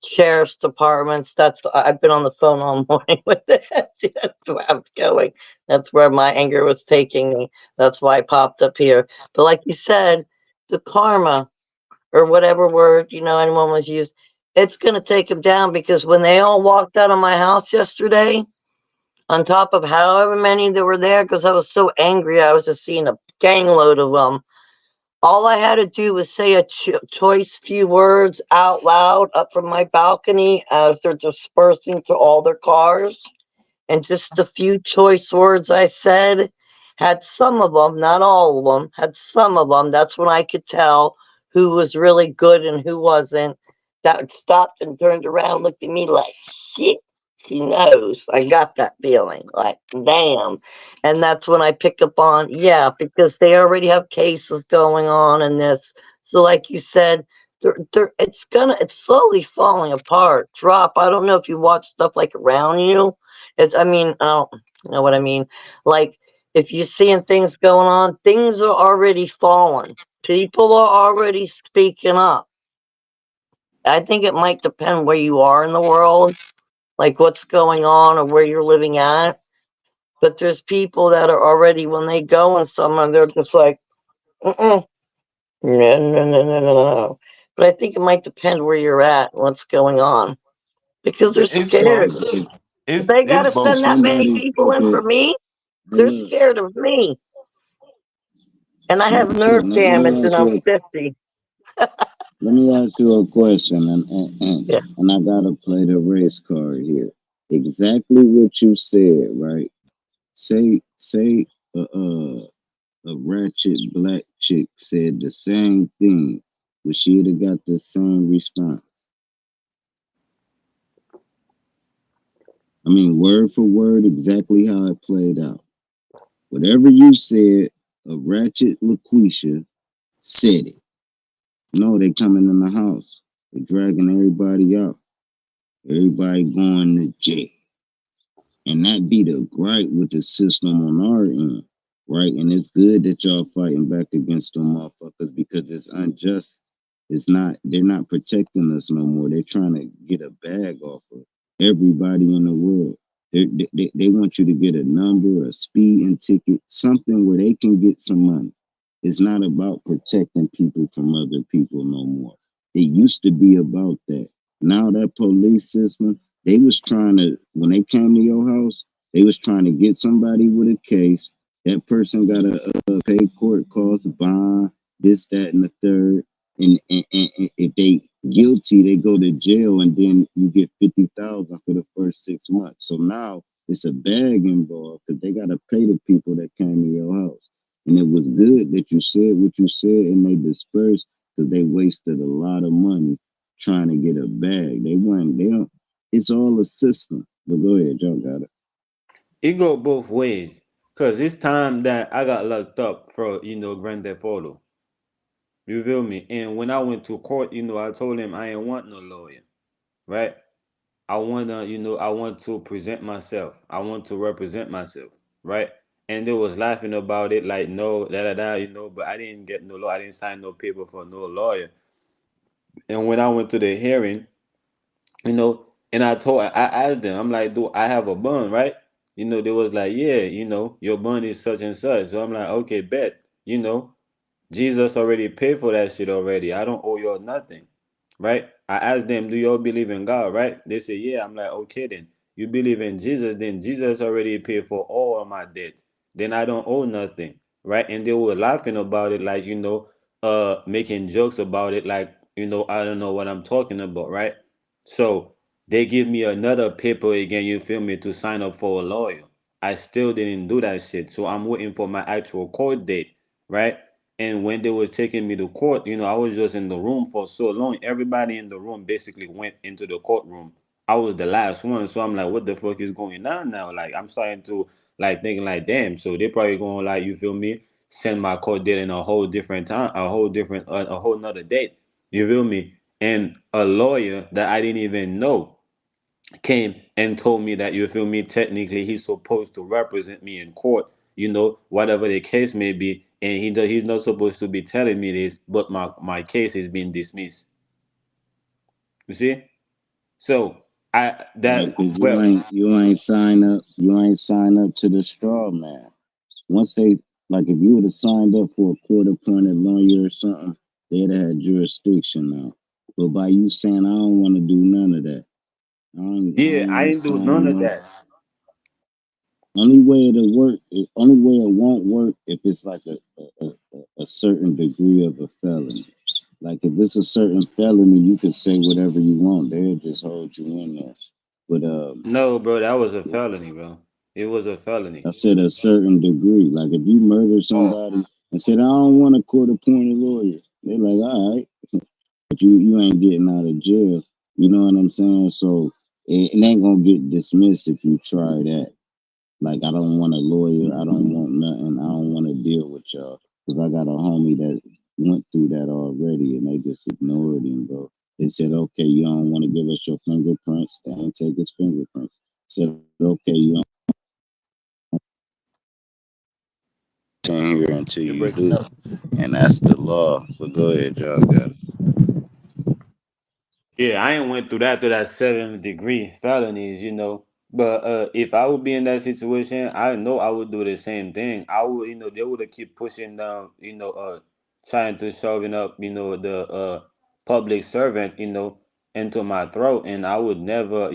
sheriff's departments. I've been on the phone all morning with it. That's where I was going. That's where my anger was taking me. That's why I popped up here. But like you said, the karma or whatever word anyone was used, it's gonna take them down because when they all walked out of my house yesterday, on top of however many that were there, because I was so angry. I was just seeing a gang load of them. All I had to do was say a choice few words out loud up from my balcony as they're dispersing to all their cars. And just the few choice words I said had some of them, not all of them, had some of them. That's when I could tell who was really good and who wasn't. That stopped and turned around, looked at me like, shit, he knows. I got that feeling, like, damn. And that's when I pick up on, yeah, because they already have cases going on in this. So, like you said, it's slowly falling apart. Drop. I don't know if you watch stuff like Around You. I mean, I don't know what I mean. Like, if you're seeing things going on, things are already falling. People are already speaking up. I think it might depend where you are in the world, like what's going on or where you're living at. But there's people that are already, when they go in somewhere, they're just like, no, no, no, no, no, no. But I think it might depend where you're at and what's going on. Because they're It's scared. both. If they got to Both. send that many people in for me, they're scared of me. And I have nerve damage and I'm 50. Let me ask you a question, and I gotta play the race card here. Exactly what you said, right? Say a ratchet black chick said the same thing, would she'd have got the same response? I mean, word for word, exactly how it played out. Whatever you said, a ratchet LaQuisha said it. No, they coming in the house. They're dragging everybody out. Everybody going to jail. And that be the gripe with the system on our end, right? And it's good that y'all fighting back against them motherfuckers because it's unjust. They're not protecting us no more. They're trying to get a bag off of everybody in the world. They want you to get a number, a speeding ticket, something where they can get some money. It's not about protecting people from other people no more. It used to be about that. Now that police system, they was trying to, when they came to your house, they was trying to get somebody with a case. That person got to pay court costs, bond, this, that, and the third. And if they guilty, they go to jail, and then you get 50,000 for the first 6 months. So now it's a bag involved because they got to pay the people that came to your house. And it was good that you said what you said, and they dispersed because they wasted a lot of money trying to get a bag. They don't. It's all a system. But go ahead, y'all got it. It go both ways. Cause it's time that I got locked up for, Grand Theft Auto. You feel me? And when I went to court, I told him I ain't want no lawyer. Right? I want to present myself. I want to represent myself. Right? And they was laughing about it, like, no, but I didn't get no law. I didn't sign no paper for no lawyer. And when I went to the hearing, and I asked them, I'm like, do I have a bond, right? They was like, yeah, your bond is such and such. So I'm like, okay, bet, Jesus already paid for that shit already. I don't owe y'all nothing, right? I asked them, do y'all believe in God, right? They say, yeah. I'm like, okay, then you believe in Jesus, then Jesus already paid for all of my debts. Then I don't owe nothing, right? And they were laughing about it, like, making jokes about it, like, I don't know what I'm talking about, right? So they give me another paper again, you feel me, to sign up for a lawyer. I still didn't do that shit. So I'm waiting for my actual court date, right? And when they was taking me to court, I was just in the room for so long. Everybody in the room basically went into the courtroom. I was the last one. So I'm like, what the fuck is going on now? Like, I'm starting to like thinking like, damn, so they probably going like, you feel me, send my court date in a whole different time, a whole nother date. You feel me? And a lawyer that I didn't even know came and told me that, you feel me, technically he's supposed to represent me in court, whatever the case may be, and he's not supposed to be telling me this, but my case is being dismissed. You see? So you ain't sign up to the straw man. Once they, like, if you would have signed up for a court appointed lawyer or something, they'd have had jurisdiction now. But by you saying I don't want to do none of that, I ain't do none of that. Only way it'll work, only way it won't work if it's like a certain degree of a felony. Like if it's a certain felony, you can say whatever you want. They'll just hold you in there. But No, bro, that was a felony, bro. It was a felony. I said a certain degree. Like if you murder Oh, somebody and said I don't want a court appointed lawyer, they're like, all right, but you ain't getting out of jail. You know what I'm saying? So it ain't gonna get dismissed if you try that. Like I don't want a lawyer. I don't want nothing. I don't want to deal with y'all because I got a homie that went through that already, and they just ignored him, bro. They said, okay, you don't want to give us your fingerprints. They ain't take his fingerprints. Said, okay, you don't stand here until you're you breaking do, up. and that's the law. But go ahead, y'all got it. Yeah, I ain't went through that 7th degree felonies, you know. But if I would be in that situation, I know I would do the same thing. I would, they would have keep pushing down, trying to shoving up, the public servant, into my throat, and I would never,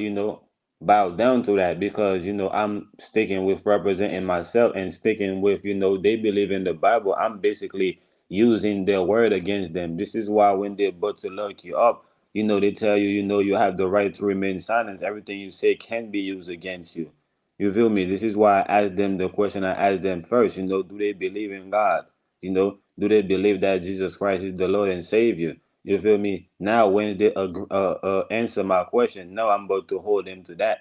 bow down to that because, I'm sticking with representing myself and sticking with, they believe in the Bible. I'm basically using their word against them. This is why when they're about to lock you up, they tell you, you have the right to remain silent. Everything you say can be used against you. You feel me? This is why I asked them the question I asked them first. Do they believe in God? Do they believe that Jesus Christ is the Lord and Savior? You feel me? Now, when they answer my question, now I'm about to hold them to that,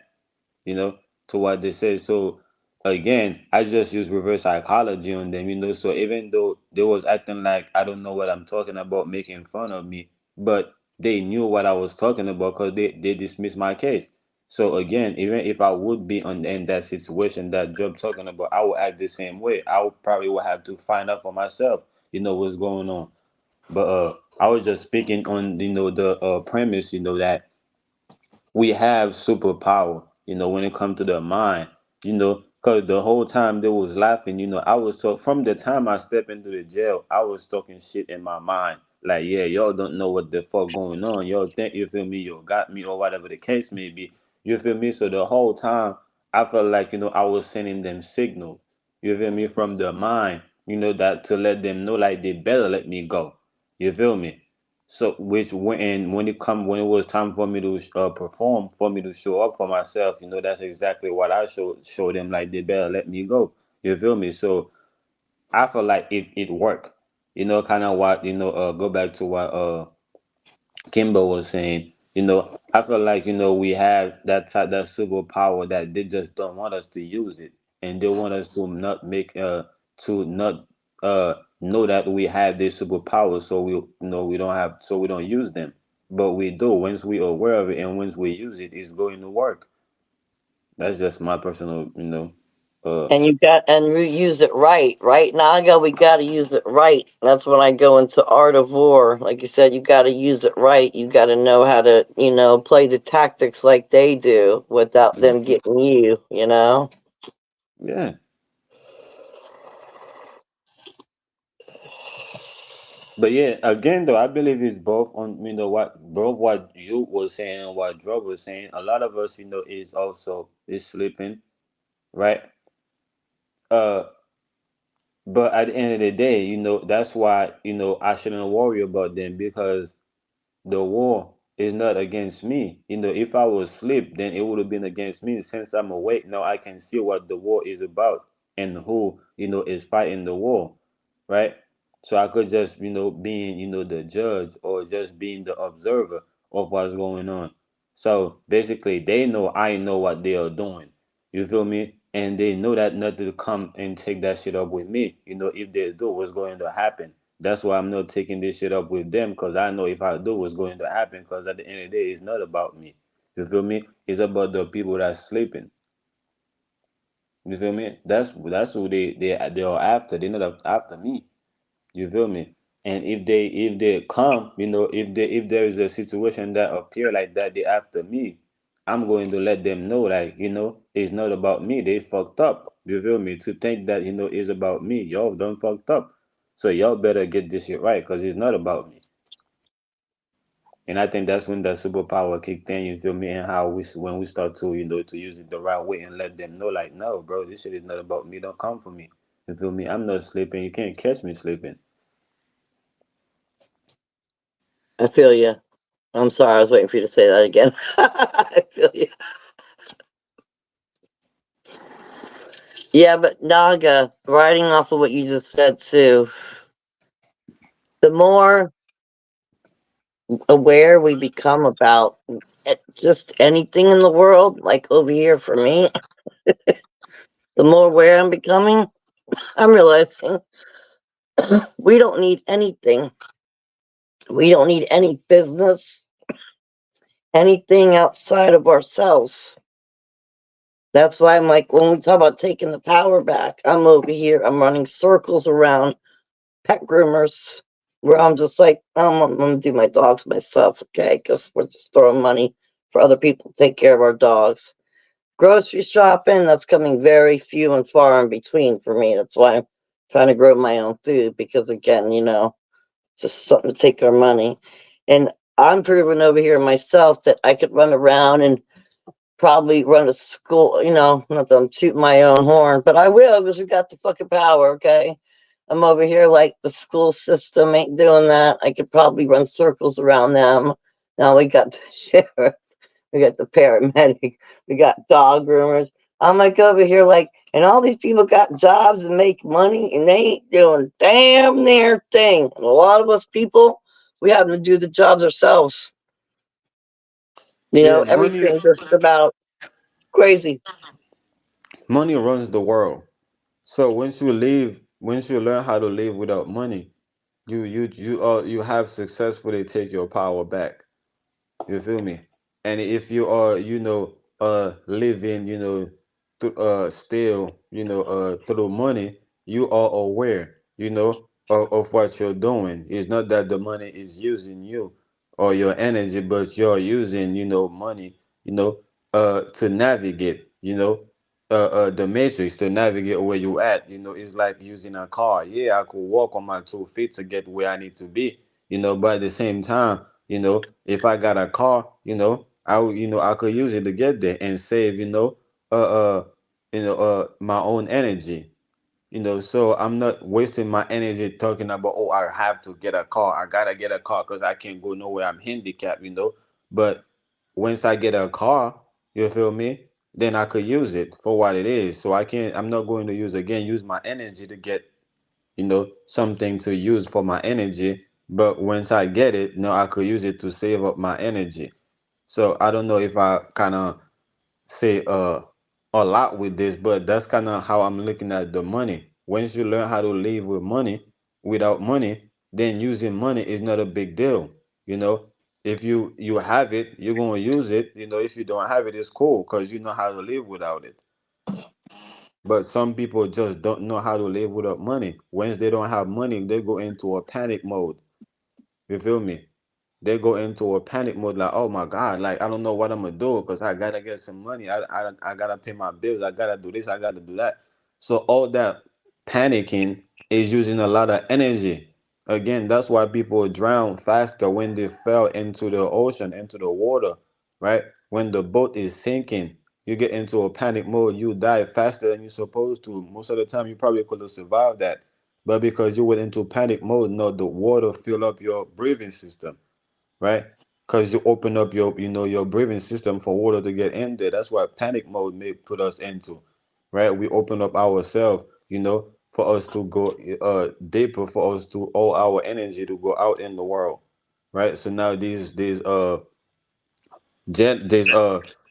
you know, to what they say. So again, I just use reverse psychology on them, So even though they was acting like I don't know what I'm talking about, making fun of me, but they knew what I was talking about because they dismissed my case. So again, even if I would be in that situation that Job talking about, I would act the same way. I would probably would have to find out for myself, what's going on. But I was just speaking on the premise, that we have superpower, when it comes to the mind, because the whole time they was laughing, I was from the time I stepped into the jail, I was talking shit in my mind. Like, yeah, y'all don't know what the fuck going on. Y'all think, you feel me, you got me or whatever the case may be. You feel me? So the whole time I felt like, I was sending them signals, you feel me, from the mind, that to let them know like they better let me go. You feel me? So which when it was time for me to perform, for me to show up for myself, that's exactly what I showed them, like they better let me go. You feel me? So I feel like it worked. Kind of what go back to what Kimber was saying. I feel like we have that superpower that they just don't want us to use it, and they want us to not make to not know that we have this superpower, so we don't have, so we don't use them, but we do. Once we are aware of it and once we use it, it's going to work. That's just my personal, uh And we use it right. Right, Naga, we got to use it right. That's when I go into art of war. Like you said, you got to use it right. You got to know how to, play the tactics like they do without them getting you. yeah. But yeah, again though, I believe it's both on what you was saying and what Drug was saying. A lot of us, is also is sleeping, right? Uh, but at the end of the day, that's why I shouldn't worry about them because the war is not against me. If I was asleep, then it would have been against me. Since I'm awake now, I can see what the war is about and who is fighting the war, right? So I could just being the judge or just being the observer of what's going on. So basically, they know I know what they are doing. You feel me? And they know that not to come and take that shit up with me. If they do, what's going to happen? That's why I'm not taking this shit up with them because I know if I do, what's going to happen. Because at the end of the day, it's not about me. You feel me? It's about the people that's sleeping. You feel me? That's who they are after. They're not after me. You feel me? And if they come, if there is a situation that appear like that, they after me, I'm going to let them know, like, it's not about me. They fucked up. You feel me? To think that it's about me, y'all done fucked up. So y'all better get this shit right, cause it's not about me. And I think that's when that superpower kicked in, you feel me, and how when we start to, to use it the right way and let them know, like, no, bro, this shit is not about me. Don't come for me. You feel me? I'm not sleeping. You can't catch me sleeping. I feel you. I'm sorry, I was waiting for you to say that again. I feel you. Yeah, but Naga, riding off of what you just said too, the more aware we become about just anything in the world, like over here for me, the more aware I'm becoming, I'm realizing we don't need anything. We don't need any business, anything outside of ourselves. That's why I'm like, when we talk about taking the power back, I'm over here, I'm running circles around pet groomers where I'm just like, I'm gonna do my dogs myself, okay? Because we're just throwing money for other people to take care of our dogs. Grocery shopping, that's coming very few and far in between for me. That's why I'm trying to grow my own food because, again, just something to take our money. And I'm proving over here myself that I could run around and probably run a school, not that I'm tooting my own horn, but I will because we got the fucking power, okay? I'm over here like the school system ain't doing that. I could probably run circles around them. Now we got the sheriff, we got the paramedic, we got dog groomers. I'm like over here like, and all these people got jobs and make money and they ain't doing damn near thing. And a lot of us people, we have to do the jobs ourselves. Yeah, money Everything just about crazy. money runs the world. So once you learn how to live without money, you have successfully take your power back. You feel me? And if you are, living, still, through money, you are aware, of what you're doing. It's not that the money is using you or your energy, but you're using, money, to navigate, the matrix to navigate where you at. It's like using a car. Yeah, I could walk on my 2 feet to get where I need to be, but at the same time, if I got a car, I could use it to get there and save, my own energy. So I'm not wasting my energy talking about, oh, I have to get a car. I gotta get a car because I can't go nowhere. I'm handicapped, But once I get a car, you feel me? Then I could use it for what it is. So I'm not going to use my energy to get, something to use for my energy. But once I get it, I could use it to save up my energy. So I don't know if I kind of say a lot with this, but that's kind of how I'm looking at the money. Once you learn how to live with money, without money, then using money is not a big deal. You know, if you have it, you're gonna use it. If you don't have it, it's cool because you know how to live without it. But some people just don't know how to live without money. Once they don't have money, they go into a panic mode. You feel me? They go into a panic mode like, oh my God, like I don't know what I'm gonna do because I gotta get some money. I gotta pay my bills. I gotta do this. I gotta do that. So all that panicking is using a lot of energy. Again, that's why people drown faster when they fell into the ocean, into the water, right? When the boat is sinking, you get into a panic mode, you die faster than you're supposed to. Most of the time, you probably could have survived that. But because you went into panic mode, no, the water fill up your breathing system, right? Because you open up your breathing system for water to get in there. That's what panic mode may put us into, right? We open up ourselves, for us to go deeper, for us to all our energy to go out in the world, right? So now these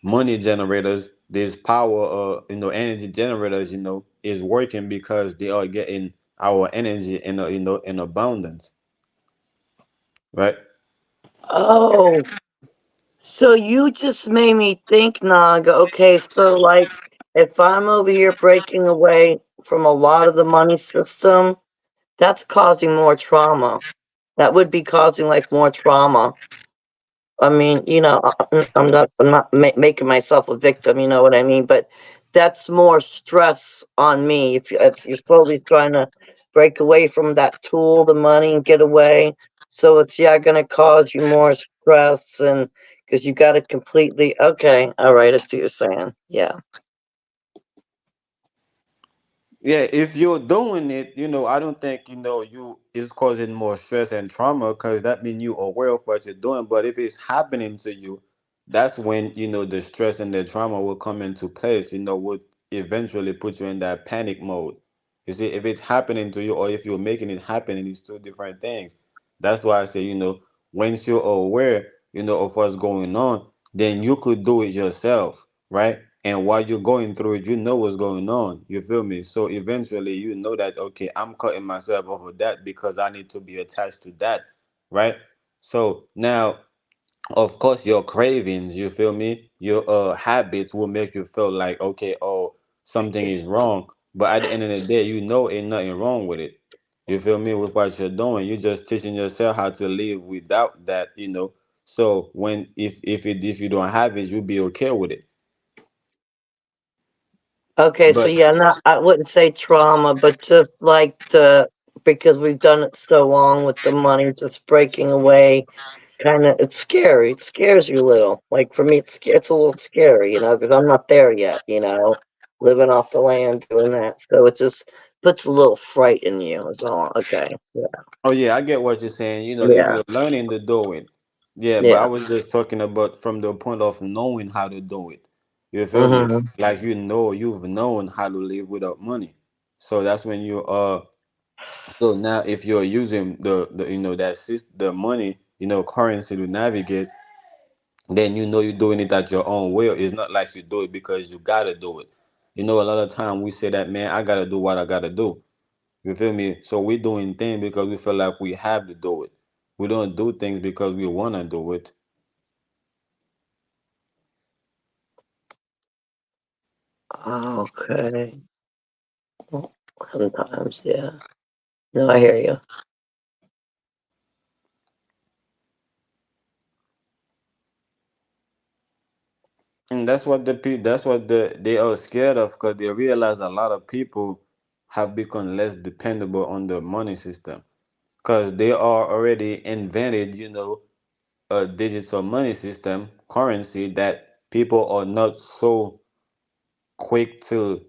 money generators, these power energy generators, is working because they are getting our energy in abundance, right? Oh, so you just made me think, Naga. Okay, so like if I'm over here breaking away from a lot of the money system, that's causing more trauma. That would be causing like more trauma. I mean, I'm not making myself a victim, you know what I mean? But that's more stress on me. If you're slowly trying to break away from that tool, the money, and get away, So it's gonna cause you more stress and because you got to completely okay. All right, I see what you're saying. Yeah. Yeah, if you're doing it, I don't think you is causing more stress and trauma because that means you aware of what you're doing. But if it's happening to you, that's when the stress and the trauma will come into place. Would eventually put you in that panic mode. You see, if it's happening to you or if you're making it happen, it's two different things. That's why I say, once you're aware, of what's going on, then you could do it yourself, right? And while you're going through it, you know what's going on. You feel me? So eventually, you know that okay, I'm cutting myself off of that because I need to be attached to that, right? So now, of course, your cravings, you feel me? Your habits will make you feel like okay, oh, something is wrong. But at the end of the day, ain't nothing wrong with it. You feel me? With what you're doing, you're just teaching yourself how to live without that. So when if you don't have it, you'll be okay with it. Okay, so But yeah, not I wouldn't say trauma, but just like the because we've done it so long with the money just breaking away, kind of it's scary. It scares you a little. Like for me, it's a little scary, because I'm not there yet. Living off the land, doing that, so it just puts a little fright in you. Is all. Okay, yeah, oh yeah, I get what you're saying. If yeah, you're learning to do it, yeah. But I yeah. was just talking about from the point of knowing how to do it. You feel me? Hmm. Like you've known how to live without money. So that's when you So now if you're using the the money currency to navigate, then you're doing it at your own will. It's not like you do it because you gotta do it. A lot of time we say that man, I gotta do what I gotta do. You feel me? So we're doing things because we feel like we have to do it. We don't do things because we want to do it. Okay. Well, sometimes, yeah. No, I hear you. And that's what they are scared of because they realize a lot of people have become less dependable on the money system because they are already invented, a digital money system, currency that people are not so quick to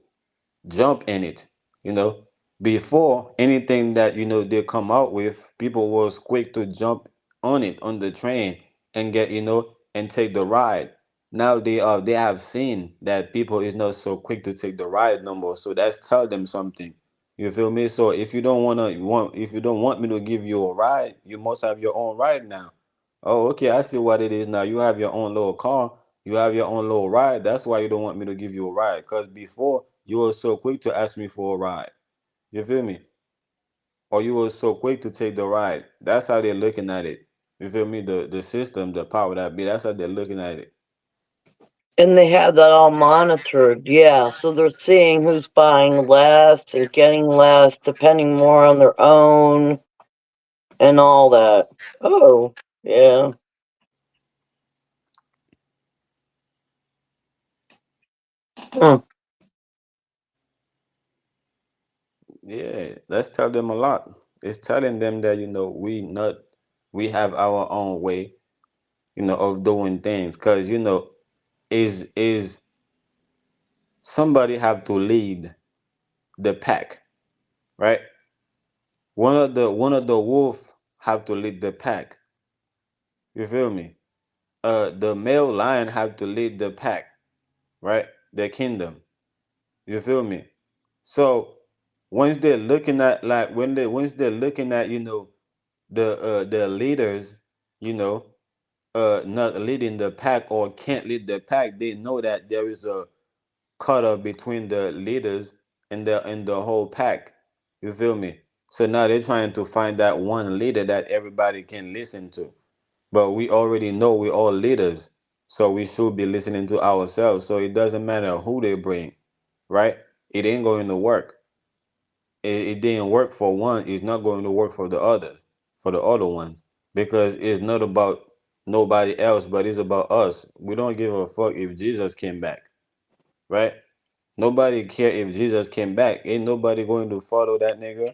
jump in it. You know, Before anything that they come out with, people was quick to jump on it on the train and get and take the ride. Now they have seen that people is not so quick to take the ride no more. So that's tell them something. You feel me? So if you don't want me to give you a ride, you must have your own ride now. Oh, okay, I see what it is now. You have your own little car, you have your own little ride. That's why you don't want me to give you a ride. Because before you were so quick to ask me for a ride. You feel me? Or you were so quick to take the ride. That's how they're looking at it. You feel me? The system, the power that be. That's how they're looking at it. And they have that all monitored, yeah. So they're seeing who's buying less and getting less, depending more on their own and all that. Oh, yeah. Hmm. Yeah, let's tell them a lot. It's telling them that we have our own way, of doing things. Cause is somebody have to lead the pack, right? One of the wolf have to lead the pack. You feel me? The male lion have to lead the pack, right? The kingdom. You feel me? So once they're looking at like when they once they're looking at the leaders, you know, not leading the pack or can't lead the pack, they know that there is a cutoff between the leaders and the whole pack. You feel me? So now they're trying to find that one leader that everybody can listen to. But we already know we're all leaders. So we should be listening to ourselves. So it doesn't matter who they bring, right? It ain't going to work. It didn't work for one, it's not going to work for the other ones. Because it's not about nobody else, but it's about us. We don't give a fuck if Jesus came back, right? Nobody care if Jesus came back. Ain't nobody going to follow that nigga.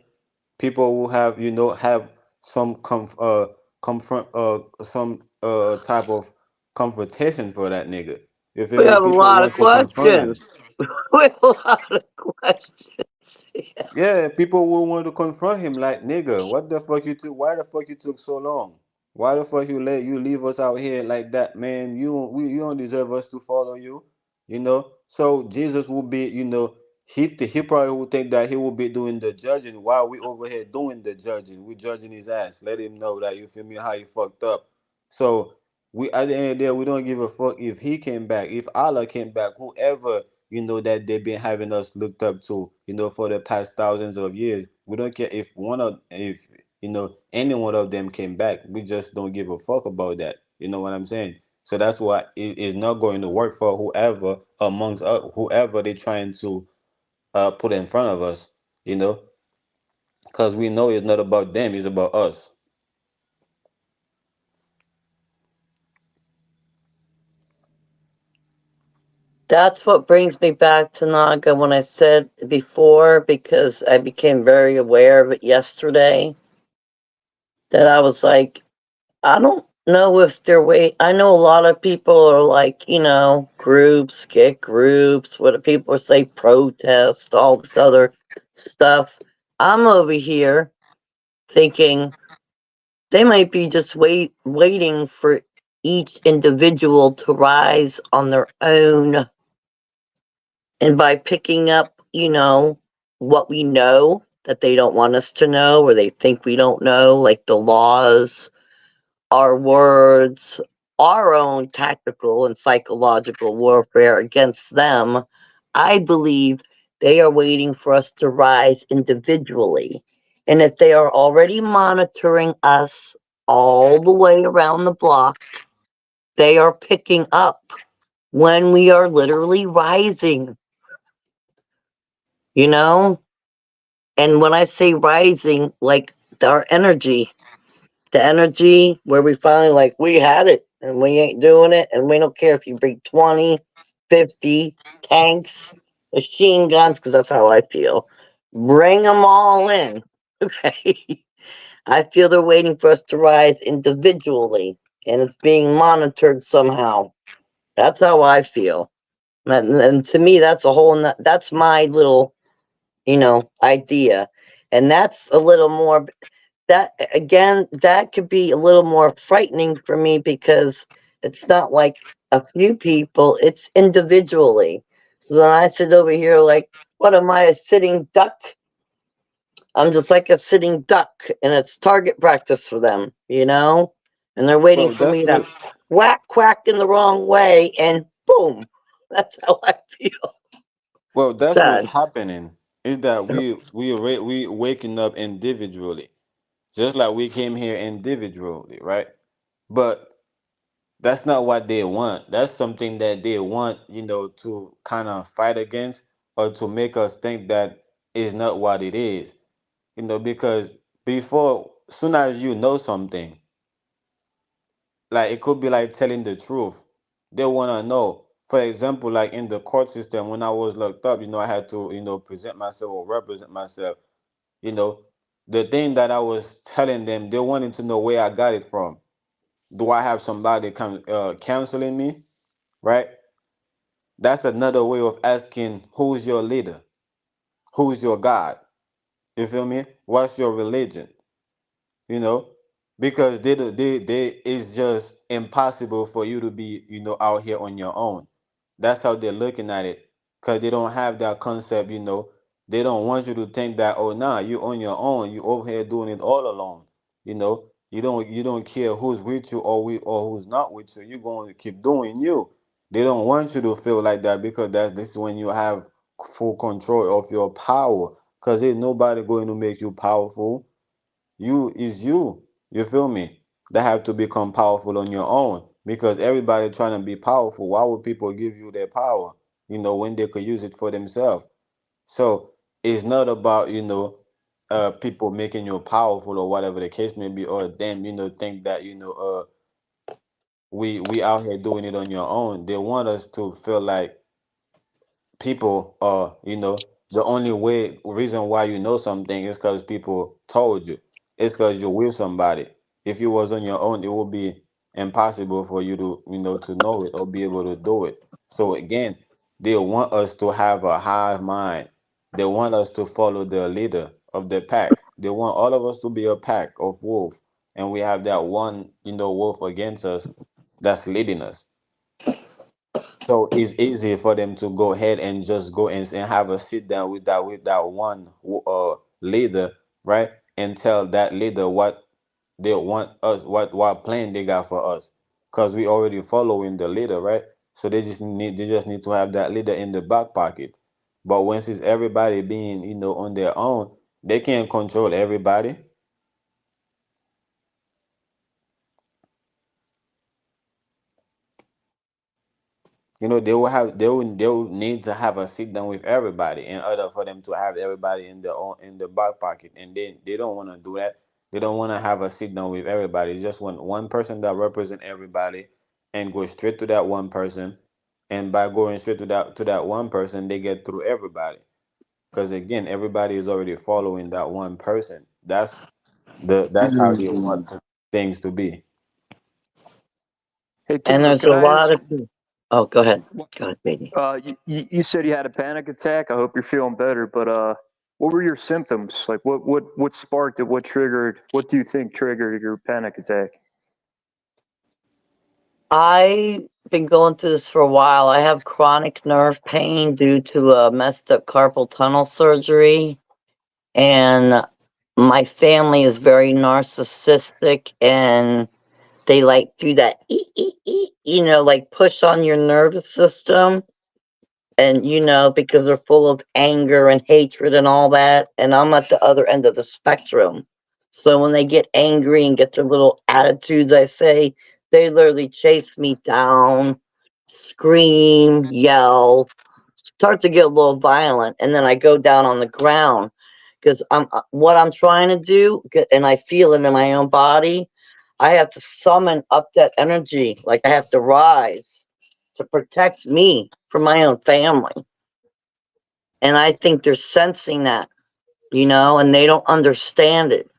People will have some confront some type of confrontation for that nigga. You feel We me? have a People lot of want to confront him. questions. We have a lot of questions. Yeah, people will want to confront him like, nigga, what the fuck you took? Why the fuck you took so long? Why the fuck you leave us out here like that, man? You don't deserve us to follow you, you know. So Jesus will be, he probably will think that he will be doing the judging while we over here doing the judging. We judging his ass. Let him know that, you feel me, how he fucked up. So we at the end of the day, we don't give a fuck if he came back, if Allah came back, whoever that they've been having us looked up to, for the past thousands of years. We don't care if any one of them came back. We just don't give a fuck about that. You know what I'm saying? So that's why it is not going to work for whoever amongst us, whoever they're trying to put in front of us, because we know it's not about them, it's about us. That's what brings me back to Naga when I said before, because I became very aware of it yesterday, that I was like, I don't know if they're I know a lot of people are like, groups, get groups, what do people say, protest, all this other stuff. I'm over here thinking they might be just waiting for each individual to rise on their own. And by picking up, what we know that they don't want us to know, or they think we don't know, like the laws, our words, our own tactical and psychological warfare against them, I believe they are waiting for us to rise individually. And if they are already monitoring us all the way around the block, they are picking up when we are literally rising, you know? And when I say rising, like our energy, the energy where we finally like, we had it and we ain't doing it. And we don't care if you bring 20, 50 tanks, machine guns, because that's how I feel. Bring them all in. Okay. I feel they're waiting for us to rise individually and it's being monitored somehow. That's how I feel. And to me, that's that's my little, idea. And that's a little more, that again, that could be a little more frightening for me because it's not like a few people, it's individually. So then I sit over here like, what am I, a sitting duck? I'm just like a sitting duck and it's target practice for them, And they're waiting Well, for that's me to what. quack in the wrong way and boom. That's how I feel. Well, that's what's Done. happening. Is that we waking up individually, just like we came here individually, right? But that's not what they want. That's something that they want, to kind of fight against or to make us think that is not what it is. Because before, soon as you know something, like it could be like telling the truth. They want to know. For example, like in the court system, when I was locked up, I had to, present myself or represent myself. You know, the thing that I was telling them, they wanted to know where I got it from. Do I have somebody counseling me? Right? That's another way of asking, who's your leader? Who's your God? You feel me? What's your religion? you know, because they it's just impossible for you to be, out here on your own. That's how they're looking at it, because they don't have that concept. They don't want you to think that, oh nah, you on your own, you over here doing it all alone. You don't care who's with you or who's not with you. You're going to keep doing you. They don't want you to feel like that, because this is when you have full control of your power, because ain't nobody going to make you powerful. You is you. You feel me? That have to become powerful on your own, because everybody trying to be powerful. Why would people give you their power? When they could use it for themselves. So it's not about people making you powerful or whatever the case may be, or them think that we out here doing it on your own. They want us to feel like people are, the only reason why you know something is because people told you. It's because you're with somebody. If you was on your own, it would be impossible for you to, to know it or be able to do it. So again, they want us to have a hive mind. They want us to follow the leader of the pack. They want all of us to be a pack of wolf, and we have that one, wolf against us that's leading us. So it's easy for them to go ahead and just go and have a sit down with that one leader, right? And tell that leader what they want us, what plan they got for us, because we already following the leader, right? So they just need to have that leader in the back pocket. But once it's everybody being on their own, they can't control everybody. They will need to have a sit down with everybody in order for them to have everybody in the back pocket, and they don't want to do that. They don't want to have a sit down with everybody. They just want one person that represent everybody, and go straight to that one person, and by going straight to that one person, they get through everybody, because again, everybody is already following that one person. That's how they Mhm. want things to be. Hey, And Kimber, there's could a I lot ask? of oh, go ahead. Go ahead, baby. You said you had a panic attack. I hope you're feeling better. But what were your symptoms? Like, what sparked it? What triggered? What do you think triggered your panic attack? I've been going through this for a while. I have chronic nerve pain due to a messed up carpal tunnel surgery. And my family is very narcissistic and they like do that, like push on your nervous system. And, because they're full of anger and hatred and all that. And I'm at the other end of the spectrum. So when they get angry and get their little attitudes, I say, they literally chase me down, scream, yell, start to get a little violent. And then I go down on the ground because what I'm trying to do, and I feel it in my own body, I have to summon up that energy. Like I have to rise to protect me from my own family. And I think they're sensing that, and they don't understand it.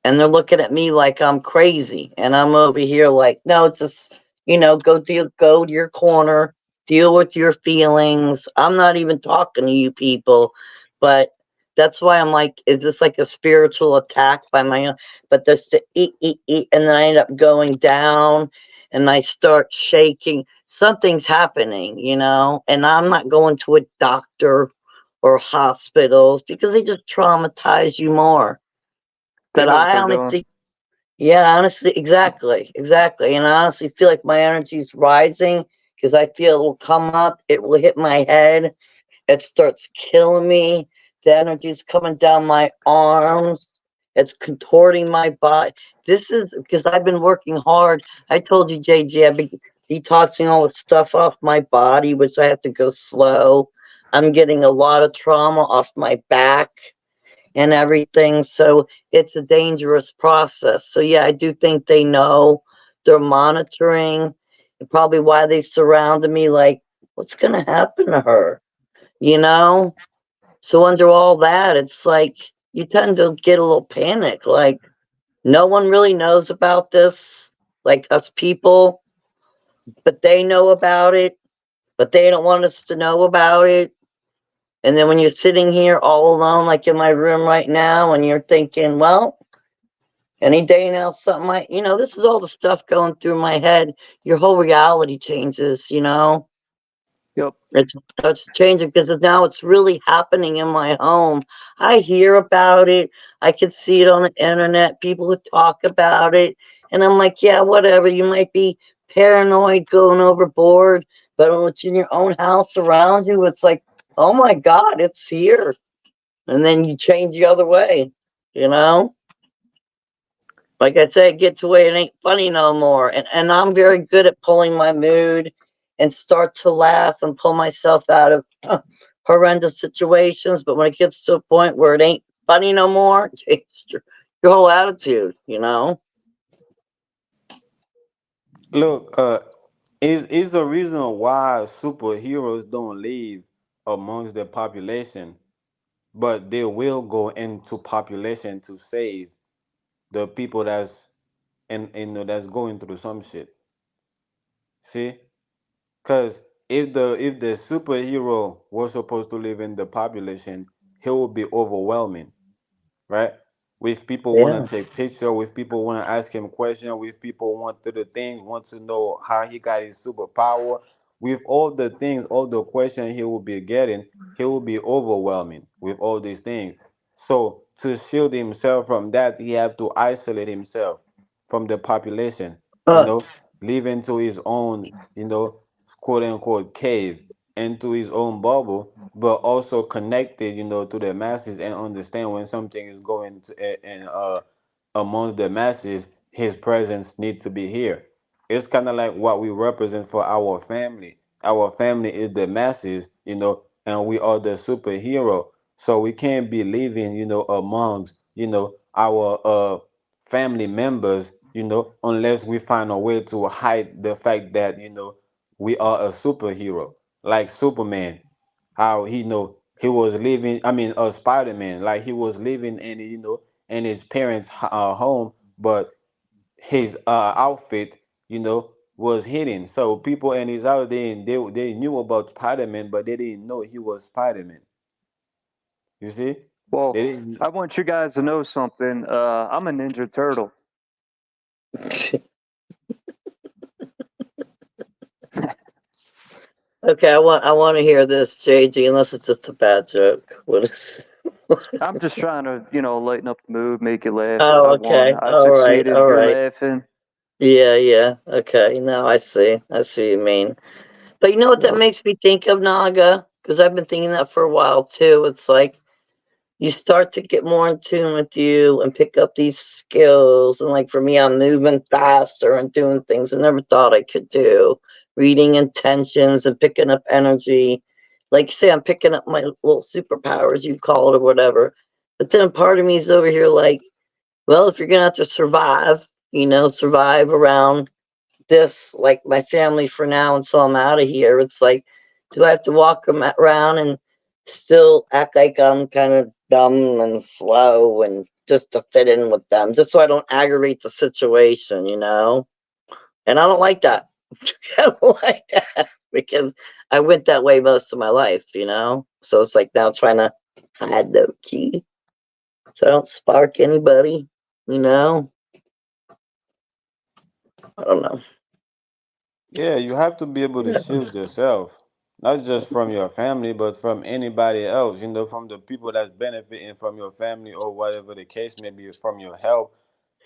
And they're looking at me like I'm crazy. And I'm over here like, no, just, go to your corner, deal with your feelings. I'm not even talking to you people. But that's why I'm like, is this like a spiritual attack by my own? But this to eat, and then I end up going down and I start shaking. Something's happening, and I'm not going to a doctor or hospitals because they just traumatize you more. They But know what I they're doing. honestly, yeah, honestly, exactly. And I honestly feel like my energy is rising because I feel it will come up, it will hit my head, it starts killing me. The energy is coming down my arms, it's contorting my body. This is because I've been working hard. I told you, JG, I've been detoxing all the stuff off my body, which I have to go slow. I'm getting a lot of trauma off my back and everything. So it's a dangerous process. So yeah, I do think they know, they're monitoring, and probably why they surrounded me like, what's gonna happen to her? You know? So under all that, it's like you tend to get a little panic, like no one really knows about this, like us people, but they know about it, but they don't want us to know about it. And then when you're sitting here all alone, like in my room right now, and you're thinking, well, any day now, something might, this is all the stuff going through my head. Your whole reality changes. Yep. It's changing because now it's really happening in my home. I hear about it. I can see it on the internet. People who talk about it. And I'm like, yeah, whatever. You might be paranoid going overboard, but when it's in your own house around you, it's like, oh my God, it's here. And then you change the other way, you know? Like I said, get to where it ain't funny no more. And I'm very good at pulling my mood and start to laugh and pull myself out of horrendous situations. But when it gets to a point where it ain't funny no more, change your whole attitude. Look, is the reason why superheroes don't live amongst the population, but they will go into population to save the people and that's going through some shit. See, because if the superhero was supposed to live in the population, he would be overwhelming, right? With people want Yeah. to take picture, with people want to ask him question, with people want to the things, want to know how he got his superpower, with all the things, all the questions he will be getting, he will be overwhelming with all these things. So to shield himself from that, he have to isolate himself from the population, Uh, live into his own, quote unquote cave, into his own bubble, but also connected, to the masses, and understand when something is going to and among the masses, his presence needs to be here. It's kind of like what we represent for our family. Our family is the masses, and we are the superhero. So we can't be living, amongst, our family members, unless we find a way to hide the fact that, we are a superhero, like Superman, how he was living. I mean, Spider-Man, like he was living in in his parents' home, but his outfit, was hidden. So people in his house, they knew about Spider-Man, but they didn't know he was Spider-Man. You see, Well, they didn't. I want you guys to know something. I'm a Ninja Turtle. Okay, I want to hear this, JG. Unless it's just a bad joke. What is? I'm just trying to, lighten up the mood, make you laugh. I Oh, won. okay. I All right. succeeded. All You're right. laughing. Yeah, yeah. Okay. Now I see. I see what you mean. But you know what that Yep. makes me think of, Naga? Because I've been thinking that for a while too. It's like you start to get more in tune with you and pick up these skills. And like for me, I'm moving faster and doing things I never thought I could do. Reading intentions and picking up energy. Like you say, I'm picking up my little superpowers, you call it or whatever. But then part of me is over here like, well, if you're gonna have to survive, survive around this, like my family for now until I'm out of here. It's like, do I have to walk around and still act like I'm kind of dumb and slow and just to fit in with them, just so I don't aggravate the situation? And I don't like that. I don't like that because I went that way most of my life. So it's like now trying to hide low key so I don't spark anybody. You know, I don't know. Yeah, you have to be able to Yeah. shield yourself, not just from your family, but from anybody else. From the people that's benefiting from your family or whatever the case may be, from your help.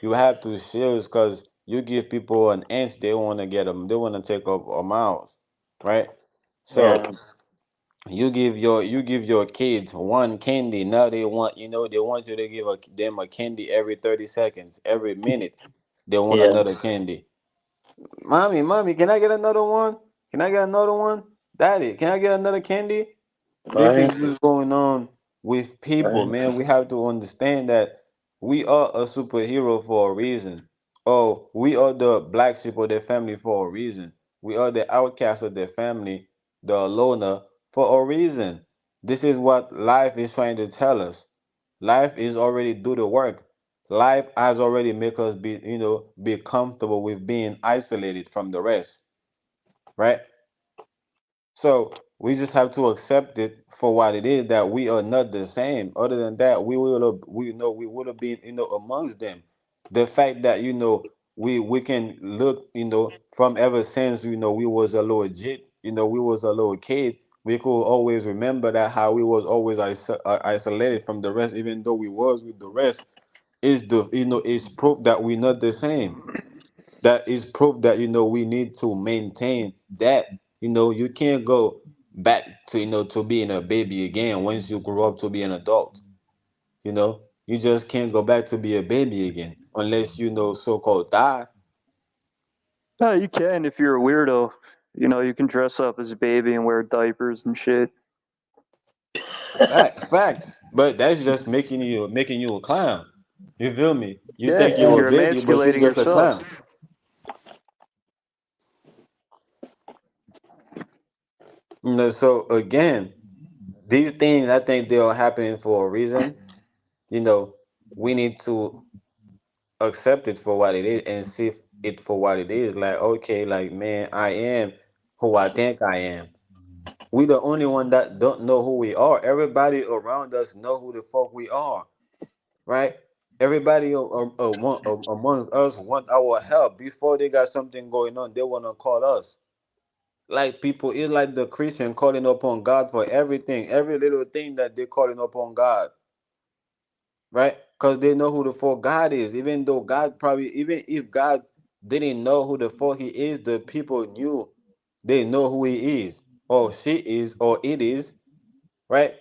You have to shield because you give people an inch, they want to get them. They want to take up a mile, right? So Yeah. you give your kids one candy. Now they want you to give them a candy every 30 seconds, every minute. They want Yeah. another candy. Mommy, can I get another one? Can I get another one? Daddy, can I get another candy? This is Right. what's going on with people, Right. man. We have to understand that we are a superhero for a reason. Oh, we are the black sheep of their family for a reason. We are the outcast of their family, the loner, for a reason. This is what life is trying to tell us. Life is already do the work. Life has already make us be comfortable with being isolated from the rest, right? So we just have to accept it for what it is, that we are not the same. Other than that, we would have been amongst them. The fact that we can look from ever since we was a little jit, we was a little kid. We could always remember that how we was always isolated from the rest, even though we was with the rest. Is the is proof that we're not the same. That is proof that we need to maintain that. You can't go back to to being a baby again once you grow up to be an adult. You just can't go back to be a baby again unless so-called die. No, you can if you're a weirdo. You can dress up as a baby and wear diapers and shit. Facts, but that's just making you a clown. You feel me? You Yeah, think you're a you're baby, but you're emasculating just a yourself. clown. So again, these things, I think they are happening for a reason. We need to accept it for what it is and see it for what it is. Like, okay, like man, I am who I think I am. We the only one that don't know who we are. Everybody around us know who the fuck we are, right? Everybody amongst us want our help before they got something going on. They wanna call us. Like people, it's like the Christian calling upon God for everything, every little thing that they're calling upon God, right? Because they know who the fuck God is. Even though God probably, even if God didn't know who the fuck He is, the people knew they know who He is, or she is, or it is, right?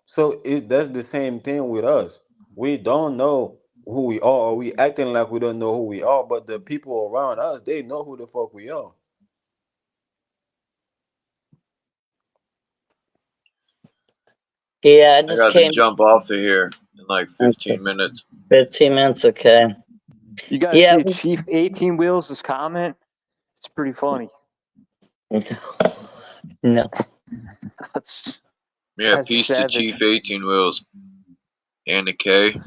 So that's the same thing with us. We don't know who we are, or we acting like we don't know who we are, but the people around us, they know who the fuck we are. Yeah, I I just got to came. jump off of here in like Okay. 15 minutes. 15 minutes, okay. You guys Yeah. see Chief 18 Wheels' comment? It's pretty funny. No. That's Yeah, That's peace to savage. Chief 18 Wheels. And the K.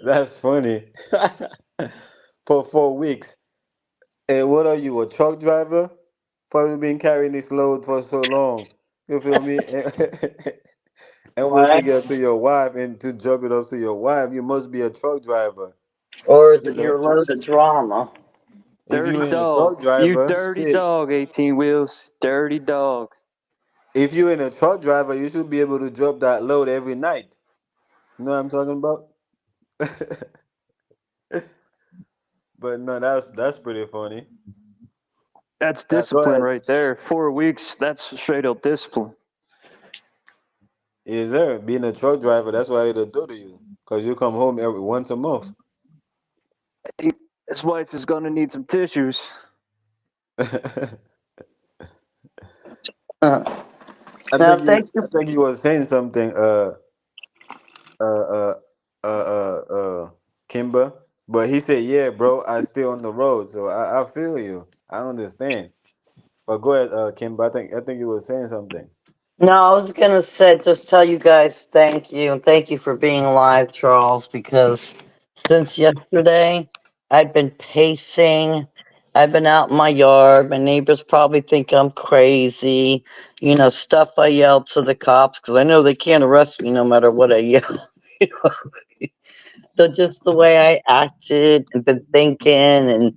That's funny. For 4 weeks. And what are you, a truck driver? For you been carrying this load for so long. You feel me? And when you Right. get to your wife and to drop it off to your wife, you must be a truck driver. Or is You it know, your load of drama? if you Dirty in a truck dog. You driver, dirty shit. dog, 18 Wheels. Dirty dog. If you in a truck driver, you should be able to drop that load every night. You know what I'm talking about? But no, that's pretty funny. That's Go discipline ahead. right there. 4 weeks, that's straight up discipline. Yes, sir. Being a truck driver, that's what it'll do to you. Cause you come home every once a month. His wife is gonna need some tissues. Now, thank you. I think you was saying something, uh, uh, Kimber. But he said, "Yeah, bro, I still on the road, so I feel you. I understand." But go ahead, Kimber. I think you were saying something. No, I was gonna say just tell you guys thank you and thank you for being alive, Charles, because since yesterday I've been pacing. I've been out in my yard. My neighbors probably think I'm crazy. You know, stuff I yelled to the cops because I know they can't arrest me no matter what I yell. So just the way I acted and been thinking and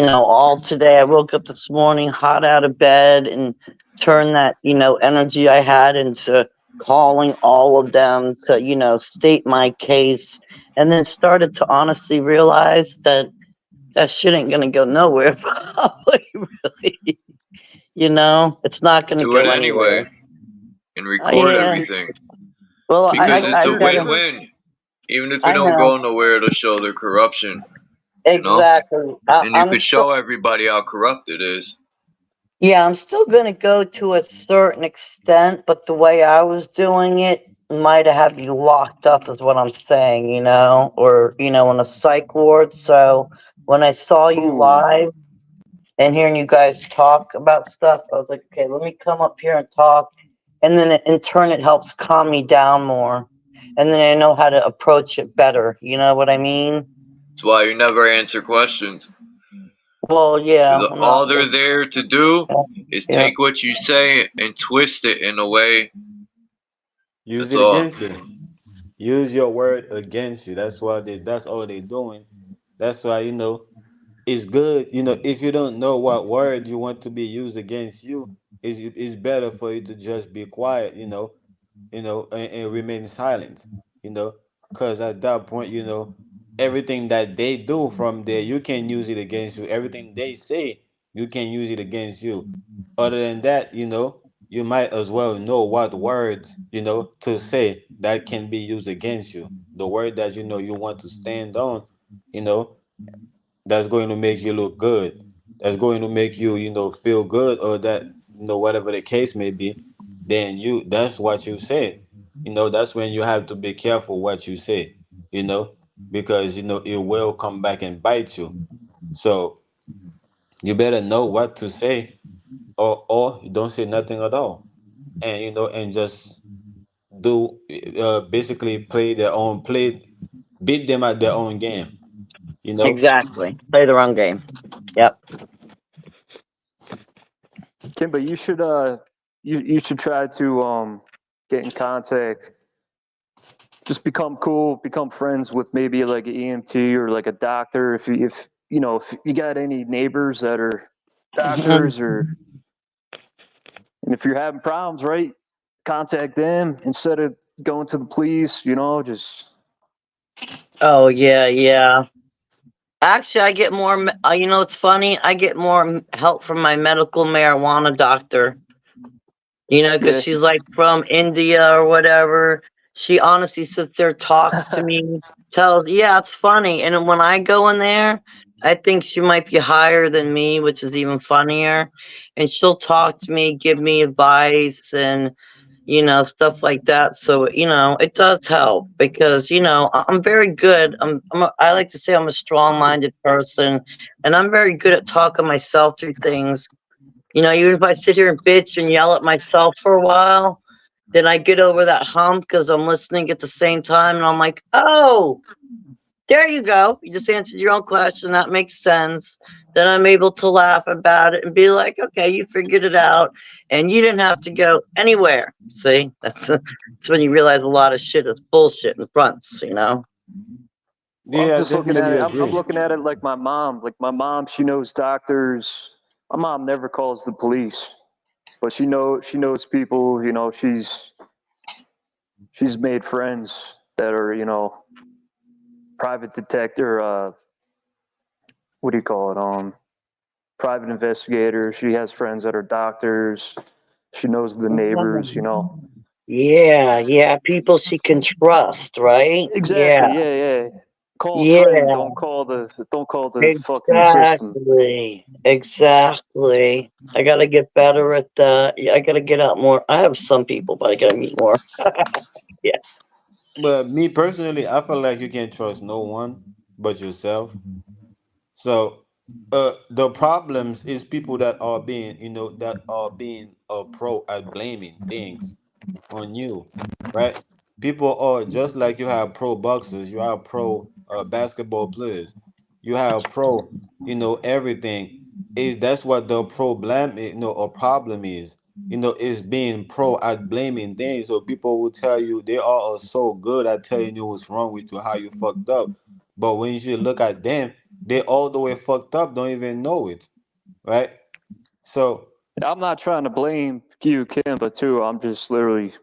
all today I woke up this morning hot out of bed and turned that, energy I had into calling all of them to, state my case, and then started to honestly realize that that shit ain't gonna go nowhere probably really. It's not gonna Do it go anywhere. anyway and record Yeah. everything. Well, Because I it's a gotta. win-win. Even if it I don't know. go nowhere, it'll show their corruption, you know? Exactly. And you I'm could still. show everybody how corrupt it is. Yeah, I'm still going to go to a certain extent, but the way I was doing it might have had me locked up, is what I'm saying, or, in a psych ward. So when I saw you live and hearing you guys talk about stuff, I was like, okay, let me come up here and talk. And then in turn, it helps calm me down more. And then I know how to approach it better. You know what I mean? That's why you never answer questions. Well, yeah. I'm not. All they're there to do is Yeah. take what you say and twist it in a way. Use That's it all. against you. Use your word against you. That's all they're doing. That's why, it's good, if you don't know what word you want to be used against you, it's better for you to just be quiet, and remain silent, because at that point, everything that they do from there, you can use it against you. Everything they say, you can use it against you. Other than that, you might as well know what words, to say that can be used against you. The word that you want to stand on, you know, that's going to make you look good. That's going to make you, feel good, or that, whatever the case may be, then that's what you say. That's when you have to be careful what you say, because, it will come back and bite you. So you better know what to say, or you don't say nothing at all. And, and just do, basically play their own play, beat them at their own game. You know. Exactly. Play their own game. Yep. Kimba, you should try to get in contact. Just become cool, become friends with maybe like an EMT or like a doctor. If you got any neighbors that are doctors, or and if you're having problems, right, contact them instead of going to the police. Just Oh yeah, yeah. Actually, I get more. It's funny. I get more help from my medical marijuana doctor. Because yeah. she's like from India or whatever. She honestly sits there, talks to me, yeah, it's funny. And then when I go in there, I think she might be higher than me, which is even funnier. And she'll talk to me, give me advice and, stuff like that. So, it does help because, I'm very good. I like to say I'm a strong minded person and I'm very good at talking myself through things. Even if I sit here and bitch and yell at myself for a while, then I get over that hump because I'm listening at the same time. And I'm like, oh, there you go. You just answered your own question. That makes sense. Then I'm able to laugh about it and be like, okay, you figured it out. And you didn't have to go anywhere. See, that's when you realize a lot of shit is bullshit in fronts. Well, I'm Yeah, I just looking at definitely it. I'm agree. looking at it like my mom. Like my mom, she knows doctors. My mom never calls the police, but she knows people. She's made friends that are private detector. What do you call it? Private investigator. She has friends that are doctors. She knows the neighbors. Yeah, yeah. People she can trust, right? Yeah. Exactly. Yeah, yeah. Call a friend. Yeah. Don't call the fucking system. Exactly. Exactly. I gotta get better at yeah, I gotta get out more. I have some people, but I gotta meet more. Yeah. But me personally, I feel like you can't trust no one but yourself. So, the problems is people that are being, pro at blaming things on you, right? People are just like you have pro boxers, you have pro basketball players, you have pro, everything. Is that's what the problem, or problem is. Is being pro at blaming things. So people will tell you they are so good at telling you what's wrong with you, how you fucked up. But when you look at them, they all the way fucked up, don't even know it, right? So I'm not trying to blame you, Kimba, too. I'm just literally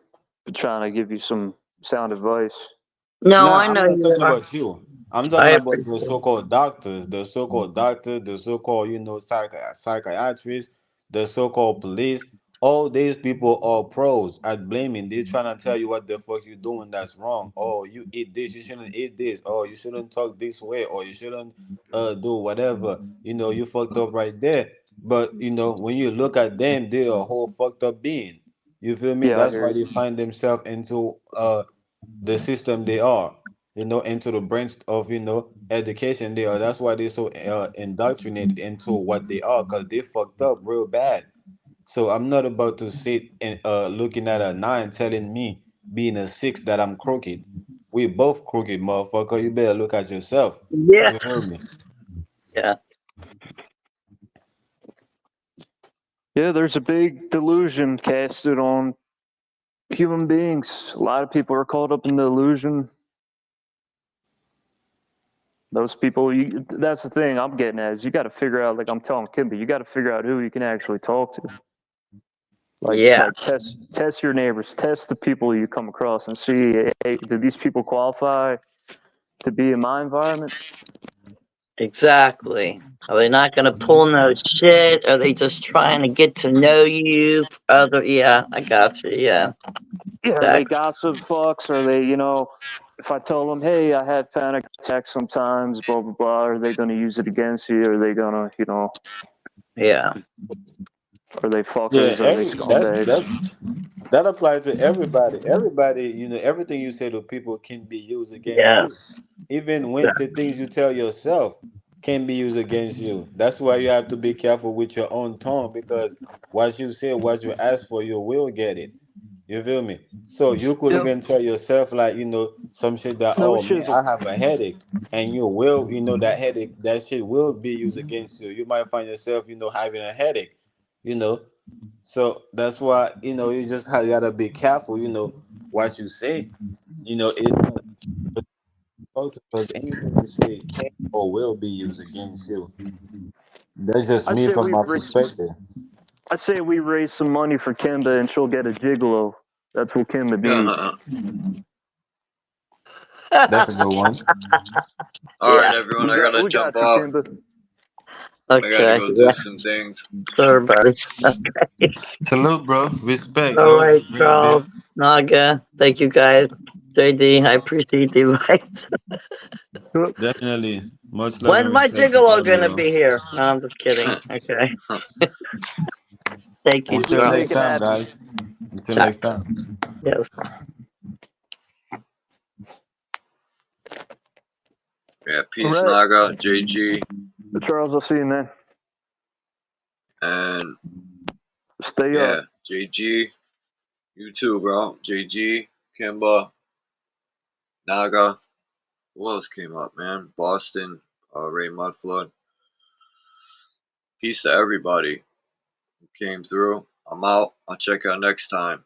trying to give you some sound advice. No, nah, I I'm know not you talking are. about you. I'm I talking about the appreciate it. so-called doctors, the so-called, psychiatrists, the so-called police. All these people are pros at blaming. They're trying to tell you what the fuck you doing that's wrong. Oh, you eat this, you shouldn't eat this. Oh, you shouldn't talk this way, or you shouldn't do whatever. You fucked up right there. But when you look at them, they're a whole fucked up being. You feel me? Yeah, I That's hear why you. they find themselves into the system they are, into the branch of education they are. That's why they're so indoctrinated into what they are, because they fucked up real bad. So I'm not about to sit and looking at a 9 telling me being a 6 that I'm crooked. We both crooked, motherfucker. You better look at yourself. Yeah. You heard me? Yeah. Yeah, there's a big delusion casted on human beings. A lot of people are caught up in the illusion. Those people, that's the thing I'm getting at, is you got to figure out, like I'm telling Kimby, you got to figure out who you can actually talk to. Yeah. Like test your neighbors, test the people you come across, and see, hey, do these people qualify to be in my environment? Exactly. Are they not gonna pull no shit? Are they just trying to get to know you? Yeah, I got you. Yeah. Yeah, are they Exactly. gossip fucks? Are they, if I tell them, hey, I had panic attacks sometimes, blah blah blah, are they going to use it against you? Are they going to, Yeah. are they Yeah, fuckers? Are they scumbags? that applies to everybody. Everybody, everything you say to people can be used against Yeah. you. Even when the things you tell yourself can be used against you. That's why you have to be careful with your own tongue, because what you say, what you ask for, you will get it. You feel me? So you could Yep. even tell yourself like, some shit that, No oh man, shizzle. I have a headache. And you will, that headache, that shit will be used against you. You might find yourself, having a headache, you know. So that's why, you just gotta be careful, what you say. It's because anything you say can or will be used against you. That's just I me say from we my raise. perspective. I say we raise some money for Kimba and she'll get a gigolo. That's what Kimba needs. That's a good one. All right, Yeah. everyone, I gotta We jump got you, off. Kimba. I gotta Okay. go do Yeah. some things. Sure, buddy. Okay. Salute, bro. Respect. All That was a right, great build. Charles, Naga. Thank you, guys. JD, I appreciate the advice. Definitely. Much love When's and my respect to gigolo all of gonna y'all. be here? No, I'm just kidding. Okay. Thank you, Until We'll Charles. make next it time, happen. guys. Until Ciao. next time. Yes. Yeah, All peace, right. Naga, JG, Charles, I'll see you, man. and Stay yeah, up. JG, you too, bro. JG, Kimba, Naga. Who else came up, man? Boston, Ray Mudflood. Peace to everybody who came through. I'm out. I'll check out next time.